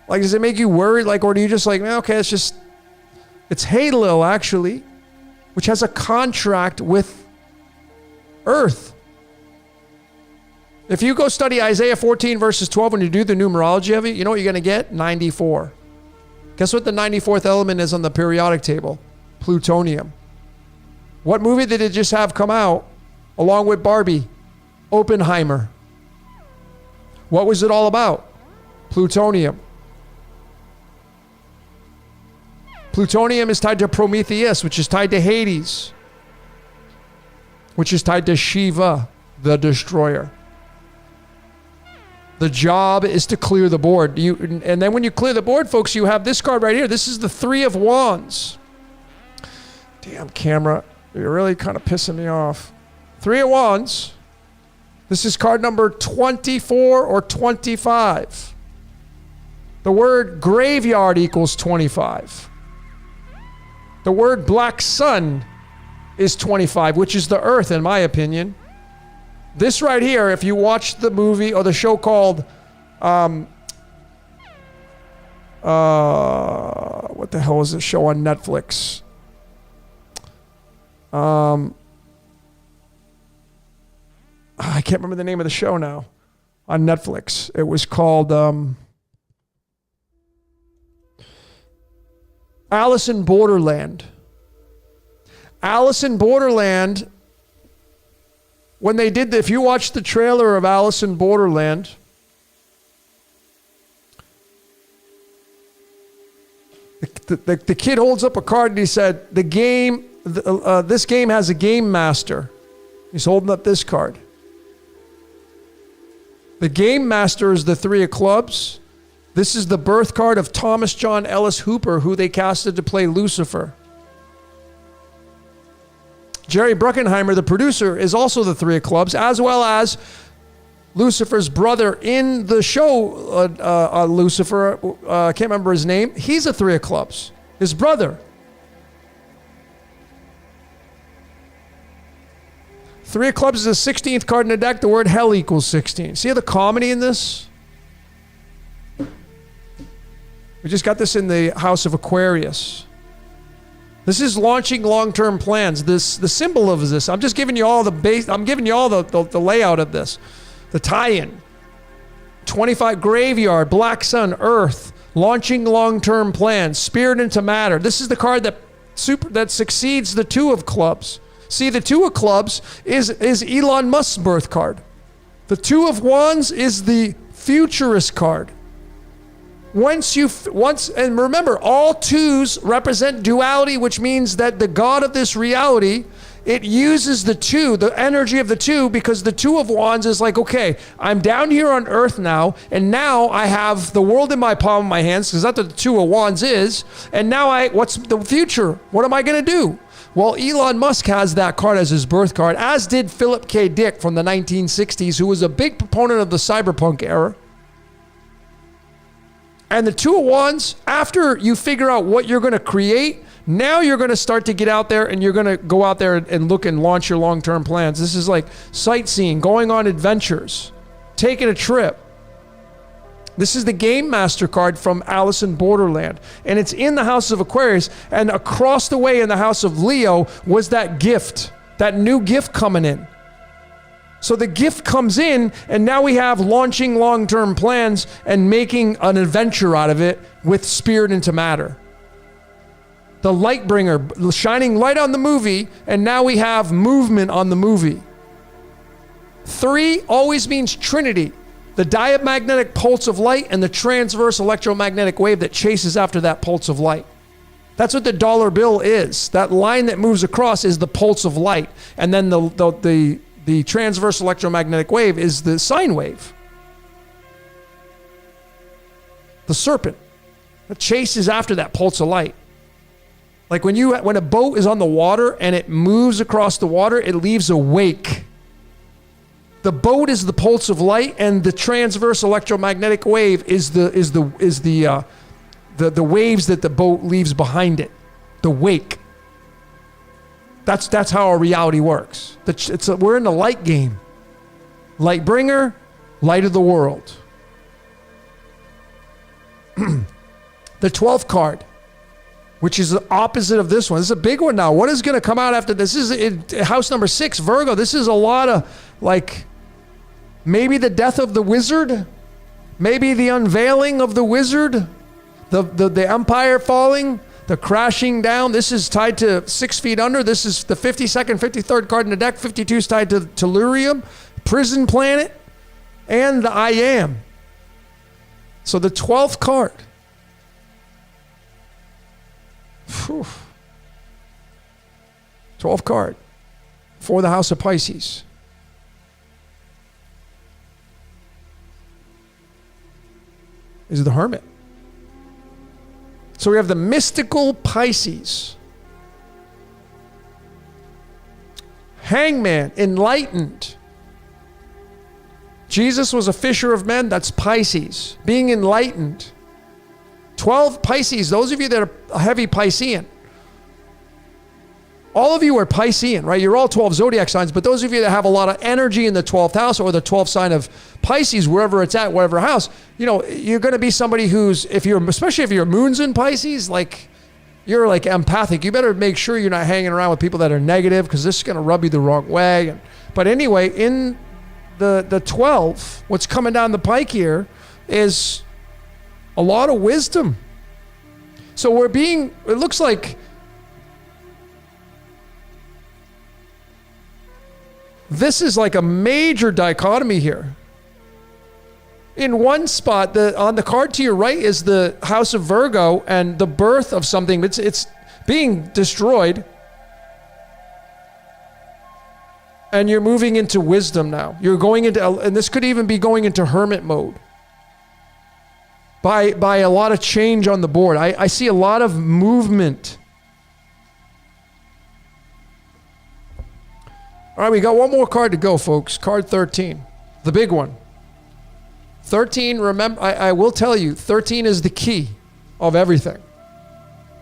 Like, does it make you worried? Like, or do you just like, okay, it's Halil, actually, which has a contract with Earth. If you go study Isaiah 14 verses 12, when you do the numerology of it, you know what you're going to get? 94. Guess what the 94th element is on the periodic table? Plutonium. What movie did it just have come out along with Barbie? Oppenheimer. What was it all about? Plutonium. Plutonium is tied to Prometheus, which is tied to Hades, which is tied to Shiva, the destroyer. The job is to clear the board. And then when you clear the board, folks, you have this card right here. This is the 3 of Wands. Damn camera, you're really kind of pissing me off. 3 of Wands. This is card number 24 or 25. The word graveyard equals 25. The word black sun is 25, which is the earth, in my opinion. This right here, if you watch the movie or the show called What the hell is this show on Netflix? I can't remember the name of the show now. On Netflix. It was called Alice in Borderland. Alice in Borderland, when they did, if you watch the trailer of Alice in Borderland, the kid holds up a card and he said, this game has a game master. He's holding up this card. The game master is the 3 of clubs. This is the birth card of Thomas John Ellis Hooper, who they casted to play Lucifer. Jerry Bruckheimer, the producer, is also the 3 of clubs, as well as Lucifer's brother in the show, Lucifer, I can't remember his name. He's a 3 of clubs, his brother. 3 of clubs is the 16th card in the deck. The word hell equals 16. See the comedy in this? We just got this in the house of Aquarius. This is launching long-term plans. The symbol of this, I'm just giving you all the base, I'm giving you all the layout of this. The tie-in. 25 graveyard, black sun, earth, launching long-term plans, spirit into matter. This is the card that succeeds the 2 of clubs. See, the 2 of clubs is Elon Musk's birth card. The 2 of wands is the futurist card. Once and remember, all 2s represent duality, which means that the God of this reality, it uses the 2, the energy of the 2, because the 2 of wands is like, okay, I'm down here on earth now, and now I have the world in my palm of my hands, because that's what the 2 of wands is, and now what's the future? What am I going to do? Well, Elon Musk has that card as his birth card, as did Philip K. Dick from the 1960s, who was a big proponent of the cyberpunk era. And the 2 of wands, after you figure out what you're going to create, now you're going to start to get out there and you're going to go out there and look and launch your long-term plans. This is like sightseeing, going on adventures, taking a trip. This is the Game Master card from Alice in Borderland. And it's in the house of Aquarius. And across the way in the house of Leo was that gift, that new gift coming in. So the gift comes in, and now we have launching long-term plans and making an adventure out of it with spirit into matter. The light bringer, shining light on the movie, and now we have movement on the movie. 3 always means Trinity. The diamagnetic pulse of light and the transverse electromagnetic wave that chases after that pulse of light. That's what the dollar bill is. That line that moves across is the pulse of light. And then the transverse electromagnetic wave is the sine wave. The serpent that chases after that pulse of light. Like when a boat is on the water and it moves across the water, it leaves a wake. The boat is the pulse of light, and the transverse electromagnetic wave is the waves that the boat leaves behind it. The wake. That's how our reality works. We're in the light game. Light bringer, light of the world. The 12th card, which is the opposite of this one. This is a big one now. What is going to come out after this? This is house number 6, Virgo. This is a lot of maybe the death of the wizard, maybe the unveiling of the wizard, the empire falling, the crashing down. This is tied to 6 feet under. This is the 52nd, 53rd card in the deck. 52 is tied to Tellurium, prison planet, and the I am. So the 12th card. Whew. 12th card for the house of Pisces. Is the Hermit. So we have the mystical Pisces. Hangman, enlightened. Jesus was a fisher of men. That's Pisces. Being enlightened. 12 Pisces, those of you that are heavy Piscean. all of you are Piscean, right? You're all 12 zodiac signs, but those of you that have a lot of energy in the 12th house or the 12th sign of Pisces, wherever it's at, whatever house, you're going to be somebody who's, especially if your moon's in Pisces, like you're like empathic. You better make sure you're not hanging around with people that are negative because this is going to rub you the wrong way. But anyway, in the 12, what's coming down the pike here is a lot of wisdom. So it looks like this is like a major dichotomy here. In one spot, on the card to your right is the house of Virgo and the birth of something. It's being destroyed. And you're moving into wisdom now. You're going into, and this could even be going into hermit mode. By a lot of change on the board. I see a lot of movement. All right, we got one more card to go, folks. Card 13, the big one. 13, remember, I will tell you, 13 is the key of everything.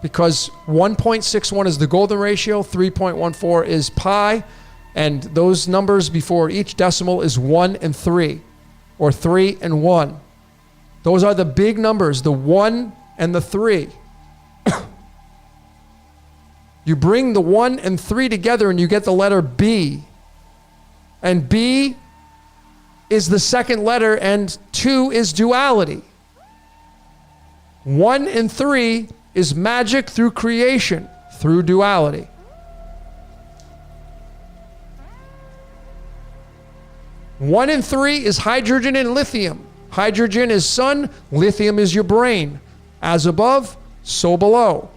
Because 1.61 is the golden ratio, 3.14 is pi, and those numbers before each decimal is 1 and 3, or 3 and 1. Those are the big numbers, the 1 and the 3. You bring the 1 and 3 together and you get the letter B. And B is the second letter and 2 is duality. 1 and 3 is magic through creation, through duality. One and 3 is hydrogen and lithium. Hydrogen is sun, lithium is your brain. As above, so below.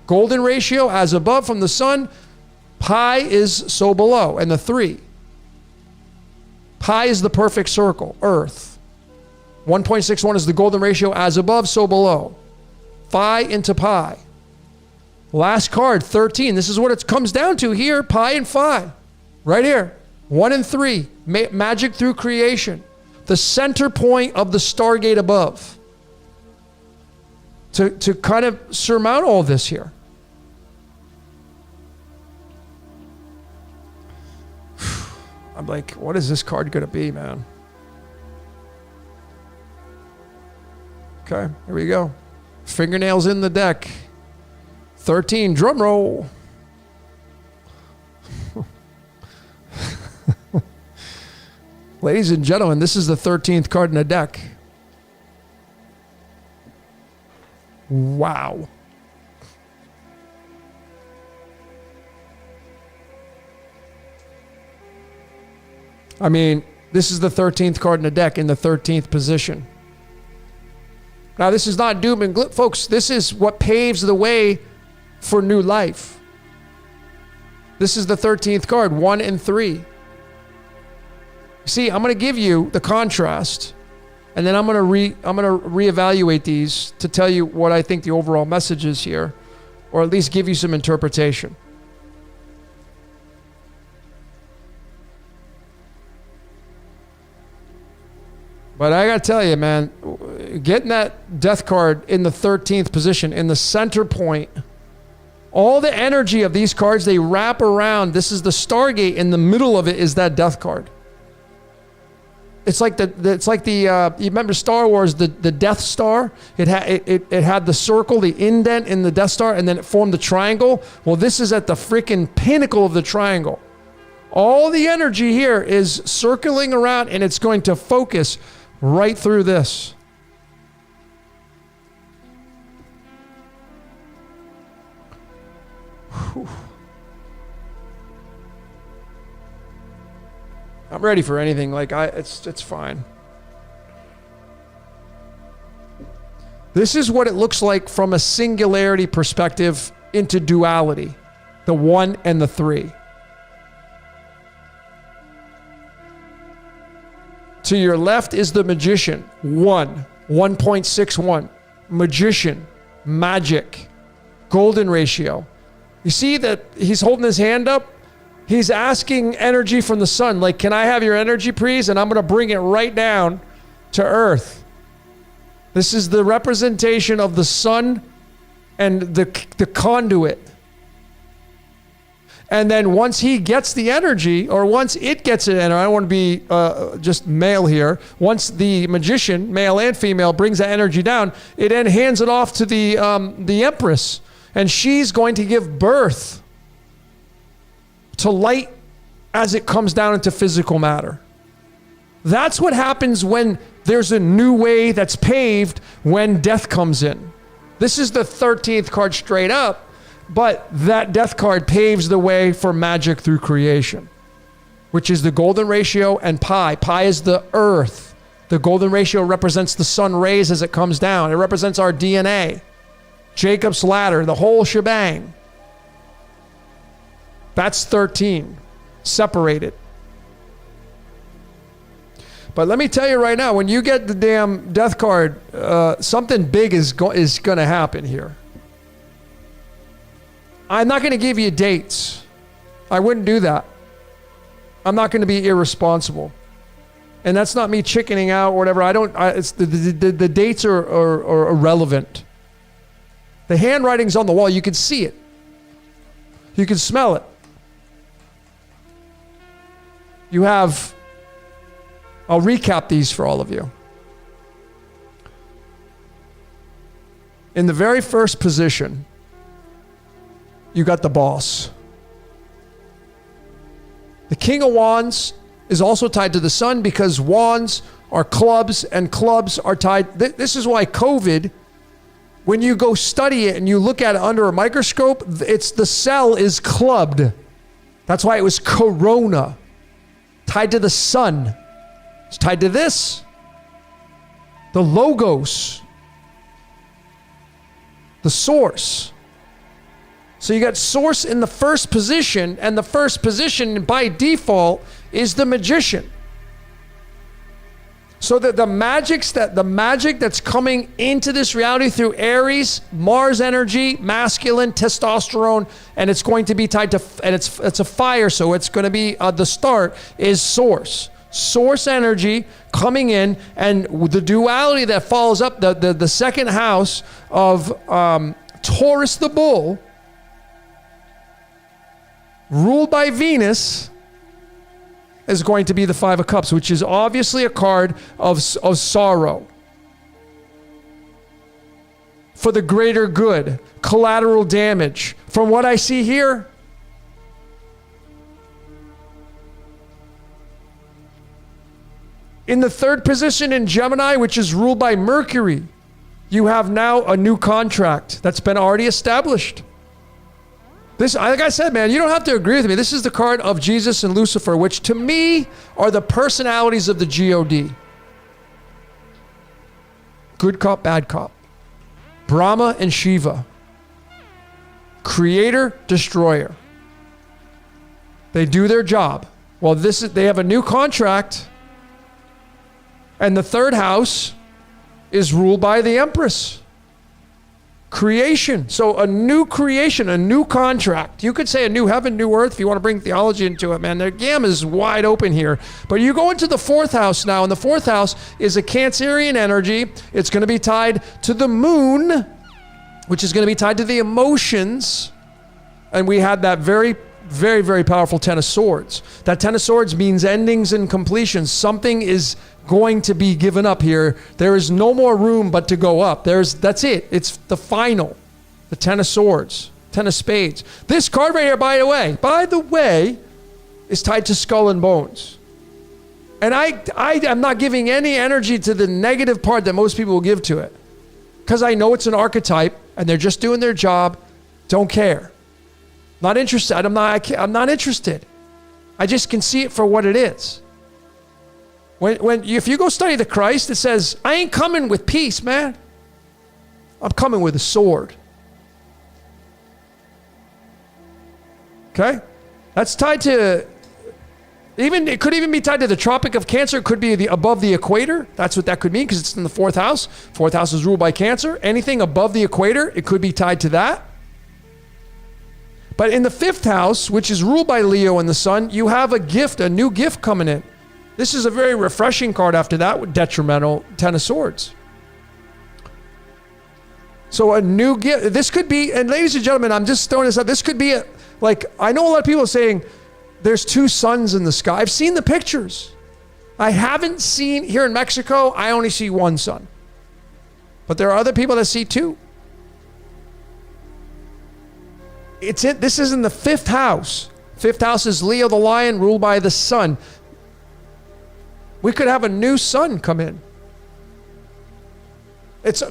Golden ratio, as above from the sun, pi is so below, and the 3. Pi is the perfect circle, Earth. 1.61 is the golden ratio, as above, so below. Phi into pi. Last card, 13. This is what it comes down to here, pi and phi. Right here. 1 and 3, magic through creation. The center point of the stargate above. To kind of surmount all this here. I'm like, what is this card going to be, man? Okay, here we go. Fingernails in the deck. 13, drum roll. Ladies and gentlemen, this is the 13th card in the deck. Wow. I mean, this is the 13th card in the deck in the 13th position. Now, this is not doom and gloom. Folks, this is what paves the way for new life. This is the 13th card, 1 and 3. See, I'm going to give you the contrast, and then I'm going to reevaluate these to tell you what I think the overall message is here, or at least give you some interpretation. But I got to tell you, man, getting that death card in the 13th position, in the center point, all the energy of these cards, they wrap around. This is the Stargate. In the middle of it is that death card. It's like the you remember Star Wars, the Death Star? It had the circle, the indent in the Death Star, and then it formed the triangle. Well, this is at the freaking pinnacle of the triangle. All the energy here is circling around, and it's going to focus right through this. Whew. I'm ready for anything. It's fine. This is what it looks like from a singularity perspective into duality, the 1 and the 3. To your left is the magician, 1.61. Magician, magic, golden ratio. You see that he's holding his hand up? He's asking energy from the sun. Like, can I have your energy, please? And I'm going to bring it right down to earth. This is the representation of the sun and the conduit. And then once he gets the energy, or once it gets it, and I don't want to be just male here, once the magician, male and female, brings that energy down, it then hands it off to the Empress. And she's going to give birth to light as it comes down into physical matter. That's what happens when there's a new way that's paved when death comes in. This is the 13th card straight up. But that death card paves the way for magic through creation, which is the golden ratio and pi. Pi is the earth. The golden ratio represents the sun rays as it comes down. It represents our DNA. Jacob's ladder, the whole shebang. That's 13, separated. But let me tell you right now, when you get the damn death card, something big is going to happen here. I'm not going to give you dates. I wouldn't do that. I'm not going to be irresponsible. And that's not me chickening out or whatever. It's the dates are irrelevant. The handwriting's on the wall. You can see it. You can smell it. You have, I'll recap these for all of you. In the very first position, you got the boss. The King of Wands is also tied to the sun because wands are clubs and clubs are tied. This is why COVID, when you go study it and you look at it under a microscope, it's the cell is clubbed. That's why it was corona, tied to the sun. It's tied to this, the logos, the source. So you got source in the first position, and the first position by default is the magician. So that the magic that's coming into this reality through Aries, Mars energy, masculine, testosterone, and it's going to be tied to, and it's a fire, so it's going to be the start is source. Source energy coming in, and the duality that follows up the second house of Taurus the bull, ruled by Venus, is going to be the Five of Cups, which is obviously a card of sorrow. For the greater good, collateral damage. From what I see here, in the third position in Gemini, which is ruled by Mercury, you have now a new contract that's been already established. This, like I said, man, you don't have to agree with me. This is the card of Jesus and Lucifer, which to me are the personalities of the God. Good cop, bad cop. Brahma and Shiva. Creator, destroyer. They do their job. Well, they have a new contract, and the third house is ruled by the Empress. Creation. So a new creation, a new contract. You could say a new heaven, new earth if you want to bring theology into it, man. The gamut is wide open here. But you go into the fourth house now, and the fourth house is a Cancerian energy. It's going to be tied to the moon, which is going to be tied to the emotions. And we had that very, very, very powerful Ten of Swords. That Ten of Swords means endings and completions. Something is going to be given up here. There is no more room but to go up. That's it. It's the final. The Ten of Swords, Ten of Spades. This card right here, by the way, is tied to skull and bones. And I am not giving any energy to the negative part that most people will give to it, because I know it's an archetype and they're just doing their job. Don't care. Not interested. I'm not interested. I just can see it for what it is. If you go study the Christ, it says, I ain't coming with peace, man. I'm coming with a sword. Okay? That's tied to, it could even be tied to the Tropic of Cancer. It could be above the equator. That's what that could mean, because it's in the fourth house. Fourth house is ruled by Cancer. Anything above the equator, it could be tied to that. But in the fifth house, which is ruled by Leo and the Sun, you have a new gift coming in. This is a very refreshing card after that with detrimental Ten of Swords. So a new gift. This could be, and ladies and gentlemen, I'm just throwing this up. This could be Like, I know a lot of people are saying there's two suns in the sky. I've seen the pictures. I haven't seen, here in Mexico, I only see one sun. But there are other people that see two. This is in the fifth house. Fifth house is Leo the lion, ruled by the sun. We could have a new sun come in.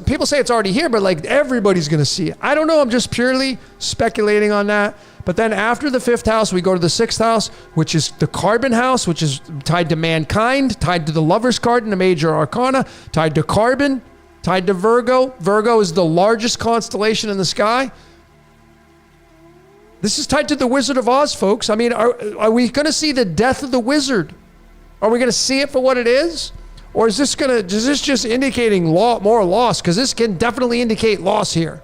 People say it's already here, but like everybody's going to see it. I don't know. I'm just purely speculating on that. But then after the fifth house, we go to the sixth house, which is the carbon house, which is tied to mankind, tied to the lover's card in the major arcana, tied to carbon, tied to Virgo. Virgo is the largest constellation in the sky. This is tied to the Wizard of Oz, folks. I mean, are we going to see the death of the wizard? Are we going to see it for what it is? Or is this just indicating more loss? Because this can definitely indicate loss here.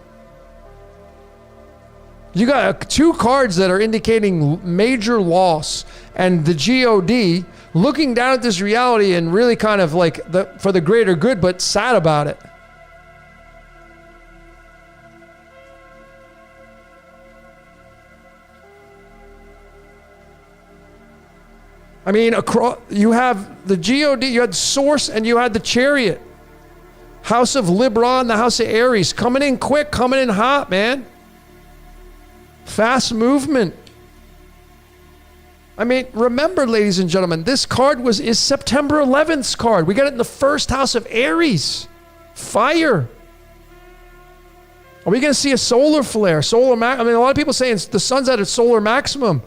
You got two cards that are indicating major loss, and the God looking down at this reality and really kind of like for the greater good, but sad about it. I mean, you have the God, you had Source, and you had the Chariot. House of Libra and the House of Aries. Coming in quick, coming in hot, man. Fast movement. I mean, remember, ladies and gentlemen, this card is September 11th's card. We got it in the first house of Aries. Fire. Are we going to see a solar flare? I mean, a lot of people saying the sun's at its solar maximum.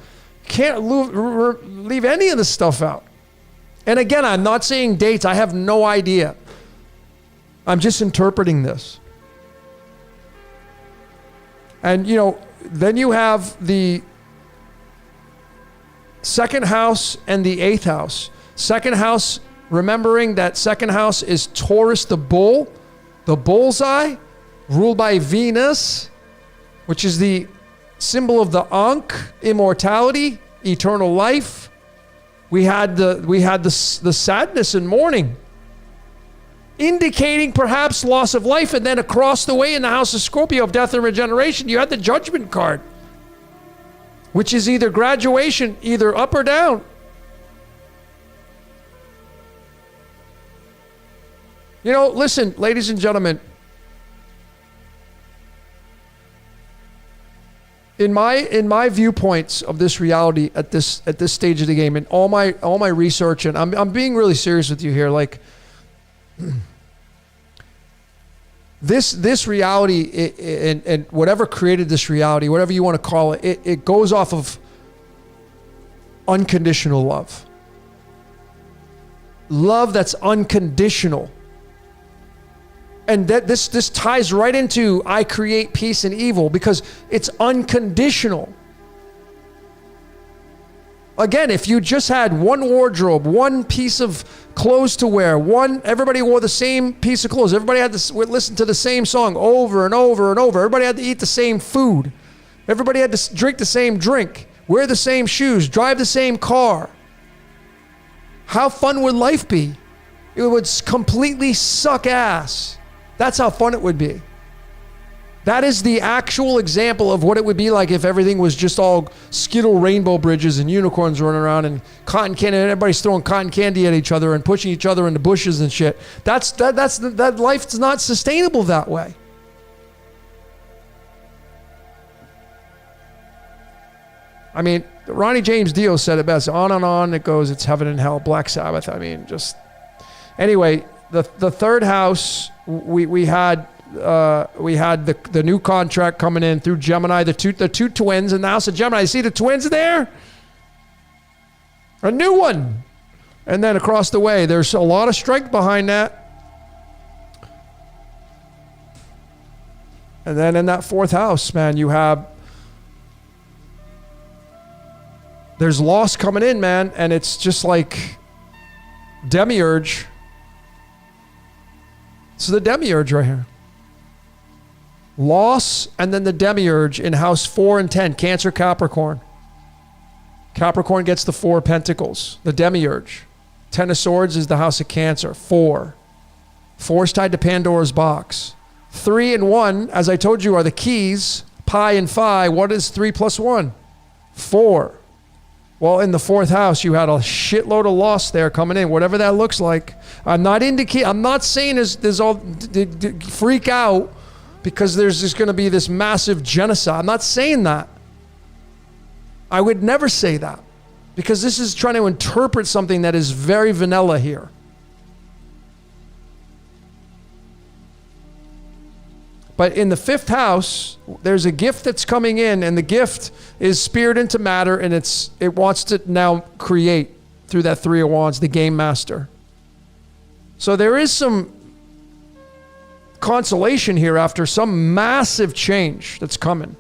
Can't leave any of this stuff out. And again, I'm not saying dates. I have no idea. I'm just interpreting this. And, then you have the second house and the eighth house. Second house, remembering that second house is Taurus the bull, the bullseye, ruled by Venus, which is the symbol of the Ankh, immortality, eternal life. We had the sadness and mourning, indicating perhaps loss of life. And then across the way in the house of Scorpio of death and regeneration, you had the Judgment card, which is either graduation, either up or down. Listen, ladies and gentlemen, in my viewpoints of this reality at this stage of the game, and all my research, and I'm being really serious with you here, like this reality and whatever created this reality, whatever you want to call it, it goes off of unconditional love. Love that's unconditional. And that this ties right into I create peace and evil, because it's unconditional. Again, if you just had one wardrobe, one piece of clothes to wear, everybody wore the same piece of clothes. Everybody had to listen to the same song over and over and over. Everybody had to eat the same food. Everybody had to drink the same drink, wear the same shoes, drive the same car. How fun would life be? It would completely suck ass. That's how fun it would be. That is the actual example of what it would be like if everything was just all Skittle rainbow bridges and unicorns running around and cotton candy, and everybody's throwing cotton candy at each other and pushing each other into bushes and shit. That life's not sustainable that way. I mean, Ronnie James Dio said it best. On it goes. It's heaven and hell. Black Sabbath. I mean, just anyway. The third house, we had the new contract coming in through Gemini, the two twins in the house of Gemini. You see the twins there? A new one. And then across the way, there's a lot of strength behind that. And then in that fourth house, man, there's loss coming in, man, and it's just like demiurge. So the demiurge right here. Loss, and then the demiurge in house 4 and 10, Cancer, Capricorn. Capricorn gets the 4 of Pentacles, the demiurge. 10 of Swords is the house of Cancer, 4. 4 is tied to Pandora's box. 3 and 1, as I told you, are the keys, pi and phi. What is 3 plus 1? 4. Well, in the 4th house, you had a shitload of loss there coming in, whatever that looks like. I'm not saying there's all freak out because there's just going to be this massive genocide. I'm not saying that. I would never say that because this is trying to interpret something that is very vanilla here. But in the 5th house, there's a gift that's coming in, and the gift is spirit into matter, and it wants to now create through that 3 of Wands, the game master. So there is some consolation here after some massive change that's coming.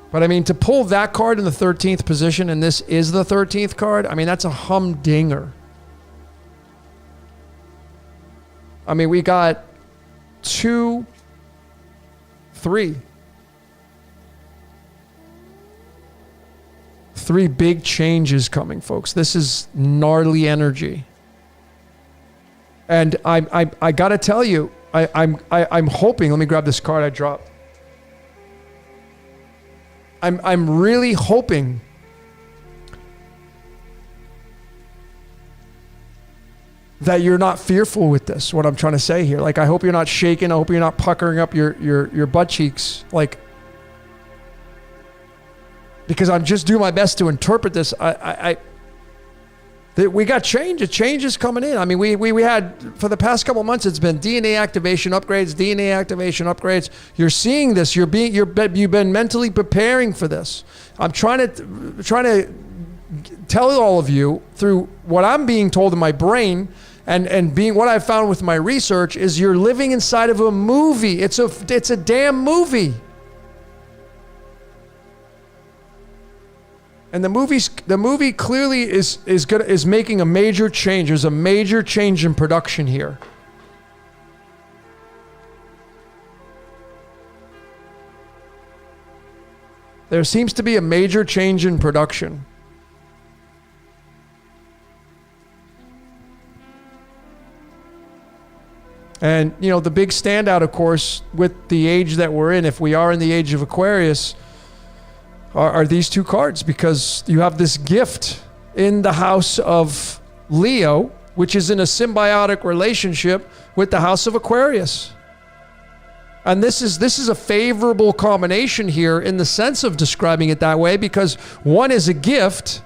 But I mean, to pull that card in the 13th position, and this is the 13th card, I mean, that's a humdinger. I mean, we got 2, 3. 3 big changes coming, folks. This is gnarly energy. And I gotta tell you, I'm hoping, let me grab this card I dropped. I'm really hoping that you're not fearful with this, what I'm trying to say here. Like, I hope you're not shaking. I hope you're not puckering up your butt cheeks. Like, because I'm just doing my best to interpret this. We got change. A change is coming in. I mean, we had, for the past couple of months, it's been DNA activation upgrades. You're seeing this. You've been mentally preparing for this. I'm trying to tell all of you through what I'm being told in my brain and being what I've found with my research is you're living inside of a movie. It's a damn movie. And the movie clearly is making a major change. There's a major change in production here. There seems to be a major change in production. And, you know, the big standout, of course, with the age that we're in, if we are in the age of Aquarius, are these 2 cards, because you have this gift in the house of Leo, which is in a symbiotic relationship with the house of Aquarius. And this is a favorable combination here in the sense of describing it that way, because one is a gift,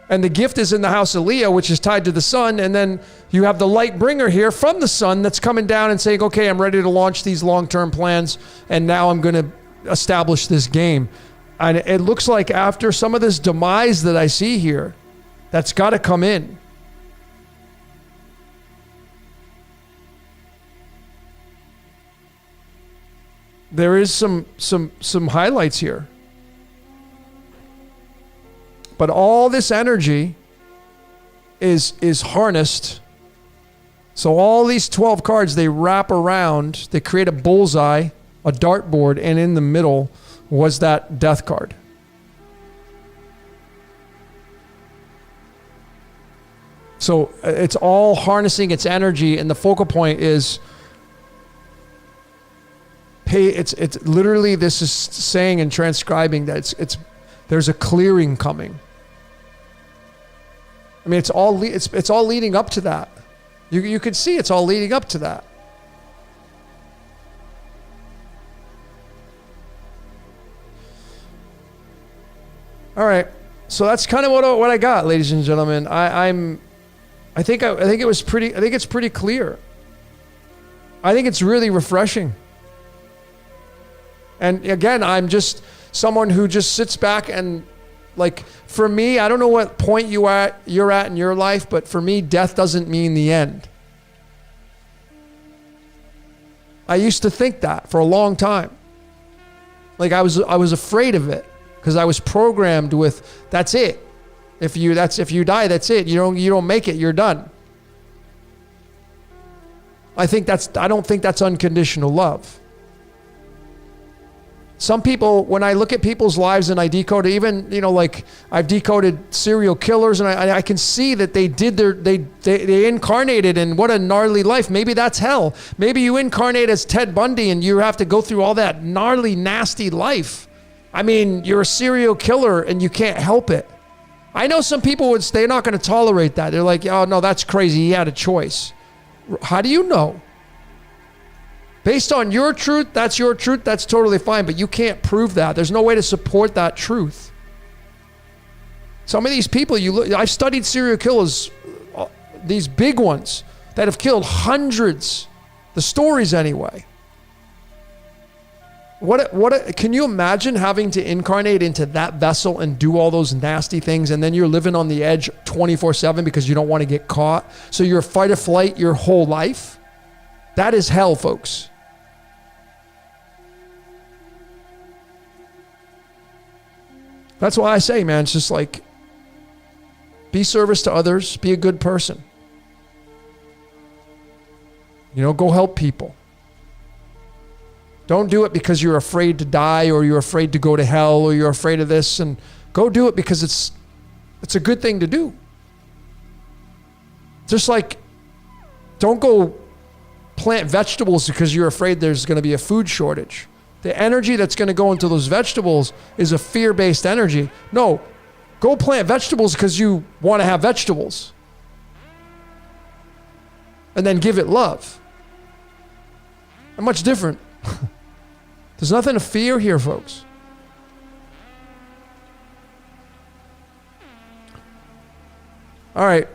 and the gift is in the house of Leo, which is tied to the sun, and then you have the light bringer here from the sun that's coming down and saying, okay, I'm ready to launch these long-term plans, and now I'm going to establish this game. And it looks like after some of this demise that I see here, that's got to come in. There is some highlights here. But all this energy is harnessed. So all these 12 cards, they wrap around, they create a bullseye, a dartboard, and in the middle was that death card. So it's all harnessing its energy, and the focal point is it's literally, this is saying and transcribing that there's a clearing coming. I mean, it's all leading up to that. You can see it's all leading up to that. All right, so that's kind of what I got, ladies and gentlemen. I think it's pretty clear. I think it's really refreshing. And again, I'm just someone who just sits back and, like, for me, I don't know what point you're at in your life, but for me, death doesn't mean the end. I used to think that for a long time. Like, I was afraid of it. Because I was programmed with, that's it. If you die, that's it. You don't make it, you're done. I don't think that's unconditional love. Some people, when I look at people's lives and I decode, even, like I've decoded serial killers, and I can see that they incarnated, and what a gnarly life. Maybe that's hell. Maybe you incarnate as Ted Bundy and you have to go through all that gnarly, nasty life. I mean, you're a serial killer and you can't help it. I know some people they're not going to tolerate that. They're like, oh no, that's crazy. He had a choice. How do you know? Based on your truth, that's your truth, that's totally fine, but you can't prove that. There's no way to support that truth. Some of these people, I've studied serial killers, these big ones that have killed hundreds, the stories anyway. Can you imagine having to incarnate into that vessel and do all those nasty things, and then you're living on the edge 24/7 because you don't want to get caught? So you're fight or flight your whole life? That is hell, folks. That's why I say, man, it's just like, be service to others, be a good person. Go help people. Don't do it because you're afraid to die, or you're afraid to go to hell, or you're afraid of this, and go do it because it's a good thing to do. Just like, don't go plant vegetables because you're afraid there's going to be a food shortage. The energy that's going to go into those vegetables is a fear-based energy. No, go plant vegetables because you want to have vegetables. And then give it love. They're much different. There's nothing to fear here, folks. All right.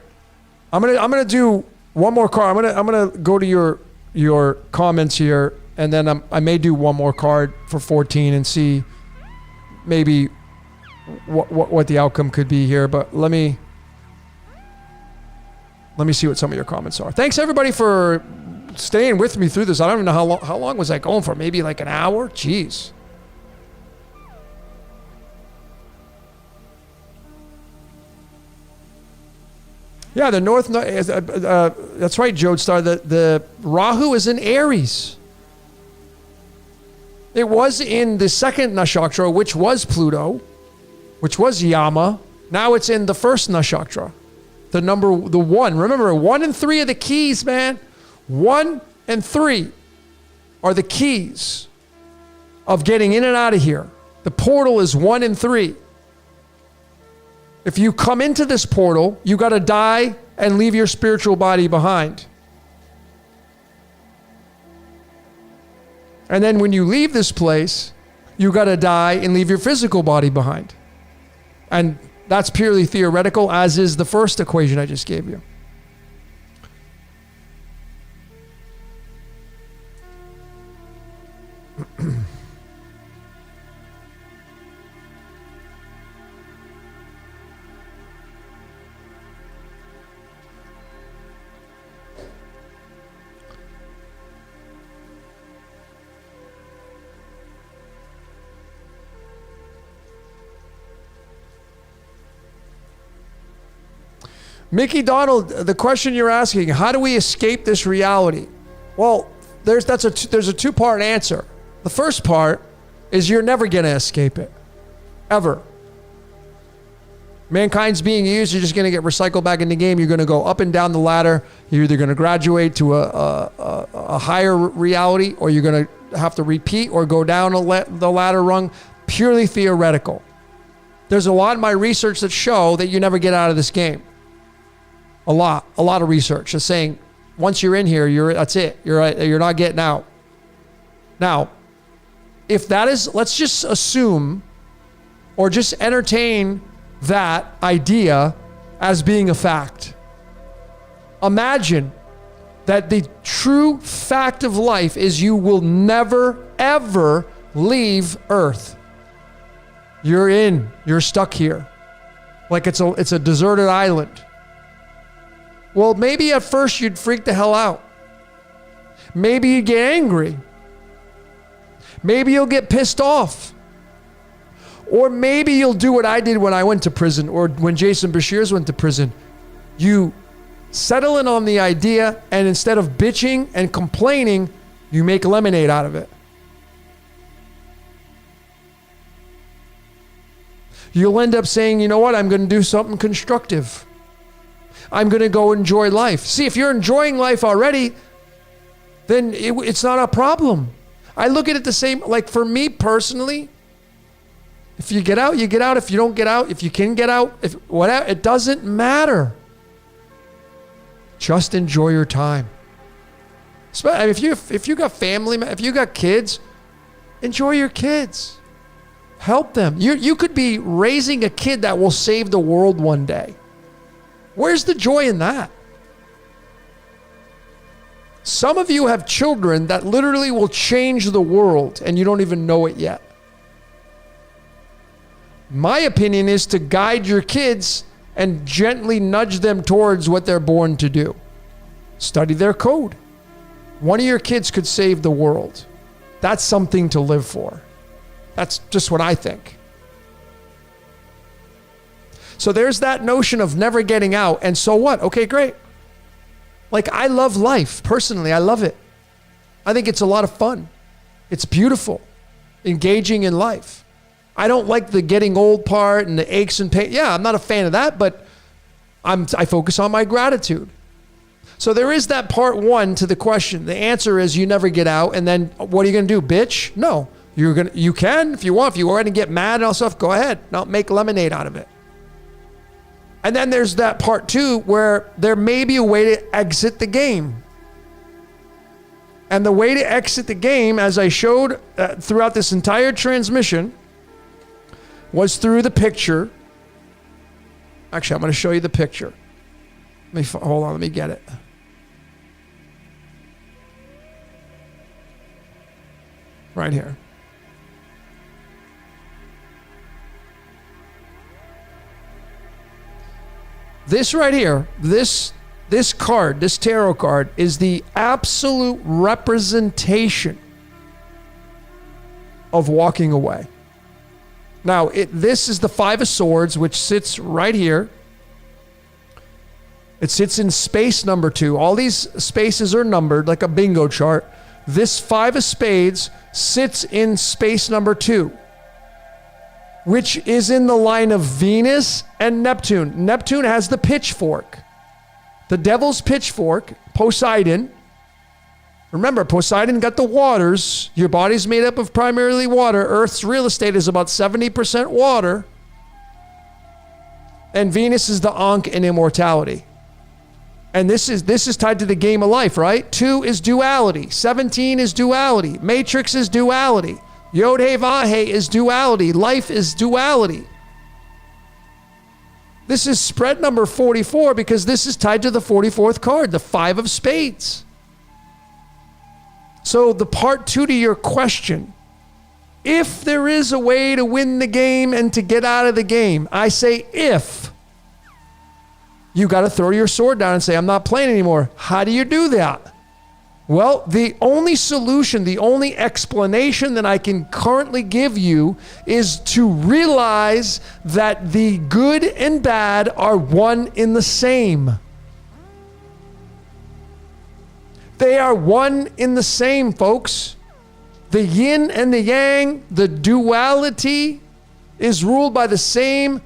I'm gonna do one more card. I'm gonna go to your comments here, and then I may do one more card for 14 and see maybe what the outcome could be here. But let me see what some of your comments are. Thanks everybody for staying with me through this. I don't even know how long was I going for? Maybe like an hour? Jeez. Yeah, the north, that's right, Jodestar. The Rahu is in Aries. It was in the second Nakshatra, which was Pluto, which was Yama. Now it's in the first Nakshatra, the one. Remember, 1 and 3 are the keys, man. 1 and 3 are the keys of getting in and out of here. The portal is 1 and 3. If you come into this portal, you got to die and leave your spiritual body behind. And then when you leave this place, you got to die and leave your physical body behind. And that's purely theoretical, as is the first equation I just gave you. Mickey Donald, the question you're asking, how do we escape this reality? Well, there's a two-part answer. The first part is you're never going to escape it. Ever. Mankind's being used, you're just going to get recycled back in the game. You're going to go up and down the ladder. You're either going to graduate to a higher reality, or you're going to have to repeat or go down the ladder rung. Purely theoretical. There's a lot in my research that show that you never get out of this game. A lot of research is saying once you're in here, that's it. You're not getting out. Now, if that is, let's just assume or just entertain that idea as being a fact. Imagine that the true fact of life is you will never, ever leave Earth. You're stuck here. Like it's a deserted island. Well, maybe at first you'd freak the hell out. Maybe you'd get angry. Maybe you'll get pissed off. Or maybe you'll do what I did when I went to prison, or when Jason Bashir's went to prison. You settle in on the idea, and instead of bitching and complaining, you make lemonade out of it. you'll end up saying, you know what, I'm going to do something constructive. I'm going to go enjoy life. See, if you're enjoying life already, then it's not a problem. I look at it the same, like for me personally, if you get out, you get out. If you don't get out, if you can get out, if whatever, it doesn't matter. Just enjoy your time. If you got family, if you got kids, enjoy your kids. Help them. You could be raising a kid that will save the world one day. Where's the joy in that? Some of you have children that literally will change the world and you don't even know it yet. My opinion is to guide your kids and gently nudge them towards what they're born to do. Study their code. One of your kids could save the world. That's something to live for. That's just what I think. So there's that notion of never getting out. And so what? Okay, great. Like, I love life. Personally, I love it. I think it's a lot of fun. It's beautiful. Engaging in life. I don't like the getting old part and the aches and pain. Yeah, I'm not a fan of that, but I focus on my gratitude. So there is that part one to the question. The answer is you never get out. And then what are you going to do, bitch? No, you can if you want. If you want to get mad and all stuff, go ahead. Now make lemonade out of it. And then there's that part two where there may be a way to exit the game. And the way to exit the game, as I showed throughout this entire transmission, was through the picture. Actually, I'm going to show you the picture. Hold on, let me get it. Right here. This right here, this card, this tarot card, is the absolute representation of walking away. Now, this is the Five of Swords, which sits right here. It sits in space number 2. All these spaces are numbered like a bingo chart. This Five of Spades sits in space number 2, which is in the line of Venus and Neptune. Neptune has the pitchfork. The devil's pitchfork, Poseidon. Remember, Poseidon got the waters. Your body's made up of primarily water. Earth's real estate is about 70% water. And Venus is the Ankh and immortality. And this is tied to the game of life, right? 2 is duality. 17 is duality. Matrix is duality. Yod-He Vah-He is duality. Life is duality. This is spread number 44 because this is tied to the 44th card, the Five of Spades. So the part 2 to your question, if there is a way to win the game and to get out of the game, I say if. You got to throw your sword down and say, I'm not playing anymore. How do you do that? Well, the only solution, the only explanation that I can currently give you is to realize that the good and bad are one in the same. They are one in the same, folks. The yin and the yang, the duality, is ruled by the same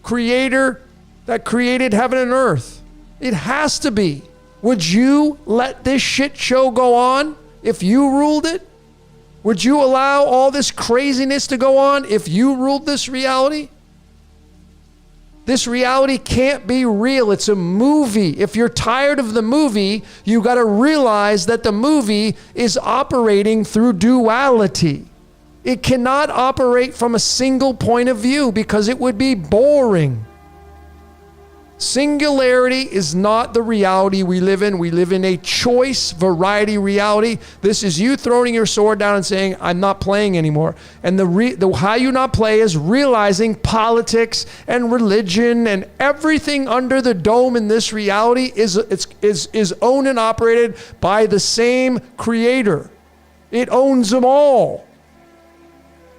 creator that created heaven and earth. It has to be. Would you let this shit show go on if you ruled it? Would you allow all this craziness to go on if you ruled this reality? This reality can't be real. It's a movie. If you're tired of the movie, you got to realize that the movie is operating through duality. It cannot operate from a single point of view because it would be boring. Singularity is not the reality we live in. We live in a choice variety reality. This is you throwing your sword down and saying, I'm not playing anymore. And the how you not play is realizing politics and religion and everything under the dome in this reality is owned and operated by the same creator. It owns them all.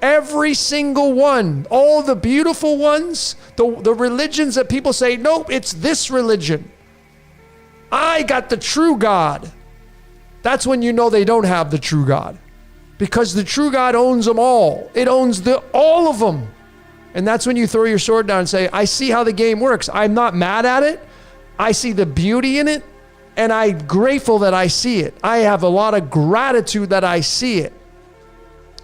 Every single one, all the beautiful ones, the religions that people say, nope, it's this religion. I got the true God. That's when you know they don't have the true God. Because the true God owns them all. It owns all of them. And that's when you throw your sword down and say, I see how the game works. I'm not mad at it. I see the beauty in it. And I'm grateful that I see it. I have a lot of gratitude that I see it.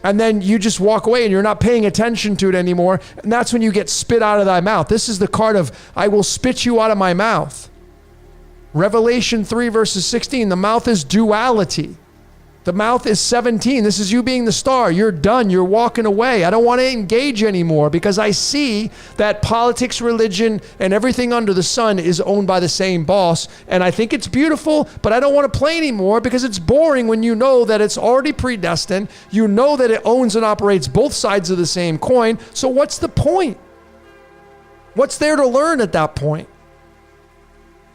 And then you just walk away and you're not paying attention to it anymore. And that's when you get spit out of thy mouth. This is the card of, I will spit you out of my mouth. Revelation 3 verses 16, the mouth is duality. The mouth is 17. This is you being the star. You're done. You're walking away. I don't want to engage anymore because I see that politics, religion, and everything under the sun is owned by the same boss. And I think it's beautiful, but I don't want to play anymore because it's boring when you know that it's already predestined. You know that it owns and operates both sides of the same coin. So what's the point? What's there to learn at that point?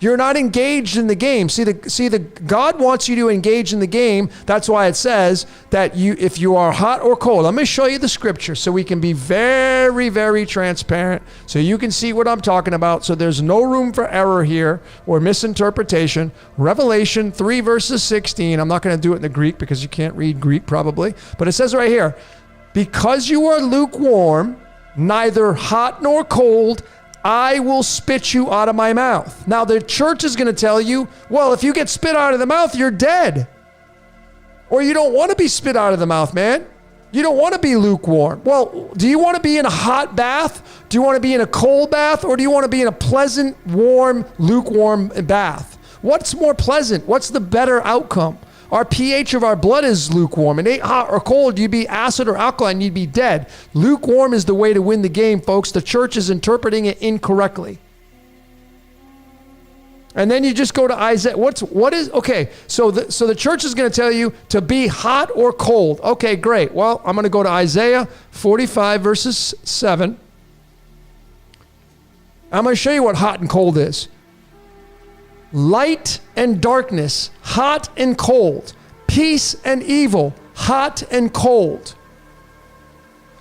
You're not engaged in the game. See, God wants you to engage in the game. That's why it says that if you are hot or cold. Let me show you the scripture so we can be very, very transparent so you can see what I'm talking about. So there's no room for error here or misinterpretation. Revelation 3 verses 16. I'm not going to do it in the Greek because you can't read Greek probably. But it says right here, because you are lukewarm, neither hot nor cold, I will spit you out of my mouth. Now, the church is going to tell you, well, if you get spit out of the mouth, you're dead. Or you don't want to be spit out of the mouth, man. You don't want to be lukewarm. Well, do you want to be in a hot bath? Do you want to be in a cold bath? Or do you want to be in a pleasant, warm, lukewarm bath? What's more pleasant? What's the better outcome? Our pH of our blood is lukewarm. It ain't hot or cold. You'd be acid or alkaline. You'd be dead. Lukewarm is the way to win the game, folks. The church is interpreting it incorrectly. And then you just go to Isaiah. Okay, so the church is going to tell you to be hot or cold. Okay, great. Well, I'm going to go to Isaiah 45 verses 7. I'm going to show you what hot and cold is. Light and darkness, hot and cold. Peace and evil, hot and cold.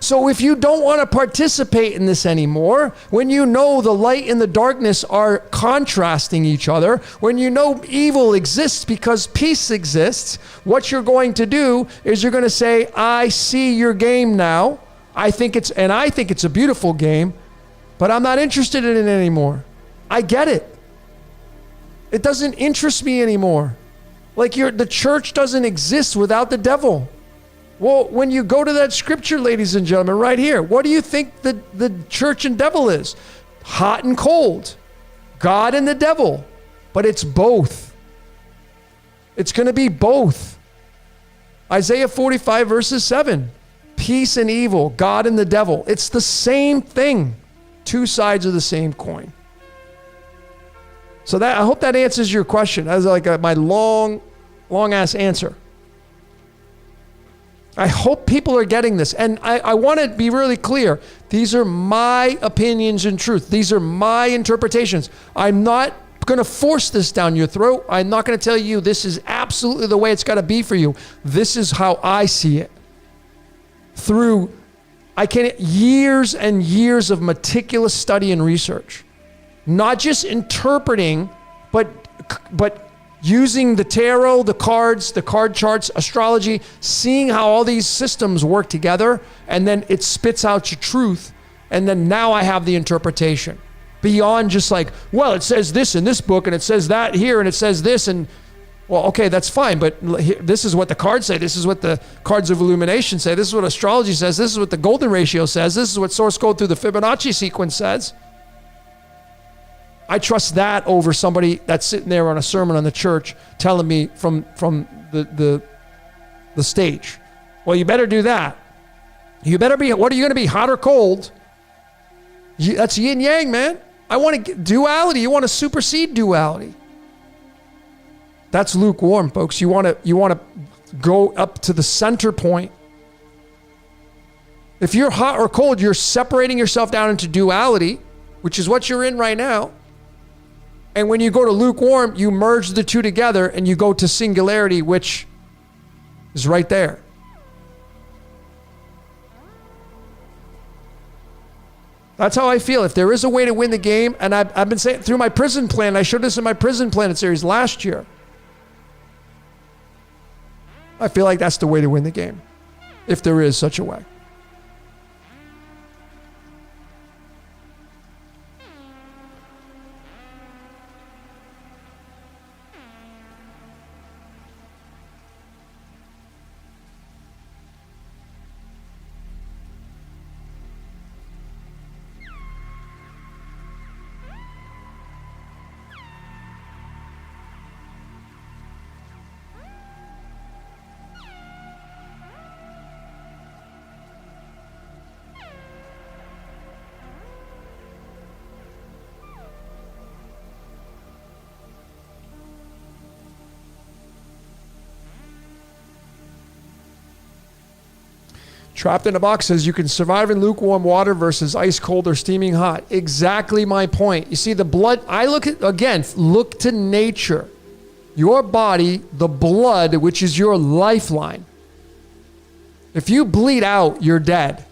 So if you don't want to participate in this anymore, when you know the light and the darkness are contrasting each other, when you know evil exists because peace exists, what you're going to do is you're going to say, I see your game now. I think it's a beautiful game, but I'm not interested in it anymore. I get it. It doesn't interest me anymore. Like the church doesn't exist without the devil. Well, when you go to that scripture, ladies and gentlemen, right here, what do you think the church and devil is? Hot and cold. God and the devil. But it's both. It's going to be both. Isaiah 45 verses 7. Peace and evil, God and the devil. It's the same thing. Two sides of the same coin. So I hope that answers your question. That's like my long ass answer. I hope people are getting this. And I want to be really clear. These are my opinions and truth. These are my interpretations. I'm not going to force this down your throat. I'm not going to tell you this is absolutely the way it's got to be for you. This is how I see it. Through years and years of meticulous study and research. Not just interpreting, but using the tarot, the cards, the card charts, astrology, seeing how all these systems work together, and then it spits out your truth. And then now I have the interpretation. Beyond just like, well, it says this in this book, and it says that here, and it says this, and well, okay, that's fine, but this is what the cards say. This is what the cards of illumination say. This is what astrology says. This is what the golden ratio says. This is what source code through the Fibonacci sequence says. I trust that over somebody that's sitting there on a sermon on the church telling me from the stage. Well, you better do that. You better be, what are you going to be, hot or cold? That's yin yang, man. I want to duality. You want to supersede duality. That's lukewarm, folks. You want to go up to the center point. If you're hot or cold, you're separating yourself down into duality, which is what you're in right now. And when you go to lukewarm, you merge the two together and you go to singularity, which is right there. That's how I feel. If there is a way to win the game, and I've been saying through my prison plan, I showed this in my prison planet series last year. I feel like that's the way to win the game, if there is such a way. Trapped in a Box says you can survive in lukewarm water versus ice cold or steaming hot. Exactly my point. You see the blood, look to nature. Your body, the blood, which is your lifeline. If you bleed out, you're dead.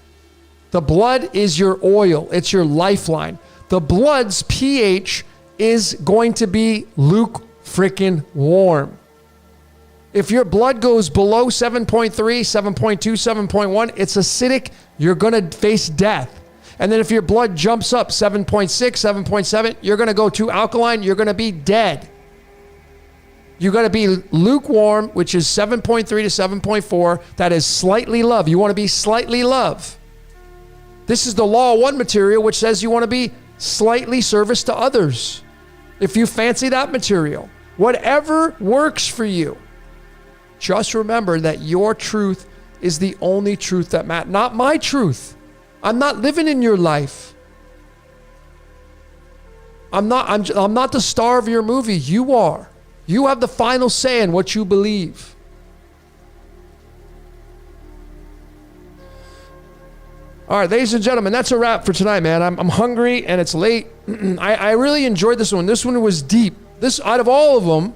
The blood is your oil. It's your lifeline. The blood's pH is going to be luke-freaking-warm. If your blood goes below 7.3, 7.2, 7.1, it's acidic, you're going to face death. And then if your blood jumps up 7.6, 7.7, you're going to go too alkaline, you're going to be dead. You're going to be lukewarm, which is 7.3 to 7.4. That is slightly love. You want to be slightly love. This is the law of one material, which says you want to be slightly service to others. If you fancy that material, whatever works for you, just remember that your truth is the only truth that matters, not my truth. I'm not living in your life. I'm not the star of your movie. You are. You have the final say in what you believe. All right, ladies and gentlemen, that's a wrap for tonight, man. I'm hungry and it's late. I really enjoyed this one. This one was deep. This, out of all of them,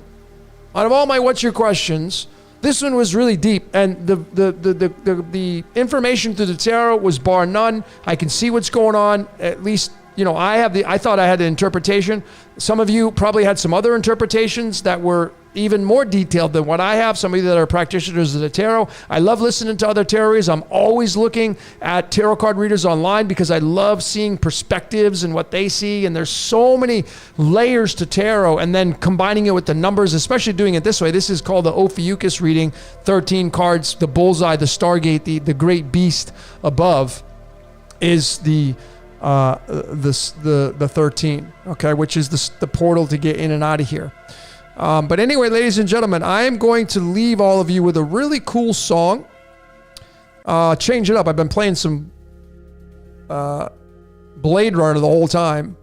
out of all my what's your questions, this one was really deep. And the information through the tarot was bar none. I can see what's going on. At least, I thought I had the interpretation. Some of you probably had some other interpretations that were even more detailed than what I have. Some of you that are practitioners of the tarot. I love listening to other tarot readers. I'm always looking at tarot card readers online because I love seeing perspectives and what they see. And there's so many layers to tarot, and then combining it with the numbers, especially doing it this way. This is called the Ophiuchus reading, 13 cards, the bullseye, the Stargate, the great beast above is the 13, okay, which is the portal to get in and out of here. But anyway, ladies and gentlemen, I am going to leave all of you with a really cool song. Change it up. I've been playing some Blade Runner the whole time.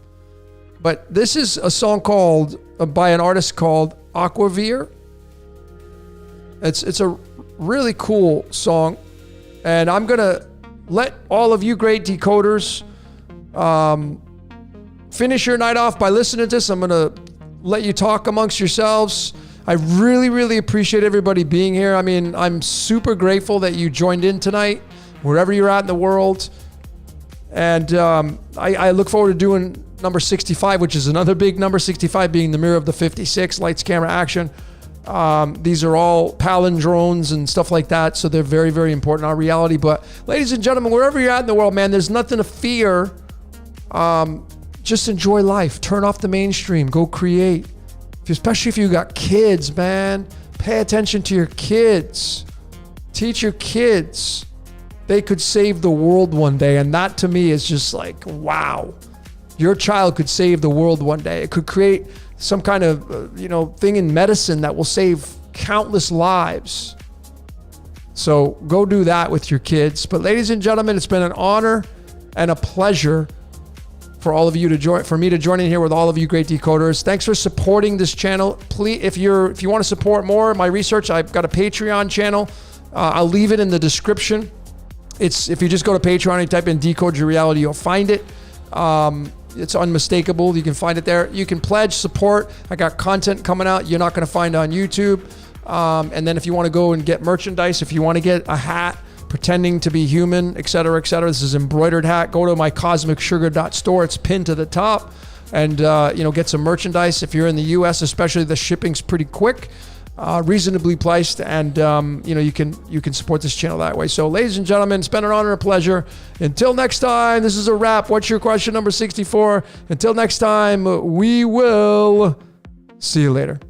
But this is a song called, by an artist called Aquavir. It's a really cool song. And I'm going to let all of you great decoders finish your night off by listening to this. I'm going to let you talk amongst yourselves. I really, really appreciate everybody being here. I mean, I'm super grateful that you joined in tonight, wherever you're at in the world. And I look forward to doing number 65, which is another big number, 65 being the mirror of the 56, lights, camera, action. These are all palindromes and stuff like that, so they're very, very important in our reality. But ladies and gentlemen, wherever you're at in the world, man, there's nothing to fear. Just enjoy life. Turn off the mainstream. Go create. Especially if you got kids, man. Pay attention to your kids. Teach your kids. They could save the world one day. And that to me is just like, wow. Your child could save the world one day. It could create some kind of, thing in medicine that will save countless lives. So go do that with your kids. But ladies and gentlemen, it's been an honor and a pleasure for all of you to join, for me to join in here with all of you great decoders. Thanks for supporting this channel. Please, if you want to support more of my research, I've got a Patreon channel. I'll leave it in the description. If you just go to Patreon and type in Decode Your Reality, you'll find it. It's unmistakable. You can find it there. You can pledge support. I got content coming out you're not going to find on YouTube. And then if you want to go and get merchandise, if you want to get a hat, pretending to be human, etc., etc. This is embroidered hat. Go to my cosmicsugar.store. It's pinned to the top, and get some merchandise. If you're in the U.S., especially, the shipping's pretty quick, reasonably priced, and you can support this channel that way. So, ladies and gentlemen, it's been an honor and a pleasure. Until next time, this is a wrap. What's your question number 64? Until next time, we will see you later.